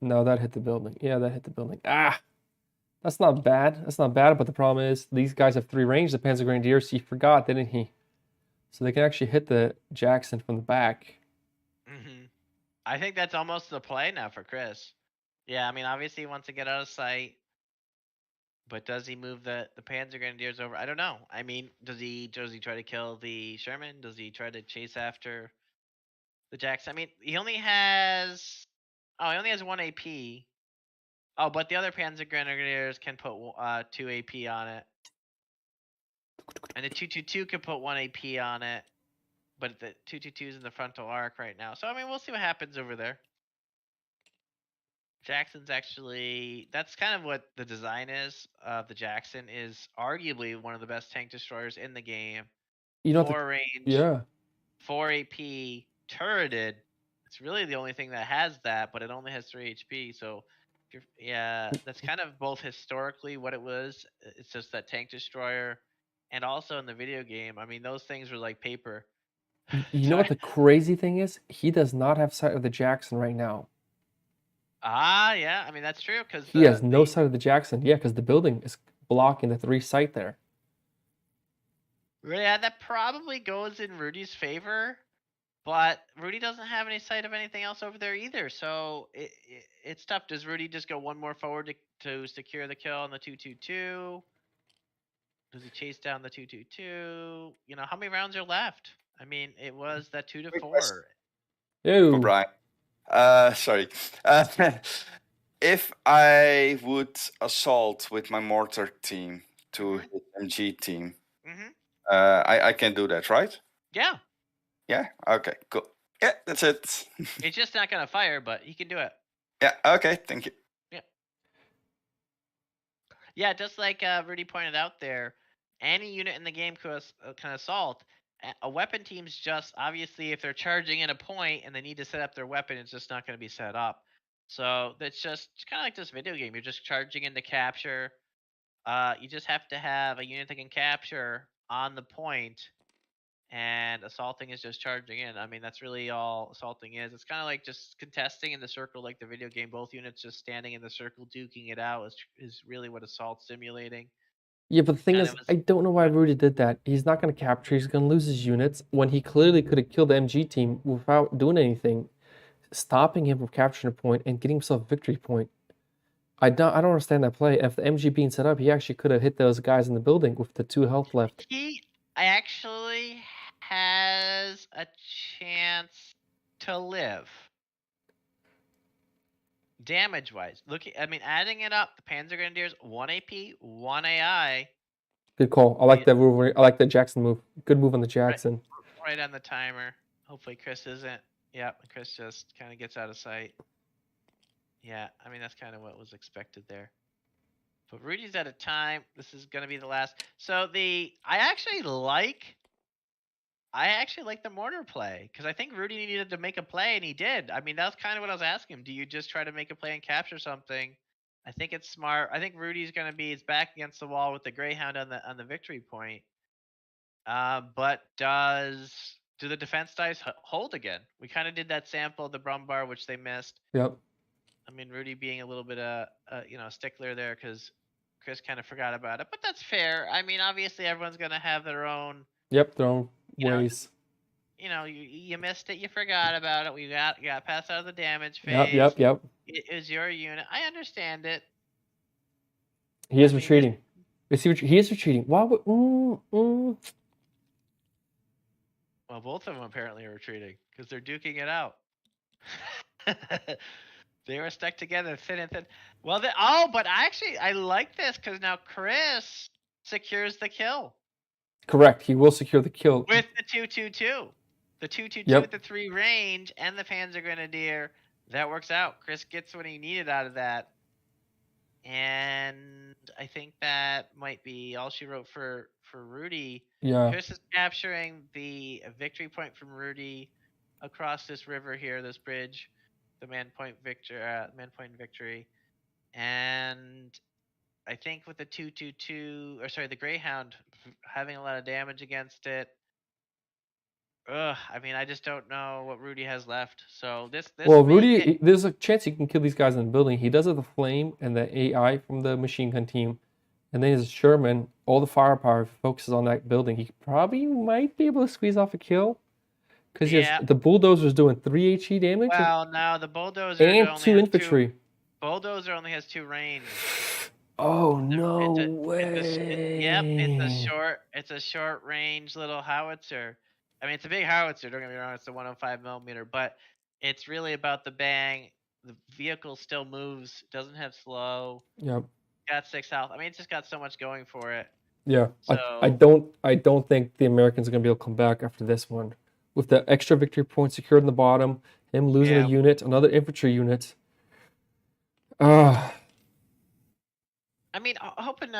S10: No, that hit the building. Yeah, that hit the building. That's not bad. That's not bad. But the problem is these guys have 3 range. The Panzer Grenadiers, he forgot, didn't he? So they can actually hit the Jackson from the back.
S8: Mm-hmm. I think that's almost the play now for Chris. Yeah, I mean, obviously he wants to get out of sight. But does he move the Panzer Grenadiers over? I don't know. I mean, does he try to kill the Sherman? Does he try to chase after the Jackson? I mean, he only has 1 AP. Oh, but the other Panzer Grenadiers can put 2 AP on it. And the 222 can put 1 AP on it. But the 222 is in the frontal arc right now. So, I mean, we'll see what happens over there. Jackson's actually, that's kind of what the design is of the Jackson, is arguably one of the best tank destroyers in the game. 4 range.
S10: Yeah.
S8: 4 AP, turreted. It's really the only thing that has that, but it only has 3 HP. So, that's kind of both historically what it was. It's just that tank destroyer, and also in the video game. I mean, those things were like paper.
S10: You know what the crazy thing is? He does not have sight of the Jackson right now.
S8: Yeah. I mean, that's true, because
S10: he has no sight of the Jackson. Yeah, because the building is blocking the 3 sight there.
S8: Yeah, that probably goes in Rudy's favor, but Rudy doesn't have any sight of anything else over there either. So it's tough. Does Rudy just go 1 more forward to secure the kill on the 222? Does he chase down the 222? How many rounds are left? I mean, it was that 2 to 4.
S12: For Brian. Sorry. If I would assault with my mortar team to hit MG team, I can do that, right?
S8: Yeah.
S12: Yeah? Okay, cool. Yeah, that's it.
S8: He's just not going to fire, but he can do it.
S12: Yeah, okay, thank you.
S8: Yeah. Yeah, just like Rudy pointed out there, any unit in the game can assault. A weapon team's just obviously if they're charging in a point and they need to set up their weapon, it's just not going to be set up. So that's just kind of like this video game. You're just charging into capture. You just have to have a unit that can capture on the point, and assaulting is just charging in. I mean, that's really all assaulting is. It's kind of like just contesting in the circle, like the video game. Both units just standing in the circle, duking it out is really what assault's simulating.
S10: Yeah, but the thing
S8: Kind
S10: is,
S8: of
S10: I don't know why Rudy did that. He's not going to capture. He's going to lose his units when he clearly could have killed the MG team without doing anything, stopping him from capturing a point and getting himself a victory point. I don't understand that play. If the MG being set up, he actually could have hit those guys in the building with the 2 health left.
S8: He actually has a chance to live. Damage-wise, I mean, adding it up, the Panzer Grenadiers 1 AP, 1 AI.
S10: Good call. I like that move. I like the Jackson move. Good move on the Jackson.
S8: Right on the timer. Hopefully Chris isn't. Yep, Chris just kind of gets out of sight. Yeah, I mean, that's kind of what was expected there. But Rudy's at a time. This is going to be the last. So I actually like the mortar play because I think Rudy needed to make a play and he did. I mean, that's kind of what I was asking him. Do you just try to make a play and capture something? I think it's smart. I think Rudy's going to be his back against the wall with the Greyhound on the victory point. But do the defense dice hold again? We kind of did that sample of the Brumbar, which they missed.
S10: Yep.
S8: I mean, Rudy being a little bit stickler there because Chris kind of forgot about it, but that's fair. I mean, obviously everyone's gonna have their own.
S10: Yep, their own ways.
S8: You missed it, you forgot about it. We got passed out of the damage phase.
S10: Yep.
S8: It is your unit. I understand it.
S10: He is retreating. He is retreating. Why would?
S8: Well, both of them apparently are retreating because they're duking it out. They were stuck together, thin and thin. Well, but actually, I like this because now Chris secures the kill.
S10: Correct. He will secure the kill
S8: with the 2-2-2. The 2-2-2 with the 3 range and the Panzer Grenadier. That works out. Chris gets what he needed out of that. And I think that might be all she wrote for Rudy.
S10: Yeah.
S8: Chris is capturing the victory point from Rudy across this river here, this bridge. The man point victory, and I think with the 2-2-2, or sorry, the Greyhound having a lot of damage against it. I mean, I just don't know what Rudy has left. So this.
S10: Well, Rudy, there's a chance he can kill these guys in the building. He does have the flame and the AI from the machine gun team, and then his Sherman. All the firepower focuses on that building. He probably might be able to squeeze off a kill. Because the bulldozer's doing 3 HE damage.
S8: Well, no, the bulldozer
S10: and
S8: only
S10: 2 infantry.
S8: Bulldozer only has 2 range.
S10: Oh no way!
S8: It's a short range little howitzer. I mean, it's a big howitzer. Don't get me wrong; it's a 105mm, but it's really about the bang. The vehicle still moves. Doesn't have slow.
S10: Yep.
S8: Got 6 health. I mean, it's just got so much going for it.
S10: Yeah.
S8: So,
S10: I don't think the Americans are gonna be able to come back after this one. With the extra victory point secured in the bottom, him losing a unit, another infantry unit.
S8: I mean, hoping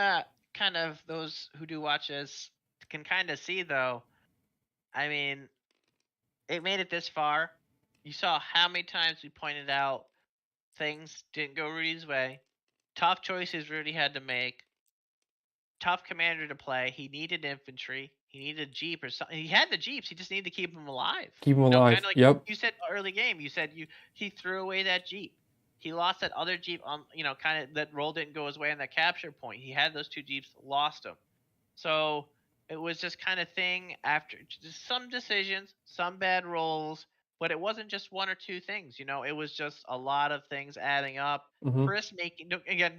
S8: kind of those who do watch us can kind of see, though. I mean, it made it this far. You saw how many times we pointed out things didn't go Rudy's way. Tough choices Rudy had to make. Tough commander to play. He needed infantry. He needed a Jeep or something. He had the Jeeps. He just needed to keep them alive.
S10: Keep them alive.
S8: Like
S10: yep.
S8: You said early game. You said he threw away that Jeep. He lost that other Jeep on kind of that roll didn't go his way on that capture point. He had those 2 Jeeps, lost them. So it was just kind of thing after just some decisions, some bad rolls, but it wasn't just 1 or 2 things. It was just a lot of things adding up.
S10: Mm-hmm.
S8: Chris making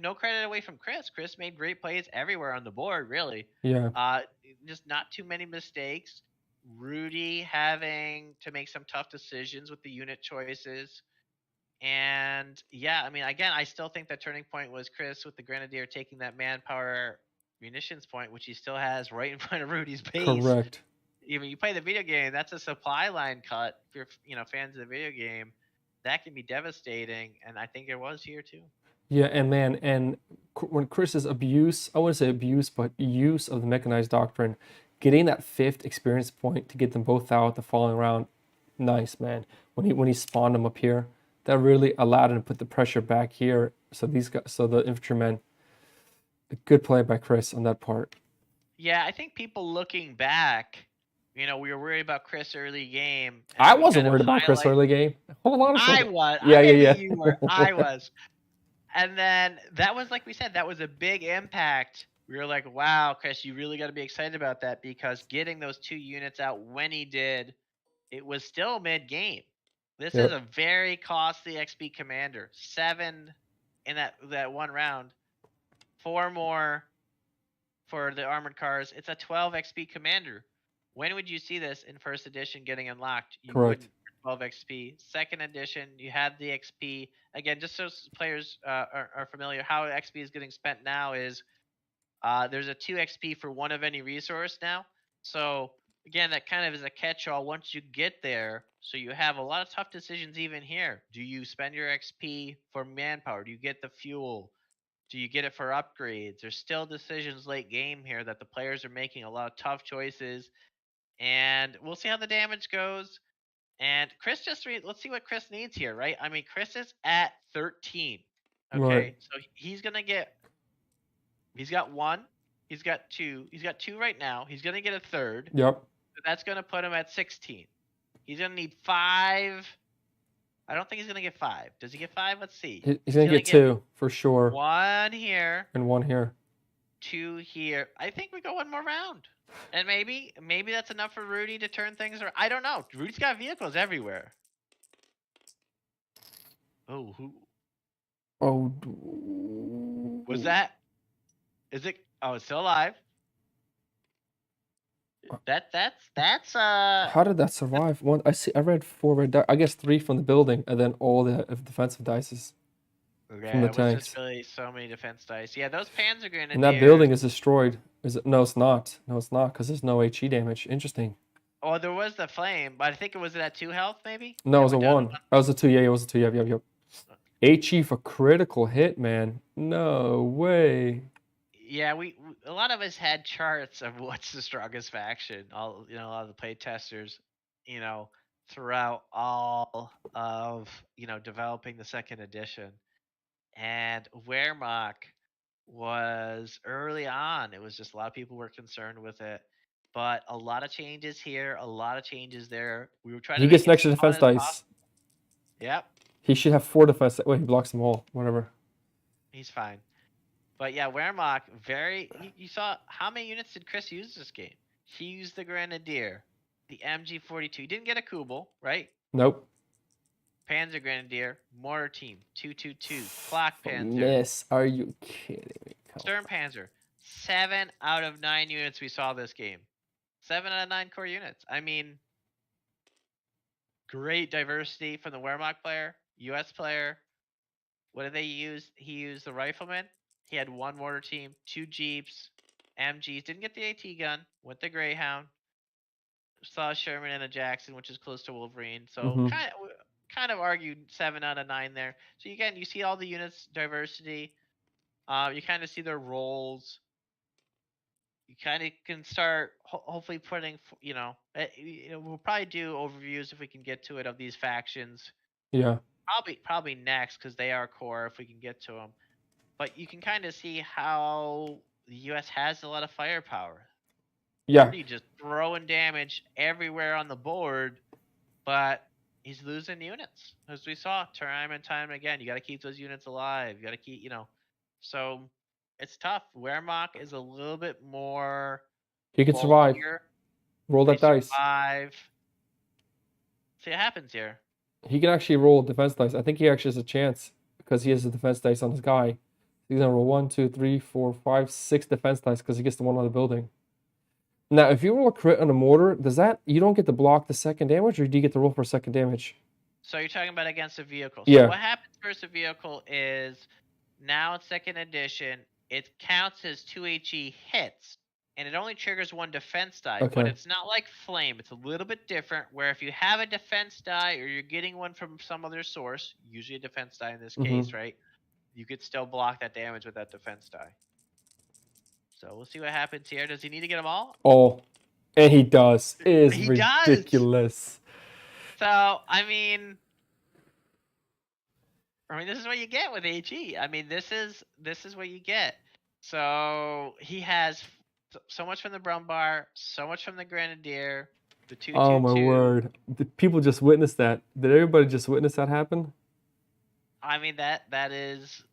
S8: no credit away from Chris. Chris made great plays everywhere on the board, really.
S10: Yeah.
S8: Just not too many mistakes. Rudy having to make some tough decisions with the unit choices. And yeah, I mean, again, I still think that turning point was Chris with the Grenadier taking that manpower munitions point, which he still has right in front of Rudy's base.
S10: Correct.
S8: Even you play the video game, that's a supply line cut. If you're fans of the video game, that can be devastating, and I think it was here too.
S10: Yeah, and man, and when Chris's abuse, I wouldn't say abuse, but use of the mechanized doctrine, getting that 5th experience point to get them both out the following round, nice, man. When he spawned them up here, that really allowed him to put the pressure back here. So these guys, so the infantrymen, a good play by Chris on that part.
S8: Yeah, I think people looking back, we were worried about Chris early game.
S10: I wasn't worried about Chris early game. Hold on a
S8: I
S10: second.
S8: was.
S10: Yeah,
S8: Maybe
S10: yeah.
S8: you were. I was. And then that was, like we said, that was a big impact. We were like, wow, Chris, you really got to be excited about that, because getting those 2 units out when he did, it was still mid-game. This is a very costly XP commander. 7 in that one round. 4 more for the armored cars. It's a 12 XP commander. When would you see this in first edition getting unlocked? You
S10: Correct.
S8: wouldn't. 12 XP. Second edition, you had the XP. Again, just so players are familiar, how XP is getting spent now is there's a 2 XP for 1 of any resource now. So again, that kind of is a catch-all once you get there. So you have a lot of tough decisions even here. Do you spend your XP for manpower? Do you get the fuel? Do you get it for upgrades? There's still decisions late game here that the players are making a lot of tough choices. And we'll see how the damage goes. And Chris let's see what Chris needs here, right? I mean, Chris is at 13. Okay.
S10: Right.
S8: So he's got 1, he's got 2, he's got 2 right now. He's going to get a 3rd.
S10: Yep.
S8: So that's going to put him at 16. He's going to need 5. I don't think he's going to get 5. Does he get 5? Let's see.
S10: He's going to get 2 for sure.
S8: 1 here.
S10: And 1 here.
S8: 2 here. I think we go 1 more round. And maybe that's enough for Rudy to turn things around. I don't know. Rudy's got vehicles everywhere. Oh, who
S10: Oh.
S8: was that? Is it? Oh, it's still alive. That's
S10: How did that survive? One, I read 4 red dice. I guess 3 from the building, and then all the defensive dices from the
S8: it was
S10: tanks.
S8: just really so many defense dice. Yeah, those Panzer Grenadiers.
S10: And that building is destroyed. Is it? No, it's not. No, it's not, because there's no HE damage. Interesting.
S8: Oh, there was the flame, but I think it was at 2 health, maybe.
S10: No, it was a 1. That was a 2. Yeah, it was a 2. Yep. HE for critical hit, man. No way.
S8: Yeah, we a lot of us had charts of what's the strongest faction. A lot of the play testers, throughout all of developing the second edition, and Wehrmacht was early on. It was just a lot of people were concerned with it, but a lot of changes here, a lot of changes there. We were trying.
S10: He
S8: to
S10: gets
S8: make
S10: an extra defense dice.
S8: Possible. Yep.
S10: He should have 4 defense. Wait, he blocks them all. Whatever.
S8: He's fine. But yeah, Wehrmacht, you saw how many units did Chris use this game? He used the Grenadier, the MG42. He didn't get a Kubel, right?
S10: Nope.
S8: Panzer Grenadier, Mortar Team, 222, Flak Panzer.
S10: Miss, are you kidding me?
S8: Stern Panzer, 7 out of 9 units we saw this game. 7 out of 9 core units. I mean, great diversity from the Wehrmacht player, US player. What did they use? He used the Rifleman. He had 1 mortar team, 2 Jeeps, MGs. Didn't get the AT gun. Went the Greyhound. Saw Sherman and a Jackson, which is close to Wolverine. So kind of argued 7 out of 9 there. So again, you see all the units diversity. You kind of see their roles. You kind of can start hopefully putting. We'll probably do overviews if we can get to it of these factions.
S10: Yeah.
S8: Probably next, because they are core if we can get to them. But you can kind of see how the U.S. has a lot of firepower.
S10: Yeah.
S8: He's just throwing damage everywhere on the board, but he's losing units, as we saw time and time again. You got to keep those units alive. You got to keep, So it's tough. Wehrmacht is a little bit more.
S10: He can survive. Roll that dice.
S8: Survive. See what happens here.
S10: He can actually roll defense dice. I think he actually has a chance because he has a defense dice on his guy. He's gonna roll 1, 2, 3, 4, 5, 6 defense dice because he gets the one on the building. Now, if you roll a crit on a mortar, does that you don't get to block the second damage, or do you get to roll for second damage?
S8: So you're talking about against a vehicle.
S10: Yeah.
S8: So what happens versus a vehicle is now in second edition, it counts as 2 HE hits, and it only triggers 1 defense die.
S10: Okay.
S8: But it's not like flame. It's a little bit different. Where if you have a defense die, or you're getting one from some other source, usually a defense die in this case, right? you could still block that damage with that defense die. So we'll see what happens here. Does he need to get them all?
S10: Oh, and he does. It is
S8: He does.
S10: ridiculous.
S8: So I mean, this is what you get with HE. I mean, this is what you get. So he has so much from the Brumbar, so much from the Grenadier, the 2/2/2.
S10: Oh my word! Did people just witness that? Did everybody just witness that happen?
S8: I mean that is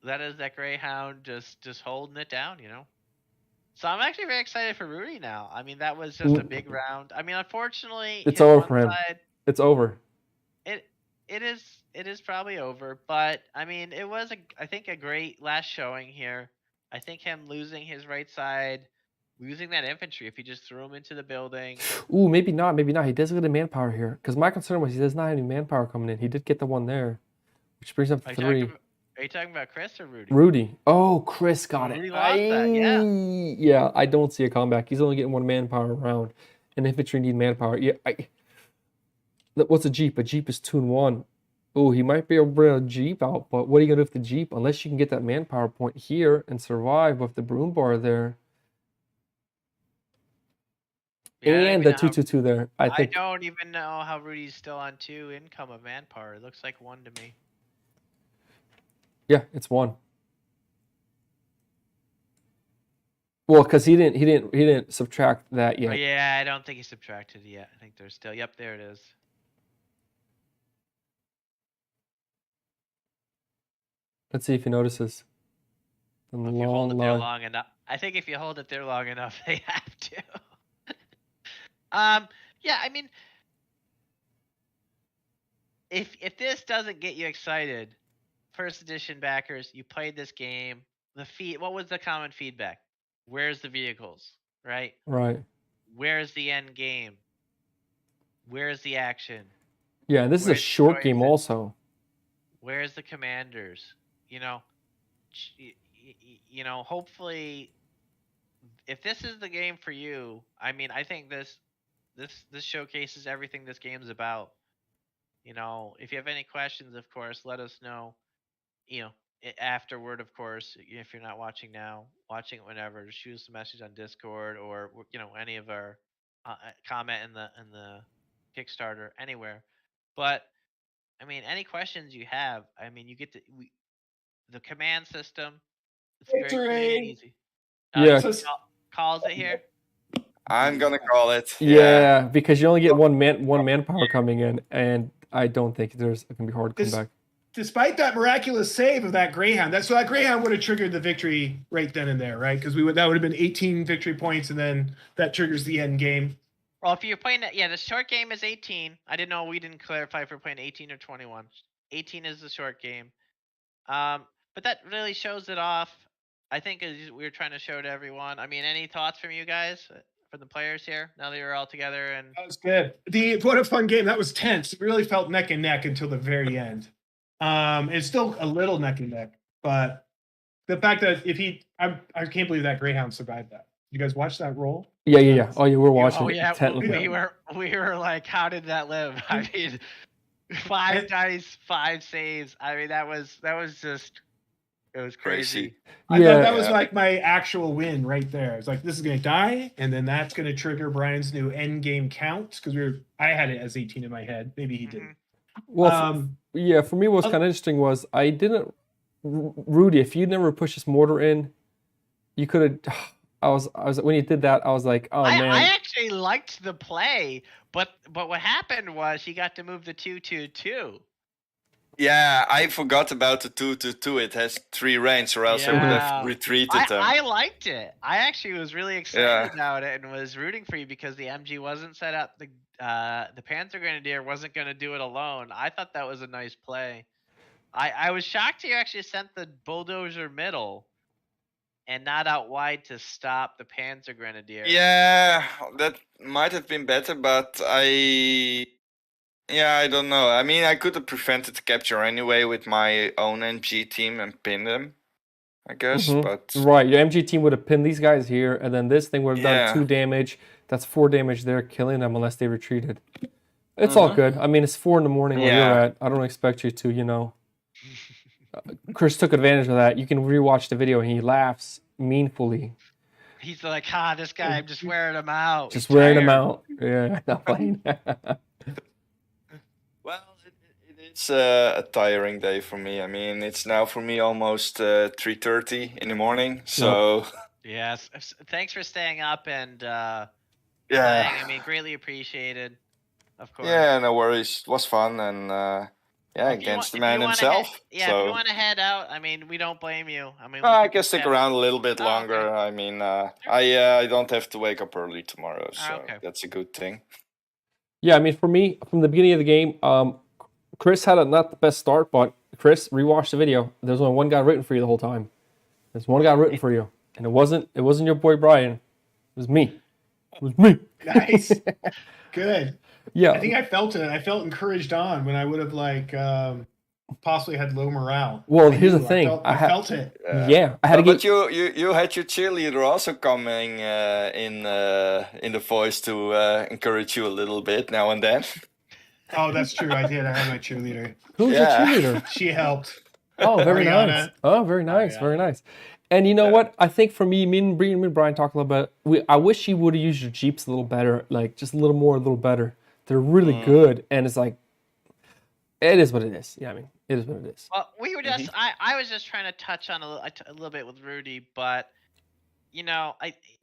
S8: that Greyhound just holding it down, you know. So I'm actually very excited for Rudy now. I mean, that was just a big round. I mean, unfortunately,
S10: It's
S8: his
S10: over
S8: one
S10: for him.
S8: side-
S10: It's over.
S8: It is probably over, but I mean, it was I think a great last showing here. I think him losing his right side, losing that infantry if he just threw him into the building.
S10: Ooh, maybe not. Maybe not. He does get a manpower here. Because my concern was he does not have any manpower coming in. He did get the one there, which brings up to 3.
S8: Are you talking about Chris or Rudy?
S10: Rudy. Oh, Chris got it.
S8: Rudy lost that, yeah.
S10: Yeah, I don't see a comeback. He's only getting 1 manpower around. And infantry need manpower. Yeah, what's a Jeep? A Jeep is 2 and 1. Oh, he might be able to bring a Jeep out, but what are you going to do with the Jeep? Unless you can get that manpower point here and survive with the broom bar there.
S8: Yeah,
S10: And the 2/2/2 there. I think.
S8: I don't even know how Rudy's still on 2 income of manpower. It looks like 1 to me.
S10: Yeah, it's 1. Well, because he didn't subtract that yet.
S8: Oh, yeah, I don't think he subtracted it yet. I think there's still. Yep, there it is.
S10: Let's see if he notices. The
S8: If you hold it there
S10: line.
S8: long enough, I think if you hold it there long enough, they have to. Yeah, I mean, if this doesn't get you excited, first edition backers, you played this game. What was the common feedback? Where's the vehicles, right?
S10: Right.
S8: Where's the end game? Where's the action?
S10: Yeah, and this is a
S8: Where's the
S10: short game
S8: choices?
S10: also.
S8: Where's the commanders? You know, hopefully, if this is the game for you, I mean, I think this showcases everything this game's about. You know, if you have any questions, of course, let us know. You know, afterward, of course, if you're not watching now, watching it whenever, just shoot us a message on Discord or any of our comment in the Kickstarter anywhere. But I mean, any questions you have, I mean, you get the command system. It's very quick and easy.
S10: Yeah.
S8: Calls it here.
S12: I'm gonna call it.
S10: Yeah, because you only get one manpower coming in, and I don't think there's gonna be hard to come back.
S9: Despite that miraculous save of that Greyhound, that Greyhound would have triggered the victory right then and there, right? Because that would have been 18 victory points, and then that triggers the end game.
S8: Well, if you're playing that, yeah, the short game is 18. I didn't know, we didn't clarify if we're playing 18 or 21. 18 is the short game. But that really shows it off. I think as we were trying to show to everyone. I mean, any thoughts from you guys, from the players here, now that you're all together? And
S9: that was good. What a fun game. That was tense. It really felt neck and neck until the very end. It's still a little neck and neck, but the fact that I can't believe that Greyhound survived that. You guys watch that roll?
S10: Yeah. Oh, you were watching.
S8: Oh
S10: it
S8: yeah,
S10: intently.
S8: we were like, how did that live? I mean, 5 dice, 5 saves. I mean, that was just, it was crazy.
S9: I thought that was like my actual win right there. It's like, this is gonna die, and then that's gonna trigger Brian's new end game count because I had it as 18 in my head. Maybe he didn't.
S10: Well, for me, what was kind of interesting was I didn't, Rudy. If you never pushed this mortar in, you could have. I was when you did that, I was like, oh man.
S8: I actually liked the play, but what happened was he got to move the 2/2/2.
S12: Yeah, I forgot about the 2/2/2. It has 3 range, or else I would have retreated them.
S8: I liked it. I actually was really excited about it and was rooting for you because the MG wasn't set up. The Panther Grenadier wasn't going to do it alone. I thought that was a nice play. I was shocked you actually sent the Bulldozer middle and not out wide to stop the Panzer Grenadier.
S12: Yeah, that might have been better, but I don't know. I mean, I could have prevented the capture anyway with my own MG team and pinned them, I guess. But
S10: right, your MG team would have pinned these guys here, and then this thing would have done 2 damage. That's 4 damage there, killing them unless they retreated. It's all good. I mean, it's 4 in the morning where you're at. I don't expect you to, Chris took advantage of that. You can rewatch the video and he laughs meanfully.
S8: He's like, this guy, I'm just wearing him out.
S10: Just
S8: He's
S10: wearing him
S8: tired."
S10: out. Yeah, not playing.
S12: Well, it's a tiring day for me. I mean, it's now for me almost 3:30 in the morning. So
S8: Yes. Thanks for staying up and
S12: yeah,
S8: playing. I mean, greatly appreciated. Of course.
S12: yeah, no worries. It was fun and yeah,
S8: If you
S12: against
S8: want-
S12: the
S8: if you
S12: man
S8: wanna
S12: himself.
S8: if you
S12: So
S8: want to head out, I mean, we don't blame you. I mean,
S12: I
S8: we
S12: can stick
S8: yeah.
S12: around a little bit
S8: Oh,
S12: longer.
S8: okay.
S12: I mean, I don't have to wake up early tomorrow, so
S8: okay.
S12: that's a good thing.
S10: Yeah, I mean, for me, from the beginning of the game, Chris had not the best start, but Chris, rewatch the video. There's only one guy rooting for you the whole time. There's one guy rooting for you, and it wasn't your boy Brian. It was me. It was me.
S9: Nice. Good.
S10: Yeah.
S9: I think I felt it. I felt encouraged on when I would have possibly had low morale.
S10: Well, here's the thing.
S9: I felt it.
S10: Yeah, I had to
S12: But
S10: get.
S12: you had your cheerleader also coming in the voice to encourage you a little bit now and then.
S9: Oh, that's true. I did. I had my cheerleader.
S10: Who was your cheerleader?
S9: She helped.
S10: Oh, very
S9: Ariana.
S10: nice. Oh, very nice. Very nice. And you know what? I think for me and Brian talked a little bit. I wish he would have used your Jeeps a little better, like just a little more, a little better. They're really good, and it's like, it is what it is. Yeah, I mean, it is what it is.
S8: Well, we were just I was just trying to touch on a little bit with Rudy, but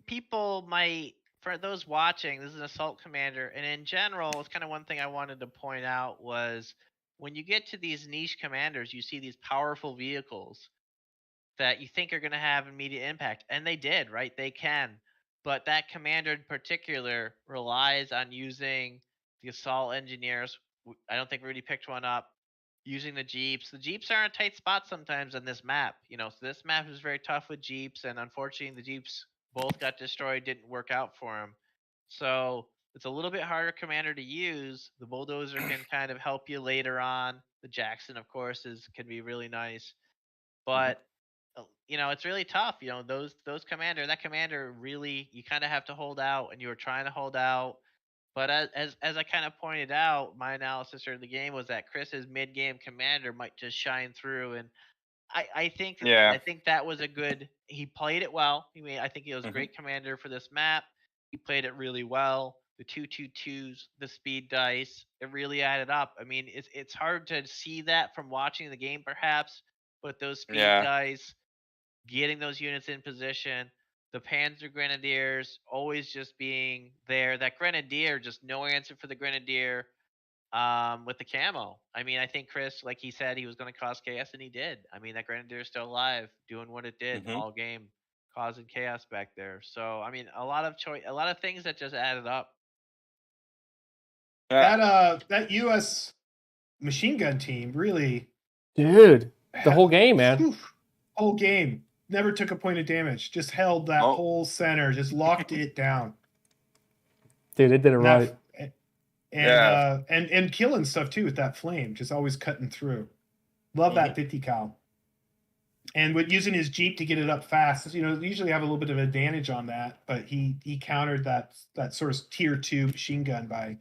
S8: people might, for those watching, this is an assault commander, and in general, it's kind of one thing I wanted to point out was when you get to these niche commanders, you see these powerful vehicles that you think are going to have immediate impact, and they did, right? They can, but that commander in particular relies on using the assault engineers. I don't think Rudy picked one up. Using the Jeeps. The Jeeps are in a tight spot sometimes on this map. So this map is very tough with Jeeps, and unfortunately the Jeeps both got destroyed, didn't work out for him. So it's a little bit harder commander to use. The Bulldozer can kind of help you later on. The Jackson, of course, can be really nice. But it's really tough. That commander really, you kind of have to hold out, and you were trying to hold out. But as I kind of pointed out, my analysis during the game was that Chris's mid-game commander might just shine through, and I think that was a good. He played it well. I think he was a great commander for this map. He played it really well. The 2/2/2s, the speed dice, it really added up. I mean, it's hard to see that from watching the game, perhaps, but those speed dice, getting those units in position. The Panzer Grenadiers always just being there. That Grenadier, just no answer for the Grenadier with the camo. I mean, I think Chris, like he said, he was going to cause chaos, and he did. I mean, that Grenadier is still alive, doing what it did all game, causing chaos back there. So, I mean, a lot of things that just added up.
S9: That U.S. machine gun team really,
S10: dude, the whole game, man.
S9: Whole game. Never took a point of damage. Just held that whole center. Just locked it down.
S10: Dude, they did it right.
S9: And killing stuff too with that flame. Just always cutting through. Love that 50 cal. And with using his Jeep to get it up fast, usually have a little bit of advantage on that. But he countered that sort of tier 2 machine gun by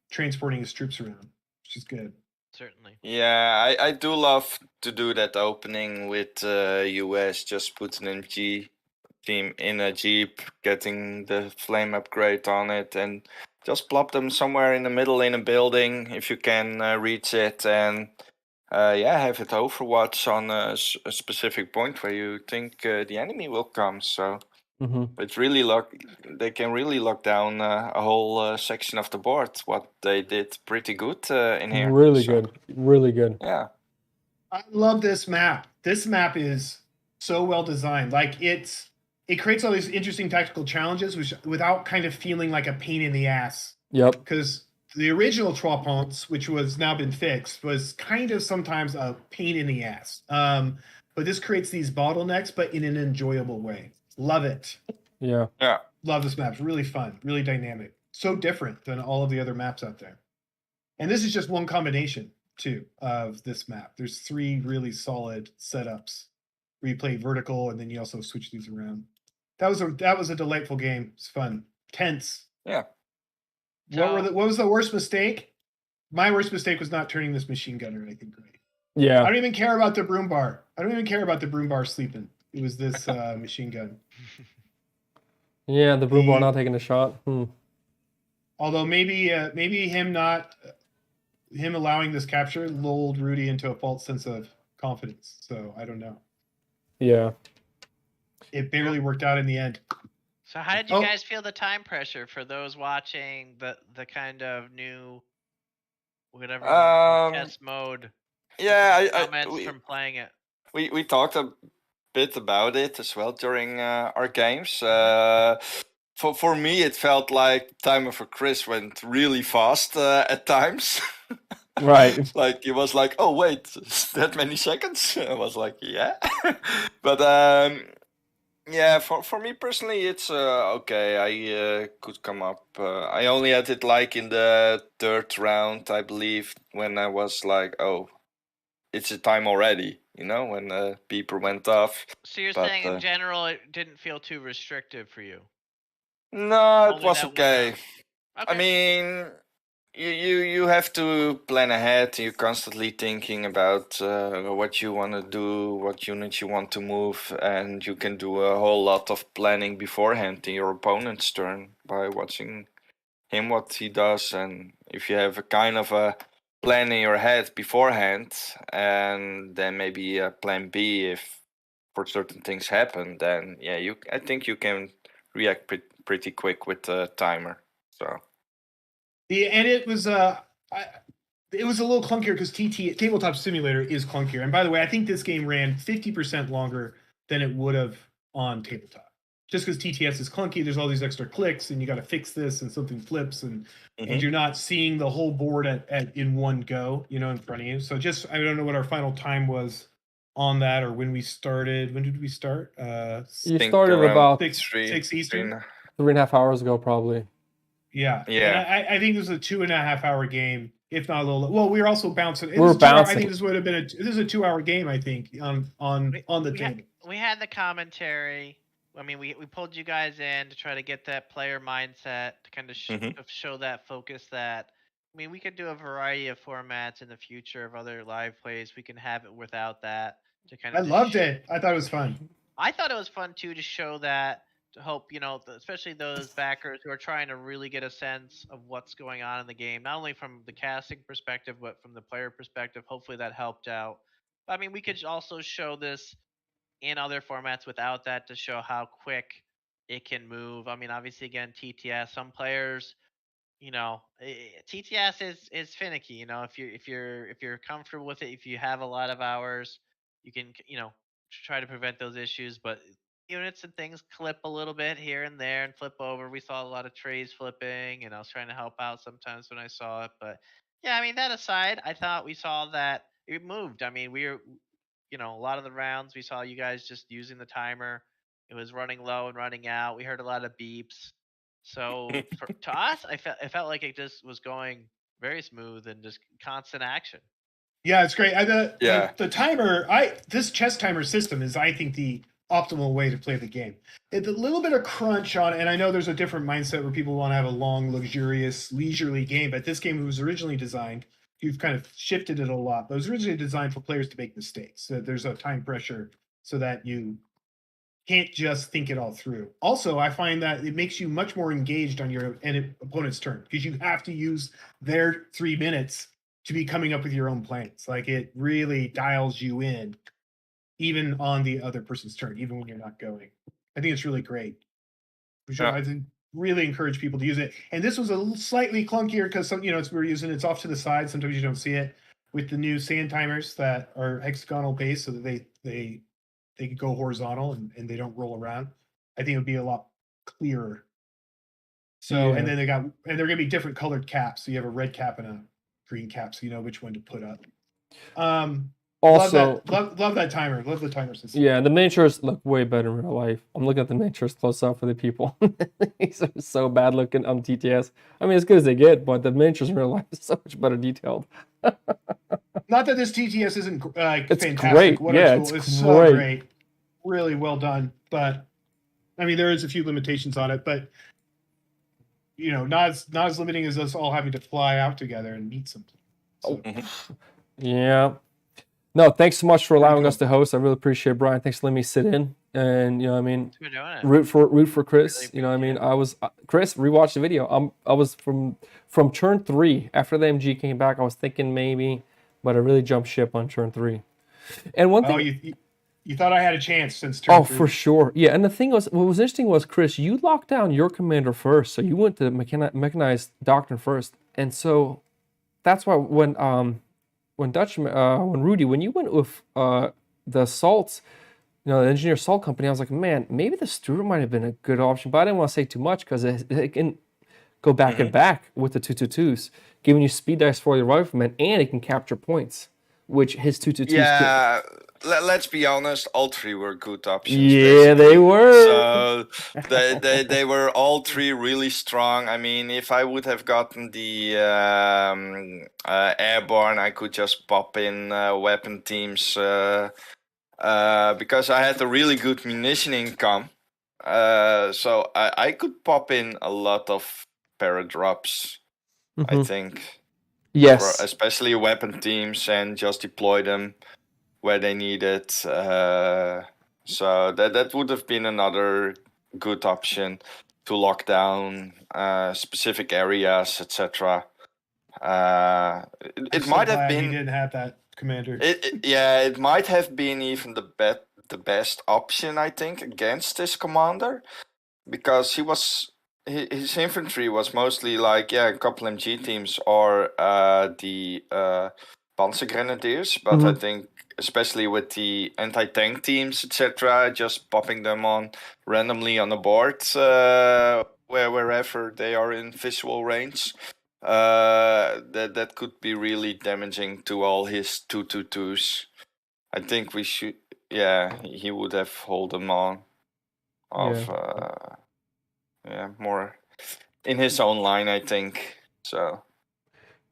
S9: transporting his troops around, which is good.
S8: Certainly.
S12: Yeah, I do love to do that opening with US, just putting an MG team in a Jeep, getting the flame upgrade on it, and just plop them somewhere in the middle in a building if you can reach it, and have it overwatch on a specific point where you think the enemy will come. So it's really they can really lock down a whole section of the board. What they did pretty good in here.
S10: Really good.
S12: Yeah.
S9: I love this map. This map is so well designed. Like it creates all these interesting tactical challenges without kind of feeling like a pain in the ass.
S10: Yep.
S9: Because the original Trois Ponts, which was now been fixed, was kind of sometimes a pain in the ass. But this creates these bottlenecks, but in an enjoyable way. Love it.
S10: Yeah.
S9: Love this map. It's really fun, really dynamic. So different than all of the other maps out there. And this is just one combination, too, of this map. There's 3 really solid setups where you play vertical, and then you also switch these around. That was a delightful game. It's fun. Tense.
S12: Yeah.
S9: What was the worst mistake? My worst mistake was not turning this machine gunner, I think, right. I don't even care about the broom bar. I don't even care about the broom bar sleeping. It was this machine gun.
S10: Yeah, the broom bar not taking a shot.
S9: Although maybe him allowing this capture lulled Rudy into a false sense of confidence. So I don't know.
S10: Yeah.
S9: It barely worked out in the end.
S8: So how did you guys feel the time pressure for those watching the kind of new whatever chess mode?
S12: Yeah,
S8: comments from playing it.
S12: We talked a bit about it as well during our games. For me, it felt like the timer for Chris went really fast at times.
S10: Right.
S12: Like it was like, oh wait, that many seconds? I was like, yeah. But yeah, for me personally, it's okay. I could come up. I only had it like in the third round, I believe, when I was like, oh, it's a time already. You know, when the beeper went off.
S8: So you're saying in general, it didn't feel too restrictive for you?
S12: No, it
S8: Only
S12: was
S8: that
S12: okay.
S8: Okay.
S12: I mean, you have to plan ahead. You're constantly thinking about what you want to do, what units you want to move, and you can do a whole lot of planning beforehand in your opponent's turn by watching him what he does. And if you have a kind of a plan in your head beforehand, and then maybe a plan B if for certain things happen, then yeah, I think you can react pretty quick with the timer. So.
S9: And it was it was a little clunkier because Tabletop Simulator is clunkier. And by the way, I think this game ran 50% longer than it would have on tabletop. Just because TTS is clunky, there's all these extra clicks, and you got to fix this, and something flips, and you're not seeing the whole board in one go, in front of you. So I don't know what our final time was on that, or when we started. When did we start?
S10: You started about
S9: 6 Eastern.
S10: 3.5 hours ago, probably.
S9: Yeah.
S12: Yeah.
S9: And I think this is a 2.5 hour game, if not a little. Well, we were also bouncing.
S10: We were bouncing.
S9: I think this would have been this is a 2 hour game. I think on the table.
S8: We had the commentary. I mean, we pulled you guys in to try to get that player mindset to kind of show that focus. That I mean, we could do a variety of formats in the future of other live plays. We can have it without that to kind of.
S9: I loved it. I thought it was fun.
S8: I thought it was fun too to show that. To hope, especially those backers who are trying to really get a sense of what's going on in the game, not only from the casting perspective, but from the player perspective. Hopefully that helped out. I mean, we could also show this in other formats without that to show how quick it can move. I mean, obviously, again, TTS, some players, TTS is finicky. If you're comfortable with it, if you have a lot of hours, you can, try to prevent those issues, but units and things clip a little bit here and there and flip over. We saw a lot of trays flipping, and I was trying to help out sometimes when I saw it. But yeah, I mean, that aside, I thought we saw that it moved. I mean, we were, a lot of the rounds we saw you guys just using the timer. It was running low and running out. We heard a lot of beeps. So to us, it felt like it just was going very smooth and just constant action.
S9: Yeah, it's great. The timer, this chess timer system is, I think, the optimal way to play the game. It's a little bit of crunch on it, and I know there's a different mindset where people want to have a long, luxurious, leisurely game, but this game was originally designed, you've kind of shifted it a lot, but it was originally designed for players to make mistakes. So there's a time pressure so that you can't just think it all through. Also, I find that it makes you much more engaged on your opponent's turn because you have to use their 3 minutes to be coming up with your own plans. Like, it really dials you in, even on the other person's turn, even when you're not going. I think it's really great. I think really encourage people to use it. And this was a slightly clunkier because we're using it's off to the side. Sometimes you don't see it with the new sand timers that are hexagonal based, so that they can go horizontal and they don't roll around. I think it would be a lot clearer. So and then they're gonna be different colored caps. So you have a red cap and a green cap, so you know which one to put up.
S10: Also,
S9: love that timer. Love the timer system.
S10: Yeah, the miniatures look way better in real life. I'm looking at the miniatures close up for the people. These are so bad looking on TTS. I mean, as good as they get, but the miniatures in real life is so much better detailed.
S9: Not that this TTS isn't
S10: it's
S9: fantastic.
S10: Great. Yeah,
S9: it's
S10: great.
S9: So great. Really well done. But I mean, there is a few limitations on it, but not as limiting as us all having to fly out together and meet something. So.
S10: Yeah. No, thanks so much for allowing us to host. I really appreciate it, Brian. Thanks for letting me sit in and you know what I mean
S8: Thanks for doing it.
S10: root for Chris.
S8: Really
S10: You know what I mean? I was Chris, rewatch the video. I was from turn 3 after the MG came back. I was thinking maybe, but I really jumped ship on turn 3. And one thing
S9: you thought I had a chance since turn 3.
S10: for sure. Yeah, and the thing was, what was interesting was, Chris, you locked down your commander first, so you went to mechanized doctrine first, and so that's why when Rudy, when you went with the assaults, the engineer assault company, I was like, man, maybe the Stuart might have been a good option, but I didn't want to say too much because it can go back and back with the 2/2/2s, giving you speed dice for your rifleman, and it can capture points, which his 2/2/2s
S12: Yeah, let's be honest, all 3 were good options.
S10: Yeah,
S12: basically.
S10: they were.
S12: So they were all 3 really strong. I mean, if I would have gotten the airborne, I could just pop in weapon teams because I had a really good munition income. So I could pop in a lot of paradrops, I think.
S10: Yes.
S12: Especially weapon teams, and just deploy them where they need it. So that would have been another good option to lock down specific areas, etc. It might have been.
S9: He didn't have that commander.
S12: It might have been even the best option, I think, against this commander, because his infantry was mostly like a couple MG teams or the Panzer Grenadiers, but I think especially with the anti-tank teams, etc., just popping them on randomly on the board wherever they are in visual range, that could be really damaging to all his 2/2/2s. I think we should, he would have hold them on more in his own line, I think. So.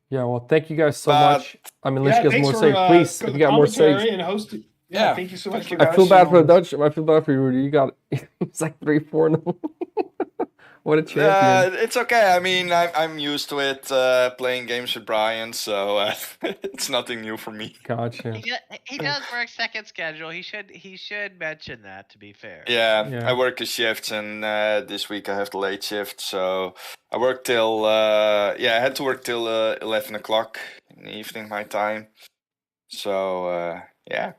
S10: Yeah, well, thank you guys so much. I mean, let's get more saves, please. If you got more saves.
S9: And hosting. Yeah, thank you so much.
S10: I feel bad for the Dutch. I feel bad for you, Rudy. You got it's like 3-4. What a champion!
S12: It's okay. I mean, I'm used to it playing games with Brian, so it's nothing new for me.
S10: Gotcha.
S8: He does work second schedule. He should mention that, to be fair.
S12: Yeah. I work a shift, and this week I have the late shift, so I work till I had to work till 11 o'clock in the evening my time. So yeah.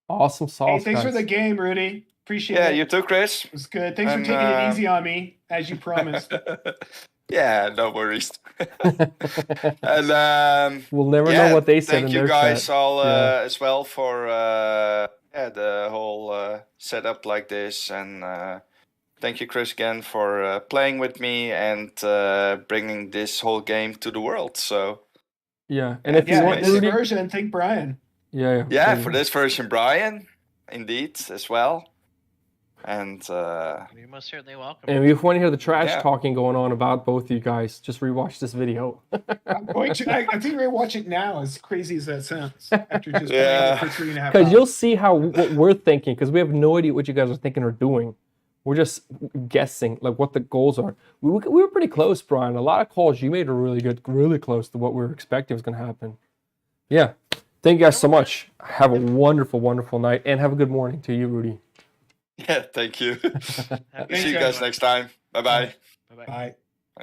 S10: Awesome sauce.
S9: Hey, thanks for the game, Rudy. Appreciate it.
S12: Yeah, you too, Chris.
S9: It was good. Thanks for taking it easy on me, as you promised.
S12: Yeah, no worries. And
S10: we'll never know what they said in their
S12: chat. Thank you guys
S10: chat.
S12: all as well for the whole setup like this, and thank you, Chris, again for playing with me and bringing this whole game to the world. So
S10: and if you want
S9: this
S10: Rudy,
S9: version, thank Brian.
S12: Yeah, for this version, Brian, indeed, as well. And
S8: you're most certainly welcome.
S10: And if you want to hear the trash talking going on about both of you guys, just rewatch this video.
S9: I'm going to. I think we're gonna watch it now. As crazy as that sounds, after just playing it for 3.5 hours.
S10: Because you'll see what we're thinking. Because we have no idea what you guys are thinking or doing. We're just guessing like what the goals are. We were pretty close, Brian. A lot of calls you made are really good, really close to what we were expecting was going to happen. Yeah. Thank you guys so much. Have a wonderful, wonderful night, and have a good morning to you, Rudy.
S12: Yeah, thank you. See you guys next time. Bye-bye.
S8: Bye-bye.
S9: Bye.